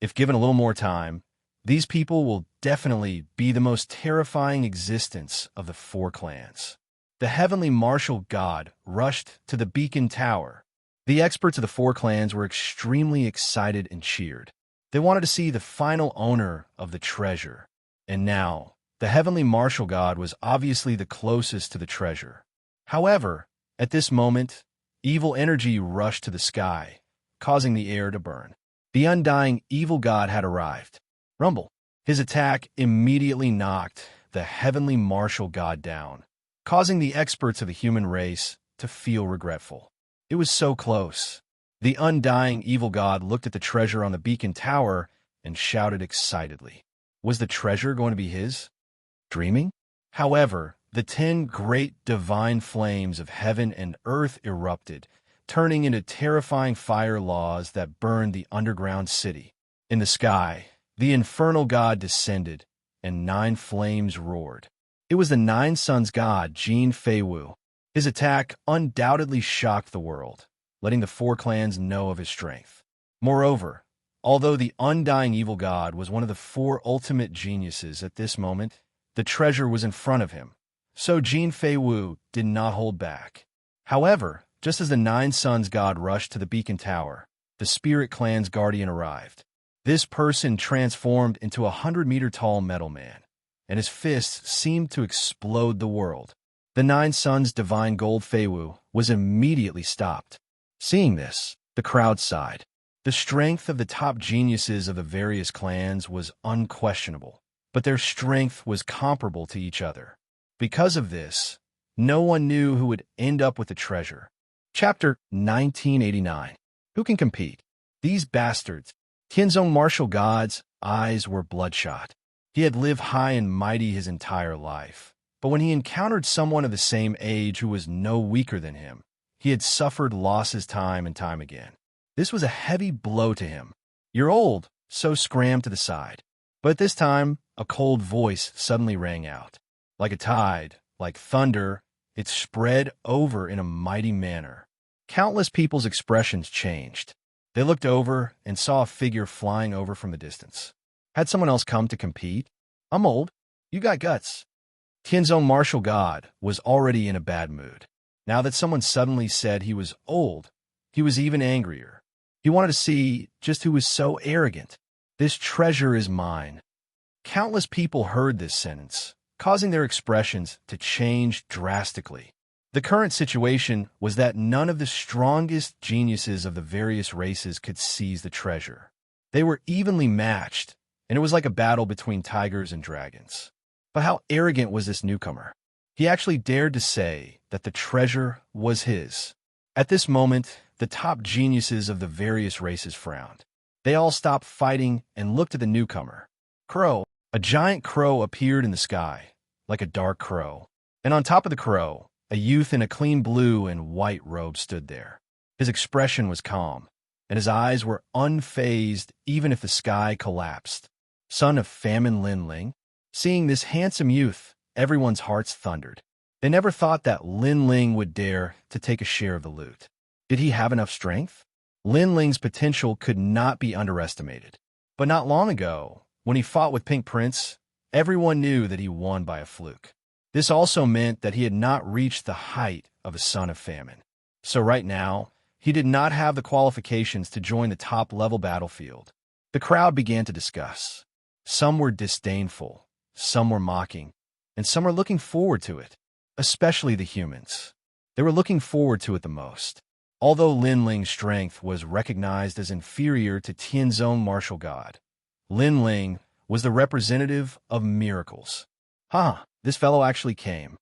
Speaker 1: If given a little more time, these people will definitely be the most terrifying existence of the four clans. The heavenly martial god rushed to the beacon tower. The experts of the four clans were extremely excited and cheered. They wanted to see the final owner of the treasure. And now, the heavenly martial god was obviously the closest to the treasure. However, at this moment, evil energy rushed to the sky, causing the air to burn. The undying evil god had arrived. Rumble. His attack immediately knocked the heavenly martial god down, causing the experts of the human race to feel regretful. It was so close. The undying evil god looked at the treasure on the beacon tower and shouted excitedly. Was the treasure going to be his? Dreaming? However, the 10 great divine flames of heaven and earth erupted, turning into terrifying fire laws that burned the underground city. In the sky, the infernal god descended, and 9 flames roared. It was the Nine Sons god, Jin Fei Wu. His attack undoubtedly shocked the world, letting the four clans know of his strength. Moreover, although the undying evil god was one of the 4 ultimate geniuses at this moment, the treasure was in front of him, so Jin Fei Wu did not hold back. However, just as the Nine Sons god rushed to the beacon tower, the spirit clan's guardian arrived. This person transformed into a 100-meter-tall metal man, and his fists seemed to explode the world. The Nine Sons' divine gold Fei Wu was immediately stopped. Seeing this, the crowd sighed. The strength of the top geniuses of the various clans was unquestionable, but their strength was comparable to each other. Because of this, no one knew who would end up with the treasure. Chapter 1989. Who can compete? These bastards. Tianzong martial god's eyes were bloodshot. He had lived high and mighty his entire life, but when he encountered someone of the same age who was no weaker than him, he had suffered losses time and time again. This was a heavy blow to him. "You're old," so scrammed to the side. But at this time, a cold voice suddenly rang out. Like a tide, like thunder, it spread over in a mighty manner. Countless people's expressions changed. They looked over and saw a figure flying over from the distance. Had someone else come to compete? "I'm old. You got guts." Tianzong martial god was already in a bad mood. Now that someone suddenly said he was old, he was even angrier. He wanted to see just who was so arrogant. "This treasure is mine." Countless people heard this sentence, causing their expressions to change drastically. The current situation was that none of the strongest geniuses of the various races could seize the treasure. They were evenly matched, and it was like a battle between tigers and dragons. But how arrogant was this newcomer? He actually dared to say that the treasure was his. At this moment, the top geniuses of the various races frowned. They all stopped fighting and looked at the newcomer. Crow. A giant crow appeared in the sky, like a dark crow. And on top of the crow, a youth in a clean blue and white robe stood there. His expression was calm, and his eyes were unfazed even if the sky collapsed. Son of Famine Lin Ling. Seeing this handsome youth, everyone's hearts thundered. They never thought that Lin Ling would dare to take a share of the loot. Did he have enough strength? Lin Ling's potential could not be underestimated. But not long ago, when he fought with Pink Prince, everyone knew that he won by a fluke. This also meant that he had not reached the height of a son of famine. So right now, he did not have the qualifications to join the top-level battlefield. The crowd began to discuss. Some were disdainful, some were mocking, and some were looking forward to it, especially the humans. They were looking forward to it the most. Although Lin Ling's strength was recognized as inferior to Tianzong martial god, Lin Ling was the representative of miracles. This fellow actually came.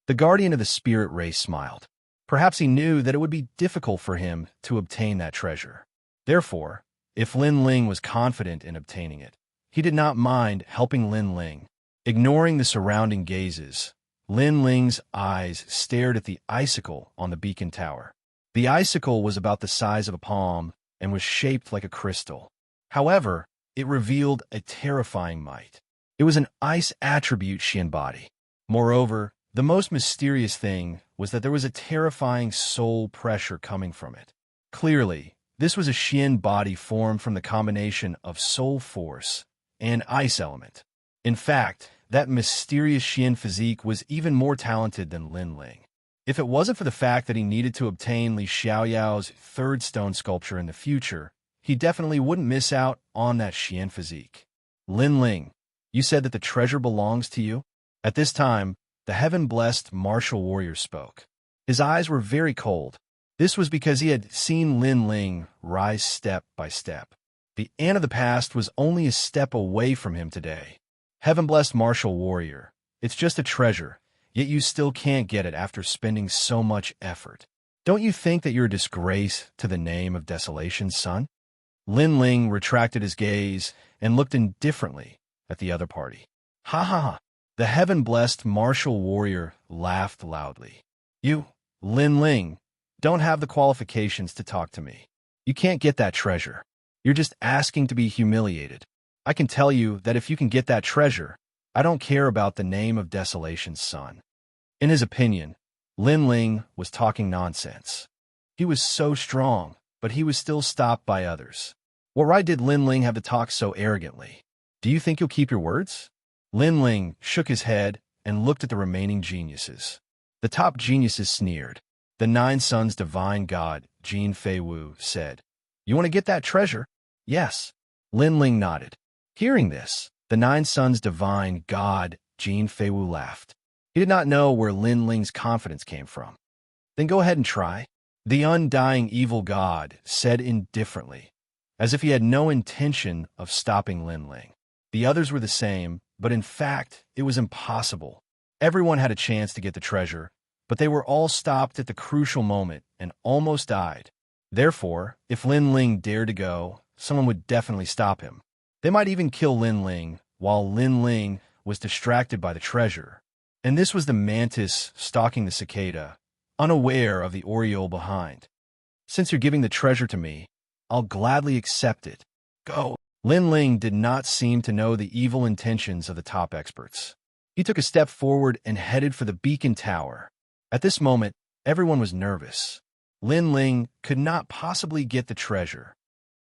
Speaker 1: The guardian of the spirit race smiled. Perhaps he knew that it would be difficult for him to obtain that treasure. Therefore, if Lin Ling was confident in obtaining it, he did not mind helping Lin Ling. Ignoring the surrounding gazes, Lin Ling's eyes stared at the icicle on the beacon tower. The icicle was about the size of a palm and was shaped like a crystal. However, it revealed a terrifying might. It was an ice attribute she embodied. Moreover, the most mysterious thing was that there was a terrifying soul pressure coming from it. Clearly, this was a Xian body formed from the combination of soul force and ice element. In fact, that mysterious Xian physique was even more talented than Lin Ling. If it wasn't for the fact that he needed to obtain Li Xiaoyao's third stone sculpture in the future, he definitely wouldn't miss out on that Xian physique. Lin Ling, you said that the treasure belongs to you? At this time, the heaven-blessed martial warrior spoke. His eyes were very cold. This was because he had seen Lin Ling rise step by step. The Ant of the past was only a step away from him today. Heaven-blessed martial warrior, it's just a treasure, yet you still can't get it after spending so much effort. Don't you think that you're a disgrace to the name of Desolation's son? Lin Ling retracted his gaze and looked indifferently at the other party. Ha ha ha! The heaven-blessed martial warrior laughed loudly. You, Lin Ling, don't have the qualifications to talk to me. You can't get that treasure. You're just asking to be humiliated. I can tell you that if you can get that treasure, I don't care about the name of Desolation's son. In his opinion, Lin Ling was talking nonsense. He was so strong, but he was still stopped by others. What right did Lin Ling have to talk so arrogantly? Do you think you'll keep your words? Lin Ling shook his head and looked at the remaining geniuses. The top geniuses sneered. The Nine Sons' divine god, Jin Feiwu, said, "You want to get that treasure?" "Yes." Lin Ling nodded. Hearing this, the Nine Sons' divine god, Jin Feiwu, laughed. He did not know where Lin Ling's confidence came from. "Then go ahead and try," the undying evil god said indifferently, as if he had no intention of stopping Lin Ling. The others were the same, but in fact, it was impossible. Everyone had a chance to get the treasure, but they were all stopped at the crucial moment and almost died. Therefore, if Lin Ling dared to go, someone would definitely stop him. They might even kill Lin Ling, while Lin Ling was distracted by the treasure. And this was the mantis stalking the cicada, unaware of the oriole behind. "Since you're giving the treasure to me, I'll gladly accept it. Go." Lin Ling did not seem to know the evil intentions of the top experts. He took a step forward and headed for the beacon tower. At this moment, everyone was nervous. Lin Ling could not possibly get the treasure.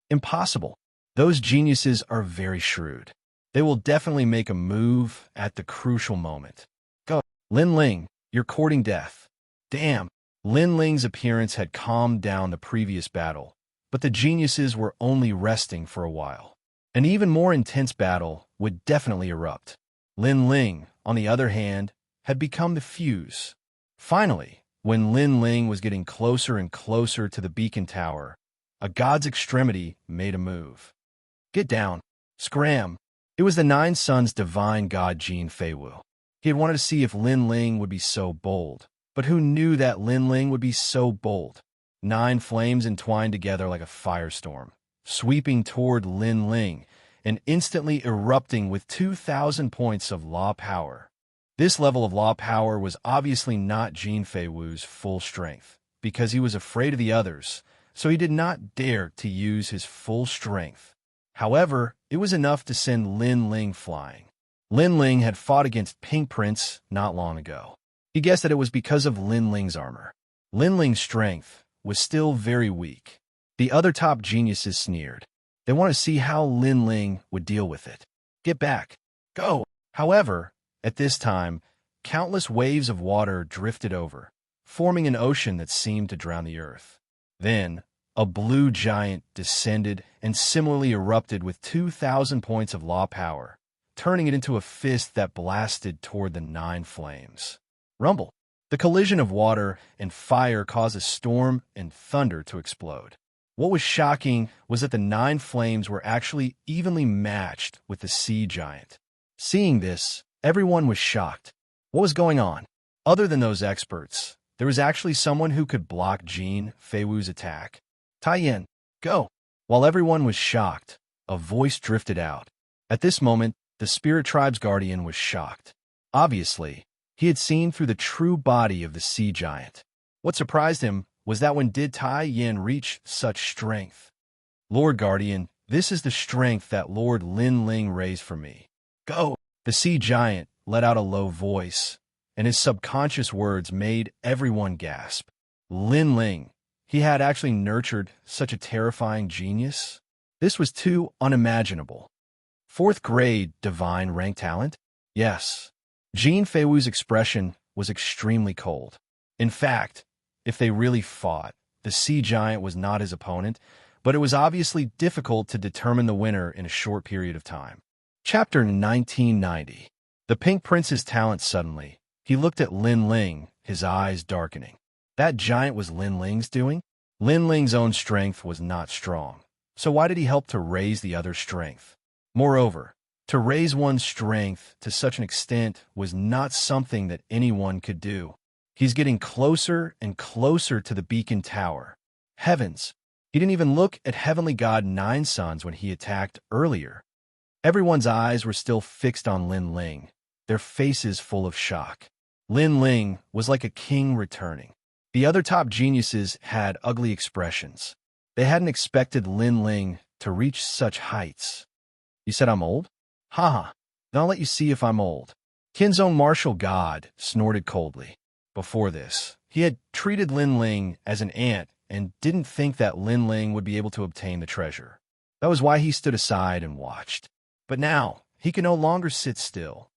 Speaker 1: Impossible. Those geniuses are very shrewd. They will definitely make a move at the crucial moment. Go. Lin Ling, you're courting death. Damn. Lin Ling's appearance had calmed down the previous battle, but the geniuses were only resting for a while. An even more intense battle would definitely erupt. Lin Ling, on the other hand, had become the fuse. Finally, when Lin Ling was getting closer and closer to the beacon tower, a god's extremity made a move. "Get down. Scram." It was the Nine Sons' divine god Jin Feiwu. He had wanted to see if Lin Ling would be so bold, but who knew that Lin Ling would be so bold? 9 flames entwined together like a firestorm, sweeping toward Lin Ling and instantly erupting with 2,000 points of law power. This level of law power was obviously not Jin Feiwu's full strength, because he was afraid of the others, so he did not dare to use his full strength. However, it was enough to send Lin Ling flying. Lin Ling had fought against Pink Prince not long ago. He guessed that it was because of Lin Ling's armor. Lin Ling's strength was still very weak. The other top geniuses sneered. They wanted to see how Lin Ling would deal with it. "Get back. Go." However, at this time, countless waves of water drifted over, forming an ocean that seemed to drown the earth. Then, a blue giant descended and similarly erupted with 2,000 points of law power, turning it into a fist that blasted toward the 9 flames. Rumble. The collision of water and fire caused a storm and thunder to explode. What was shocking was that the 9 flames were actually evenly matched with the sea giant. Seeing this, everyone was shocked. What was going on? Other than those experts, there was actually someone who could block Jin Feiwu's attack. "Taiyan, go." While everyone was shocked, a voice drifted out. At this moment, the spirit tribe's guardian was shocked. Obviously, he had seen through the true body of the sea giant. What surprised him was that when did Tai Yin reach such strength? Lord Guardian, this is the strength that Lord Lin Ling raised for me. Go! The sea giant let out a low voice, and his subconscious words made everyone gasp. Lin Ling, he had actually nurtured such a terrifying genius? This was too unimaginable. 4th grade divine rank talent? Yes. Jin Feiwu's expression was extremely cold. In fact, if they really fought, the sea giant was not his opponent, but it was obviously difficult to determine the winner in a short period of time. Chapter 1990. The Pink Prince's talent suddenly. He looked at Lin Ling, his eyes darkening. That giant was Lin Ling's doing? Lin Ling's own strength was not strong, so why did he help to raise the other's strength? Moreover, to raise one's strength to such an extent was not something that anyone could do. He's getting closer and closer to the beacon tower. Heavens! He didn't even look at Heavenly God Nine Suns when he attacked earlier. Everyone's eyes were still fixed on Lin Ling, their faces full of shock. Lin Ling was like a king returning. The other top geniuses had ugly expressions. They hadn't expected Lin Ling to reach such heights. You said I'm old? Haha, then I'll let you see if I'm old. Qin's own martial god snorted coldly. Before this, he had treated Lin Ling as an ant and didn't think that Lin Ling would be able to obtain the treasure. That was why he stood aside and watched. But now, he can no longer sit still.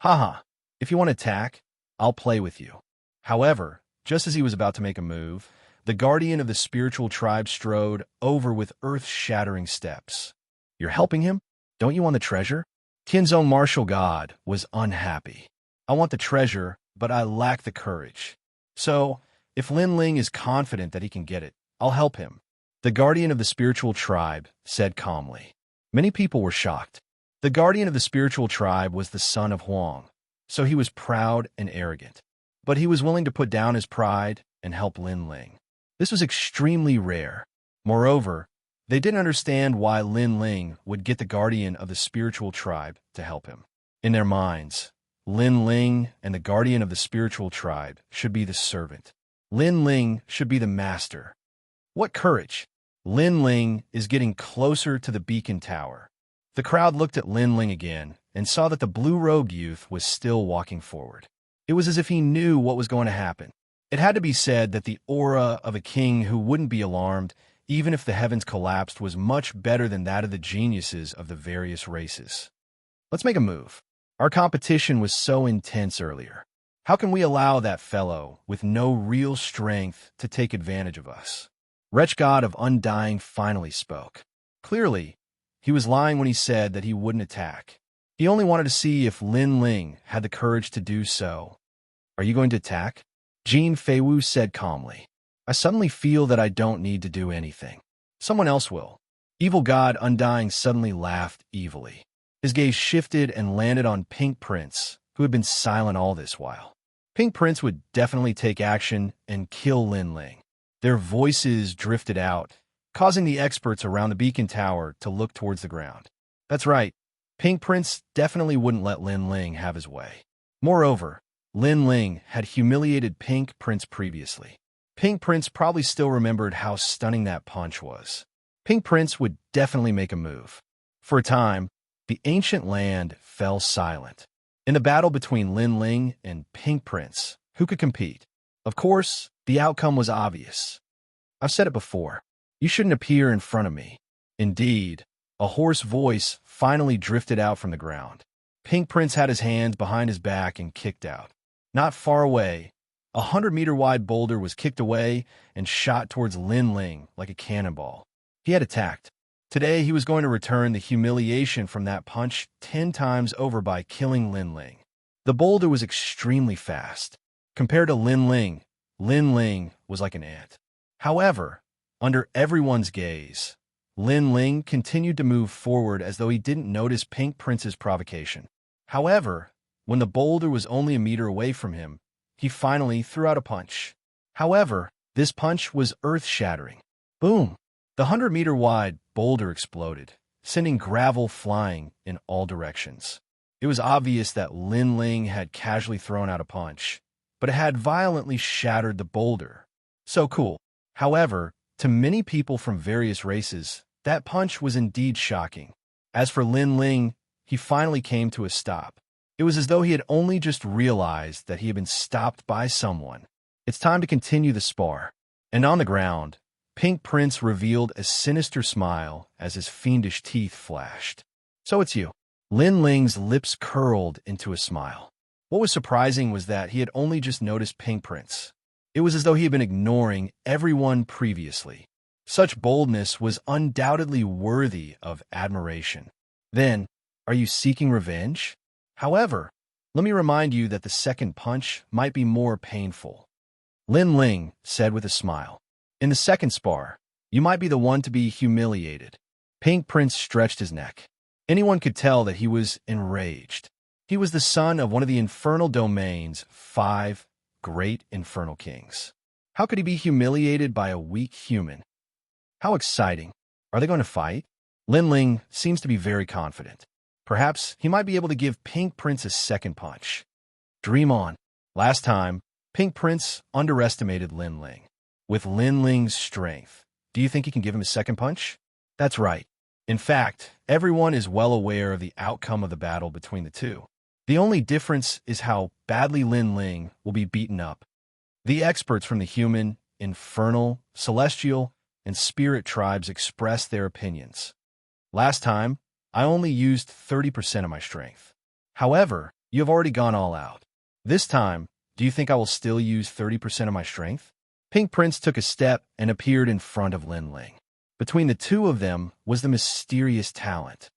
Speaker 1: Haha, if you want to attack, I'll play with you. However, just as he was about to make a move, the guardian of the spiritual tribe strode over with earth-shattering steps. You're helping him? Don't you want the treasure? Qin's own martial god was unhappy. I want the treasure, but I lack the courage. So, if Lin Ling is confident that he can get it, I'll help him. The guardian of the spiritual tribe said calmly. Many people were shocked. The guardian of the spiritual tribe was the son of Huang, so he was proud and arrogant. But he was willing to put down his pride and help Lin Ling. This was extremely rare. Moreover, they didn't understand why Lin Ling would get the guardian of the spiritual tribe to help him. In their minds, Lin Ling and the guardian of the spiritual tribe should be the servant. Lin Ling should be the master. What courage! Lin Ling is getting closer to the beacon tower. The crowd looked at Lin Ling again and saw that the blue-robed youth was still walking forward. It was as if he knew what was going to happen. It had to be said that the aura of a king who wouldn't be alarmed, even if the heavens collapsed, was much better than that of the geniuses of the various races. Let's make a move. Our competition was so intense earlier. How can we allow that fellow with no real strength to take advantage of us? Wretch God of Undying finally spoke. Clearly, he was lying when he said that he wouldn't attack. He only wanted to see if Lin Ling had the courage to do so. Are you going to attack? Jin Feiwu said calmly. I suddenly feel that I don't need to do anything. Someone else will. Evil God Undying suddenly laughed evilly. His gaze shifted and landed on Pink Prince, who had been silent all this while. Pink Prince would definitely take action and kill Lin Ling. Their voices drifted out, causing the experts around the beacon tower to look towards the ground. That's right, Pink Prince definitely wouldn't let Lin Ling have his way. Moreover, Lin Ling had humiliated Pink Prince previously. Pink Prince probably still remembered how stunning that punch was. Pink Prince would definitely make a move. For a time, the ancient land fell silent. In the battle between Lin Ling and Pink Prince, who could compete? Of course, the outcome was obvious. I've said it before. You shouldn't appear in front of me. Indeed, a hoarse voice finally drifted out from the ground. Pink Prince had his hands behind his back and kicked out. Not far away, a 100-meter-wide boulder was kicked away and shot towards Lin Ling like a cannonball. He had attacked. Today, he was going to return the humiliation from that punch 10 times over by killing Lin Ling. The boulder was extremely fast. Compared to Lin Ling was like an ant. However, under everyone's gaze, Lin Ling continued to move forward as though he didn't notice Pink Prince's provocation. However, when the boulder was only a meter away from him, he finally threw out a punch. However, this punch was earth-shattering. Boom! The 100-meter-wide boulder exploded, sending gravel flying in all directions. It was obvious that Lin Ling had casually thrown out a punch, but it had violently shattered the boulder. So cool. However, to many people from various races, that punch was indeed shocking. As for Lin Ling, he finally came to a stop. It was as though he had only just realized that he had been stopped by someone. It's time to continue the spar. And on the ground, Pink Prince revealed a sinister smile as his fiendish teeth flashed. So it's you. Lin Ling's lips curled into a smile. What was surprising was that he had only just noticed Pink Prince. It was as though he had been ignoring everyone previously. Such boldness was undoubtedly worthy of admiration. Then, are you seeking revenge? However, let me remind you that the second punch might be more painful. Lin Ling said with a smile. In the second spar, you might be the one to be humiliated. Pink Prince stretched his neck. Anyone could tell that he was enraged. He was the son of one of the infernal domain's 5 great infernal kings. How could he be humiliated by a weak human? How exciting. Are they going to fight? Lin Ling seems to be very confident. Perhaps he might be able to give Pink Prince a second punch. Dream on. Last time, Pink Prince underestimated Lin Ling. With Lin Ling's strength, do you think he can give him a second punch? That's right. In fact, everyone is well aware of the outcome of the battle between the two. The only difference is how badly Lin Ling will be beaten up. The experts from the human, infernal, celestial, and spirit tribes expressed their opinions. Last time, I only used 30% of my strength. However, you have already gone all out. This time, do you think I will still use 30% of my strength? Pink Prince took a step and appeared in front of Lin Ling. Between the two of them was the mysterious talent.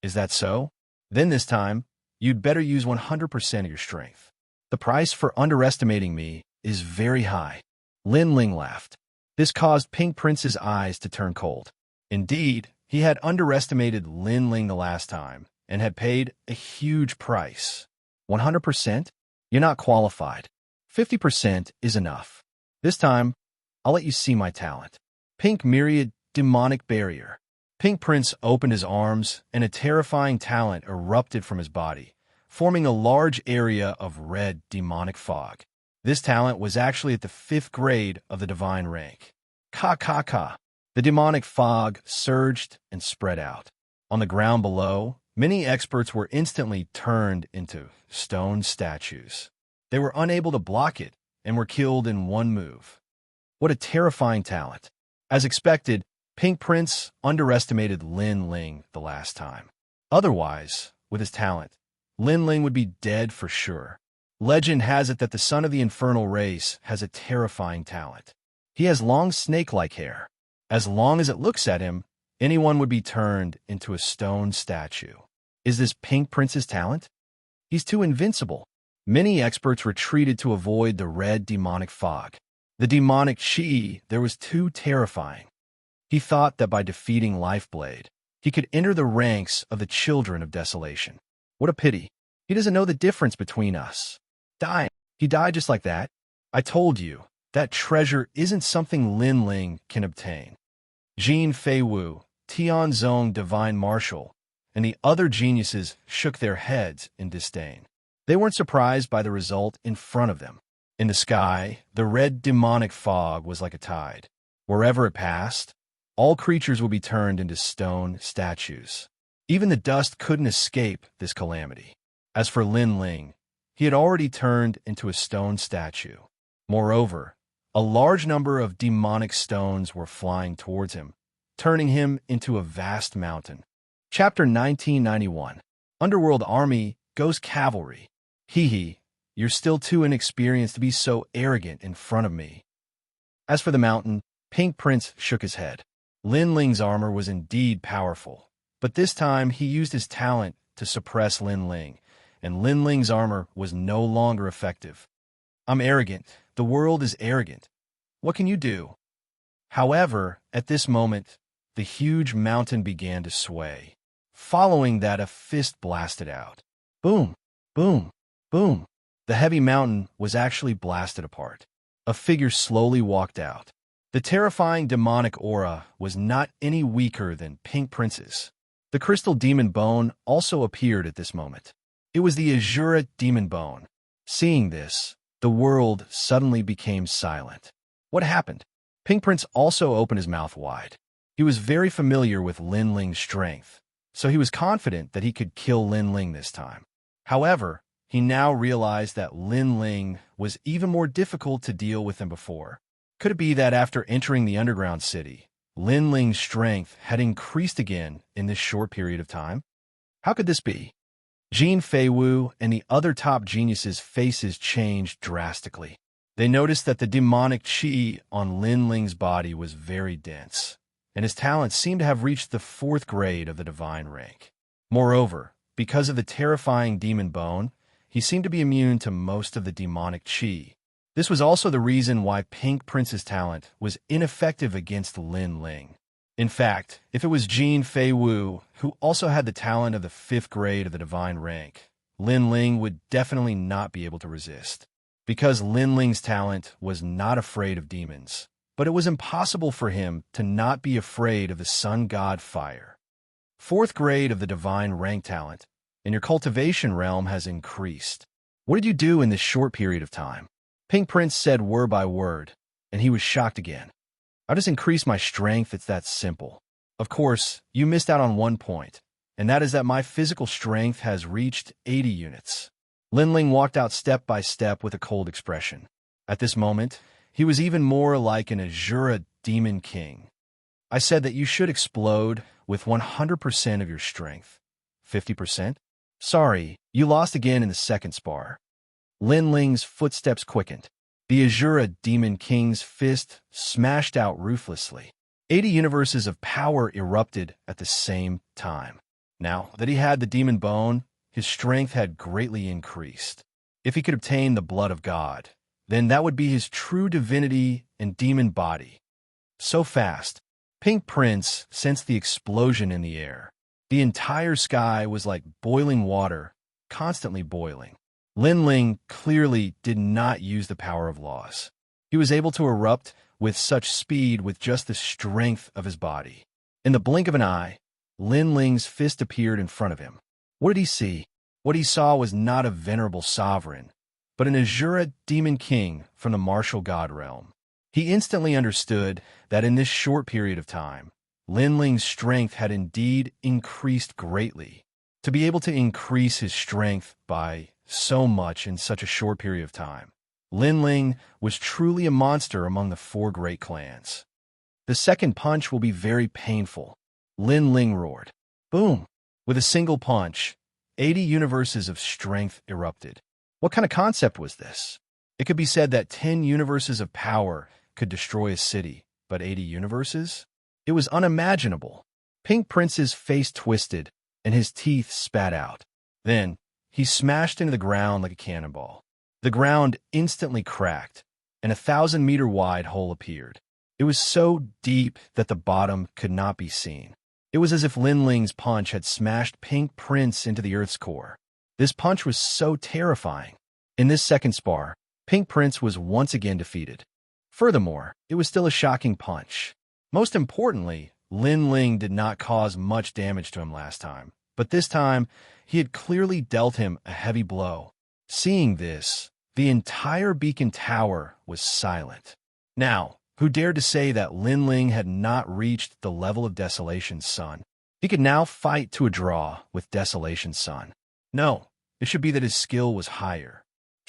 Speaker 1: Is that so? Then this time, you'd better use 100% of your strength. The price for underestimating me is very high. Lin Ling laughed. This caused Pink Prince's eyes to turn cold. Indeed, he had underestimated Lin Ling the last time and had paid a huge price. 100%? You're not qualified. 50% is enough. This time, I'll let you see my talent. Pink Myriad Demonic Barrier. Pink Prince opened his arms, and a terrifying talent erupted from his body, forming a large area of red demonic fog. This talent was actually at the 5th grade of the divine rank. Ka. The demonic fog surged and spread out. On the ground below, many experts were instantly turned into stone statues. They were unable to block it and were killed in one move. What a terrifying talent. As expected, Pink Prince underestimated Lin Ling the last time. Otherwise, with his talent, Lin Ling would be dead for sure. Legend has it that the son of the infernal race has a terrifying talent. He has long snake-like hair. As long as it looks at him, anyone would be turned into a stone statue. Is this Pink Prince's talent? He's too invincible. Many experts retreated to avoid the red demonic fog. The demonic chi there was too terrifying. He thought that by defeating Lifeblade, he could enter the ranks of the children of desolation. What a pity. He doesn't know the difference between us. Dying. He died just like that. I told you, that treasure isn't something Lin Ling can obtain. Jin Feiwu, Tianzong Divine Marshal, and the other geniuses shook their heads in disdain. They weren't surprised by the result in front of them. In the sky, the red demonic fog was like a tide. Wherever it passed, all creatures would be turned into stone statues. Even the dust couldn't escape this calamity. As for Lin Ling, he had already turned into a stone statue. Moreover, a large number of demonic stones were flying towards him, turning him into a vast mountain. Chapter 1991. Underworld Army Goes Cavalry. Hee, you're still too inexperienced to be so arrogant in front of me. As for the mountain, Pink Prince shook his head. Lin Ling's armor was indeed powerful, but this time he used his talent to suppress Lin Ling, and Lin Ling's armor was no longer effective. I'm arrogant. The world is arrogant. What can you do? However, at this moment, the huge mountain began to sway. Following that, a fist blasted out. Boom, boom, boom. The heavy mountain was actually blasted apart. A figure slowly walked out. The terrifying demonic aura was not any weaker than Pink Prince's. The crystal demon bone also appeared at this moment. It was the Azura demon bone. Seeing this, the world suddenly became silent. What happened? Pink Prince also opened his mouth wide. He was very familiar with Lin Ling's strength, so he was confident that he could kill Lin Ling this time. However, he now realized that Lin Ling was even more difficult to deal with than before. Could it be that after entering the underground city, Lin Ling's strength had increased again in this short period of time? How could this be? Jin Feiwu and the other top geniuses' faces changed drastically. They noticed that the demonic qi on Lin Ling's body was very dense, and his talents seemed to have reached the 4th grade of the divine rank. Moreover, because of the terrifying demon bone, he seemed to be immune to most of the demonic qi. This was also the reason why Pink Prince's talent was ineffective against Lin Ling. In fact, if it was Jin Feiwu, who also had the talent of the 5th grade of the divine rank, Lin Ling would definitely not be able to resist. Because Lin Ling's talent was not afraid of demons, but it was impossible for him to not be afraid of the sun god fire. 4th grade of the divine rank talent, and your cultivation realm has increased. What did you do in this short period of time? Pink Prince said word by word, and he was shocked again. I just increased my strength, it's that simple. Of course, you missed out on one point, and that is that my physical strength has reached 80 units. Lin Ling walked out step by step with a cold expression. At this moment, he was even more like an Azura demon king. I said that you should explode with 100% of your strength. 50%? Sorry, you lost again in the second spar. Lin Ling's footsteps quickened. The Azura Demon King's fist smashed out ruthlessly. 80 universes of power erupted at the same time. Now that he had the demon bone, his strength had greatly increased. If he could obtain the blood of God, then that would be his true divinity and demon body. So fast, Pink Prince sensed the explosion in the air. The entire sky was like boiling water, constantly boiling. Lin Ling clearly did not use the power of laws. He was able to erupt with such speed with just the strength of his body. In the blink of an eye, Lin Ling's fist appeared in front of him. What did he see? What he saw was not a venerable sovereign, but an Azura demon king from the martial god realm. He instantly understood that in this short period of time, Lin Ling's strength had indeed increased greatly. To be able to increase his strength by so much in such a short period of time, Lin Ling was truly a monster among the 4 great clans. The second punch will be very painful, Lin Ling roared. Boom! With a single punch, 80 universes of strength erupted. What kind of concept was this? It could be said that 10 universes of power could destroy a city, but 80 universes? It was unimaginable. Pink Prince's face twisted, and his teeth spat out. Then, he smashed into the ground like a cannonball. The ground instantly cracked, and a 1,000-meter-wide hole appeared. It was so deep that the bottom could not be seen. It was as if Lin Ling's punch had smashed Pink Prince into the Earth's core. This punch was so terrifying. In this second spar, Pink Prince was once again defeated. Furthermore, it was still a shocking punch. Most importantly, Lin Ling did not cause much damage to him last time, but this time, he had clearly dealt him a heavy blow. Seeing this, the entire beacon tower was silent. Now, who dared to say that Lin Ling had not reached the level of Desolation's son? He could now fight to a draw with Desolation's son. No, it should be that his skill was higher.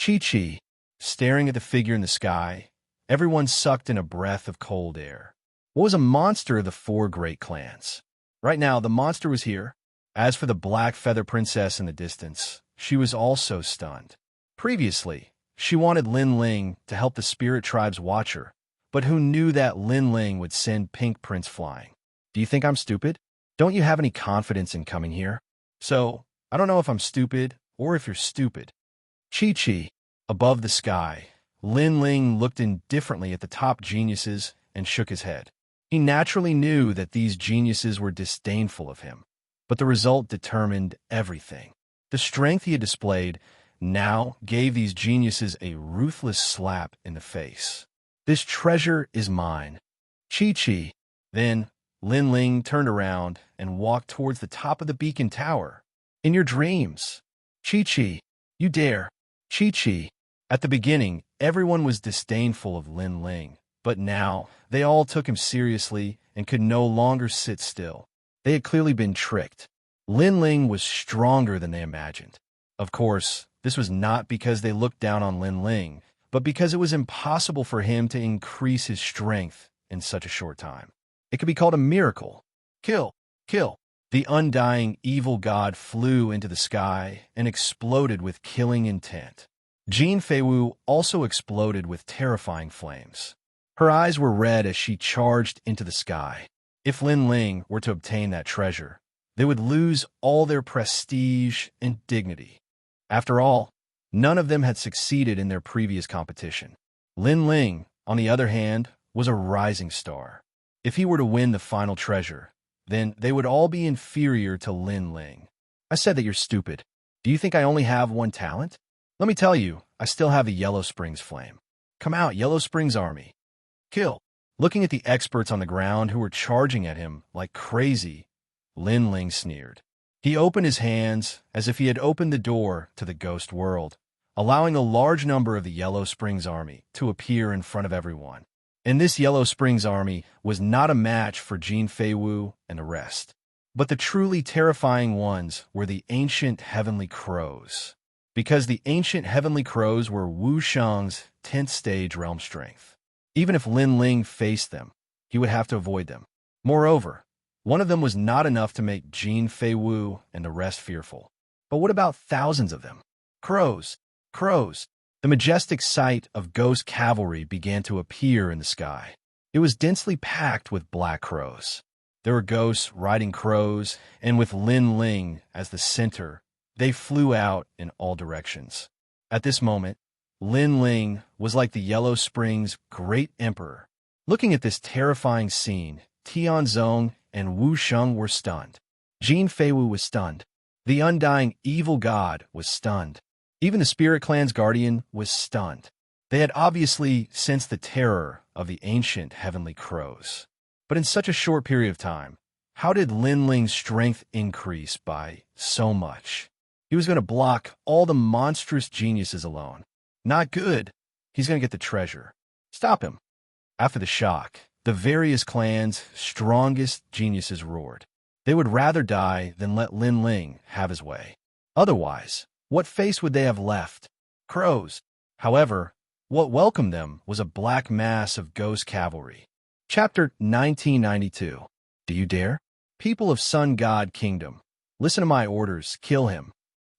Speaker 1: Chi-Chi, staring at the figure in the sky, everyone sucked in a breath of cold air. What was a monster of the 4 great clans? Right now, the monster was here. As for the Black Feather Princess in the distance, she was also stunned. Previously, she wanted Lin Ling to help the Spirit Tribe's watcher, but who knew that Lin Ling would send Pink Prince flying? Do you think I'm stupid? Don't you have any confidence in coming here? So, I don't know if I'm stupid or if you're stupid. Chi-Chi, above the sky, Lin Ling looked indifferently at the top geniuses and shook his head. He naturally knew that these geniuses were disdainful of him, but the result determined everything. The strength he had displayed now gave these geniuses a ruthless slap in the face. This treasure is mine. Chi-Chi. Then, Lin Ling turned around and walked towards the top of the beacon tower. In your dreams. Chi-Chi, you dare. Chi-Chi. At the beginning, everyone was disdainful of Lin Ling, but now they all took him seriously and could no longer sit still. They had clearly been tricked. Lin Ling was stronger than they imagined. Of course, this was not because they looked down on Lin Ling, but because it was impossible for him to increase his strength in such a short time. It could be called a miracle. Kill! Kill! The undying evil god flew into the sky and exploded with killing intent. Jin Feiwu also exploded with terrifying flames. Her eyes were red as she charged into the sky. If Lin Ling were to obtain that treasure, they would lose all their prestige and dignity. After all, none of them had succeeded in their previous competition. Lin Ling, on the other hand, was a rising star. If he were to win the final treasure, then they would all be inferior to Lin Ling. I said that you're stupid. Do you think I only have one talent? Let me tell you, I still have the Yellow Springs flame. Come out, Yellow Springs army. Kill. Looking at the experts on the ground who were charging at him like crazy, Lin Ling sneered. He opened his hands as if he had opened the door to the ghost world, allowing a large number of the Yellow Springs army to appear in front of everyone. And this Yellow Springs army was not a match for Jin Feiwu and the rest. But the truly terrifying ones were the ancient heavenly crows. Because the ancient heavenly crows were Wu Shang's 10th stage realm strength. Even if Lin Ling faced them, he would have to avoid them. Moreover, one of them was not enough to make Jin Feiwu and the rest fearful. But what about thousands of them? Crows! Crows! The majestic sight of ghost cavalry began to appear in the sky. It was densely packed with black crows. There were ghosts riding crows, and with Lin Ling as the center, they flew out in all directions. At this moment, Lin Ling was like the Yellow Springs' great emperor. Looking at this terrifying scene, Tianzong and Wu Sheng were stunned. Jin Feiwu was stunned. The undying evil god was stunned. Even the Spirit Clan's guardian was stunned. They had obviously sensed the terror of the ancient heavenly crows. But in such a short period of time, how did Lin Ling's strength increase by so much? He was going to block all the monstrous geniuses alone. Not good. He's going to get the treasure. Stop him. After the shock, the various clans' strongest geniuses roared. They would rather die than let Lin Ling have his way. Otherwise, what face would they have left? Crows. However, what welcomed them was a black mass of ghost cavalry. Chapter 1992. Do you dare? People of Sun God Kingdom, listen to my orders, kill him.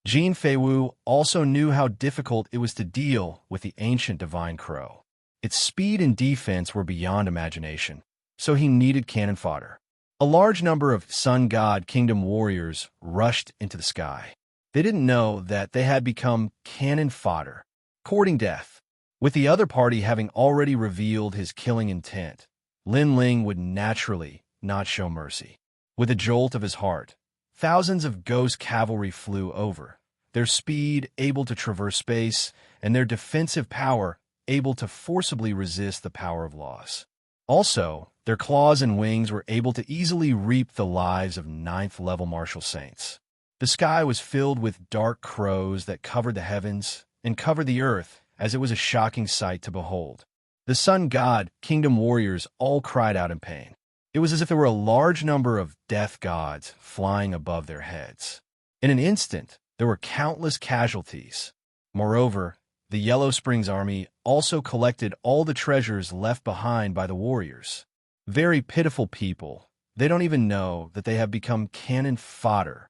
Speaker 1: Jin Feiwu also knew how difficult it was to deal with the ancient divine crow. Its speed and defense were beyond imagination, so he needed cannon fodder. A large number of Sun God Kingdom warriors rushed into the sky. They didn't know that they had become cannon fodder, courting death. With the other party having already revealed his killing intent, Lin Ling would naturally not show mercy. With a jolt of his heart, thousands of ghost cavalry flew over, their speed able to traverse space, and their defensive power able to forcibly resist the power of loss. Also, their claws and wings were able to easily reap the lives of 9th-level martial saints. The sky was filled with dark crows that covered the heavens and covered the earth, as it was a shocking sight to behold. The Sun God Kingdom warriors all cried out in pain. It was as if there were a large number of death gods flying above their heads. In an instant, there were countless casualties. Moreover, the Yellow Springs army also collected all the treasures left behind by the warriors. Very pitiful people. They don't even know that they have become cannon fodder.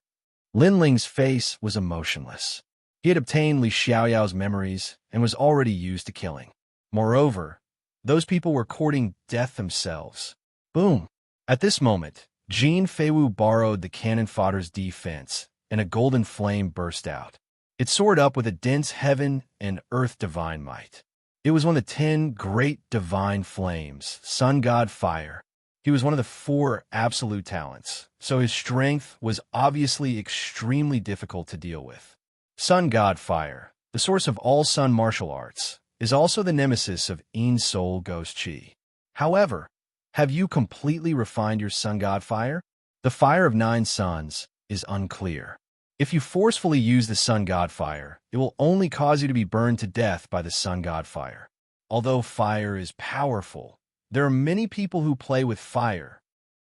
Speaker 1: Lin Ling's face was emotionless. He had obtained Li Xiaoyao's memories and was already used to killing. Moreover, those people were courting death themselves. Boom! At this moment, Jin Feiwu borrowed the cannon fodder's defense, and a golden flame burst out. It soared up with a dense heaven and earth divine might. It was one of the 10 great divine flames, Sun God Fire. He was one of the 4 absolute talents, so his strength was obviously extremely difficult to deal with. Sun God Fire, the source of all sun martial arts, is also the nemesis of In Soul Ghost Chi. However, Have you completely refined your sun god fire? The fire of 9 suns is unclear. If you forcefully use the sun god fire, it will only cause you to be burned to death by the sun god fire. Although fire is powerful, there are many people who play with fire.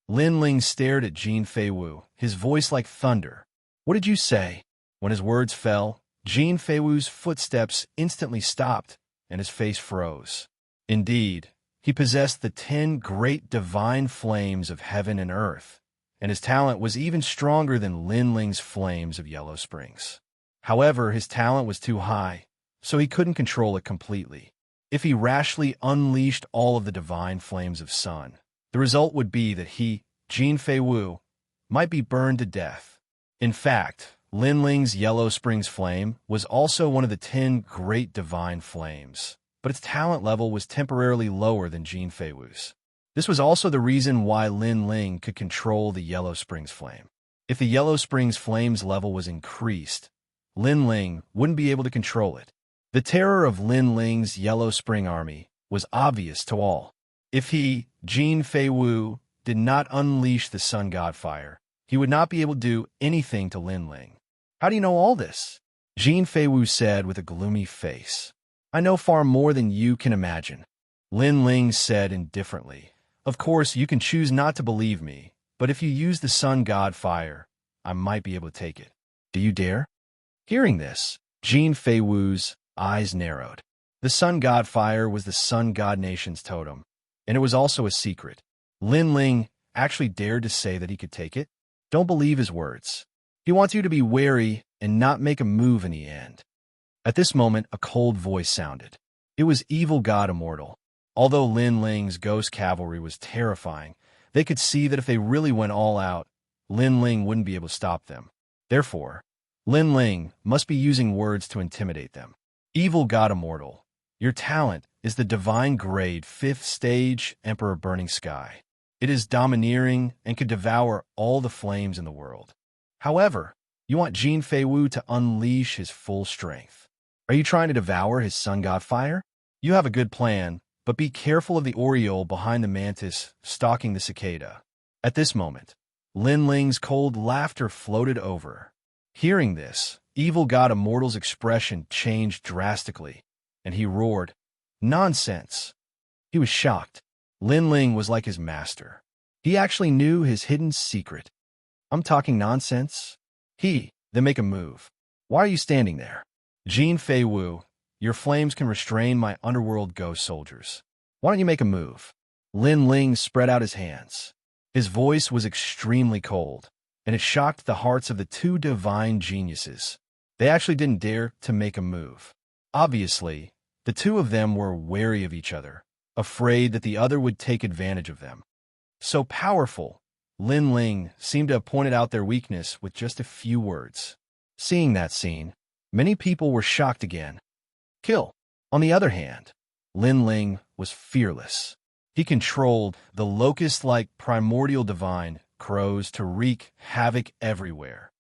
Speaker 1: Lin Ling stared at Jin Feiwu, his voice like thunder. What did you say? When his words fell, Jin Feiwu's footsteps instantly stopped, and his face froze. Indeed, he possessed the 10 great divine flames of heaven and earth, and his talent was even stronger than Lin Ling's flames of Yellow Springs. However, his talent was too high, so he couldn't control it completely. If he rashly unleashed all of the divine flames of sun, the result would be that he, Jin Feiwu, might be burned to death. In fact, Lin Ling's Yellow Springs flame was also one of the 10 great divine flames, but its talent level was temporarily lower than Jin Feiwu's. This was also the reason why Lin Ling could control the Yellow Springs flame. If the Yellow Springs flame's level was increased, Lin Ling wouldn't be able to control it. The terror of Lin Ling's Yellow Spring army was obvious to all. If he, Jin Feiwu, did not unleash the sun god fire, he would not be able to do anything to Lin Ling. How do you know all this? Jin Feiwu said with a gloomy face. I know far more than you can imagine. Lin Ling said indifferently. Of course, you can choose not to believe me, but if you use the sun god fire, I might be able to take it. Do you dare? Hearing this, Jin Feiwu's eyes narrowed. The sun god fire was the sun god nation's totem, and it was also a secret. Lin Ling actually dared to say that he could take it? Don't believe his words. He wants you to be wary and not make a move in the end. At this moment, a cold voice sounded. It was evil god Immortal. Although Lin Ling's ghost cavalry was terrifying, they could see that if they really went all out, Lin Ling wouldn't be able to stop them. Therefore, Lin Ling must be using words to intimidate them. Evil God Immortal, your talent is the divine grade 5th stage Emperor Burning Sky. It is domineering and could devour all the flames in the world. However, you want Jin Feiwu to unleash his full strength. Are you trying to devour his sun god fire? You have a good plan, but be careful of the oriole behind the mantis stalking the cicada. At this moment, Lin Ling's cold laughter floated over. Hearing this, evil god Immortal's expression changed drastically, and he roared, Nonsense! He was shocked. Lin Ling was like his master. He actually knew his hidden secret. I'm talking nonsense? Then make a move. Why are you standing there? Jin Feiwu, your flames can restrain my underworld ghost soldiers. Why don't you make a move? Lin Ling spread out his hands. His voice was extremely cold, and it shocked the hearts of the 2 divine geniuses. They actually didn't dare to make a move. Obviously, the 2 of them were wary of each other, afraid that the other would take advantage of them. So powerful, Lin Ling seemed to have pointed out their weakness with just a few words. Seeing that scene, many people were shocked again. Kill. On the other hand, Lin Ling was fearless. He controlled the locust-like primordial divine crows to wreak havoc everywhere.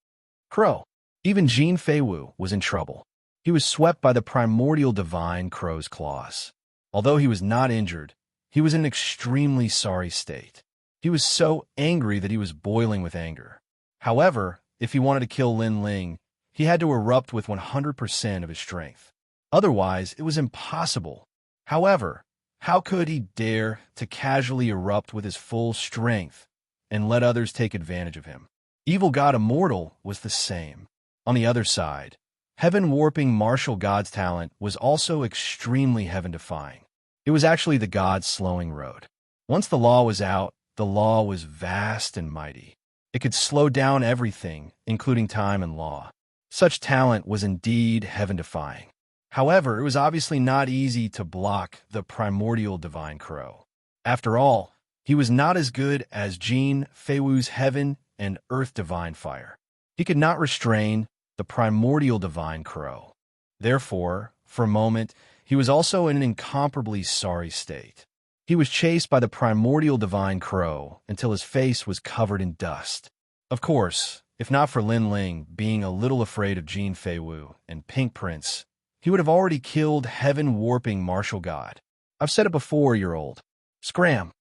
Speaker 1: Crow. Even Jin Feiwu was in trouble. He was swept by the primordial divine crow's claws. Although he was not injured, he was in an extremely sorry state. He was so angry that he was boiling with anger. However, if he wanted to kill Lin Ling, he had to erupt with 100% of his strength. Otherwise, it was impossible. However, how could he dare to casually erupt with his full strength and let others take advantage of him? Evil God Immortal was the same. On the other side, heaven-warping martial god's talent was also extremely heaven-defying. It was actually the god's slowing road. Once the law was out, the law was vast and mighty. It could slow down everything, including time and law. Such talent was indeed heaven-defying. However, it was obviously not easy to block the primordial divine crow. After all, he was not as good as Jin Feiwu's heaven and earth divine fire. He could not restrain the primordial divine crow. Therefore, for a moment, he was also in an incomparably sorry state. He was chased by the primordial divine crow until his face was covered in dust. Of course, if not for Lin Ling being a little afraid of Jin Feiwu and Pink Prince, he would have already killed heaven-warping martial god. I've said it before, you're old. Scram!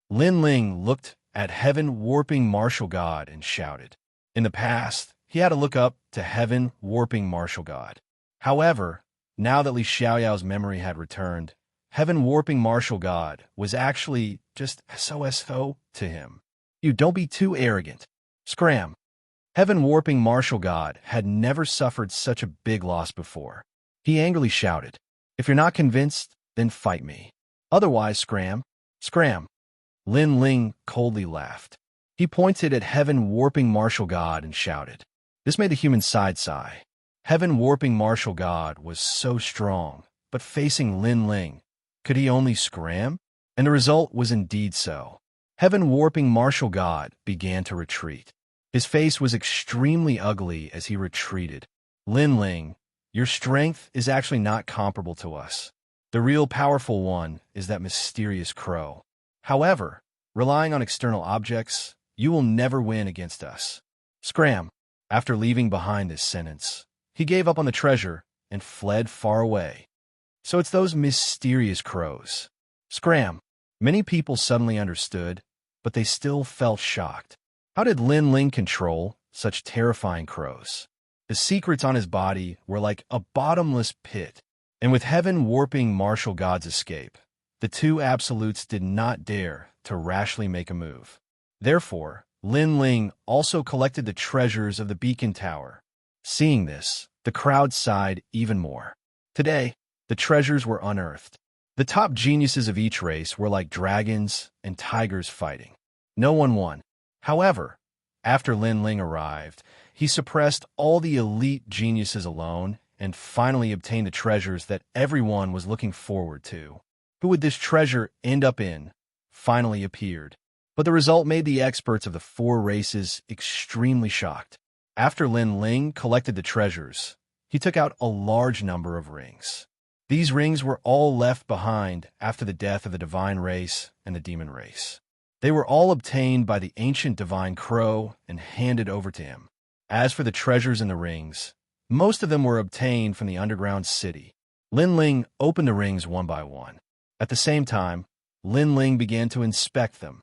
Speaker 1: Lin Ling looked at heaven-warping martial god and shouted. In the past, he had to look up to heaven-warping martial god. However, now that Li Xiaoyao's memory had returned, heaven-warping martial god was actually just so to him. You don't be too arrogant. Scram. Heaven-warping martial god had never suffered such a big loss before. He angrily shouted, "If you're not convinced, then fight me. Otherwise, scram, scram." Lin Ling coldly laughed. He pointed at heaven-warping martial god and shouted. This made the human side sigh. Heaven-warping martial god was so strong, but facing Lin Ling, could he only scram? And the result was indeed so. Heaven-warping martial god began to retreat. His face was extremely ugly as he retreated. Lin Ling, your strength is actually not comparable to us. The real powerful one is that mysterious crow. However, relying on external objects, you will never win against us. Scram. After leaving behind this sentence, he gave up on the treasure and fled far away. So it's those mysterious crows. Scram. Many people suddenly understood, but they still felt shocked. How did Lin Ling control such terrifying crows? The secrets on his body were like a bottomless pit, and with heaven-warping martial god's escape, the two absolutes did not dare to rashly make a move. Therefore, Lin Ling also collected the treasures of the beacon tower. Seeing this, the crowd sighed even more. Today, the treasures were unearthed. The top geniuses of each race were like dragons and tigers fighting. No one won. However, after Lin Ling arrived, he suppressed all the elite geniuses alone and finally obtained the treasures that everyone was looking forward to. Who would this treasure end up in? Finally appeared. But the result made the experts of the four races extremely shocked. After Lin Ling collected the treasures, he took out a large number of rings. These rings were all left behind after the death of the divine race and the demon race. They were all obtained by the ancient divine crow and handed over to him. As for the treasures in the rings, most of them were obtained from the underground city. Lin Ling opened the rings one by one. At the same time, Lin Ling began to inspect them.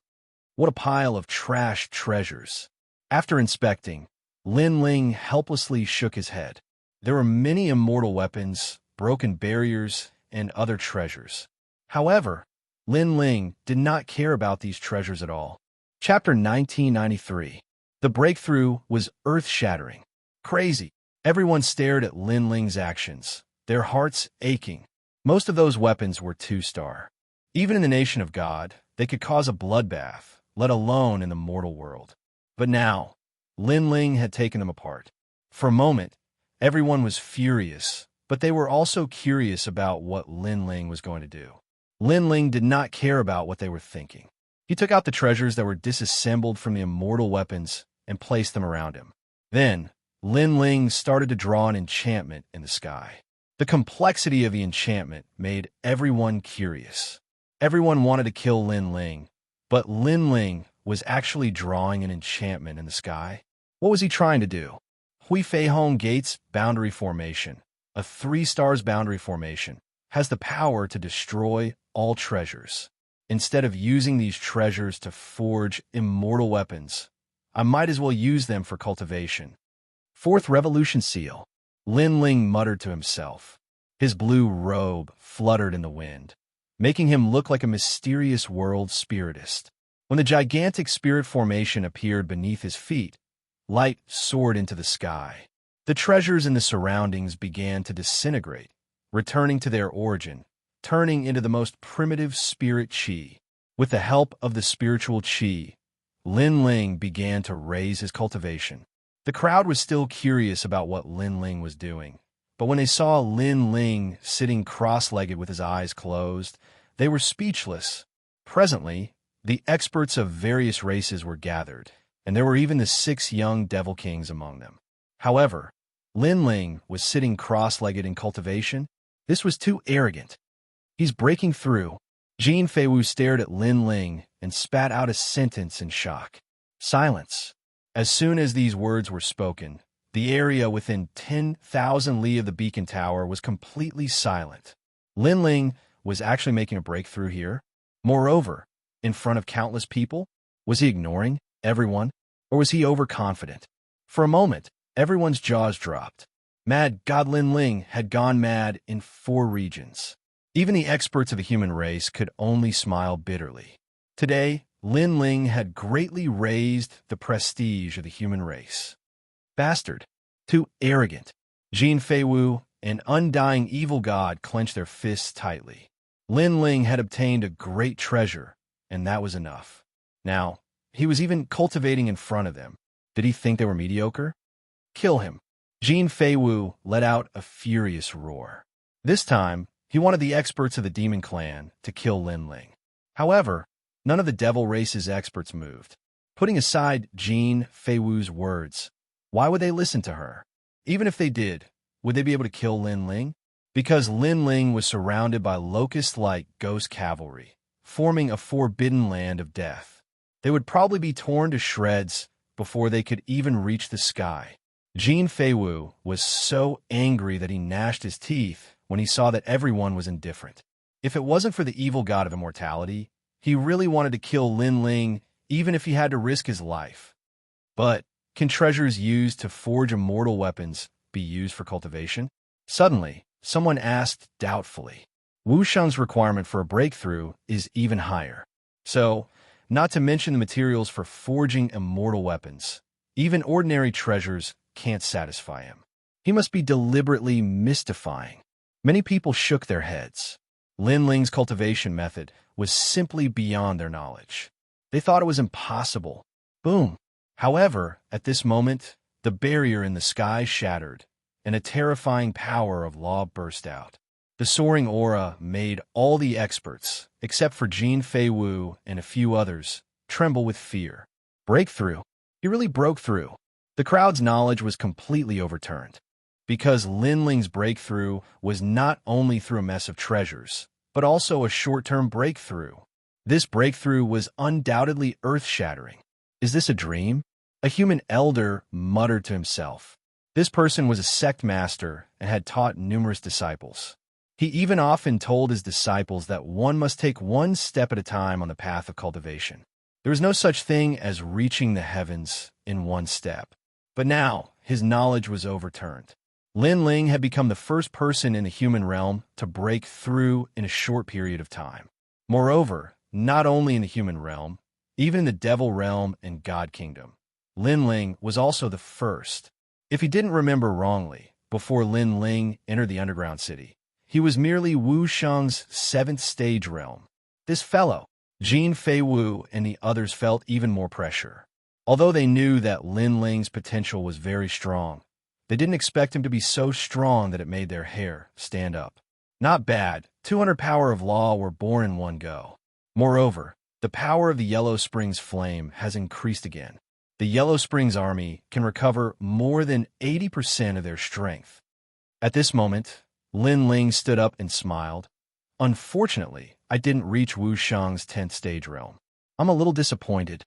Speaker 1: What a pile of trash treasures. After inspecting, Lin Ling helplessly shook his head. There were many immortal weapons, broken barriers, and other treasures. However, Lin Ling did not care about these treasures at all. Chapter 1993. The breakthrough was earth-shattering. Crazy. Everyone stared at Lin Ling's actions, their hearts aching. Most of those weapons were 2-star. Even in the nation of God, they could cause a bloodbath, let alone in the mortal world. But now, Lin Ling had taken them apart. For a moment, everyone was furious, but they were also curious about what Lin Ling was going to do. Lin Ling did not care about what they were thinking. He took out the treasures that were disassembled from the immortal weapons and placed them around him. Then, Lin Ling started to draw an enchantment in the sky. The complexity of the enchantment made everyone curious. Everyone wanted to kill Lin Ling, but Lin Ling was actually drawing an enchantment in the sky. What was he trying to do? Hui Fei Hong Gates Boundary Formation, a 3-stars boundary formation, has the power to destroy all treasures. Instead of using these treasures to forge immortal weapons, I might as well use them for cultivation. 4th Revolution Seal. Lin Ling muttered to himself. His blue robe fluttered in the wind, making him look like a mysterious world spiritist. When the gigantic spirit formation appeared beneath his feet, light soared into the sky. The treasures in the surroundings began to disintegrate, returning to their origin, turning into the most primitive spirit chi. With the help of the spiritual chi, Lin Ling began to raise his cultivation. The crowd was still curious about what Lin Ling was doing, but when they saw Lin Ling sitting cross-legged with his eyes closed, they were speechless. Presently, the experts of various races were gathered, and there were even the 6 young devil kings among them. However, Lin Ling was sitting cross-legged in cultivation. This was too arrogant. He's breaking through. Jin Feiwu stared at Lin Ling and spat out a sentence in shock. Silence. As soon as these words were spoken, the area within 10,000 li of the beacon tower was completely silent. Lin Ling was actually making a breakthrough here. Moreover, in front of countless people? Was he ignoring everyone, or was he overconfident? For a moment, everyone's jaws dropped. Mad God Lin Ling had gone mad in 4 regions. Even the experts of the human race could only smile bitterly. Today, Lin Ling had greatly raised the prestige of the human race. Bastard. Too arrogant. Jin Feiwu, an undying evil god, clenched their fists tightly. Lin Ling had obtained a great treasure, and that was enough. Now, he was even cultivating in front of them. Did he think they were mediocre? Kill him. Jin Feiwu let out a furious roar. This time, he wanted the experts of the demon clan to kill Lin Ling. However, none of the devil race's experts moved. Putting aside Jin Feiwu's words, why would they listen to her? Even if they did, would they be able to kill Lin Ling? Because Lin Ling was surrounded by locust-like ghost cavalry, forming a forbidden land of death. They would probably be torn to shreds before they could even reach the sky. Jin Feiwu was so angry that he gnashed his teeth when he saw that everyone was indifferent. If it wasn't for the evil god of immortality, he really wanted to kill Lin Ling even if he had to risk his life. But can treasures used to forge immortal weapons be used for cultivation? Suddenly, someone asked doubtfully. Wuxia's requirement for a breakthrough is even higher. So, not to mention the materials for forging immortal weapons, even ordinary treasures can't satisfy him. He must be deliberately mystifying. Many people shook their heads. Lin Ling's cultivation method was simply beyond their knowledge. They thought it was impossible. Boom. However, at this moment, the barrier in the sky shattered, and a terrifying power of law burst out. The soaring aura made all the experts, except for Jin Feiwu and a few others, tremble with fear. Breakthrough. He really broke through. The crowd's knowledge was completely overturned, because Lin Ling's breakthrough was not only through a mess of treasures, but also a short-term breakthrough. This breakthrough was undoubtedly earth-shattering. Is this a dream? A human elder muttered to himself. This person was a sect master and had taught numerous disciples. He even often told his disciples that one must take one step at a time on the path of cultivation. There was no such thing as reaching the heavens in one step. But now, his knowledge was overturned. Lin Ling had become the first person in the human realm to break through in a short period of time. Moreover, not only in the human realm, even in the devil realm and God kingdom, Lin Ling was also the first. If he didn't remember wrongly, before Lin Ling entered the underground city, he was merely Wuxia's 7th stage realm. This fellow, Jin Feiwu, and the others felt even more pressure. Although they knew that Lin Ling's potential was very strong, they didn't expect him to be so strong that it made their hair stand up. Not bad. 200 power of law were born in one go. Moreover, the power of the Yellow Springs flame has increased again. The Yellow Springs army can recover more than 80% of their strength. At this moment, Lin Ling stood up and smiled. Unfortunately, I didn't reach Wuxia's 10th stage realm. I'm a little disappointed.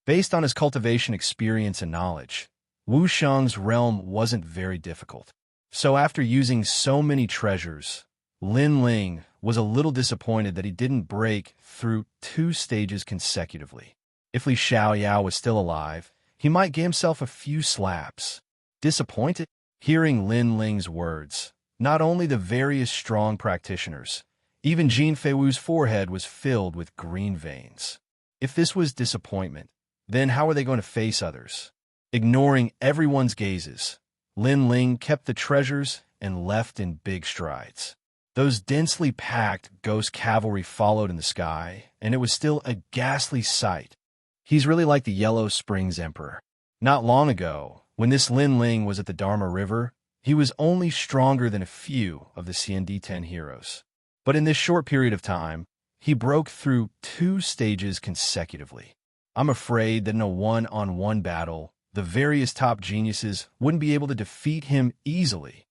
Speaker 1: Based on his cultivation experience and knowledge, Wuxia's realm wasn't very difficult. So after using so many treasures, Lin Ling was a little disappointed that he didn't break through 2 stages consecutively. If Li Xiaoyao was still alive, he might give himself a few slaps. Disappointed? Hearing Lin Ling's words, not only the various strong practitioners, even Jin Feiwu's forehead was filled with green veins. If this was disappointment, then how are they going to face others? Ignoring everyone's gazes, Lin Ling kept the treasures and left in big strides. Those densely packed ghost cavalry followed in the sky, and it was still a ghastly sight. He's really like the Yellow Springs Emperor. Not long ago, when this Lin Ling was at the Dharma River, he was only stronger than a few of the CND-10 heroes. But in this short period of time, he broke through 2 stages consecutively. I'm afraid that in a one-on-one battle, the various top geniuses wouldn't be able to defeat him easily.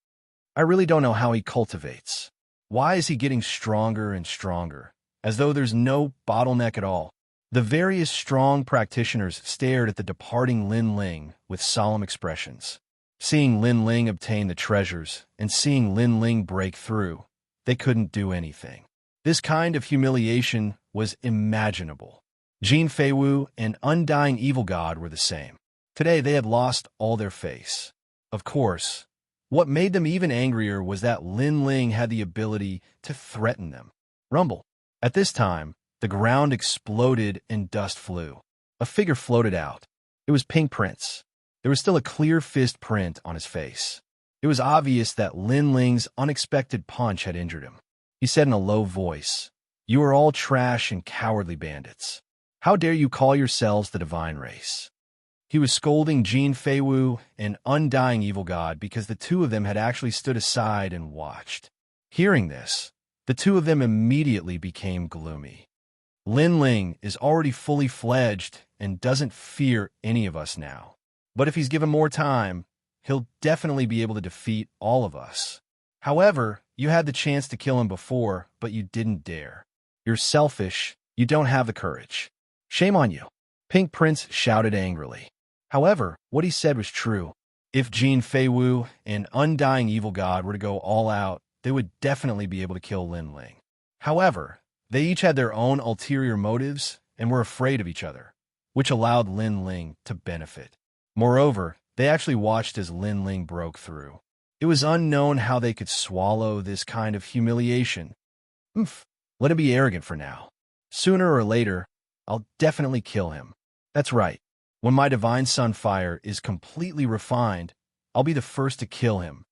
Speaker 1: I really don't know how he cultivates. Why is he getting stronger and stronger, as though there's no bottleneck at all? The various strong practitioners stared at the departing Lin Ling with solemn expressions. Seeing Lin Ling obtain the treasures and seeing Lin Ling break through, they couldn't do anything. This kind of humiliation was imaginable. Jin Feiwu and Undying Evil God were the same. Today they had lost all their face. Of course, what made them even angrier was that Lin Ling had the ability to threaten them. Rumble. At this time, the ground exploded and dust flew. A figure floated out. It was Pink Prince. There was still a clear fist print on his face. It was obvious that Lin Ling's unexpected punch had injured him. He said in a low voice, "You are all trash and cowardly bandits. How dare you call yourselves the divine race?" He was scolding Jin Feiwu and Undying Evil God because the two of them had actually stood aside and watched. Hearing this, the two of them immediately became gloomy. Lin Ling is already fully fledged and doesn't fear any of us now. But if he's given more time, he'll definitely be able to defeat all of us. However, you had the chance to kill him before, but you didn't dare. You're selfish. You don't have the courage. Shame on you. Pink Prince shouted angrily. However, what he said was true. If Jin Feiwu and Undying Evil God were to go all out, they would definitely be able to kill Lin Ling. However, they each had their own ulterior motives and were afraid of each other, which allowed Lin Ling to benefit. Moreover, they actually watched as Lin Ling broke through. It was unknown how they could swallow this kind of humiliation. Let him be arrogant for now. Sooner or later, I'll definitely kill him. That's right. When my divine sunfire is completely refined, I'll be the first to kill him.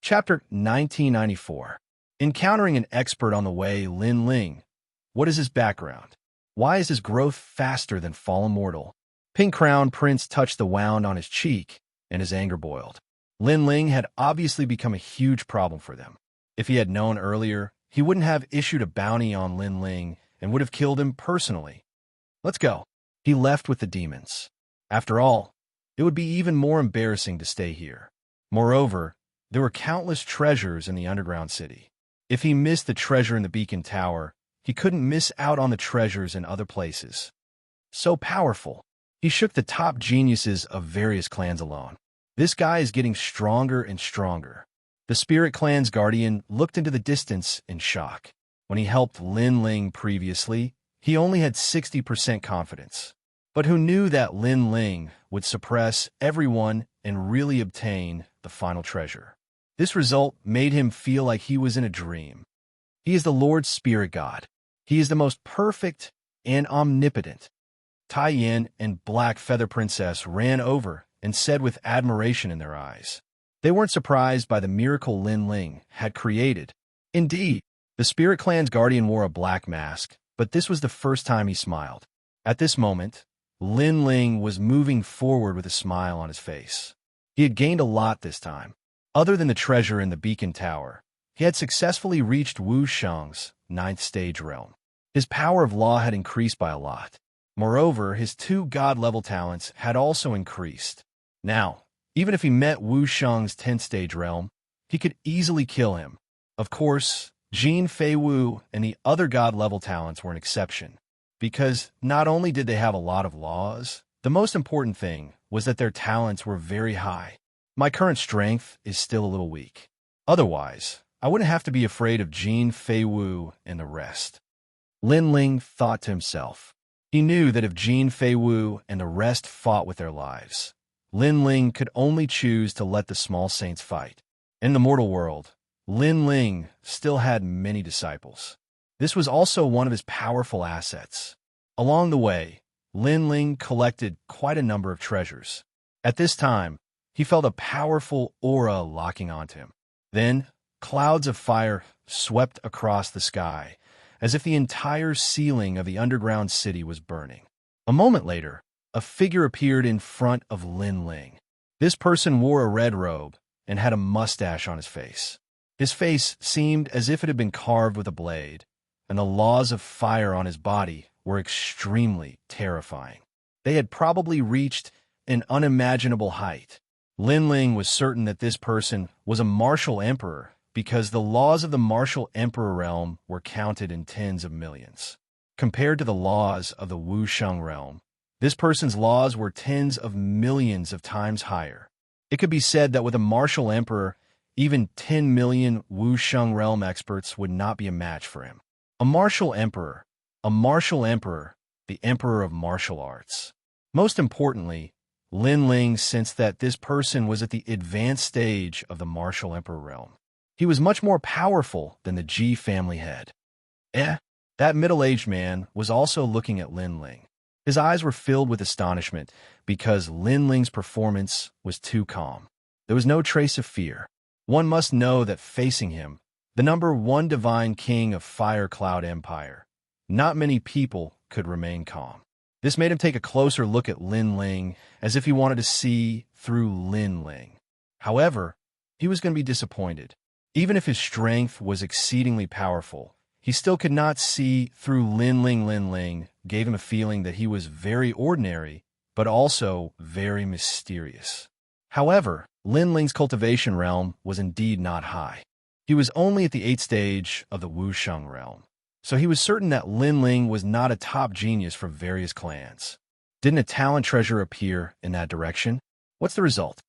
Speaker 1: Chapter 1994. Encountering an expert on the way, Lin Ling. What is his background? Why is his growth faster than fallen mortal? Pink Crown Prince touched the wound on his cheek, and his anger boiled. Lin Ling had obviously become a huge problem for them. If he had known earlier, he wouldn't have issued a bounty on Lin Ling and would have killed him personally. Let's go. He left with the demons. After all, it would be even more embarrassing to stay here. Moreover, there were countless treasures in the underground city. If he missed the treasure in the beacon tower, he couldn't miss out on the treasures in other places. So powerful. He shook the top geniuses of various clans alone. This guy is getting stronger and stronger. The Spirit Clan's guardian looked into the distance in shock. When he helped Lin Ling previously, he only had 60% confidence. But who knew that Lin Ling would suppress everyone and really obtain the final treasure? This result made him feel like he was in a dream. He is the Lord Spirit God. He is the most perfect and omnipotent. Tai Yin and Black Feather Princess ran over and said with admiration in their eyes. They weren't surprised by the miracle Lin Ling had created. Indeed, the Spirit Clan's guardian wore a black mask, but this was the first time he smiled. At this moment, Lin Ling was moving forward with a smile on his face. He had gained a lot this time. Other than the treasure in the beacon tower, he had successfully reached Wuxia's 9th stage realm. His power of law had increased by a lot. Moreover, his 2 god-level talents had also increased. Now, even if he met Wuxia's 10th stage realm, he could easily kill him. Of course, Jin Feiwu and the other god-level talents were an exception, because not only did they have a lot of laws, the most important thing was that their talents were very high. My current strength is still a little weak. Otherwise, I wouldn't have to be afraid of Jin Feiwu and the rest. Lin Ling thought to himself. He knew that if Jin Feiwu and the rest fought with their lives, Lin Ling could only choose to let the small saints fight. In the mortal world, Lin Ling still had many disciples. This was also one of his powerful assets. Along the way, Lin Ling collected quite a number of treasures. At this time, he felt a powerful aura locking onto him. Then, clouds of fire swept across the sky, as if the entire ceiling of the underground city was burning. A moment later, a figure appeared in front of Lin Ling. This person wore a red robe and had a mustache on his face. His face seemed as if it had been carved with a blade, and the laws of fire on his body were extremely terrifying. They had probably reached an unimaginable height. Lin Ling was certain that this person was a martial emperor because the laws of the martial emperor realm were counted in tens of millions. Compared to the laws of the Wuxia realm, this person's laws were tens of millions of times higher. It could be said that with a martial emperor, even 10 million Wuxia realm experts would not be a match for him. A martial emperor the Emperor of Martial Arts. Most importantly, Lin Ling sensed that this person was at the advanced stage of the Martial Emperor realm. He was much more powerful than the Ji family head. That middle-aged man was also looking at Lin Ling. His eyes were filled with astonishment because Lin Ling's performance was too calm. There was no trace of fear. One must know that facing him, the #1 divine king of Fire Cloud Empire, not many people could remain calm. This made him take a closer look at Lin Ling as if he wanted to see through Lin Ling. However, he was going to be disappointed. Even if his strength was exceedingly powerful, he still could not see through Lin Ling. Lin Ling gave him a feeling that he was very ordinary, but also very mysterious. However, Lin Ling's cultivation realm was indeed not high. He was only at the 8th stage of the Wuxia realm, so he was certain that Lin Ling was not a top genius for various clans. Didn't a talent treasure appear in that direction? What's the result?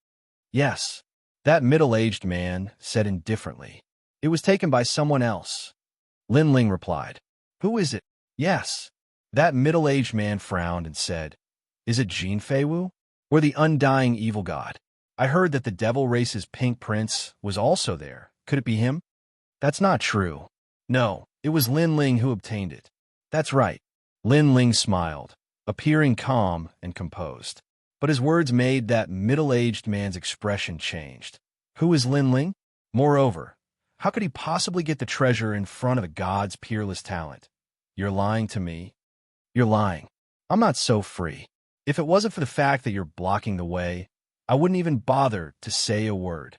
Speaker 1: Yes, that middle-aged man said indifferently. It was taken by someone else. Lin Ling replied. Who is it? Yes. That middle-aged man frowned and said, Is it Jin Feiwu? Or the undying evil god? I heard that the devil race's pink prince was also there. Could it be him? That's not true. No, it was Lin Ling who obtained it. That's right. Lin Ling smiled, appearing calm and composed. But his words made that middle-aged man's expression changed. Who is Lin Ling? Moreover, how could he possibly get the treasure in front of a god's peerless talent? You're lying to me. You're lying. I'm not so free. If it wasn't for the fact that you're blocking the way, I wouldn't even bother to say a word.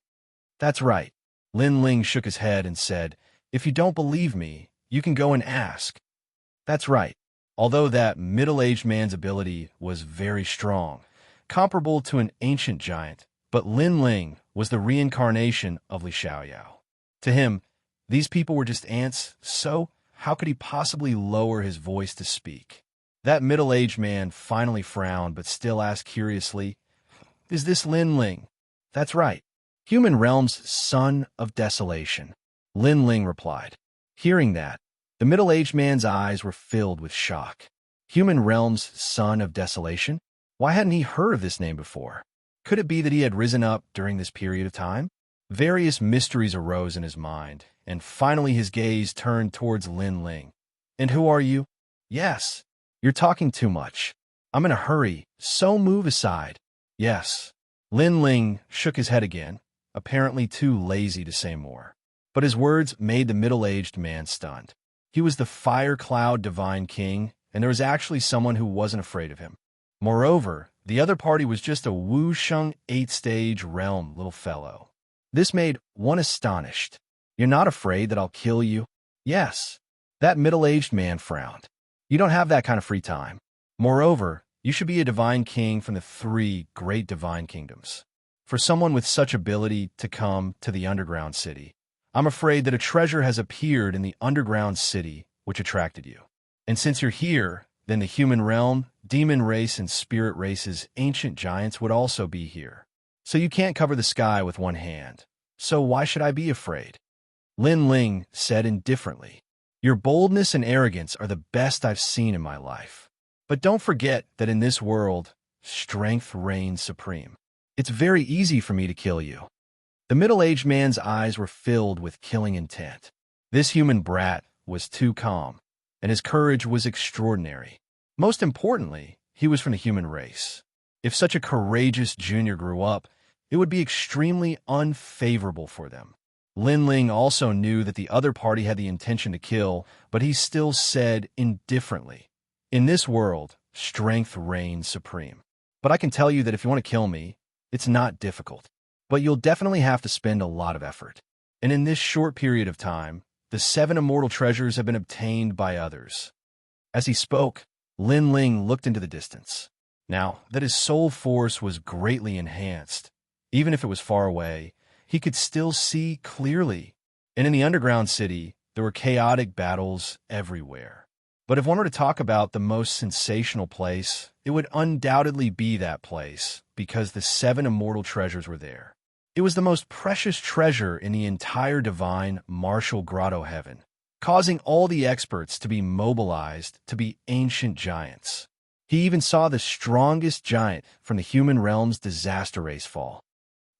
Speaker 1: That's right. Lin Ling shook his head and said, If you don't believe me, you can go and ask. That's right. Although that middle-aged man's ability was very strong, comparable to an ancient giant, but Lin Ling was the reincarnation of Li Xiaoyao. To him, these people were just ants, so how could he possibly lower his voice to speak? That middle-aged man finally frowned but still asked curiously, Is this Lin Ling? That's right. Human realm's son of desolation. Lin Ling replied. Hearing that, the middle-aged man's eyes were filled with shock. Human realm's son of desolation? Why hadn't he heard of this name before? Could it be that he had risen up during this period of time? Various mysteries arose in his mind, and finally his gaze turned towards Lin Ling. And who are you? Yes. You're talking too much. I'm in a hurry, so move aside. Yes. Lin Ling shook his head again, apparently too lazy to say more. But his words made the middle-aged man stunned. He was the Fire Cloud Divine King, and there was actually someone who wasn't afraid of him. Moreover, the other party was just a Wuxia 8th-stage realm little fellow. This made one astonished. You're not afraid that I'll kill you? Yes. That middle-aged man frowned. You don't have that kind of free time. Moreover, you should be a divine king from the 3 great divine kingdoms. For someone with such ability to come to the underground city, I'm afraid that a treasure has appeared in the underground city which attracted you. And since you're here, then the human realm, demon race, and spirit race's ancient giants would also be here. So you can't cover the sky with one hand. So why should I be afraid? Lin Ling said indifferently. Your boldness and arrogance are the best I've seen in my life. But don't forget that in this world, strength reigns supreme. It's very easy for me to kill you. The middle-aged man's eyes were filled with killing intent. This human brat was too calm, and his courage was extraordinary. Most importantly, he was from the human race. If such a courageous junior grew up, it would be extremely unfavorable for them. Lin Ling also knew that the other party had the intention to kill, but he still said indifferently, In this world, strength reigns supreme. But I can tell you that if you want to kill me, it's not difficult. But you'll definitely have to spend a lot of effort. And in this short period of time, the 7 immortal treasures have been obtained by others. As he spoke, Lin Ling looked into the distance. Now that his soul force was greatly enhanced, even if it was far away, he could still see clearly. And in the underground city, there were chaotic battles everywhere. But if one were to talk about the most sensational place, it would undoubtedly be that place, because the 7 immortal treasures were there. It was the most precious treasure in the entire divine martial grotto heaven, causing all the experts to be mobilized to be ancient giants. He even saw the strongest giant from the human realm's disaster race fall.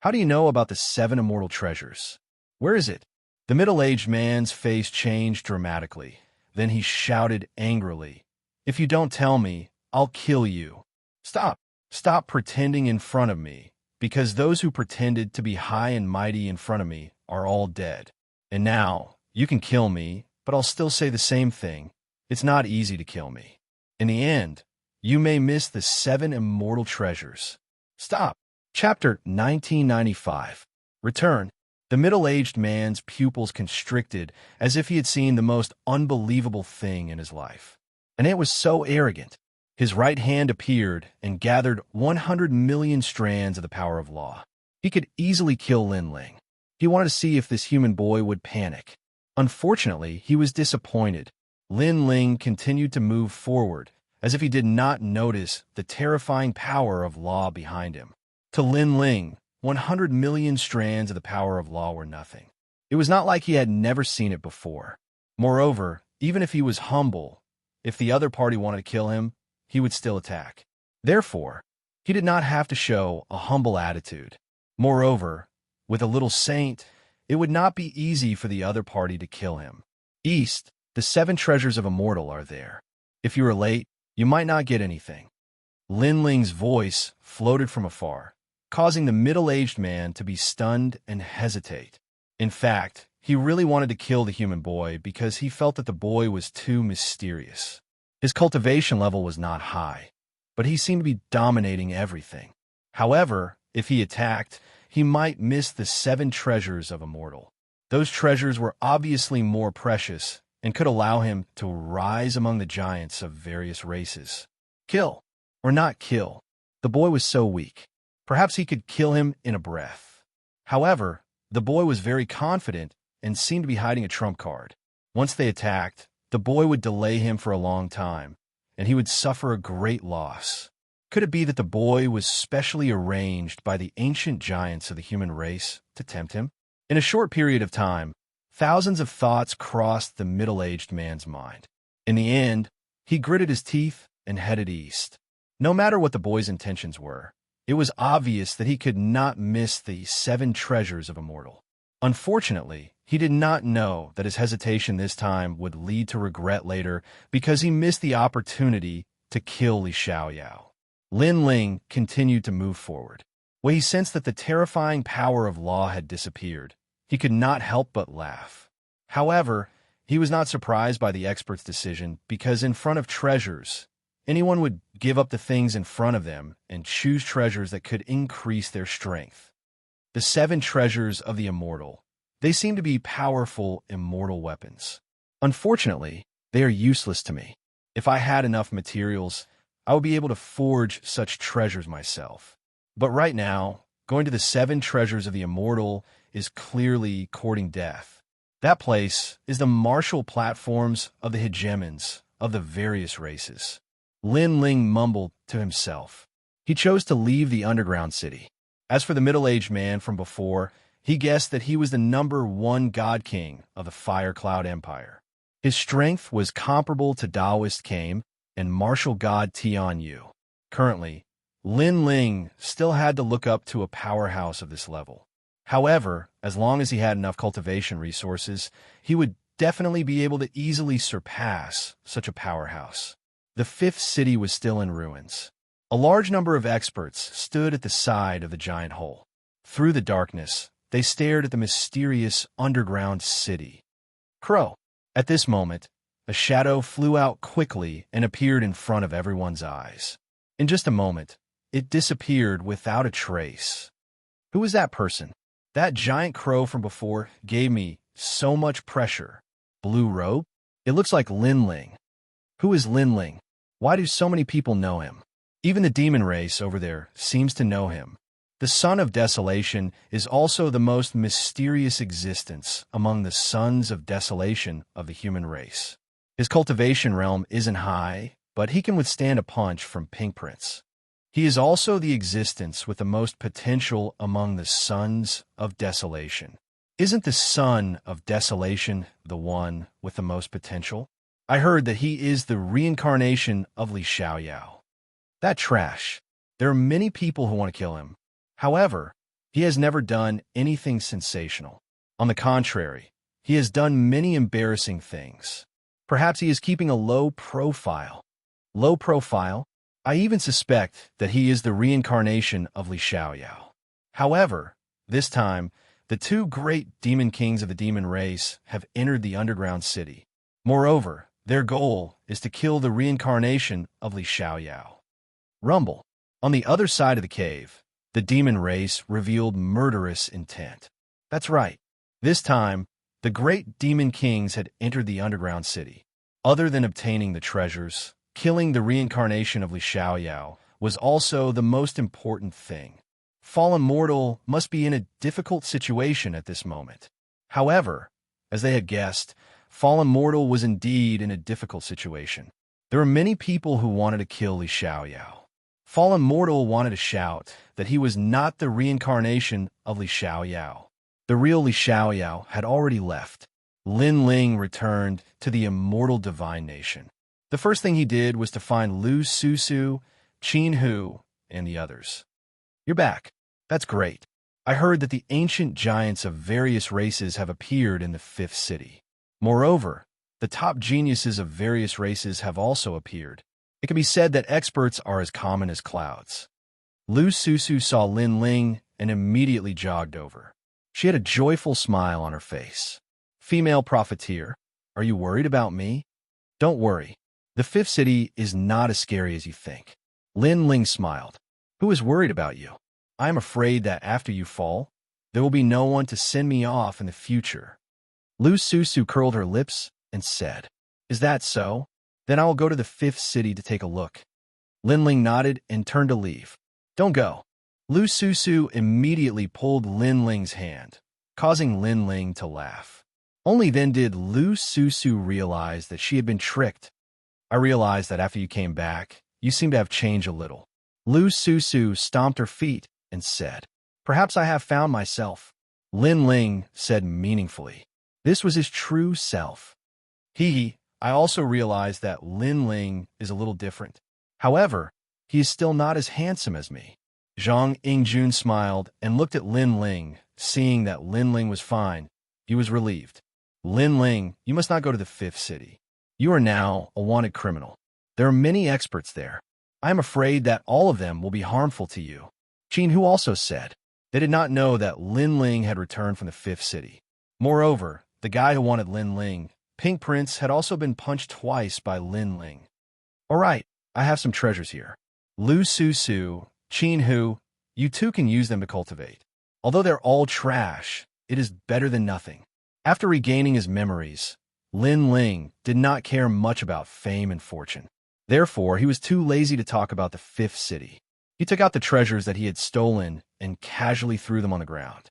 Speaker 1: How do you know about the 7 immortal treasures? Where is it? The middle-aged man's face changed dramatically. Then he shouted angrily, "If you don't tell me, I'll kill you. Stop. Stop pretending in front of me, because those who pretended to be high and mighty in front of me are all dead. And now, you can kill me, but I'll still say the same thing. It's not easy to kill me. In the end, you may miss the 7 immortal treasures. Stop." Chapter 1995. Return. The middle-aged man's pupils constricted as if he had seen the most unbelievable thing in his life. And it was so arrogant. His right hand appeared and gathered 100 million strands of the power of law. He could easily kill Lin Ling. He wanted to see if this human boy would panic. Unfortunately, he was disappointed. Lin Ling continued to move forward, as if he did not notice the terrifying power of law behind him. To Lin Ling, 100 million strands of the power of law were nothing. It was not like he had never seen it before. Moreover, even if he was humble, if the other party wanted to kill him, he would still attack. Therefore, he did not have to show a humble attitude. Moreover, with a little saint, it would not be easy for the other party to kill him. East, the 7 treasures of Immortal are there. If you are late, you might not get anything. Lin Ling's voice floated from afar, causing the middle-aged man to be stunned and hesitate. In fact, he really wanted to kill the human boy because he felt that the boy was too mysterious. His cultivation level was not high, but he seemed to be dominating everything. However, if he attacked, he might miss the 7 treasures of Immortal. Those treasures were obviously more precious and could allow him to rise among the giants of various races. Kill, or not kill. The boy was so weak. Perhaps he could kill him in a breath. However, the boy was very confident and seemed to be hiding a trump card. Once they attacked, the boy would delay him for a long time, and he would suffer a great loss. Could it be that the boy was specially arranged by the ancient giants of the human race to tempt him? In a short period of time, thousands of thoughts crossed the middle-aged man's mind. In the end, he gritted his teeth and headed east. No matter what the boy's intentions were, it was obvious that he could not miss the 7 treasures of Immortal. Unfortunately, he did not know that his hestation this time would lead to regret later because he missed the opportunity to kill Li Xiaoyao. Lin Ling continued to move forward. When he sensed that the terrifying power of law had disappeared, he could not help but laugh. However, he was not surprised by the expert's decision because in front of treasures, anyone would give up the things in front of them and choose treasures that could increase their strength. The 7 treasures of the Immortal. They seem to be powerful immortal weapons. Unfortunately, they are useless to me. If I had enough materials, I would be able to forge such treasures myself. But right now, going to the 7 treasures of the Immortal is clearly courting death. That place is the martial platforms of the hegemons of the various races. Lin Ling mumbled to himself. He chose to leave the underground city. As for the middle-aged man from before, he guessed that he was the #1 god king of the Fire Cloud Empire. His strength was comparable to Taoist Kame and martial god Tian Yu. Currently, Lin Ling still had to look up to a powerhouse of this level. However, as long as he had enough cultivation resources, he would definitely be able to easily surpass such a powerhouse. The 5th city was still in ruins. A large number of experts stood at the side of the giant hole. Through the darkness, they stared at the mysterious underground city. Crow. At this moment, a shadow flew out quickly and appeared in front of everyone's eyes. In just a moment, it disappeared without a trace. Who was that person? That giant crow from before gave me so much pressure. Blue robe? It looks like Lin Ling. Who is Lin Ling? Why do so many people know him? Even the demon race over there seems to know him. The Son of Desolation is also the most mysterious existence among the sons of desolation of the human race. His cultivation realm isn't high, but he can withstand a punch from Pink Prince. He is also the existence with the most potential among the sons of desolation. Isn't the son of desolation the one with the most potential? I heard that he is the reincarnation of Xianxia. That trash. There are many people who want to kill him. However, he has never done anything sensational. On the contrary, he has done many embarrassing things. Perhaps he is keeping a low profile. Low profile? I even suspect that he is the reincarnation of Xianxia. However, this time, the two great demon kings of the demon race have entered the underground city. Moreover, their goal is to kill the reincarnation of Xianxia. Rumble. On the other side of the cave, the demon race revealed murderous intent. That's right. This time, the great demon kings had entered the underground city. Other than obtaining the treasures, killing the reincarnation of Xianxia was also the most important thing. Fallen mortal must be in a difficult situation at this moment. However, as they had guessed, fallen mortal was indeed in a difficult situation. There were many people who wanted to kill Xianxia. Fallen mortal wanted to shout that he was not the reincarnation of Xianxia. The real Xianxia had already left. Lin Ling returned to the immortal divine nation. The first thing he did was to find Lu Susu, Qin Hu, and the others. You're back. That's great. I heard that the ancient giants of various races have appeared in the fifth city. Moreover, the top geniuses of various races have also appeared. It can be said that experts are as common as clouds. Lu Susu saw Lin Ling and immediately jogged over. She had a joyful smile on her face. Female profiteer, are you worried about me? Don't worry. The fifth city is not as scary as you think. Lin Ling smiled. Who is worried about you? I am afraid that after you fall, there will be no one to send me off in the future. Lu Susu curled her lips and said, Is that so? Then I will go to the fifth city to take a look. Lin Ling nodded and turned to leave. Don't go. Lu Susu immediately pulled Lin Ling's hand, causing Lin Ling to laugh. Only then did Lu Susu realize that she had been tricked. I realized that after you came back, you seem to have changed a little. Lu Susu stomped her feet and said, Perhaps I have found myself. Lin Ling said meaningfully. This was his true self. I also realized that Lin Ling is a little different. However, he is still not as handsome as me. Zhang Yingjun smiled and looked at Lin Ling. Seeing that Lin Ling was fine, he was relieved. Lin Ling, you must not go to the fifth city. You are now a wanted criminal. There are many experts there. I am afraid that all of them will be harmful to you. Qin Hu also said. They did not know that Lin Ling had returned from the fifth city. Moreover, the guy who wanted Lin Ling, Pink Prince, had also been punched twice by Lin Ling. All right, I have some treasures here. Lu Susu, Qin Hu, you too can use them to cultivate. Although they're all trash, it is better than nothing. After regaining his memories, Lin Ling did not care much about fame and fortune. Therefore, he was too lazy to talk about the fifth city. He took out the treasures that he had stolen and casually threw them on the ground.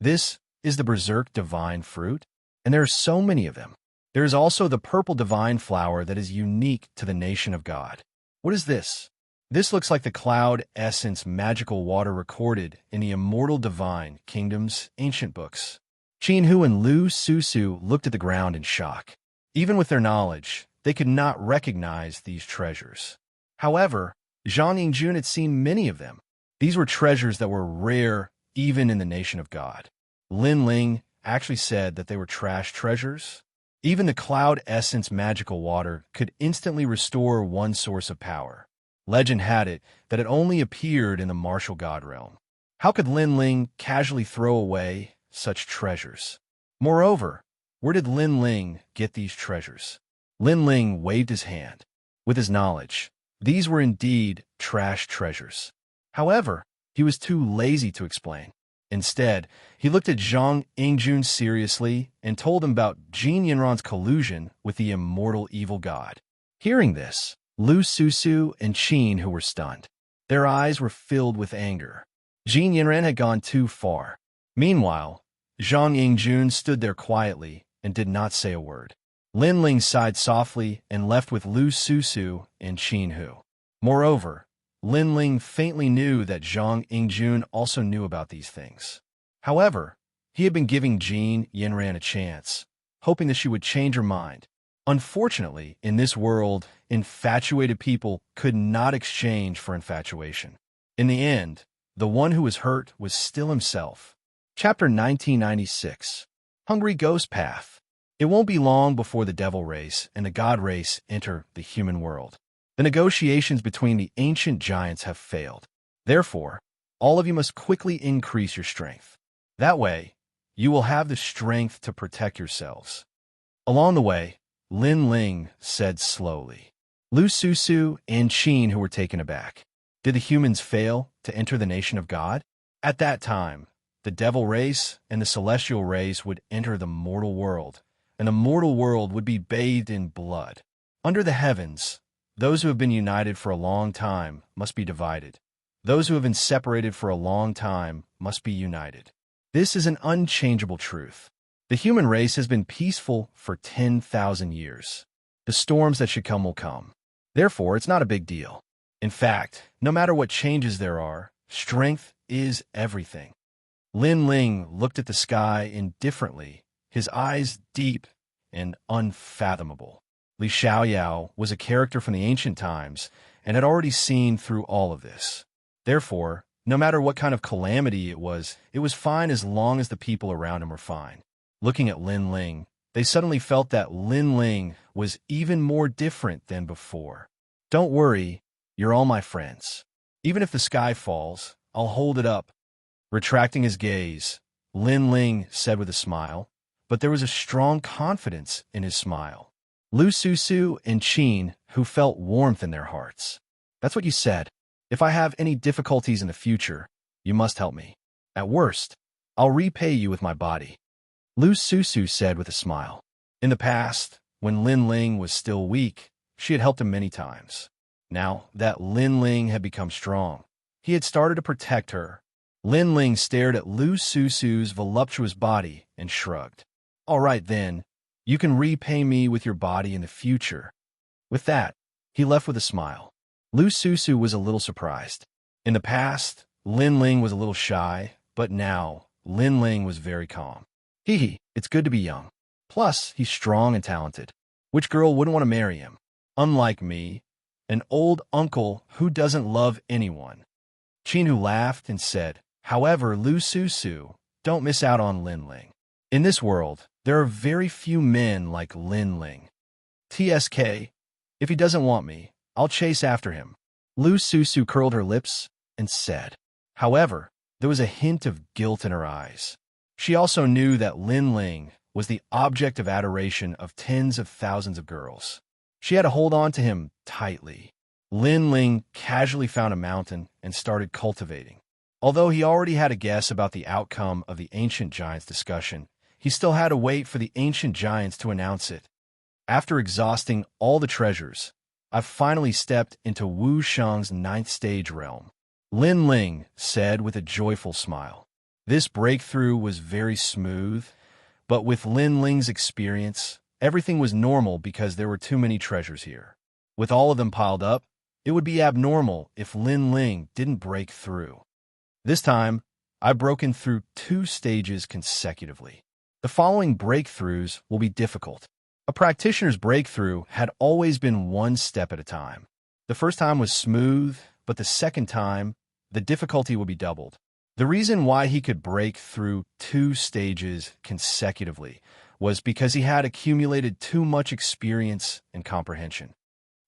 Speaker 1: This is the Berserk Divine Fruit, and there are so many of them. There is also the purple divine flower that is unique to the nation of God. What is this? This looks like the cloud essence magical water recorded in the Immortal Divine Kingdom's ancient books. Qin Hu and Lu Susu looked at the ground in shock. Even with their knowledge, they could not recognize these treasures. However, Zhang Yingjun had seen many of them. These were treasures that were rare even in the nation of God. Lin Ling actually said that they were trash treasures. Even the cloud essence magical water could instantly restore one source of power. Legend had it that it only appeared in the martial god realm. How could Lin Ling casually throw away such treasures? Moreover, where did Lin Ling get these treasures? Lin Ling waved his hand. With his knowledge, these were indeed trash treasures. However, he was too lazy to explain. Instead, he looked at Zhang Yingjun seriously and told him about Jin Yinran's collusion with the immortal evil god. Hearing this, Lu Susu and Qin Hu were stunned. Their eyes were filled with anger. Jin Yinran had gone too far. Meanwhile, Zhang Yingjun stood there quietly and did not say a word. Lin Ling sighed softly and left with Lu Susu and Qin Hu. Moreover, Lin Ling faintly knew that Zhang Yingjun also knew about these things. However, He had been giving Jean Yinran a chance, hoping that she would change her mind. Unfortunately, in this world, infatuated people could not exchange for infatuation. In the end, the one who was hurt was still himself. Chapter 1996. Hungry Ghost Path. It won't be long before the devil race and the god race enter the human world. The negotiations between the ancient giants have failed. Therefore, all of you must quickly increase your strength. That way, you will have the strength to protect yourselves. Along the way, Lin Ling said slowly. Lu Susu and Qin, who were taken aback. Did the humans fail to enter the nation of God? At that time, the devil race and the celestial race would enter the mortal world, and the mortal world would be bathed in blood. Under the heavens, those who have been united for a long time must be divided. Those who have been separated for a long time must be united. This is an unchangeable truth. The human race has been peaceful for 10,000 years. The storms that should come will come. Therefore, it's not a big deal. In fact, no matter what changes there are, strength is everything. Lin Ling looked at the sky indifferently, his eyes deep and unfathomable. Li Xiaoyao was a character from the ancient times and had already seen through all of this. Therefore, no matter what kind of calamity it was fine as long as the people around him were fine. Looking at Lin Ling, they suddenly felt that Lin Ling was even more different than before. Don't worry, you're all my friends. Even if the sky falls, I'll hold it up. Retracting his gaze, Lin Ling said with a smile, but there was a strong confidence in his smile. Lu Susu and Qin, who felt warmth in their hearts. That's what you said. If I have any difficulties in the future, you must help me. At worst, I'll repay you with my body. Lu Susu said with a smile. In the past, when Lin Ling was still weak, she had helped him many times. Now that Lin Ling had become strong, he had started to protect her. Lin Ling stared at Lu Susu's voluptuous body and shrugged. All right then, you can repay me with your body in the future. With that, he left with a smile. Lu Susu was a little surprised. In the past, Lin Ling was a little shy, but now, Lin Ling was very calm. Hee, it's good to be young. Plus, he's strong and talented. Which girl wouldn't want to marry him? Unlike me, an old uncle who doesn't love anyone. Qin, who laughed and said, however, Lu Susu, don't miss out on Lin Ling. In this world, there are very few men like Lin Ling. TSK, if he doesn't want me, I'll chase after him. Lu Susu curled her lips and said. However, there was a hint of guilt in her eyes. She also knew that Lin Ling was the object of adoration of tens of thousands of girls. She had to hold on to him tightly. Lin Ling casually found a mountain and started cultivating. Although he already had a guess about the outcome of the ancient giants' discussion, he still had to wait for the ancient giants to announce it. After exhausting all the treasures, I've finally stepped into Wu Shang's 9th stage realm. Lin Ling said with a joyful smile. This breakthrough was very smooth, but with Lin Ling's experience, everything was normal because there were too many treasures here. With all of them piled up, it would be abnormal if Lin Ling didn't break through. This time, I've broken through 2 stages consecutively. The following breakthroughs will be difficult. A practitioner's breakthrough had always been 1 step at a time. The first time was smooth, but the second time, the difficulty would be doubled. The reason why he could break through 2 stages consecutively was because he had accumulated too much experience and comprehension.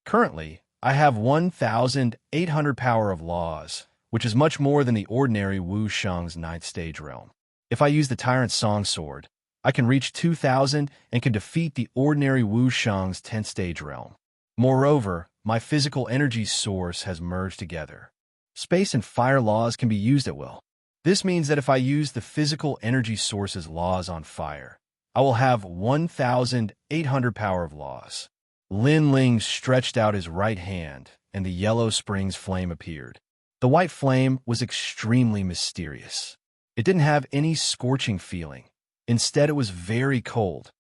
Speaker 1: Currently, I have 1,800 power of laws, which is much more than the ordinary Wu Shang's 9th stage realm. If I use the Tyrant's Song Sword, I can reach 2,000 and can defeat the ordinary Wu Shang's 10th stage realm. Moreover, my physical energy source has merged together. Space and fire laws can be used at will. This means that if I use the physical energy source's laws on fire, I will have 1,800 power of laws. Lin Ling stretched out his right hand, and the yellow spring's flame appeared. The white flame was extremely mysterious. It didn't have any scorching feeling. Instead, it was very cold.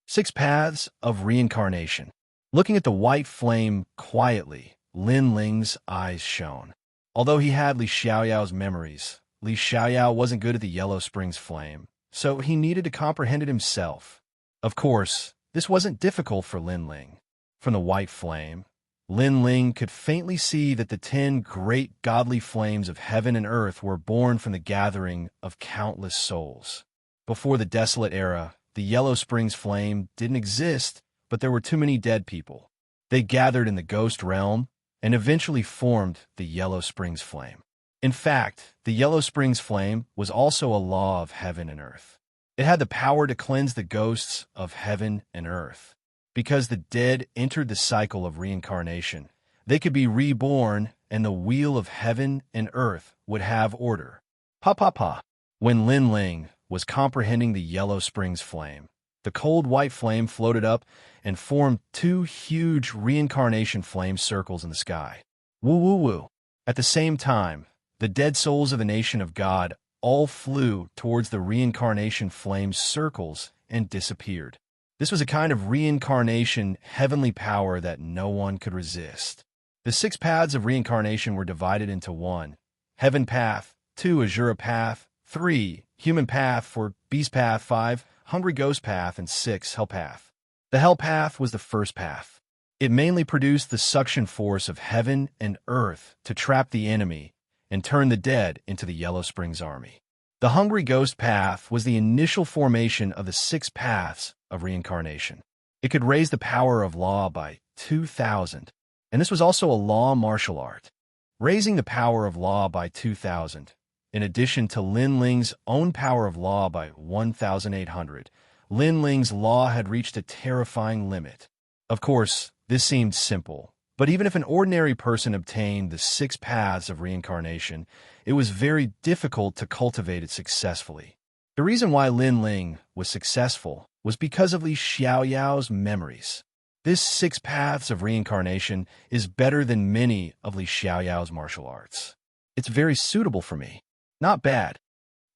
Speaker 1: 6 paths of reincarnation. Looking at the white flame quietly, Lin Ling's eyes shone. Although he had Li Xiaoyao's memories, Li Xiaoyao wasn't good at the yellow spring's flame, so he needed to comprehend it himself. Of course, this wasn't difficult for Lin Ling. From the white flame, Lin Ling could faintly see that the 10 great godly flames of heaven and earth were born from the gathering of countless souls. Before the desolate era, the Yellow Springs flame didn't exist, but there were too many dead people. They gathered in the ghost realm and eventually formed the Yellow Springs flame. In fact, the Yellow Springs flame was also a law of heaven and earth. It had the power to cleanse the ghosts of heaven and earth. Because the dead entered the cycle of reincarnation, they could be reborn and the wheel of heaven and earth would have order. Pa pa pa. When Lin Ling was comprehending the Yellow Springs flame, the cold white flame floated up and formed 2 huge reincarnation flame circles in the sky. Woo woo woo. At the same time, the dead souls of the nation of God all flew towards the reincarnation flame circles and disappeared. This was a kind of reincarnation heavenly power that no one could resist. The 6 paths of reincarnation were divided into 1, Heaven Path, 2, Azura Path, 3, Human Path, 4, Beast Path, 5, Hungry Ghost Path, and 6, Hell Path. The Hell Path was the first path. It mainly produced the suction force of heaven and earth to trap the enemy and turn the dead into the Yellow Springs army. The Hungry Ghost Path was the initial formation of the 6 paths of reincarnation. It could raise the power of law by 2,000, and this was also a law martial art. Raising the power of law by 2,000, in addition to Lin Ling's own power of law by 1,800, Lin Ling's law had reached a terrifying limit. Of course, this seemed simple, but even if an ordinary person obtained the 6 paths of reincarnation, it was very difficult to cultivate it successfully. The reason why Lin Ling was successful was because of Li Xiaoyao's memories. This 6 paths of reincarnation is better than many of Li Xiaoyao's martial arts. It's very suitable for me. Not bad.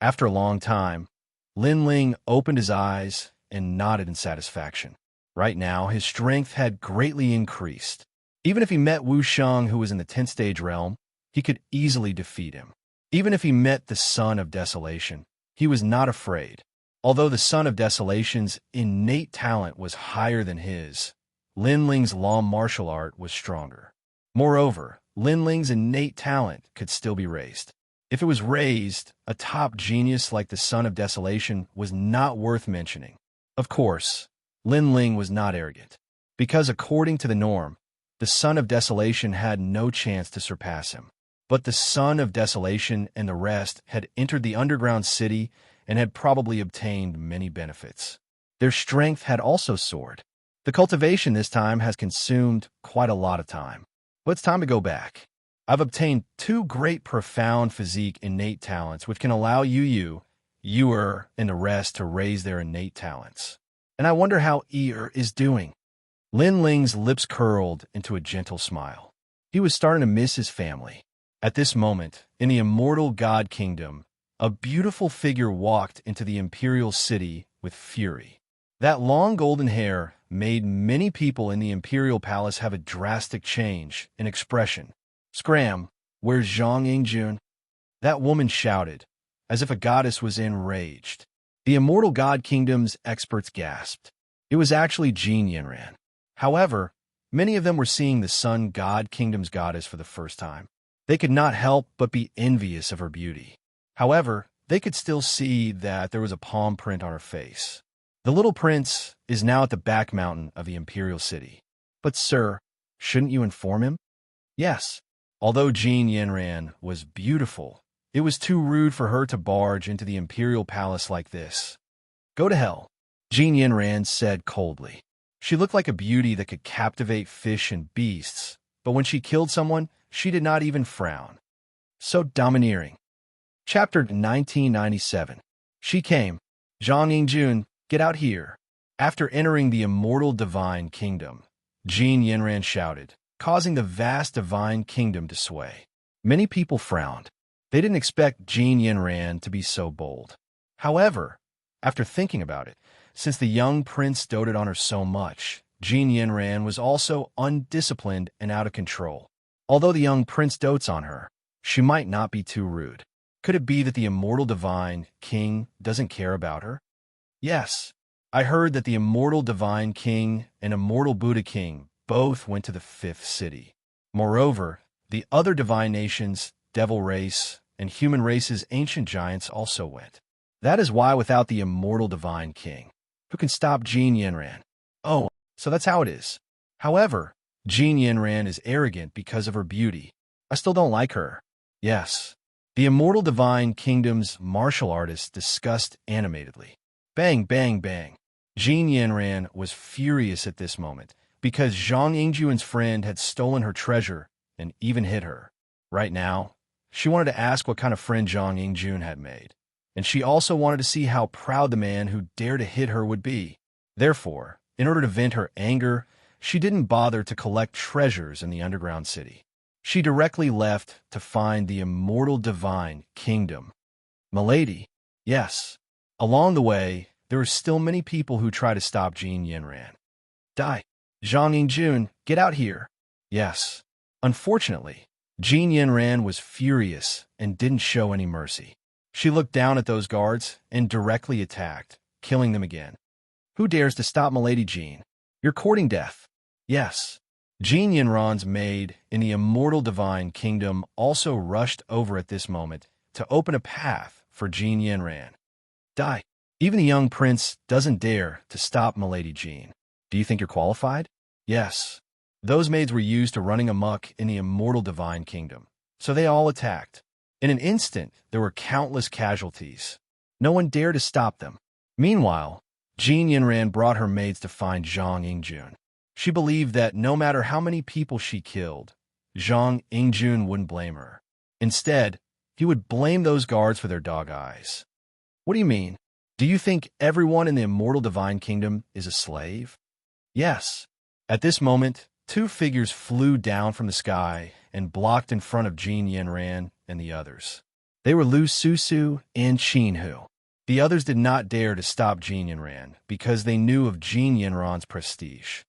Speaker 1: After a long time, Lin Ling opened his eyes and nodded in satisfaction. Right now, his strength had greatly increased. Even if he met Wuxia, who was in the 10th stage realm, he could easily defeat him. Even if he met the Son of Desolation, he was not afraid. Although the Son of Desolation's innate talent was higher than his, Lin Ling's law martial art was stronger. Moreover, Lin Ling's innate talent could still be raised. If it was raised, a top genius like the Son of Desolation was not worth mentioning. Of course, Lin Ling was not arrogant, because according to the norm, the Son of Desolation had no chance to surpass him. But the Son of Desolation and the rest had entered the underground city and had probably obtained many benefits. Their strength had also soared. The cultivation this time has consumed quite a lot of time. But it's time to go back. I've obtained 2 great profound physique innate talents which can allow Yuer, and the rest to raise their innate talents. And I wonder how Er is doing. Lin Ling's lips curled into a gentle smile. He was starting to miss his family. At this moment, in the immortal God Kingdom, a beautiful figure walked into the imperial city with fury. That long golden hair made many people in the imperial palace have a drastic change in expression. Scram, where's Xianxia? That woman shouted, as if a goddess was enraged. The immortal God Kingdom's experts gasped. It was actually Jin Yanran. However, many of them were seeing the Sun God Kingdom's goddess for the first time. They could not help but be envious of her beauty. However, they could still see that there was a palm print on her face. The little prince is now at the back mountain of the imperial city. But sir, shouldn't you inform him? Yes. Although Jin Yanran was beautiful, it was too rude for her to barge into the imperial palace like this. Go to hell, Jin Yanran said coldly. She looked like a beauty that could captivate fish and beasts, but when she killed someone, she did not even frown. So domineering. Chapter 1997. She came. Zhang Yingjun, get out here. After entering the immortal divine kingdom, Jin Yanran shouted, causing the vast divine kingdom to sway. Many people frowned. They didn't expect Jin Yanran to be so bold. However, after thinking about it, since the young prince doted on her so much, Jin Yanran was also undisciplined and out of control. Although the young prince dotes on her, she might not be too rude. Could it be that the immortal divine king doesn't care about her? Yes, I heard that the immortal divine king and immortal Buddha king both went to the fifth city. Moreover, the other divine nations, devil race, and human race's ancient giants also went. That is why without the immortal divine king, who can stop Jin Yinran? Oh, so that's how it is. However, Jin Yinran is arrogant because of her beauty. I still don't like her. Yes. The immortal divine kingdom's martial artists discussed animatedly. Bang, bang, bang. Jin Yinran was furious at this moment because Zhang Yingjuan's friend had stolen her treasure and even hit her. Right now, she wanted to ask what kind of friend Zhang Yingjun had made, and she also wanted to see how proud the man who dared to hit her would be. Therefore, in order to vent her anger, she didn't bother to collect treasures in the underground city. She directly left to find the immortal divine kingdom. Milady, yes. Along the way, there were still many people who tried to stop Jin Yinran. Die. Zhang Yingjun, get out here. Yes. Unfortunately, Jin Yinran was furious and didn't show any mercy. She looked down at those guards and directly attacked, killing them again. Who dares to stop Milady Jin? You're courting death. Yes. Jin Yinran's maid in the immortal divine kingdom also rushed over at this moment to open a path for Jin Yinran. Die. Even the young prince doesn't dare to stop Milady Jin. Do you think you're qualified? Yes. Those maids were used to running amok in the immortal divine kingdom, so they all attacked. In an instant, there were countless casualties. No one dared to stop them. Meanwhile, Jin Yinran brought her maids to find Zhang Yingjun. She believed that no matter how many people she killed, Zhang Yingjun wouldn't blame her. Instead, he would blame those guards for their dog eyes. What do you mean? Do you think everyone in the immortal divine kingdom is a slave? Yes. At this moment, two figures flew down from the sky and blocked in front of Jin Yinran and the others. They were Lu Susu and Qin Hu. The others did not dare to stop Jin Yinran because they knew of Jin Yinran's prestige.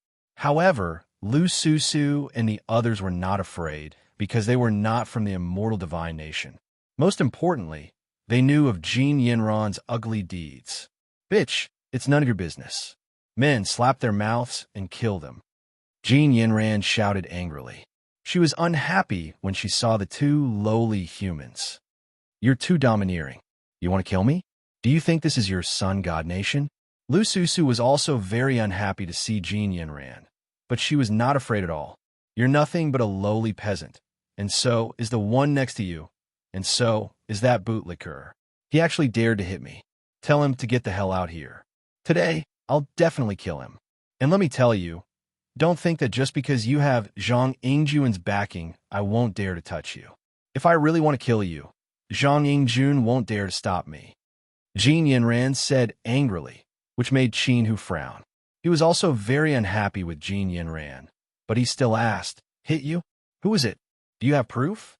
Speaker 1: However, Lu Susu and the others were not afraid because they were not from the immortal divine nation. Most importantly, they knew of Jin Yinran's ugly deeds. Bitch, it's none of your business. Men slapped their mouths and killed them. Jin Yinran shouted angrily. She was unhappy when she saw the two lowly humans. You're too domineering. You want to kill me? Do you think this is your sun god nation? Lu Susu was also very unhappy to see Jin Yinran, but she was not afraid at all. You're nothing but a lowly peasant, and so is the one next to you, and so is that bootlicker. He actually dared to hit me. Tell him to get the hell out here. Today, I'll definitely kill him. And let me tell you, don't think that just because you have Zhang Yingjuan's backing, I won't dare to touch you. If I really want to kill you, Zhang Yingjun won't dare to stop me. Jin Yinran said angrily, which made Qin Hu frown. He was also very unhappy with Jin Yinran, but he still asked, hit you? Who is it? Do you have proof?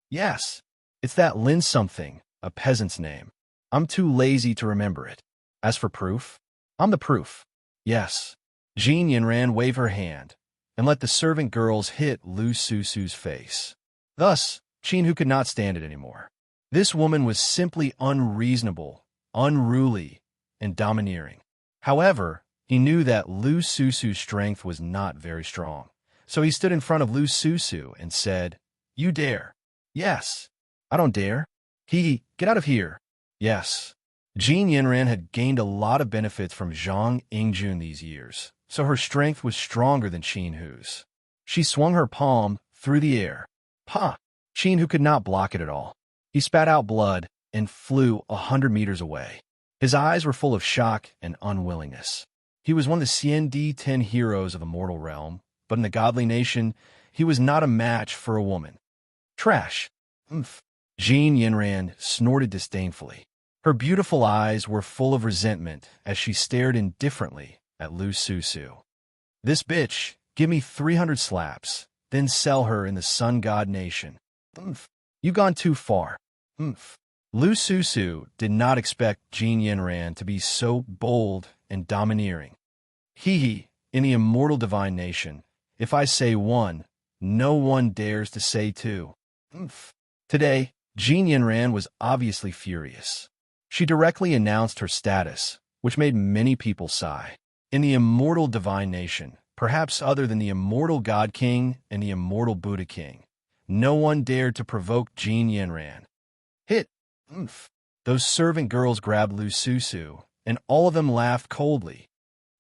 Speaker 1: Yes. It's that Lin something, a peasant's name. I'm too lazy to remember it. As for proof, I'm the proof. Yes. Jin Yinran waved her hand and let the servant girls hit Lu Susu's face. Thus, Qin Hu could not stand it anymore. This woman was simply unreasonable, unruly, and domineering. However, he knew that Lu Susu's strength was not very strong. So he stood in front of Lu Susu and said, You dare? Yes. I don't dare. Get out of here. Yes. Jin Yinran had gained a lot of benefits from Zhang Yingjun these years, so her strength was stronger than Qin Hu's. She swung her palm through the air. Pa! Qin Hu could not block it at all. He spat out blood and flew 100 meters away. His eyes were full of shock and unwillingness. He was one of the CND-10 heroes of the mortal realm, but in the godly nation, he was not a match for a woman. Trash. Umph. Jin Yinran snorted disdainfully. Her beautiful eyes were full of resentment as she stared indifferently at Lu Susu. This bitch, give me 300 slaps, then sell her in the sun god nation. Umph. You've gone too far. Umph. Lu Susu did not expect Jin Yinran to be so bold and domineering. In the immortal divine nation, if I say one, no one dares to say two. Umph. Today, Jean Yinran was obviously furious. She directly announced her status, which made many people sigh. In the immortal divine nation, perhaps other than the immortal God King and the immortal Buddha King, no one dared to provoke Jean Yinran. Hit! Oomph! Those servant girls grabbed Lu Susu, and all of them laughed coldly.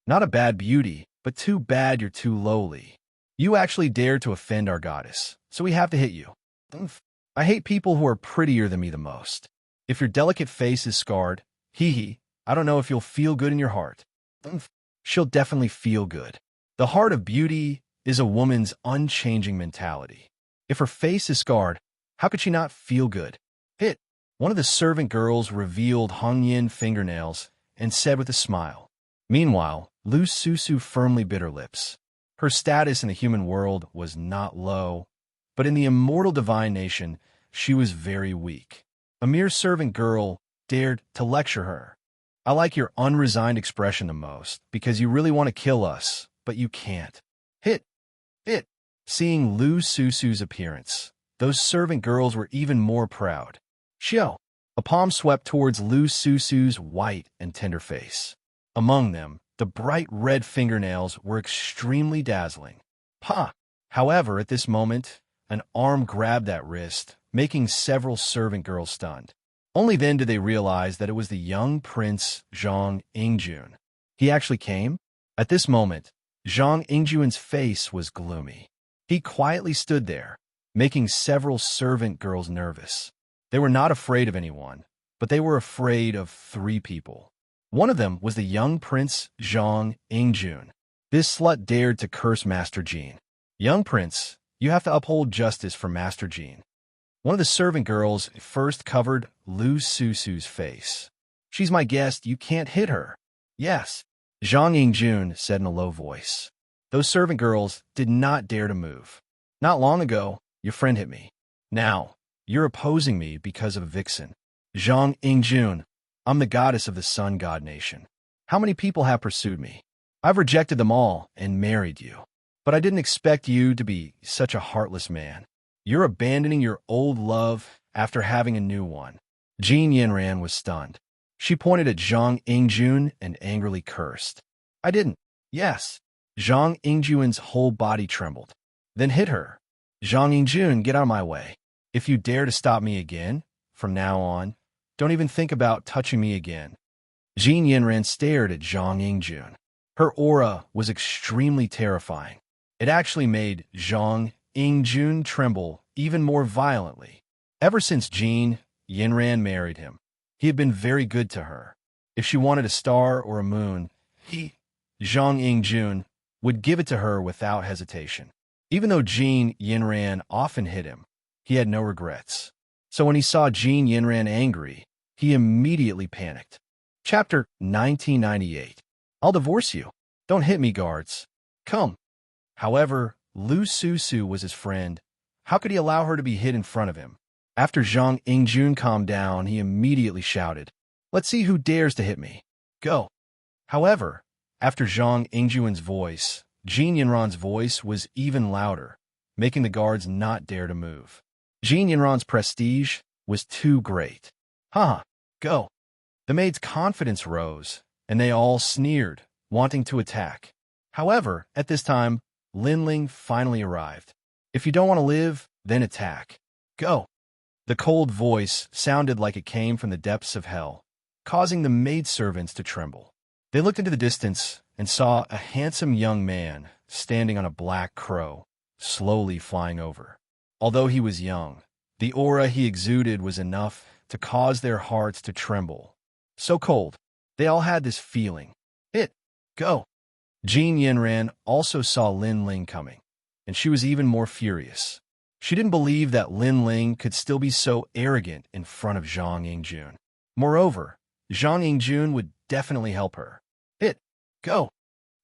Speaker 1: Not a bad beauty, but too bad you're too lowly. You actually dared to offend our goddess, so we have to hit you. Oomph! I hate people who are prettier than me the most. If your delicate face is scarred, hee, I don't know if you'll feel good in your heart. Oomph! She'll definitely feel good. The heart of beauty is a woman's unchanging mentality. If her face is scarred, how could she not feel good? Hit! One of the servant girls revealed Hongyin fingernails and said with a smile. Meanwhile, Lu Susu firmly bit her lips. Her status in the human world was not low, but in the immortal divine nation, she was very weak. A mere servant girl dared to lecture her. I like your unresigned expression the most, because you really want to kill us, but you can't. Hit! Hit! Seeing Lu Susu's appearance, those servant girls were even more proud. Xiao! A palm swept towards Lu Susu's white and tender face. Among them, the bright red fingernails were extremely dazzling. Pa! However, at this moment, an arm grabbed that wrist, making several servant girls stunned. Only then did they realize that it was the young prince Zhang Yingjun. He actually came? At this moment, Zhang Yingjun's face was gloomy. He quietly stood there, making several servant girls nervous. They were not afraid of anyone, but they were afraid of 3 people. One of them was the young prince Zhang Yingjun. This slut dared to curse Master Jean. Young prince, you have to uphold justice for Master Jean. One of the servant girls first covered Lu Susu's face. She's my guest, you can't hit her. Yes, Zhang Yingjun said in a low voice. Those servant girls did not dare to move. Not long ago, your friend hit me. Now, you're opposing me because of a vixen. Zhang Yingjun, I'm the goddess of the sun god nation. How many people have pursued me? I've rejected them all and married you. But I didn't expect you to be such a heartless man. You're abandoning your old love after having a new one. Jean Yinran was stunned. She pointed at Zhang Yingjun and angrily cursed. I didn't. Yes. Zhang Yingjun's whole body trembled. Then hit her. Zhang Yingjun, get out of my way. If you dare to stop me again, from now on, don't even think about touching me again. Jean Yinran stared at Zhang Yingjun. Her aura was extremely terrifying. It actually made Zhang Yingjun tremble even more violently. Ever since Jean Yinran married him, he had been very good to her. If she wanted a star or a moon, Zhang Yingjun, would give it to her without hesitation. Even though Jean Yinran often hit him, he had no regrets. So when he saw Jean Yinran angry, he immediately panicked. Chapter 1998. I'll divorce you. Don't hit me, guards. Come. However, Lu Susu was his friend. How could he allow her to be hit in front of him? After Zhang Yingjun calmed down, he immediately shouted, Let's see who dares to hit me. Go. However, after Zhang Yingjun's voice, Jean Yinran's voice was even louder, making the guards not dare to move. Jean Yinran's prestige was too great. Haha, go. The maid's confidence rose, and they all sneered, wanting to attack. However, at this time, Lin Ling finally arrived. If you don't want to live, then attack. Go. The cold voice sounded like it came from the depths of hell, causing the maidservants to tremble. They looked into the distance and saw a handsome young man standing on a black crow, slowly flying over. Although he was young, the aura he exuded was enough to cause their hearts to tremble. So cold, they all had this feeling. Go. Jean Yinran also saw Lin Ling coming, and she was even more furious. She didn't believe that Lin Ling could still be so arrogant in front of Zhang Yingjun. Moreover, Zhang Yingjun would definitely help her. Go.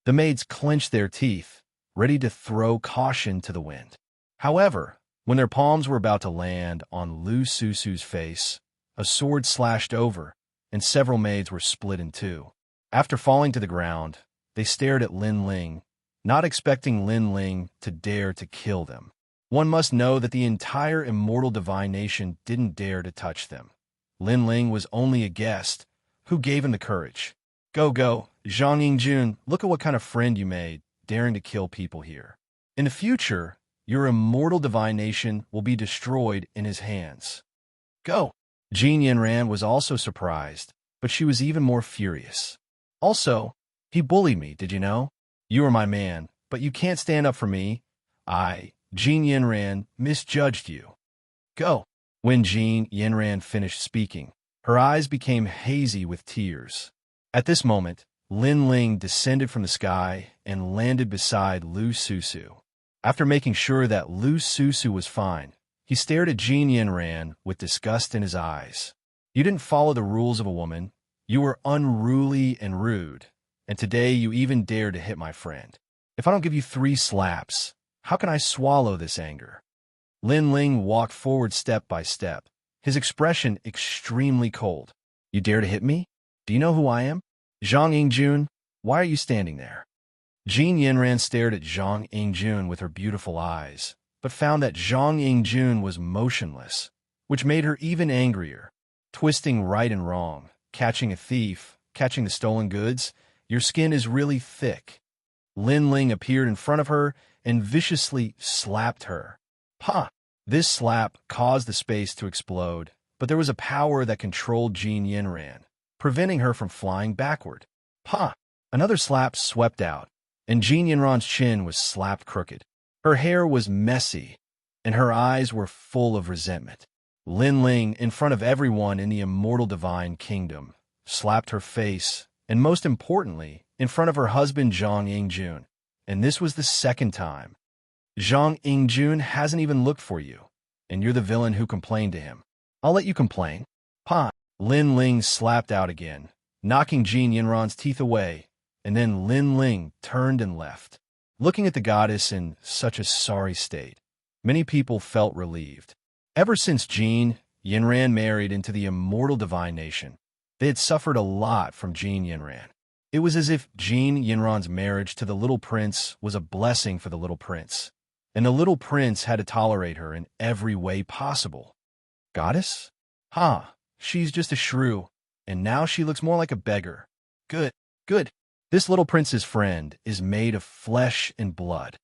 Speaker 1: The maids clenched their teeth, ready to throw caution to the wind. However, when their palms were about to land on Lu Susu's face, a sword slashed over, and several maids were split in 2. After falling to the ground, they stared at Lin Ling, not expecting Lin Ling to dare to kill them. One must know that the entire immortal divine nation didn't dare to touch them. Lin Ling was only a guest. Who gave him the courage? Go, go, Zhang Yingjun, look at what kind of friend you made, daring to kill people here. In the future, your immortal divine nation will be destroyed in his hands. Go. Jin Yinran was also surprised, but she was even more furious. Also, he bullied me, did you know? You are my man, but you can't stand up for me. Jin Yinran, misjudged you. Go. When Jin Yinran finished speaking, her eyes became hazy with tears. At this moment, Lin Ling descended from the sky and landed beside Lu Susu. After making sure that Lu Susu was fine, he stared at Jin Yinran with disgust in his eyes. You didn't follow the rules of a woman. You were unruly and rude. And today you even dared to hit my friend. If I don't give you 3 slaps, how can I swallow this anger? Lin Ling walked forward step by step, his expression extremely cold. You dare to hit me? Do you know who I am? Zhang Yingjun, why are you standing there? Jin Yinran stared at Zhang Yingjun with her beautiful eyes, but found that Zhang Yingjun was motionless, which made her even angrier. Twisting right and wrong, catching a thief, catching the stolen goods, your skin is really thick. Lin Ling appeared in front of her and viciously slapped her. Ha! This slap caused the space to explode, but there was a power that controlled Jin Yinran, preventing her from flying backward. Ha! Another slap swept out, and Jin Yinran's chin was slapped crooked. Her hair was messy, and her eyes were full of resentment. Lin Ling, in front of everyone in the immortal divine kingdom, slapped her face, and most importantly, in front of her husband Zhang Yingjun, and this was the 2nd time. Zhang Yingjun hasn't even looked for you, and you're the villain who complained to him. I'll let you complain. Pa! Lin Ling slapped out again, knocking Jin Yinran's teeth away, and then Lin Ling turned and left. Looking at the goddess in such a sorry state, many people felt relieved. Ever since Jin Yinran married into the immortal divine nation, they had suffered a lot from Jin Yinran. It was as if Jin Yinran's marriage to the little prince was a blessing for the little prince, and the little prince had to tolerate her in every way possible. Goddess? Ha! She's just a shrew, and now she looks more like a beggar. Good, good. This little prince's friend is made of flesh and blood.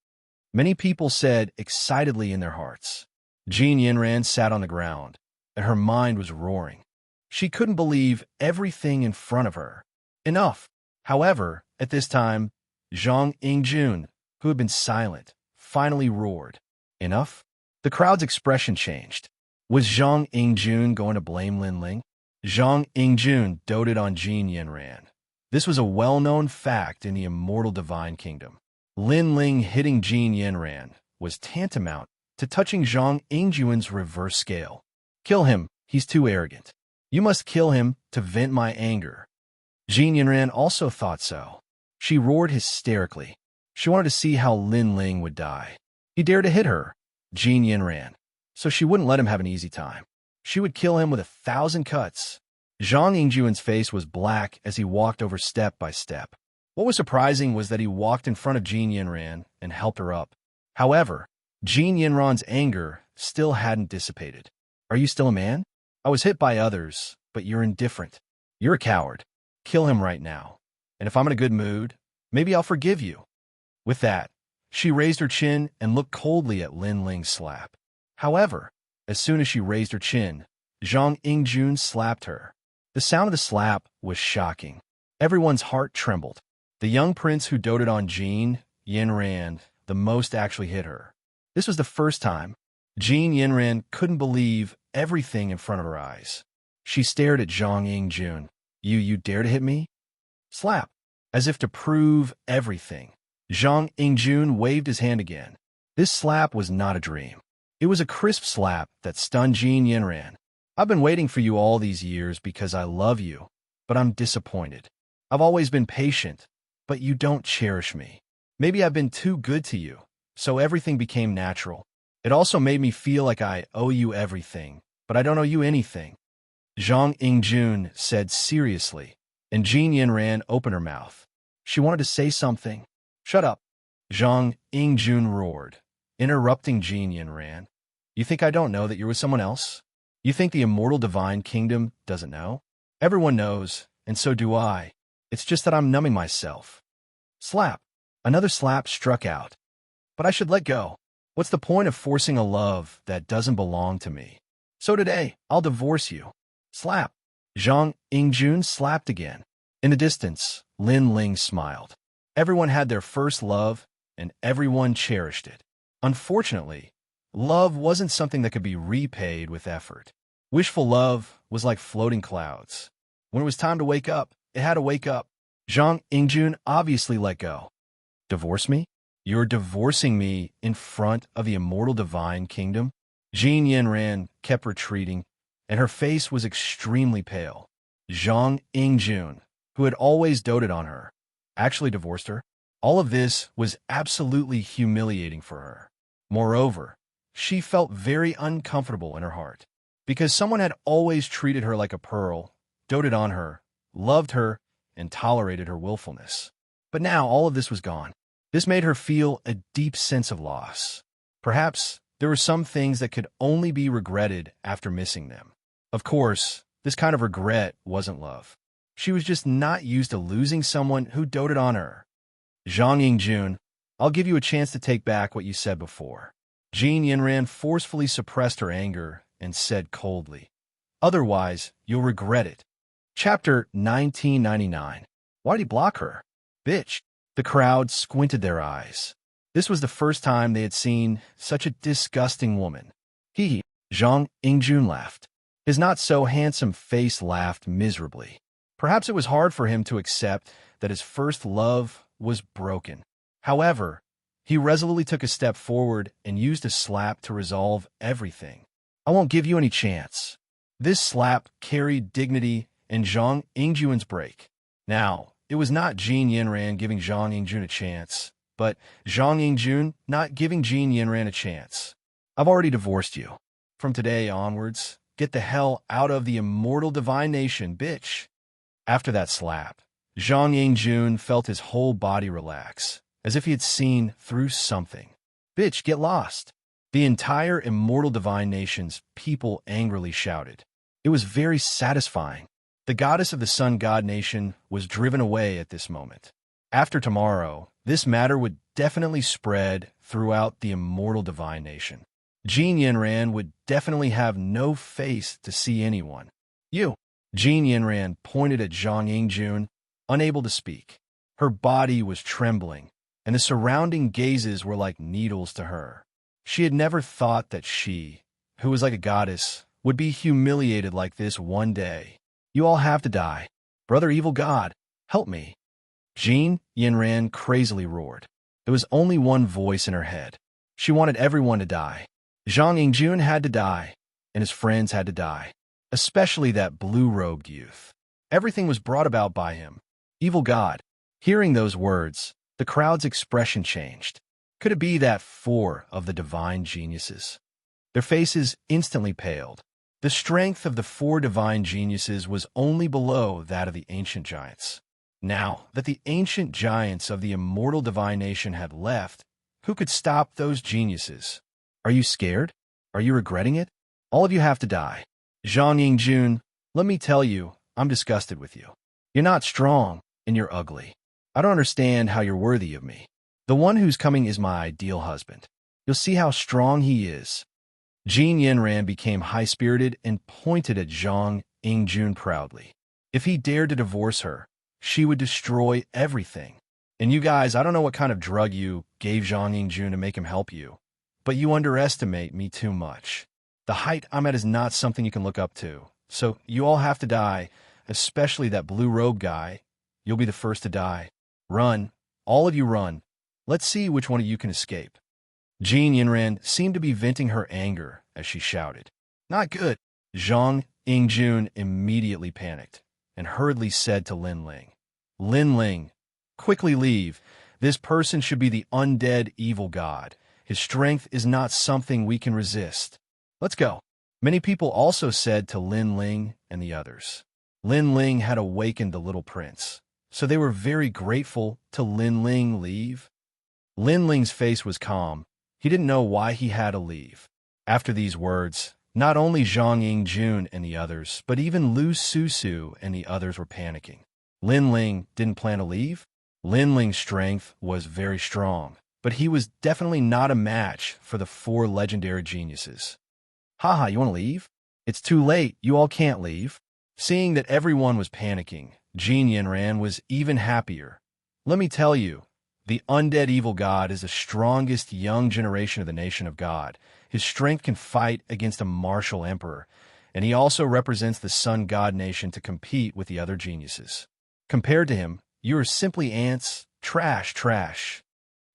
Speaker 1: Many people said excitedly in their hearts. Jin Yinran sat on the ground, and her mind was roaring. She couldn't believe everything in front of her. Enough. However, at this time, Zhang Yingjun, who had been silent, finally roared. Enough? The crowd's expression changed. Was Zhang Yingjun going to blame Lin Ling? Zhang Yingjun doted on Jin Yinran. This was a well-known fact in the immortal divine kingdom. Lin Ling hitting Jin Yinran was tantamount to touching Zhang Yingjun's reverse scale. Kill him, he's too arrogant. You must kill him to vent my anger. Jin Yinran also thought so. She roared hysterically. She wanted to see how Lin Ling would die. He dared to hit her, Jin Yinran, so she wouldn't let him have an easy time. She would kill him with 1,000 cuts. Zhang Yingjun's face was black as he walked over step by step. What was surprising was that he walked in front of Jin Yinran and helped her up. However, Jin Yinran's anger still hadn't dissipated. Are you still a man? I was hit by others, but you're indifferent. You're a coward. Kill him right now. And if I'm in a good mood, maybe I'll forgive you. With that, she raised her chin and looked coldly at Lin Ling's slap. However, as soon as she raised her chin, Zhang Yingjun slapped her. The sound of the slap was shocking. Everyone's heart trembled. The young prince who doted on Jin Yinran the most actually hit her. This was the first time. Jin Yinran couldn't believe everything in front of her eyes. She stared at Zhang Yingjun. You dare to hit me? Slap. As if to prove everything. Zhang Yingjun waved his hand again. This slap was not a dream. It was a crisp slap that stunned Jin Yinran. I've been waiting for you all these years because I love you, but I'm disappointed. I've always been patient, but you don't cherish me. Maybe I've been too good to you, so everything became natural. It also made me feel like I owe you everything, but I don't owe you anything. Zhang Yingjun said seriously, and Jin Yinran opened her mouth. She wanted to say something. Shut up. Zhang Yingjun roared. interrupting Jin Yinran. You think I don't know that you're with someone else? You think the immortal divine kingdom doesn't know? Everyone knows, and so do I. It's just that I'm numbing myself. Slap. Another slap struck out. But I should let go. What's the point of forcing a love that doesn't belong to me? So today, I'll divorce you. Slap. Zhang Yingjun slapped again. In the distance, Lin Ling smiled. Everyone had their first love, and everyone cherished it. Unfortunately, love wasn't something that could be repaid with effort. Wishful love was like floating clouds. When it was time to wake up, it had to wake up. Zhang Yingjun obviously let go. Divorce me? You're divorcing me in front of the immortal divine kingdom? Jin Yinran kept retreating, and her face was extremely pale. Zhang Yingjun, who had always doted on her, actually divorced her. All of this was absolutely humiliating for her. Moreover, she felt very uncomfortable in her heart, because someone had always treated her like a pearl, doted on her, loved her, and tolerated her willfulness. But now all of this was gone. This made her feel a deep sense of loss. Perhaps there were some things that could only be regretted after missing them. Of course, this kind of regret wasn't love. She was just not used to losing someone who doted on her. Zhang Yingjun, I'll give you a chance to take back what you said before. Jin Yinran forcefully suppressed her anger and said coldly, otherwise, you'll regret it. Chapter 1999. Why did he block her? Bitch. The crowd squinted their eyes. This was the first time they had seen such a disgusting woman. Hee. Zhang Yingjun laughed. His not-so-handsome face laughed miserably. Perhaps it was hard for him to accept that his first love was broken. However, he resolutely took a step forward and used a slap to resolve everything. I won't give you any chance. This slap carried dignity in Zhang Yingjun's break. Now, it was not Jin Yinran giving Zhang Yingjun a chance, but Zhang Yingjun not giving Jin Yinran a chance. I've already divorced you. From today onwards, get the hell out of the immortal divine nation, bitch. After that slap, Zhang Yingjun felt his whole body relax, as if he had seen through something. Bitch, get lost. The entire immortal divine nation's people angrily shouted. It was very satisfying. The goddess of the sun god nation was driven away at this moment. After tomorrow, this matter would definitely spread throughout the immortal divine nation. Jin Yinran would definitely have no face to see anyone. You. Jin Yinran pointed at Zhang Yingjun, unable to speak. Her body was trembling, and the surrounding gazes were like needles to her. She had never thought that she, who was like a goddess, would be humiliated like this one day. You all have to die. Brother Evil God, help me. Jin Yinran crazily roared. There was only one voice in her head. She wanted everyone to die. Zhang Yingjun had to die, and his friends had to die, especially that blue-robed youth. Everything was brought about by him. Evil God. Hearing those words, the crowd's expression changed. Could it be that four of the divine geniuses? Their faces instantly paled. The strength of the four divine geniuses was only below that of the ancient giants. Now that the ancient giants of the immortal divine nation had left, who could stop those geniuses? Are you scared? Are you regretting it? All of you have to die. Zhang Yingjun, let me tell you, I'm disgusted with you. You're not strong, and you're ugly. I don't understand how you're worthy of me. The one who's coming is my ideal husband. You'll see how strong he is. Jin Yinran became high-spirited and pointed at Zhang Yingjun proudly. If he dared to divorce her, she would destroy everything. And you guys, I don't know what kind of drug you gave Zhang Yingjun to make him help you, but you underestimate me too much. The height I'm at is not something you can look up to, so you all have to die, especially that blue-robe guy. You'll be the first to die. Run. All of you run. Let's see which one of you can escape. Jin Yinran seemed to be venting her anger as she shouted. Not good. Zhang Yingjun immediately panicked and hurriedly said to Lin Ling, Lin Ling, quickly leave. This person should be the undead evil god. His strength is not something we can resist. Let's go. Many people also said to Lin Ling and the others. Lin Ling had awakened the little prince, so they were very grateful to Lin Ling leave. Lin Ling's face was calm. He didn't know why he had to leave. After these words, not only Zhang Yingjun and the others, but even Lu Susu and the others were panicking. Lin Ling didn't plan to leave? Lin Ling's strength was very strong, but he was definitely not a match for the 4 legendary geniuses. Haha, you want to leave? It's too late, you all can't leave. Seeing that everyone was panicking, Jin Yinran was even happier. Let me tell you, the undead evil god is the strongest young generation of the nation of God. His strength can fight against a martial emperor, and he also represents the sun god nation to compete with the other geniuses. Compared to him, you are simply ants, trash.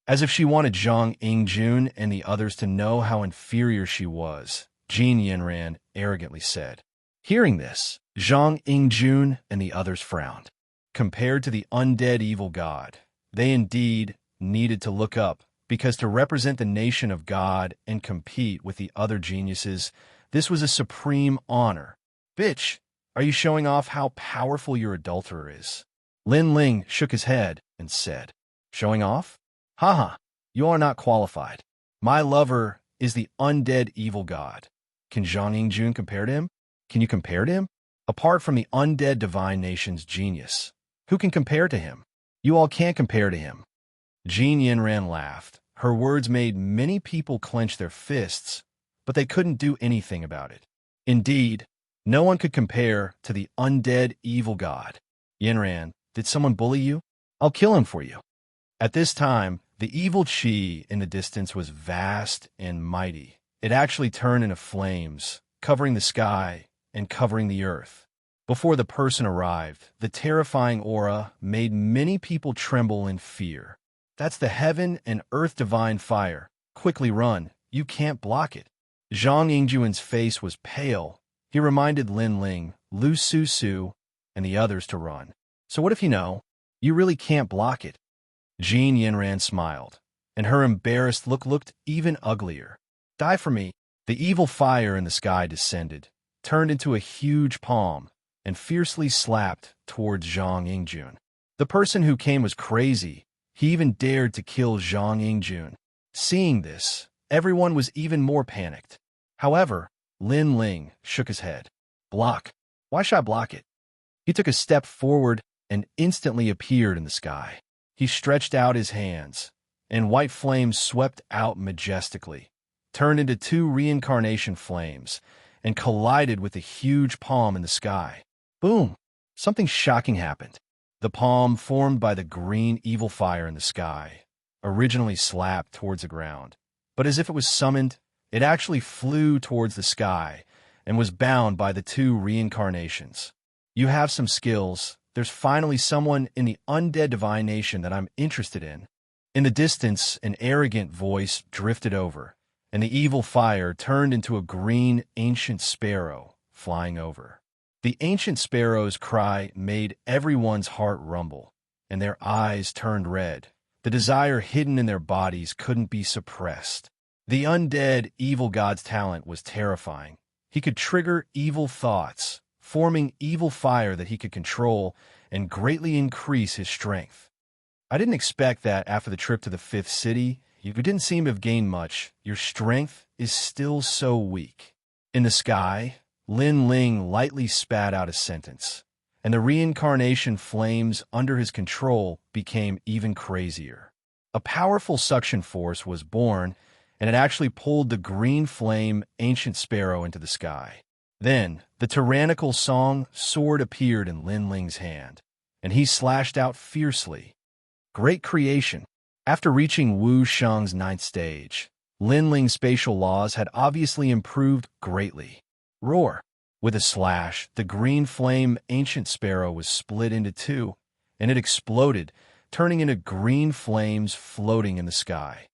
Speaker 1: As if she wanted Zhang Yingjun and the others to know how inferior she was, Jin Yinran arrogantly said. Hearing this, Zhang Yingjun and the others frowned. Compared to the undead evil god, they indeed needed to look up, because to represent the nation of God and compete with the other geniuses, this was a supreme honor. Bitch, are you showing off how powerful your adulterer is? Lin Ling shook his head and said, Showing off? Haha, you are not qualified. My lover is the undead evil god. Can Zhang Yingjun compare to him? Can you compare to him? Apart from the undead divine nation's genius, who can compare to him? You all can't compare to him. Jin Yinran laughed. Her words made many people clench their fists, but they couldn't do anything about it. Indeed, no one could compare to the undead evil god. Yinran, did someone bully you? I'll kill him for you. At this time, the evil chi in the distance was vast and mighty. It actually turned into flames, covering the sky and covering the earth. Before the person arrived, the terrifying aura made many people tremble in fear. That's the heaven and earth divine fire. Quickly run, you can't block it. Zhang Yingjun's face was pale. He reminded Lin Ling, Lu Susu, and the others to run. So what if you really can't block it? Jin Yinran smiled, and her embarrassed look looked even uglier. Die for me. The evil fire in the sky descended, turned into a huge palm, and fiercely slapped towards Zhang Yingjun. The person who came was crazy. He even dared to kill Zhang Yingjun. Seeing this, everyone was even more panicked. However, Lin Ling shook his head. Block. Why should I block it? He took a step forward and instantly appeared in the sky. He stretched out his hands, and white flames swept out majestically, turned into 2 reincarnation flames, and collided with a huge palm in the sky. Boom! Something shocking happened. The palm, formed by the green evil fire in the sky, originally slapped towards the ground, but as if it was summoned, it actually flew towards the sky and was bound by the 2 reincarnations. You have some skills. There's finally someone in the undead divine nation that I'm interested in. In the distance, an arrogant voice drifted over, and the evil fire turned into a green ancient sparrow flying over. The ancient sparrow's cry made everyone's heart rumble, and their eyes turned red. The desire hidden in their bodies couldn't be suppressed. The undead evil god's talent was terrifying. He could trigger evil thoughts, forming evil fire that he could control and greatly increase his strength. I didn't expect that after the trip to the 5th city. You didn't seem to have gained much. Your strength is still so weak. In the sky, Lin Ling lightly spat out a sentence, and the reincarnation flames under his control became even crazier. A powerful suction force was born, and it actually pulled the green flame ancient sparrow into the sky. Then, the tyrannical song sword appeared in Lin Ling's hand, and he slashed out fiercely. Great creation. After reaching Wu Sheng's 9th stage, Lin Ling's spatial laws had obviously improved greatly. Roar! With a slash, the green flame ancient sparrow was split into 2, and it exploded, turning into green flames floating in the sky.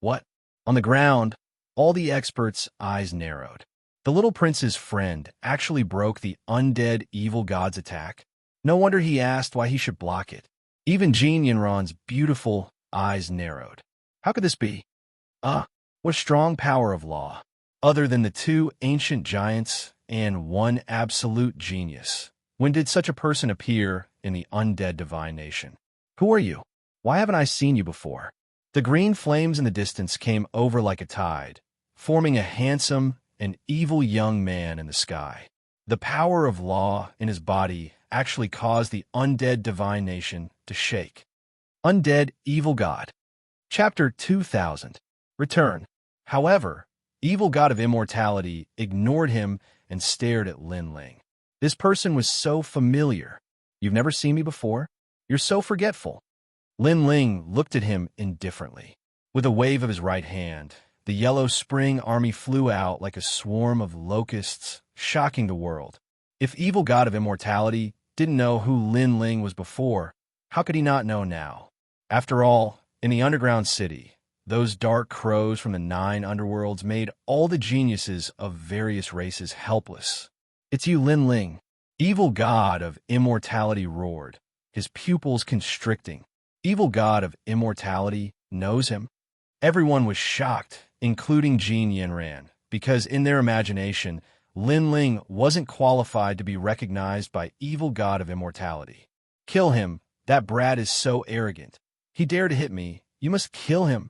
Speaker 1: What? On the ground, all the experts' eyes narrowed. The little prince's friend actually broke the undead evil god's attack. No wonder he asked why he should block it. Even Jin Yinran's beautiful eyes narrowed. How could this be? What strong power of law, other than the 2 ancient giants and 1 absolute genius. When did such a person appear in the undead divine nation? Who are you? Why haven't I seen you before? The green flames in the distance came over like a tide, forming a handsome and evil young man in the sky. The power of law in his body actually caused the undead divine nation to shake. Undead Evil God. Chapter 2000. Return. However, Evil God of Immortality ignored him and stared at Lin Ling. This person was so familiar. You've never seen me before? You're so forgetful. Lin Ling looked at him indifferently. With a wave of his right hand, the yellow spring army flew out like a swarm of locusts, shocking the world. If Evil God of Immortality didn't know who Lin Ling was before, how could he not know now? After all, in the underground city, those dark crows from the 9 underworlds made all the geniuses of various races helpless. It's you, Lin Ling. Evil God of Immortality roared, his pupils constricting. Evil God of Immortality knows him. Everyone was shocked, including Jin Yanran, because in their imagination, Lin Ling wasn't qualified to be recognized by Evil God of Immortality. Kill him. That brat is so arrogant. He dared to hit me. You must kill him.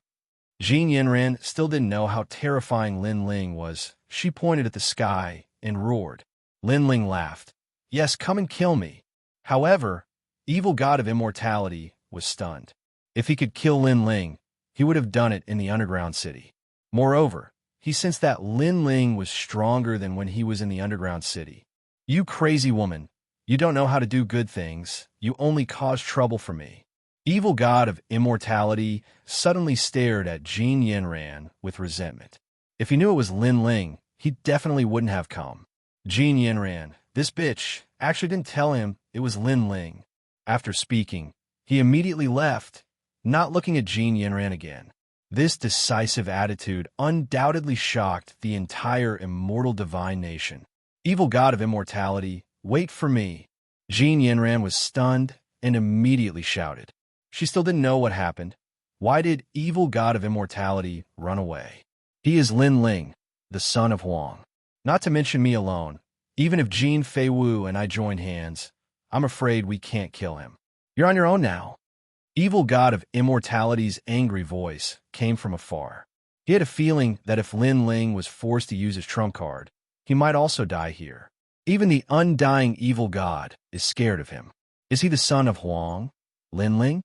Speaker 1: Jin Yanran still didn't know how terrifying Lin Ling was. She pointed at the sky and roared. Lin Ling laughed. Yes, come and kill me. However, Evil God of Immortality was stunned. If he could kill Lin Ling, he would have done it in the underground city. Moreover, he sensed that Lin Ling was stronger than when he was in the underground city. You crazy woman. You don't know how to do good things. You only cause trouble for me. Evil God of Immortality suddenly stared at Jin Yanran with resentment. If he knew it was Lin Ling, he definitely wouldn't have come. Jin Yanran, this bitch, actually didn't tell him it was Lin Ling. After speaking, he immediately left, not looking at Jin Yanran again. This decisive attitude undoubtedly shocked the entire immortal divine nation. Evil God of Immortality, wait for me. Jin Yanran was stunned and immediately shouted. She still didn't know what happened. Why did Evil God of Immortality run away? He is Lin Ling, the son of Huang. Not to mention me alone. Even if Jin Feiwu and I join hands, I'm afraid we can't kill him. You're on your own now. Evil God of Immortality's angry voice came from afar. He had a feeling that if Lin Ling was forced to use his trump card, he might also die here. Even the undying Evil God is scared of him. Is he the son of Huang? Lin Ling?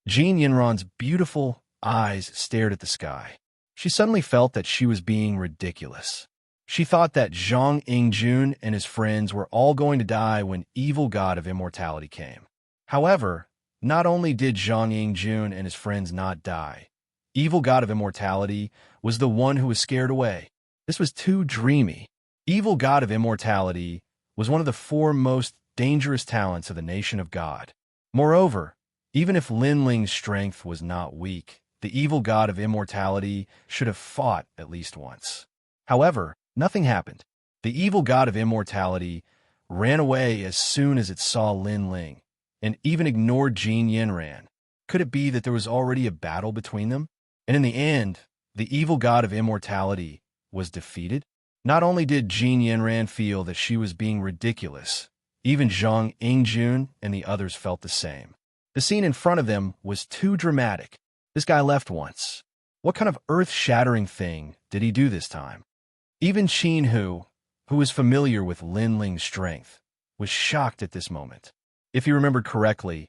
Speaker 1: Jin Yanran's beautiful eyes stared at the sky. She suddenly felt that she was being ridiculous. She thought that Zhang Yingjun and his friends were all going to die when Evil God of Immortality came. However, not only did Zhang Yingjun and his friends not die, Evil God of Immortality was the one who was scared away. This was too dreamy. Evil God of Immortality was one of the 4 most dangerous talents of the nation of God. Moreover, even if Lin Ling's strength was not weak, the Evil God of Immortality should have fought at least once. However, nothing happened. The Evil God of Immortality ran away as soon as it saw Lin Ling, and even ignored Jin Yanran. Could it be that there was already a battle between them? And in the end, the Evil God of Immortality was defeated? Not only did Jin Yanran feel that she was being ridiculous, even Zhang Yingjun and the others felt the same. The scene in front of them was too dramatic. This guy left once. What kind of earth-shattering thing did he do this time? Even Qin Hu, who was familiar with Lin Ling's strength, was shocked at this moment. If he remembered correctly,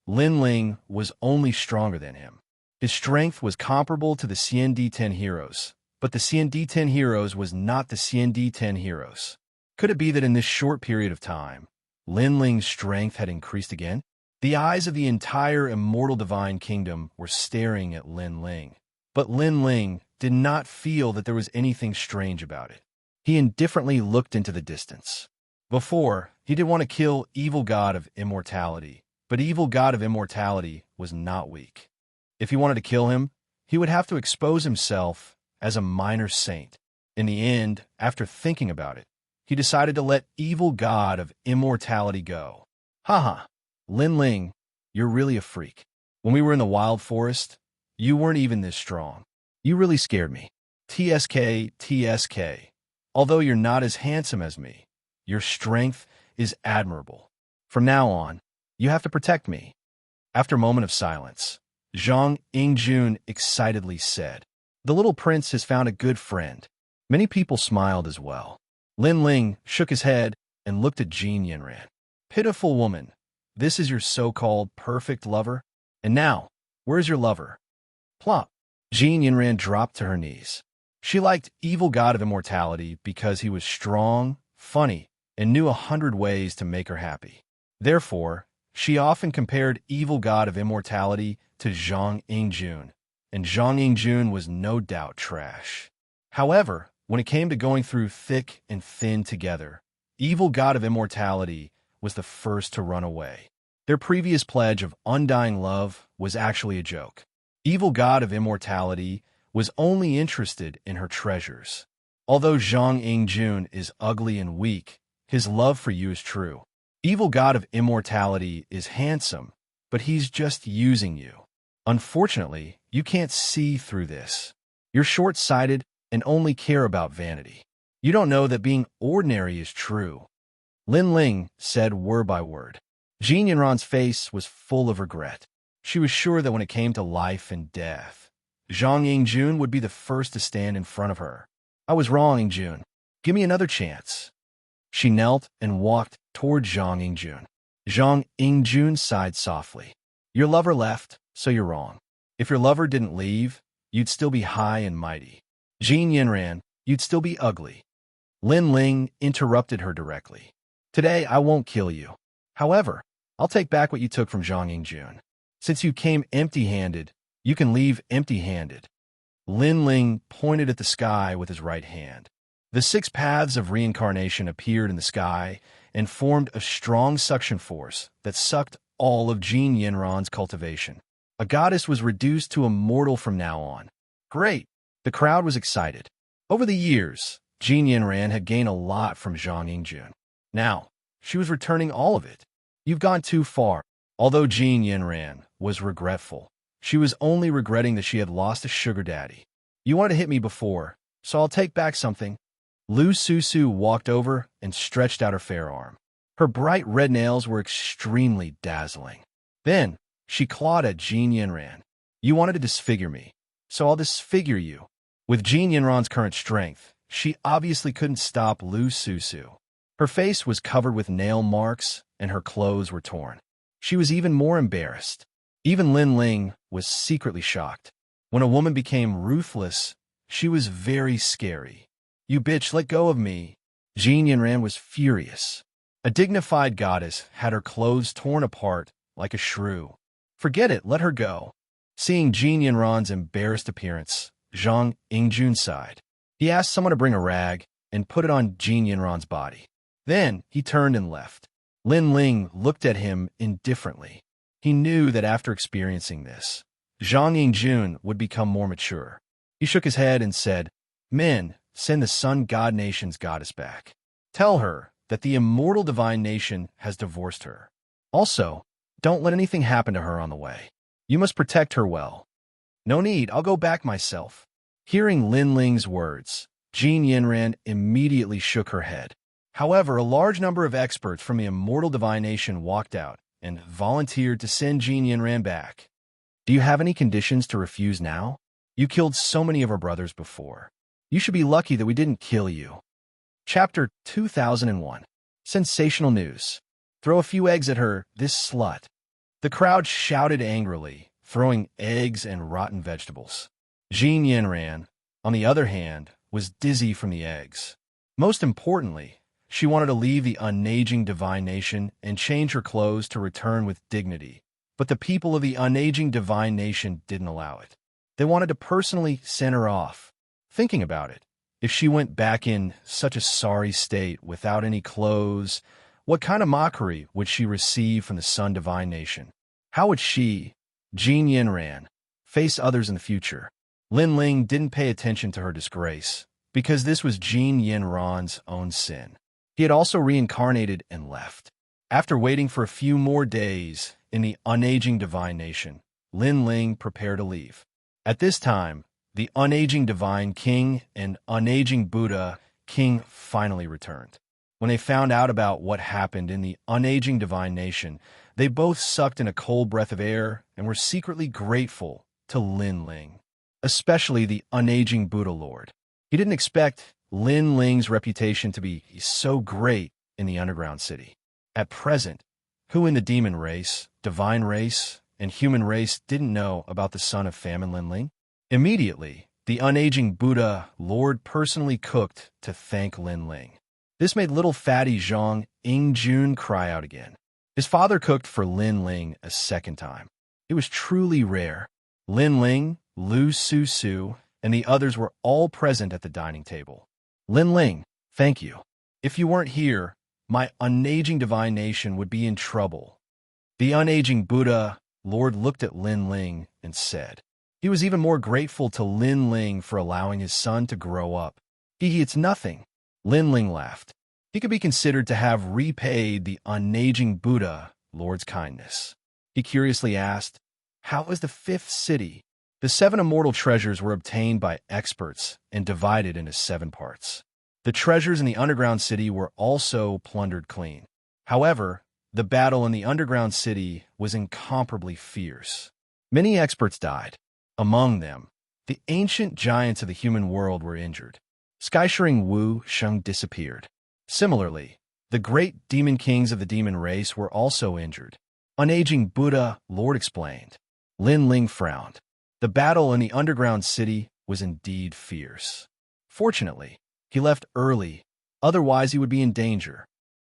Speaker 1: Lin Ling was only stronger than him. His strength was comparable to the CND-10 heroes, but the CND-10 heroes was not the CND-10 heroes. Could it be that in this short period of time, Lin Ling's strength had increased again? The eyes of the entire immortal divine kingdom were staring at Lin Ling, but Lin Ling did not feel that there was anything strange about it. He indifferently looked into the distance. Before, he did want to kill Evil God of Immortality, but Evil God of Immortality was not weak. If he wanted to kill him, he would have to expose himself as a minor saint. In the end, after thinking about it, he decided to let Evil God of Immortality go. Haha, Lin Ling, you're really a freak. When we were in the wild forest, you weren't even this strong. You really scared me. TSK, TSK. Although you're not as handsome as me, your strength is admirable. From now on, you have to protect me. After a moment of silence, Zhang Yingjun excitedly said. The little prince has found a good friend. Many people smiled as well. Lin Ling shook his head and looked at Jin Yinran. Pitiful woman, this is your so-called perfect lover? And now, where's your lover? Plop. Jin Yinran dropped to her knees. She liked Evil God of Immortality because he was strong, funny, and knew 100 ways to make her happy. Therefore, she often compared Evil God of Immortality to Zhang Yingjun, and Zhang Yingjun was no doubt trash. However, when it came to going through thick and thin together, Evil God of Immortality was the first to run away. Their previous pledge of undying love was actually a joke. Evil God of Immortality was only interested in her treasures. Although Zhang Yingjun is ugly and weak, his love for you is true. Evil God of Immortality is handsome, but he's just using you. Unfortunately, you can't see through this. You're short-sighted and only care about vanity. You don't know that being ordinary is true. Lin Ling said word by word. Jin Yinran's face was full of regret. She was sure that when it came to life and death, Zhang Yingjun would be the first to stand in front of her. I was wrong, Yingjun. Give me another chance. She knelt and walked toward Zhang Yingjun. Zhang Yingjun sighed softly. Your lover left, so you're wrong. If your lover didn't leave, you'd still be high and mighty. Jin Yinran, you'd still be ugly. Lin Ling interrupted her directly. Today, I won't kill you. However, I'll take back what you took from Zhang Yingjun. Since you came empty-handed, you can leave empty-handed. Lin Ling pointed at the sky with his right hand. The 6 paths of reincarnation appeared in the sky and formed a strong suction force that sucked all of Jin Yinran's cultivation. A goddess was reduced to a mortal from now on. Great! The crowd was excited. Over the years, Jin Yinran had gained a lot from Zhang Yingjun. Now, she was returning all of it. You've gone too far. Although Jin Yinran was regretful, she was only regretting that she had lost a sugar daddy. You wanted to hit me before, so I'll take back something. Lu Susu walked over and stretched out her fair arm. Her bright red nails were extremely dazzling. Then, she clawed at Jin Yinran. You wanted to disfigure me, so I'll disfigure you. With Jin Yinran's current strength, she obviously couldn't stop Lu Susu. Her face was covered with nail marks, and her clothes were torn. She was even more embarrassed. Even Lin Ling was secretly shocked. When a woman became ruthless, she was very scary. You bitch, let go of me. Jin Yinran was furious. A dignified goddess had her clothes torn apart like a shrew. Forget it, let her go. Seeing Jin Yinran's embarrassed appearance, Zhang Yingjun sighed. He asked someone to bring a rag and put it on Jin Yinran's body. Then he turned and left. Lin Ling looked at him indifferently. He knew that after experiencing this, Zhang Yingjun would become more mature. He shook his head and said, Men, send the Sun God Nation's goddess back. Tell her that the immortal divine nation has divorced her. Also, don't let anything happen to her on the way. You must protect her well. No need, I'll go back myself. Hearing Lin Ling's words, Jin Yinran immediately shook her head. However, a large number of experts from the immortal divine nation walked out and volunteered to send Jin Yinran back. Do you have any conditions to refuse now? You killed so many of our brothers before. You should be lucky that we didn't kill you. Chapter 2001. Sensational news. Throw a few eggs at her, this slut. The crowd shouted angrily, throwing eggs and rotten vegetables. Jin Yinran, on the other hand, was dizzy from the eggs. Most importantly, she wanted to leave the unaging divine nation and change her clothes to return with dignity. But the people of the unaging divine nation didn't allow it. They wanted to personally send her off. Thinking about it, if she went back in such a sorry state without any clothes, what kind of mockery would she receive from the Sun Divine Nation? How would she, Jin Yinran, face others in the future? Lin Ling didn't pay attention to her disgrace, because this was Jin Yinran's own sin. He had also reincarnated and left. After waiting for a few more days in the unaging divine nation, Lin Ling prepared to leave. At this time, the unaging divine king and unaging Buddha king finally returned. When they found out about what happened in the unaging divine nation, they both sucked in a cold breath of air and were secretly grateful to Lin Ling, especially the unaging Buddha Lord. He didn't expect Lin Ling's reputation to be so great in the underground city. At present, who in the demon race, divine race, and human race didn't know about the son of famine Lin Ling? Immediately, the unaging Buddha Lord personally cooked to thank Lin Ling. This made little fatty Zhang Yingjun cry out again. His father cooked for Lin Ling a second time. It was truly rare. Lin Ling, Lu Su Su, and the others were all present at the dining table. Lin Ling, thank you. If you weren't here, my unaging divine nation would be in trouble. The unaging Buddha Lord looked at Lin Ling and said. He was even more grateful to Lin Ling for allowing his son to grow up. It's nothing. Lin Ling laughed. He could be considered to have repaid the unaging Buddha Lord's kindness. He curiously asked, how is the fifth city? The 7 immortal treasures were obtained by experts and divided into 7 parts. The treasures in the underground city were also plundered clean. However, the battle in the underground city was incomparably fierce. Many experts died. Among them, the ancient giants of the human world were injured. Skyshering Wuxia disappeared. Similarly, the great demon kings of the demon race were also injured. Unaging Buddha Lord explained. Lin Ling frowned. The battle in the underground city was indeed fierce. Fortunately, he left early, otherwise he would be in danger.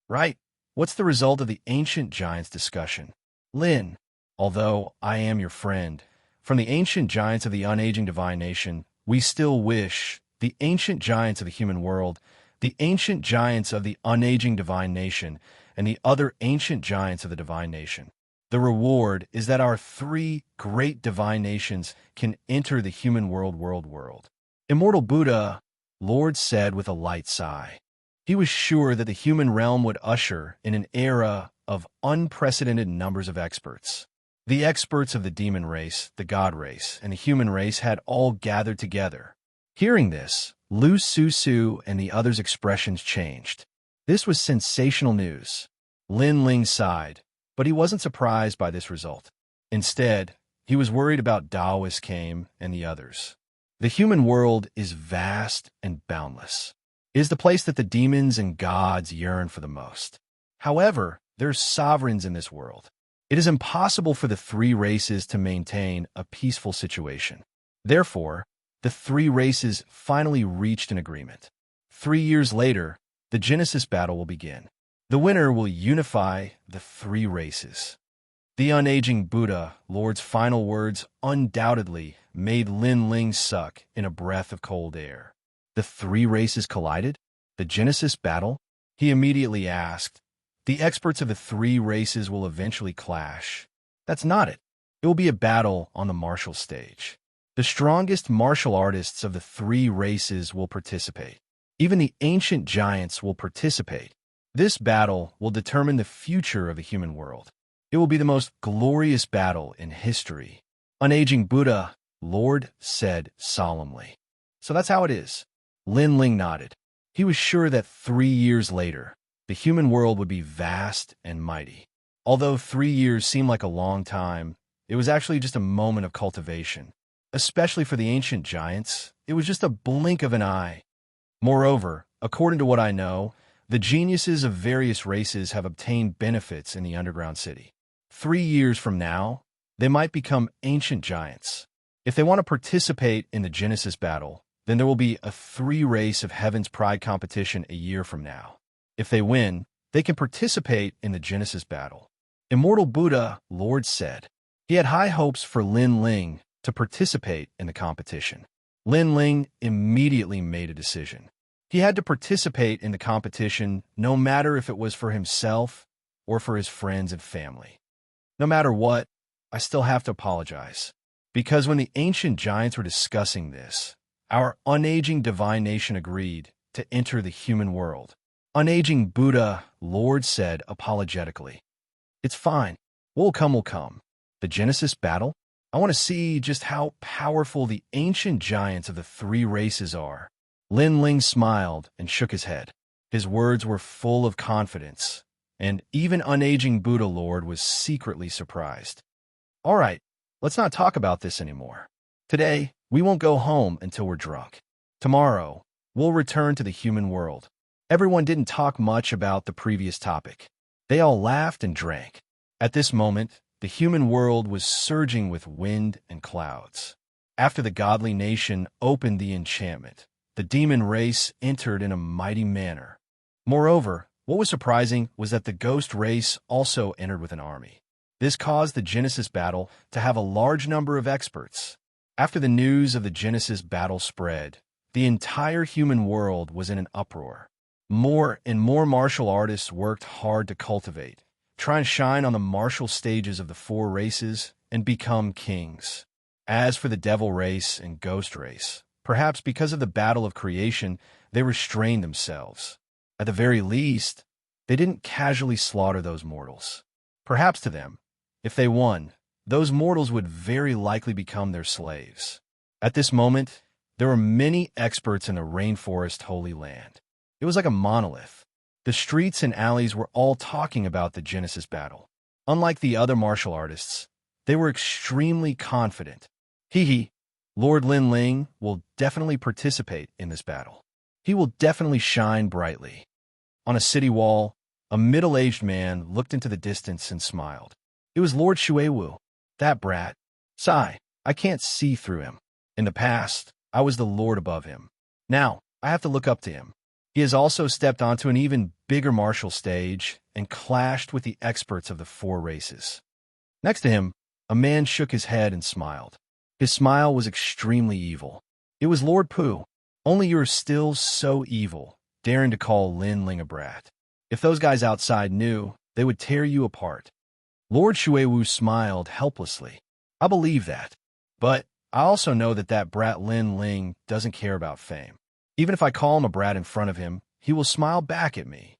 Speaker 1: Right, what's the result of the ancient giants' discussion? Lin, although I am your friend, from the ancient giants of the unaging divine nation, we still wish the ancient giants of the human world, the ancient giants of the unaging divine nation, and the other ancient giants of the divine nation. The reward is that our 3 great divine nations can enter the human world. Immortal Buddha Lord said with a light sigh. He was sure that the human realm would usher in an era of unprecedented numbers of experts. The experts of the demon race, the god race, and the human race had all gathered together. Hearing this, Lu Su Su and the others' expressions changed. This was sensational news. Lin Ling sighed, but he wasn't surprised by this result. Instead, he was worried about Daoist Came and the others. The human world is vast and boundless. It is the place that the demons and gods yearn for the most. However, there are sovereigns in this world. It is impossible for the 3 races to maintain a peaceful situation. Therefore, the 3 races finally reached an agreement. 3 years later, the Genesis battle will begin. The winner will unify the 3 races. The unaging Buddha Lord's final words undoubtedly made Lin Ling suck in a breath of cold air. The 3 races collided? The Genesis battle? He immediately asked. The experts of the 3 races will eventually clash. That's not it. It will be a battle on the martial stage. The strongest martial artists of the 3 races will participate. Even the ancient giants will participate. This battle will determine the future of the human world. It will be the most glorious battle in history. Unaging Buddha Lord said solemnly. So that's how it is. Lin Ling nodded. He was sure that 3 years later, the human world would be vast and mighty. Although 3 years seemed like a long time, it was actually just a moment of cultivation. Especially for the ancient giants, it was just a blink of an eye. Moreover, according to what I know, the geniuses of various races have obtained benefits in the underground city. 3 years from now, they might become ancient giants. If they want to participate in the Genesis battle, then there will be a 3 race of Heaven's Pride competition a year from now. If they win, they can participate in the Genesis battle. Immortal Buddha Lord said. He had high hopes for Lin Ling to participate in the competition. Lin Ling immediately made a decision. He had to participate in the competition no matter if it was for himself or for his friends and family. No matter what, I still have to apologize. Because when the ancient giants were discussing this, our unaging divine nation agreed to enter the human world. Unaging Buddha Lord said apologetically. It's fine. What will come will come. The Genesis battle? I want to see just how powerful the ancient giants of the 3 races are. Lin Ling smiled and shook his head. His words were full of confidence, and even unaging Buddha Lord was secretly surprised. All right, let's not talk about this anymore. Today, we won't go home until we're drunk. Tomorrow, we'll return to the human world. Everyone didn't talk much about the previous topic. They all laughed and drank. At this moment, the human world was surging with wind and clouds. After the godly nation opened the enchantment, the demon race entered in a mighty manner. Moreover, what was surprising was that the ghost race also entered with an army. This caused the Genesis battle to have a large number of experts. After the news of the Genesis battle spread, the entire human world was in an uproar. More and more martial artists worked hard to cultivate, try and shine on the martial stages of the four races and become kings. As for the devil race and ghost race, perhaps because of the battle of creation, they restrained themselves. At the very least, they didn't casually slaughter those mortals. Perhaps to them, if they won, those mortals would very likely become their slaves. At this moment, there were many experts in the rainforest Holy Land. It was like a monolith. The streets and alleys were all talking about the Genesis battle. Unlike the other martial artists, they were extremely confident. Lord Lin Ling will definitely participate in this battle. He will definitely shine brightly. On a city wall, a middle-aged man looked into the distance and smiled. It was Lord Xuewu. That brat. Sigh, I can't see through him. In the past, I was the lord above him. Now, I have to look up to him. He has also stepped onto an even bigger martial stage and clashed with the experts of the four races. Next to him, a man shook his head and smiled. His smile was extremely evil. It was Lord Pu. Only you're still so evil, daring to call Lin Ling a brat. If those guys outside knew, they would tear you apart. Lord Xuewu smiled helplessly. I believe that. But I also know that brat Lin Ling doesn't care about fame. Even if I call him a brat in front of him, he will smile back at me.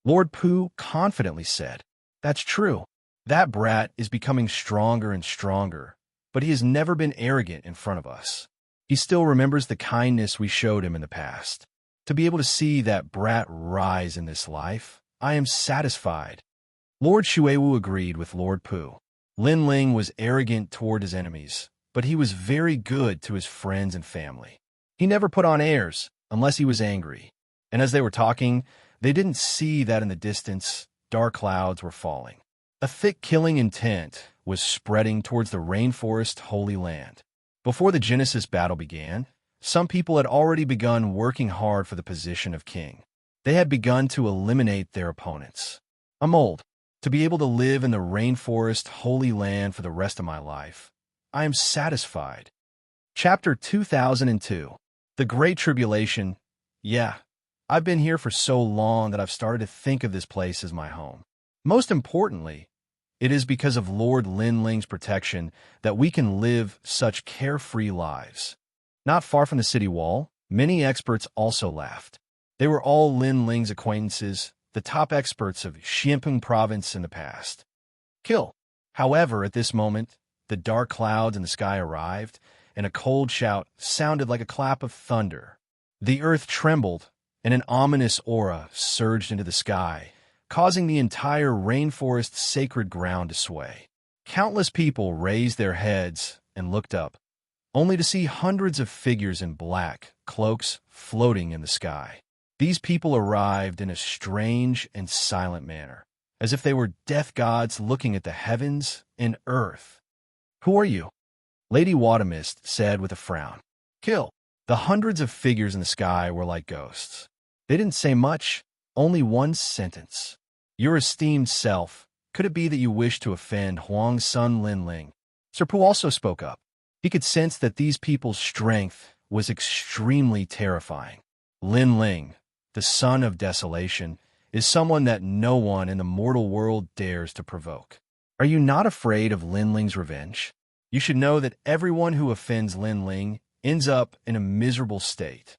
Speaker 1: Lord Pu confidently said, That's true. That brat is becoming stronger and stronger, but he has never been arrogant in front of us. He still remembers the kindness we showed him in the past. To be able to see that brat rise in this life, I am satisfied. Lord Xuewu agreed with Lord Pu. Lin Ling was arrogant toward his enemies, but he was very good to his friends and family. He never put on airs unless he was angry. And as they were talking, they didn't see that in the distance, dark clouds were falling. A thick killing intent was spreading towards the rainforest Holy Land. Before the Genesis battle began, some people had already begun working hard for the position of king. They had begun to eliminate their opponents. I'm old. To be able to live in the rainforest Holy Land for the rest of my life, I am satisfied. Chapter 2002. The Great Tribulation. Yeah, I've been here for so long that I've started to think of this place as my home. Most importantly, it is because of Lord Lin Ling's protection that we can live such carefree lives. Not far from the city wall, many experts also laughed. They were all Lin Ling's acquaintances, the top experts of Xianxia province in the past. However, at this moment, the dark clouds in the sky arrived, and a cold shout sounded like a clap of thunder. The earth trembled, and an ominous aura surged into the sky, causing the entire rainforest's sacred ground to sway. Countless people raised their heads and looked up, only to see hundreds of figures in black cloaks floating in the sky. These people arrived in a strange and silent manner, as if they were death gods looking at the heavens and earth. Who are you? Lady Watermist said with a frown. Kill. The hundreds of figures in the sky were like ghosts. They didn't say much, only one sentence. Your esteemed self, could it be that you wish to offend Huang's son Lin Ling? Sir Pu also spoke up. He could sense that these people's strength was extremely terrifying. Lin Ling, the son of desolation, is someone that no one in the mortal world dares to provoke. Are you not afraid of Lin Ling's revenge? You should know that everyone who offends Lin Ling ends up in a miserable state.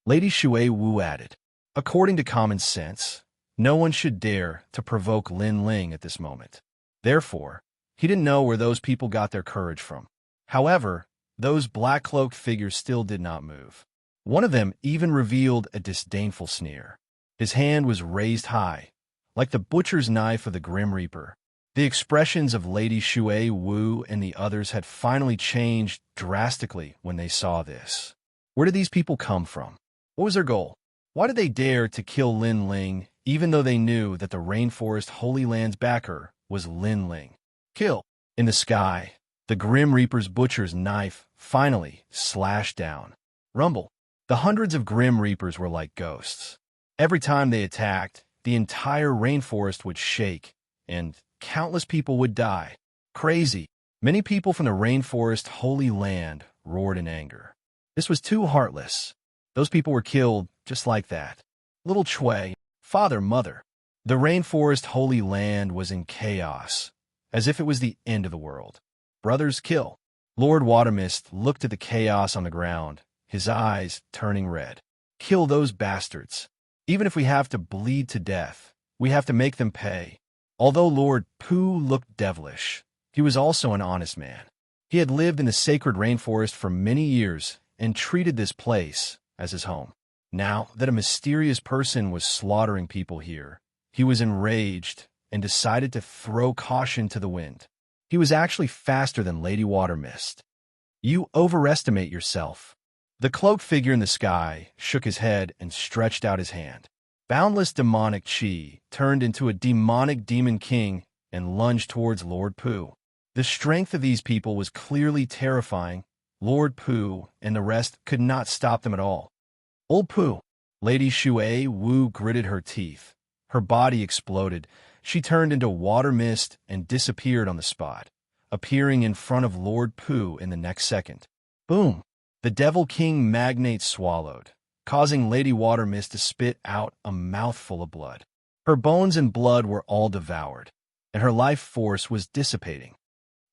Speaker 1: Lady Xuewu added, according to common sense, no one should dare to provoke Lin Ling at this moment. Therefore, he didn't know where those people got their courage from. However, those black-cloaked figures still did not move. One of them even revealed a disdainful sneer. His hand was raised high, like the butcher's knife of the Grim Reaper. The expressions of Lady Shui Wu and the others had finally changed drastically when they saw this. Where did these people come from? What was their goal? Why did they dare to kill Lin Ling, even though they knew that the Rainforest Holy Land's backer was Lin Ling? Kill! In the sky, the Grim Reaper's butcher's knife finally slashed down. Rumble! The hundreds of Grim Reapers were like ghosts. Every time they attacked, the entire rainforest would shake, and countless people would die. Crazy! Many people from the Rainforest Holy Land roared in anger. This was too heartless. Those people were killed just like that. Little Chui, father, mother. The Rainforest Holy Land was in chaos, as if it was the end of the world. Brothers, kill. Lord Watermist looked at the chaos on the ground, his eyes turning red. Kill those bastards. Even if we have to bleed to death, we have to make them pay. Although Lord Pu looked devilish, he was also an honest man. He had lived in the sacred rainforest for many years and treated this place as his home. Now that a mysterious person was slaughtering people here, he was enraged and decided to throw caution to the wind. He was actually faster than Lady Watermist. You overestimate yourself. The cloaked figure in the sky shook his head and stretched out his hand. Boundless demonic chi turned into a demonic demon king and lunged towards Lord Pu. The strength of these people was clearly terrifying. Lord Pu and the rest could not stop them at all. Old Pu! Lady Shui Wu gritted her teeth. Her body exploded. She turned into water mist and disappeared on the spot, appearing in front of Lord Pu in the next second. Boom! The Devil King magnate swallowed, causing Lady Watermist to spit out a mouthful of blood. Her bones and blood were all devoured, and her life force was dissipating.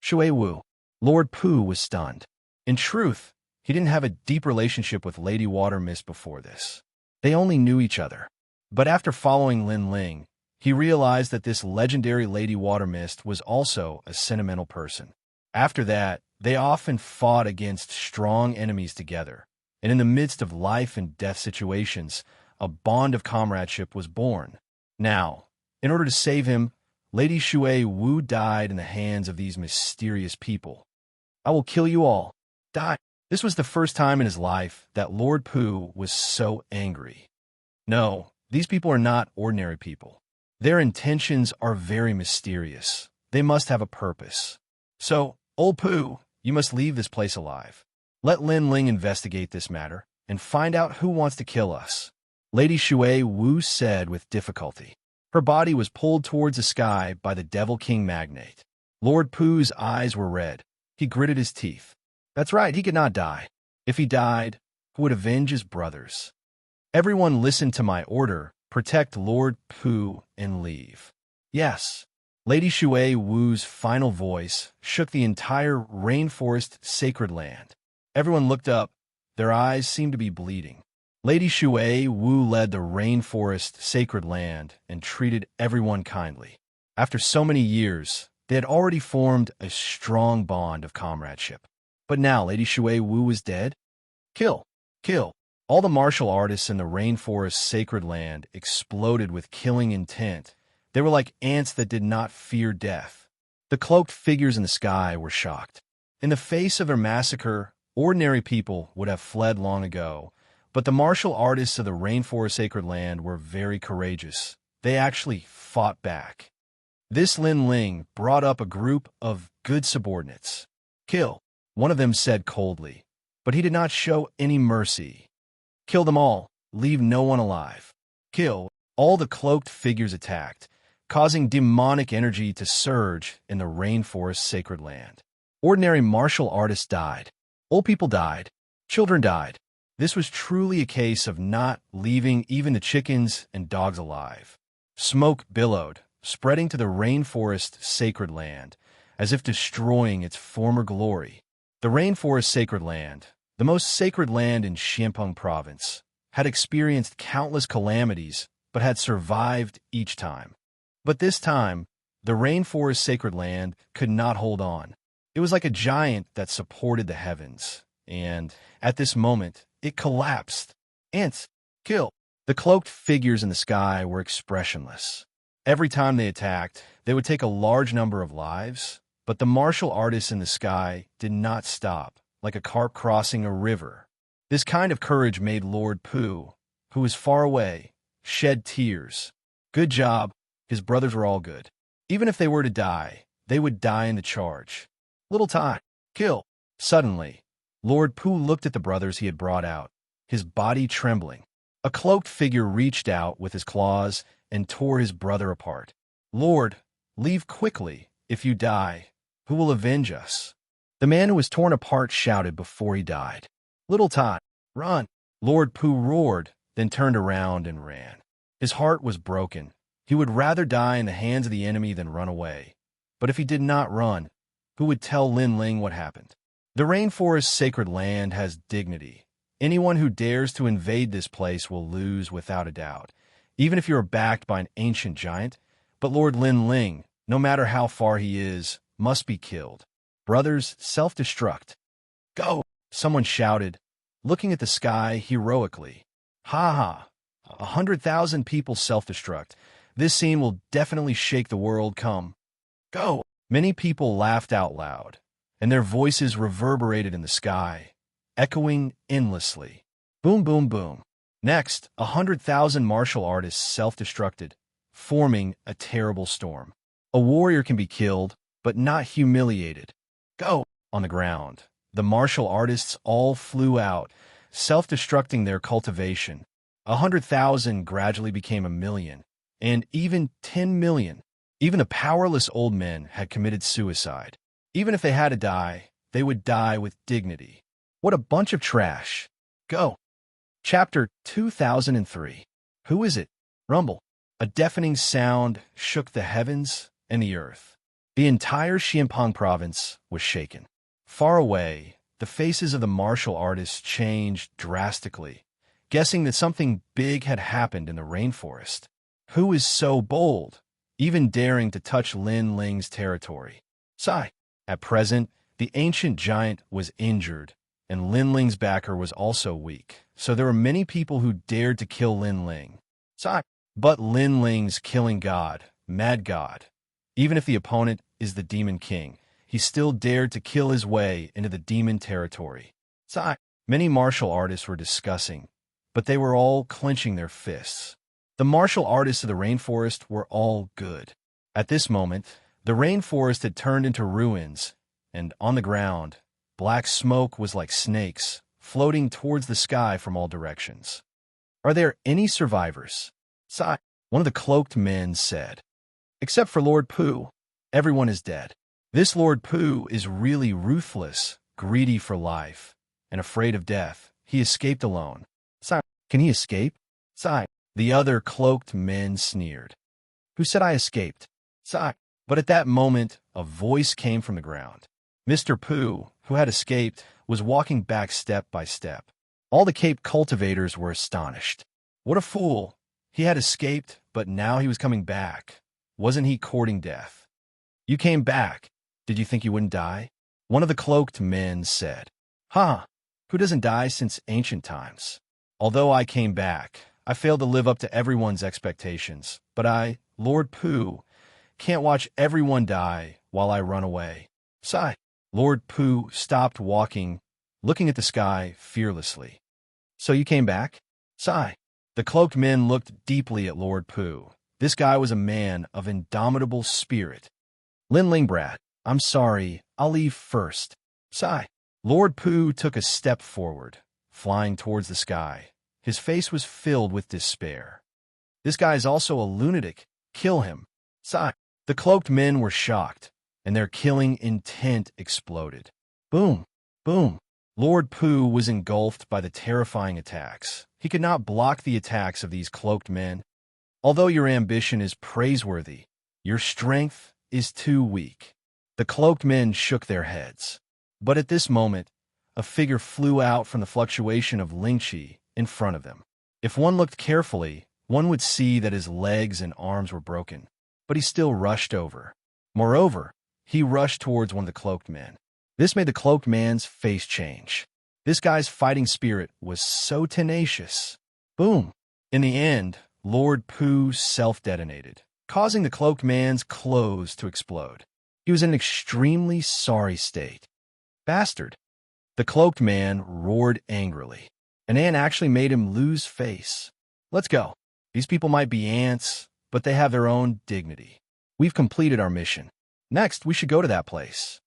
Speaker 1: Shui Wu. Lord Pu was stunned. In truth, he didn't have a deep relationship with Lady Watermist before this. They only knew each other. But after following Lin Ling, he realized that this legendary Lady Watermist was also a sentimental person. After that, they often fought against strong enemies together, and in the midst of life and death situations, a bond of comradeship was born. Now, in order to save him, Lady Shui Wu died in the hands of these mysterious people. I will kill you all. Die. This was the first time in his life that Lord Pu was so angry. No, these people are not ordinary people. Their intentions are very mysterious. They must have a purpose. So, Old Pu, you must leave this place alive. Let Lin Ling investigate this matter and find out who wants to kill us. Lady Shui Wu said with difficulty. Her body was pulled towards the sky by the Devil King magnate. Lord Pu's eyes were red. He gritted his teeth. That's right, he could not die. If he died, he would avenge his brothers. Everyone listen to my order. Protect Lord Pu and leave. Yes. Lady Shui Wu's final voice shook the entire rainforest sacred land. Everyone looked up. Their eyes seemed to be bleeding. Lady Shui Wu led the rainforest sacred land and treated everyone kindly. After so many years, they had already formed a strong bond of comradeship. But now Lady Shui Wu was dead? Kill! Kill! All the martial artists in the rainforest sacred land exploded with killing intent. They were like ants that did not fear death. The cloaked figures in the sky were shocked. In the face of their massacre, ordinary people would have fled long ago, but the martial artists of the rainforest sacred land were very courageous. They actually fought back. This Lin Ling brought up a group of good subordinates. Kill, one of them said coldly, but he did not show any mercy. Kill them all, leave no one alive. Kill, all the cloaked figures attacked, causing demonic energy to surge in the rainforest sacred land. Ordinary martial artists died. Old people died. Children died. This was truly a case of not leaving even the chickens and dogs alive. Smoke billowed, spreading to the rainforest sacred land, as if destroying its former glory. The rainforest sacred land, the most sacred land in Xianxia province, had experienced countless calamities but had survived each time. But this time, the rainforest sacred land could not hold on. It was like a giant that supported the heavens, and at this moment, it collapsed. Ants, kill! The cloaked figures in the sky were expressionless. Every time they attacked, they would take a large number of lives, but the martial artists in the sky did not stop, like a carp crossing a river. This kind of courage made Lord Pu, who was far away, shed tears. Good job, his brothers were all good. Even if they were to die, they would die in the charge. Little time. Kill. Suddenly, Lord Pu looked at the brothers he had brought out, his body trembling. A cloaked figure reached out with his claws and tore his brother apart. Lord, leave quickly. If you die, who will avenge us? The man who was torn apart shouted before he died. Little time. Run. Lord Pu roared, then turned around and ran. His heart was broken. He would rather die in the hands of the enemy than run away. But if he did not run, who would tell Lin Ling what happened? The rainforest's sacred land has dignity. Anyone who dares to invade this place will lose without a doubt, even if you are backed by an ancient giant. But Lord Lin Ling, no matter how far he is, must be killed. Brothers, self-destruct. Go! Someone shouted, looking at the sky heroically. Ha ha! 100,000 people self-destruct. This scene will definitely shake the world. Come. Go! Many people laughed out loud, and their voices reverberated in the sky, echoing endlessly. Boom, boom, boom. Next, 100,000 martial artists self-destructed, forming a terrible storm. A warrior can be killed, but not humiliated. Go! On the ground, the martial artists all flew out, self-destructing their cultivation. 100,000 gradually became 1,000,000, and even 10 million. Even the powerless old men had committed suicide. Even if they had to die, they would die with dignity. What a bunch of trash. Go. Chapter 2003. Who is it? Rumble. A deafening sound shook the heavens and the earth. The entire Xianpeng province was shaken. Far away, the faces of the martial artists changed drastically, guessing that something big had happened in the rainforest. Who is so bold, even daring to touch Lin Ling's territory? Sigh. At present, the ancient giant was injured, and Lin Ling's backer was also weak, so there were many people who dared to kill Lin Ling. Sigh. But Lin Ling's killing god, mad god. Even if the opponent is the demon king, he still dared to kill his way into the demon territory. Sigh. Many martial artists were discussing, but they were all clenching their fists. The martial artists of the rainforest were all good. At this moment, the rainforest had turned into ruins, and on the ground, black smoke was like snakes, floating towards the sky from all directions. Are there any survivors? Sigh. One of the cloaked men said. Except for Lord Pu, everyone is dead. This Lord Pu is really ruthless, greedy for life, and afraid of death. He escaped alone. Sigh. Can he escape? Sigh. The other cloaked men sneered. Who said I escaped? Sigh. But at that moment, a voice came from the ground. Mr. Pu, who had escaped, was walking back step by step. All the Cape cultivators were astonished. What a fool! He had escaped, but now he was coming back. Wasn't he courting death? You came back. Did you think you wouldn't die? One of the cloaked men said. Huh, who doesn't die since ancient times? Although I came back, I failed to live up to everyone's expectations, but I, Lord Pu, can't watch everyone die while I run away. Sigh. Lord Pu stopped walking, looking at the sky fearlessly. So you came back? Sigh. The cloaked men looked deeply at Lord Pu. This guy was a man of indomitable spirit. Lin Ling brat, I'm sorry, I'll leave first. Sigh. Lord Pu took a step forward, flying towards the sky. His face was filled with despair. This guy is also a lunatic. Kill him. Sigh. The cloaked men were shocked, and their killing intent exploded. Boom. Boom. Lord Pu was engulfed by the terrifying attacks. He could not block the attacks of these cloaked men. Although your ambition is praiseworthy, your strength is too weak. The cloaked men shook their heads. But at this moment, a figure flew out from the fluctuation of Lingqi in front of them. If one looked carefully, one would see that his legs and arms were broken, but he still rushed over. Moreover, he rushed towards one of the cloaked men. This made the cloaked man's face change. This guy's fighting spirit was so tenacious. Boom! In the end, Lord Pu self-detonated, causing the cloaked man's clothes to explode. He was in an extremely sorry state. Bastard! The cloaked man roared angrily. An ant actually made him lose face. Let's go. These people might be ants, but they have their own dignity. We've completed our mission. Next, we should go to that place.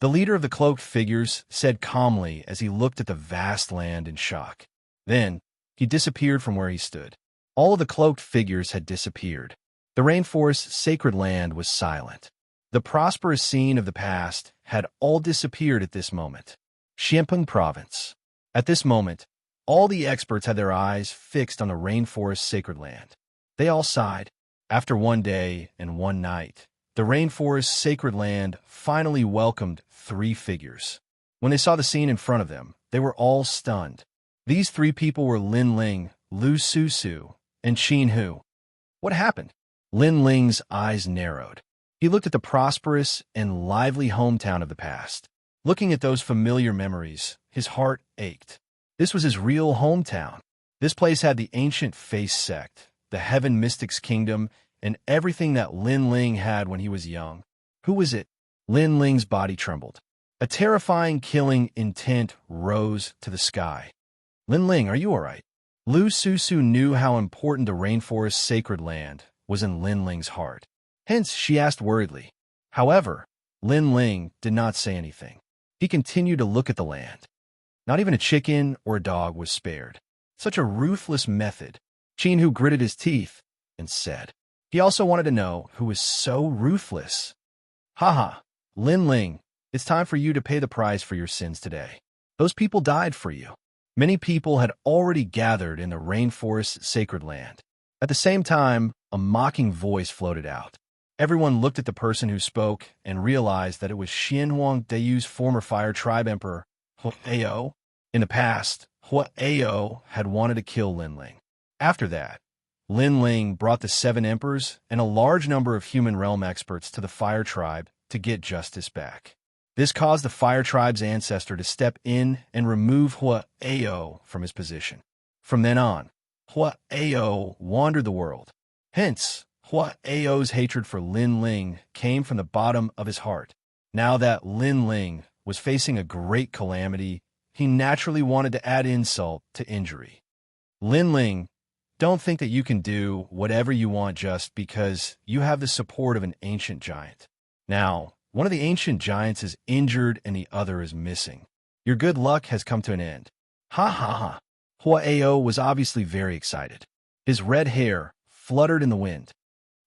Speaker 1: The leader of the cloaked figures said calmly as he looked at the vast land in shock. Then, he disappeared from where he stood. All of the cloaked figures had disappeared. The rainforest's sacred land was silent. The prosperous scene of the past had all disappeared at this moment. Xianpeng Province. At this moment, all the experts had their eyes fixed on the rainforest's sacred land. They all sighed. After one day and one night, the rainforest's sacred land finally welcomed 3 figures. When they saw the scene in front of them, they were all stunned. These 3 people were Lin Ling, Lu Susu, and Qin Hu. What happened? Lin Ling's eyes narrowed. He looked at the prosperous and lively hometown of the past. Looking at those familiar memories, his heart ached. This was his real hometown. This place had the ancient Face sect, the Heaven Mystics Kingdom, and everything that Lin Ling had when he was young. Who was it? Lin Ling's body trembled. A terrifying killing intent rose to the sky. Lin Ling, are you all right? Lu Susu knew how important the rainforest's sacred land was in Lin Ling's heart. Hence, she asked worriedly. However, Lin Ling did not say anything. He continued to look at the land. Not even a chicken or a dog was spared. Such a ruthless method. Qin Hu gritted his teeth and said. He also wanted to know who was so ruthless. Haha, Lin Ling, it's time for you to pay the price for your sins today. Those people died for you. Many people had already gathered in the rainforest's sacred land. At the same time, a mocking voice floated out. Everyone looked at the person who spoke and realized that it was Xianhuang Deyu's former Fire Tribe Emperor, Huao. In the past, Huao had wanted to kill Lin Ling. After that, Lin Ling brought the 7 emperors and a large number of human realm experts to the Fire Tribe to get justice back. This caused the Fire Tribe's ancestor to step in and remove Huao from his position. From then on, Huao wandered the world. Hence, Huao's hatred for Lin Ling came from the bottom of his heart. Now that Lin Ling was facing a great calamity, he naturally wanted to add insult to injury. Lin Ling, don't think that you can do whatever you want just because you have the support of an ancient giant. Now, one of the ancient giants is injured and the other is missing. Your good luck has come to an end. Ha ha ha. Huao was obviously very excited. His red hair fluttered in the wind.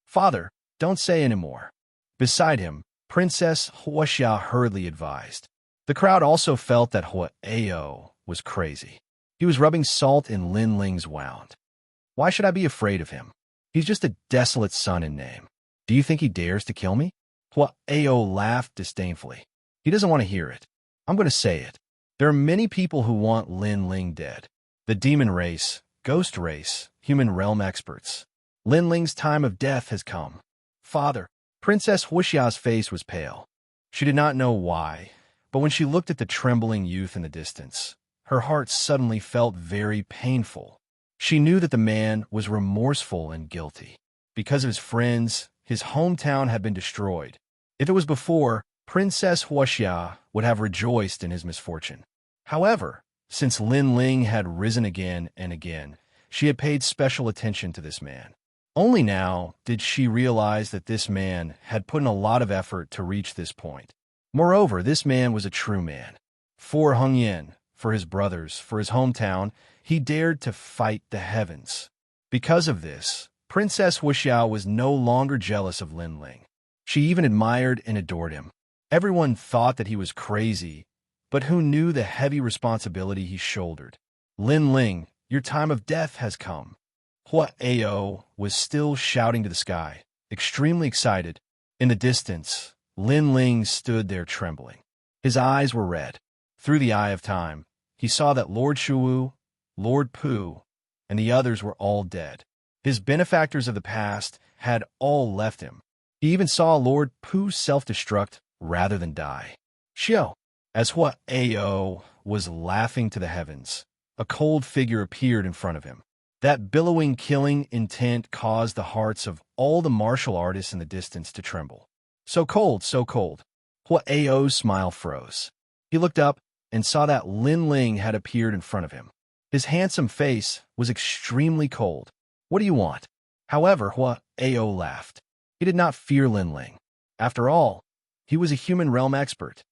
Speaker 1: Father, don't say anymore. Beside him, Princess Wuxia hurriedly advised. The crowd also felt that Huao was crazy. He was rubbing salt in Lin Ling's wound. Why should I be afraid of him? He's just a desolate son in name. Do you think he dares to kill me? Huao laughed disdainfully. He doesn't want to hear it. I'm going to say it. There are many people who want Lin Ling dead. The demon race, ghost race, human realm experts. Lin Ling's time of death has come. Father, Princess Wuxia's face was pale. She did not know why, but when she looked at the trembling youth in the distance, her heart suddenly felt very painful. She knew that the man was remorseful and guilty. Because of his friends, his hometown had been destroyed. If it was before, Princess Wuxia would have rejoiced in his misfortune. However, since Lin Ling had risen again and again, she had paid special attention to this man. Only now did she realize that this man had put in a lot of effort to reach this point. Moreover, this man was a true man. For Heng Yin, for his brothers, for his hometown, he dared to fight the heavens. Because of this, Princess Wuxia was no longer jealous of Lin Ling. She even admired and adored him. Everyone thought that he was crazy, but who knew the heavy responsibility he shouldered? Lin Ling, your time of death has come. Huao was still shouting to the sky, extremely excited. In the distance, Lin Ling stood there trembling. His eyes were red. Through the eye of time, he saw that Lord Shuwu, Lord Pu, and the others were all dead. His benefactors of the past had all left him. He even saw Lord Pu self-destruct rather than die. Xiao, as Huao was laughing to the heavens, a cold figure appeared in front of him. That billowing, killing intent caused the hearts of all the martial artists in the distance to tremble. So cold, so cold. Hua Ao's smile froze. He looked up and saw that Lin Ling had appeared in front of him. His handsome face was extremely cold. What do you want? However, Hua Ao laughed. He did not fear Lin Ling. After all, he was a human realm expert.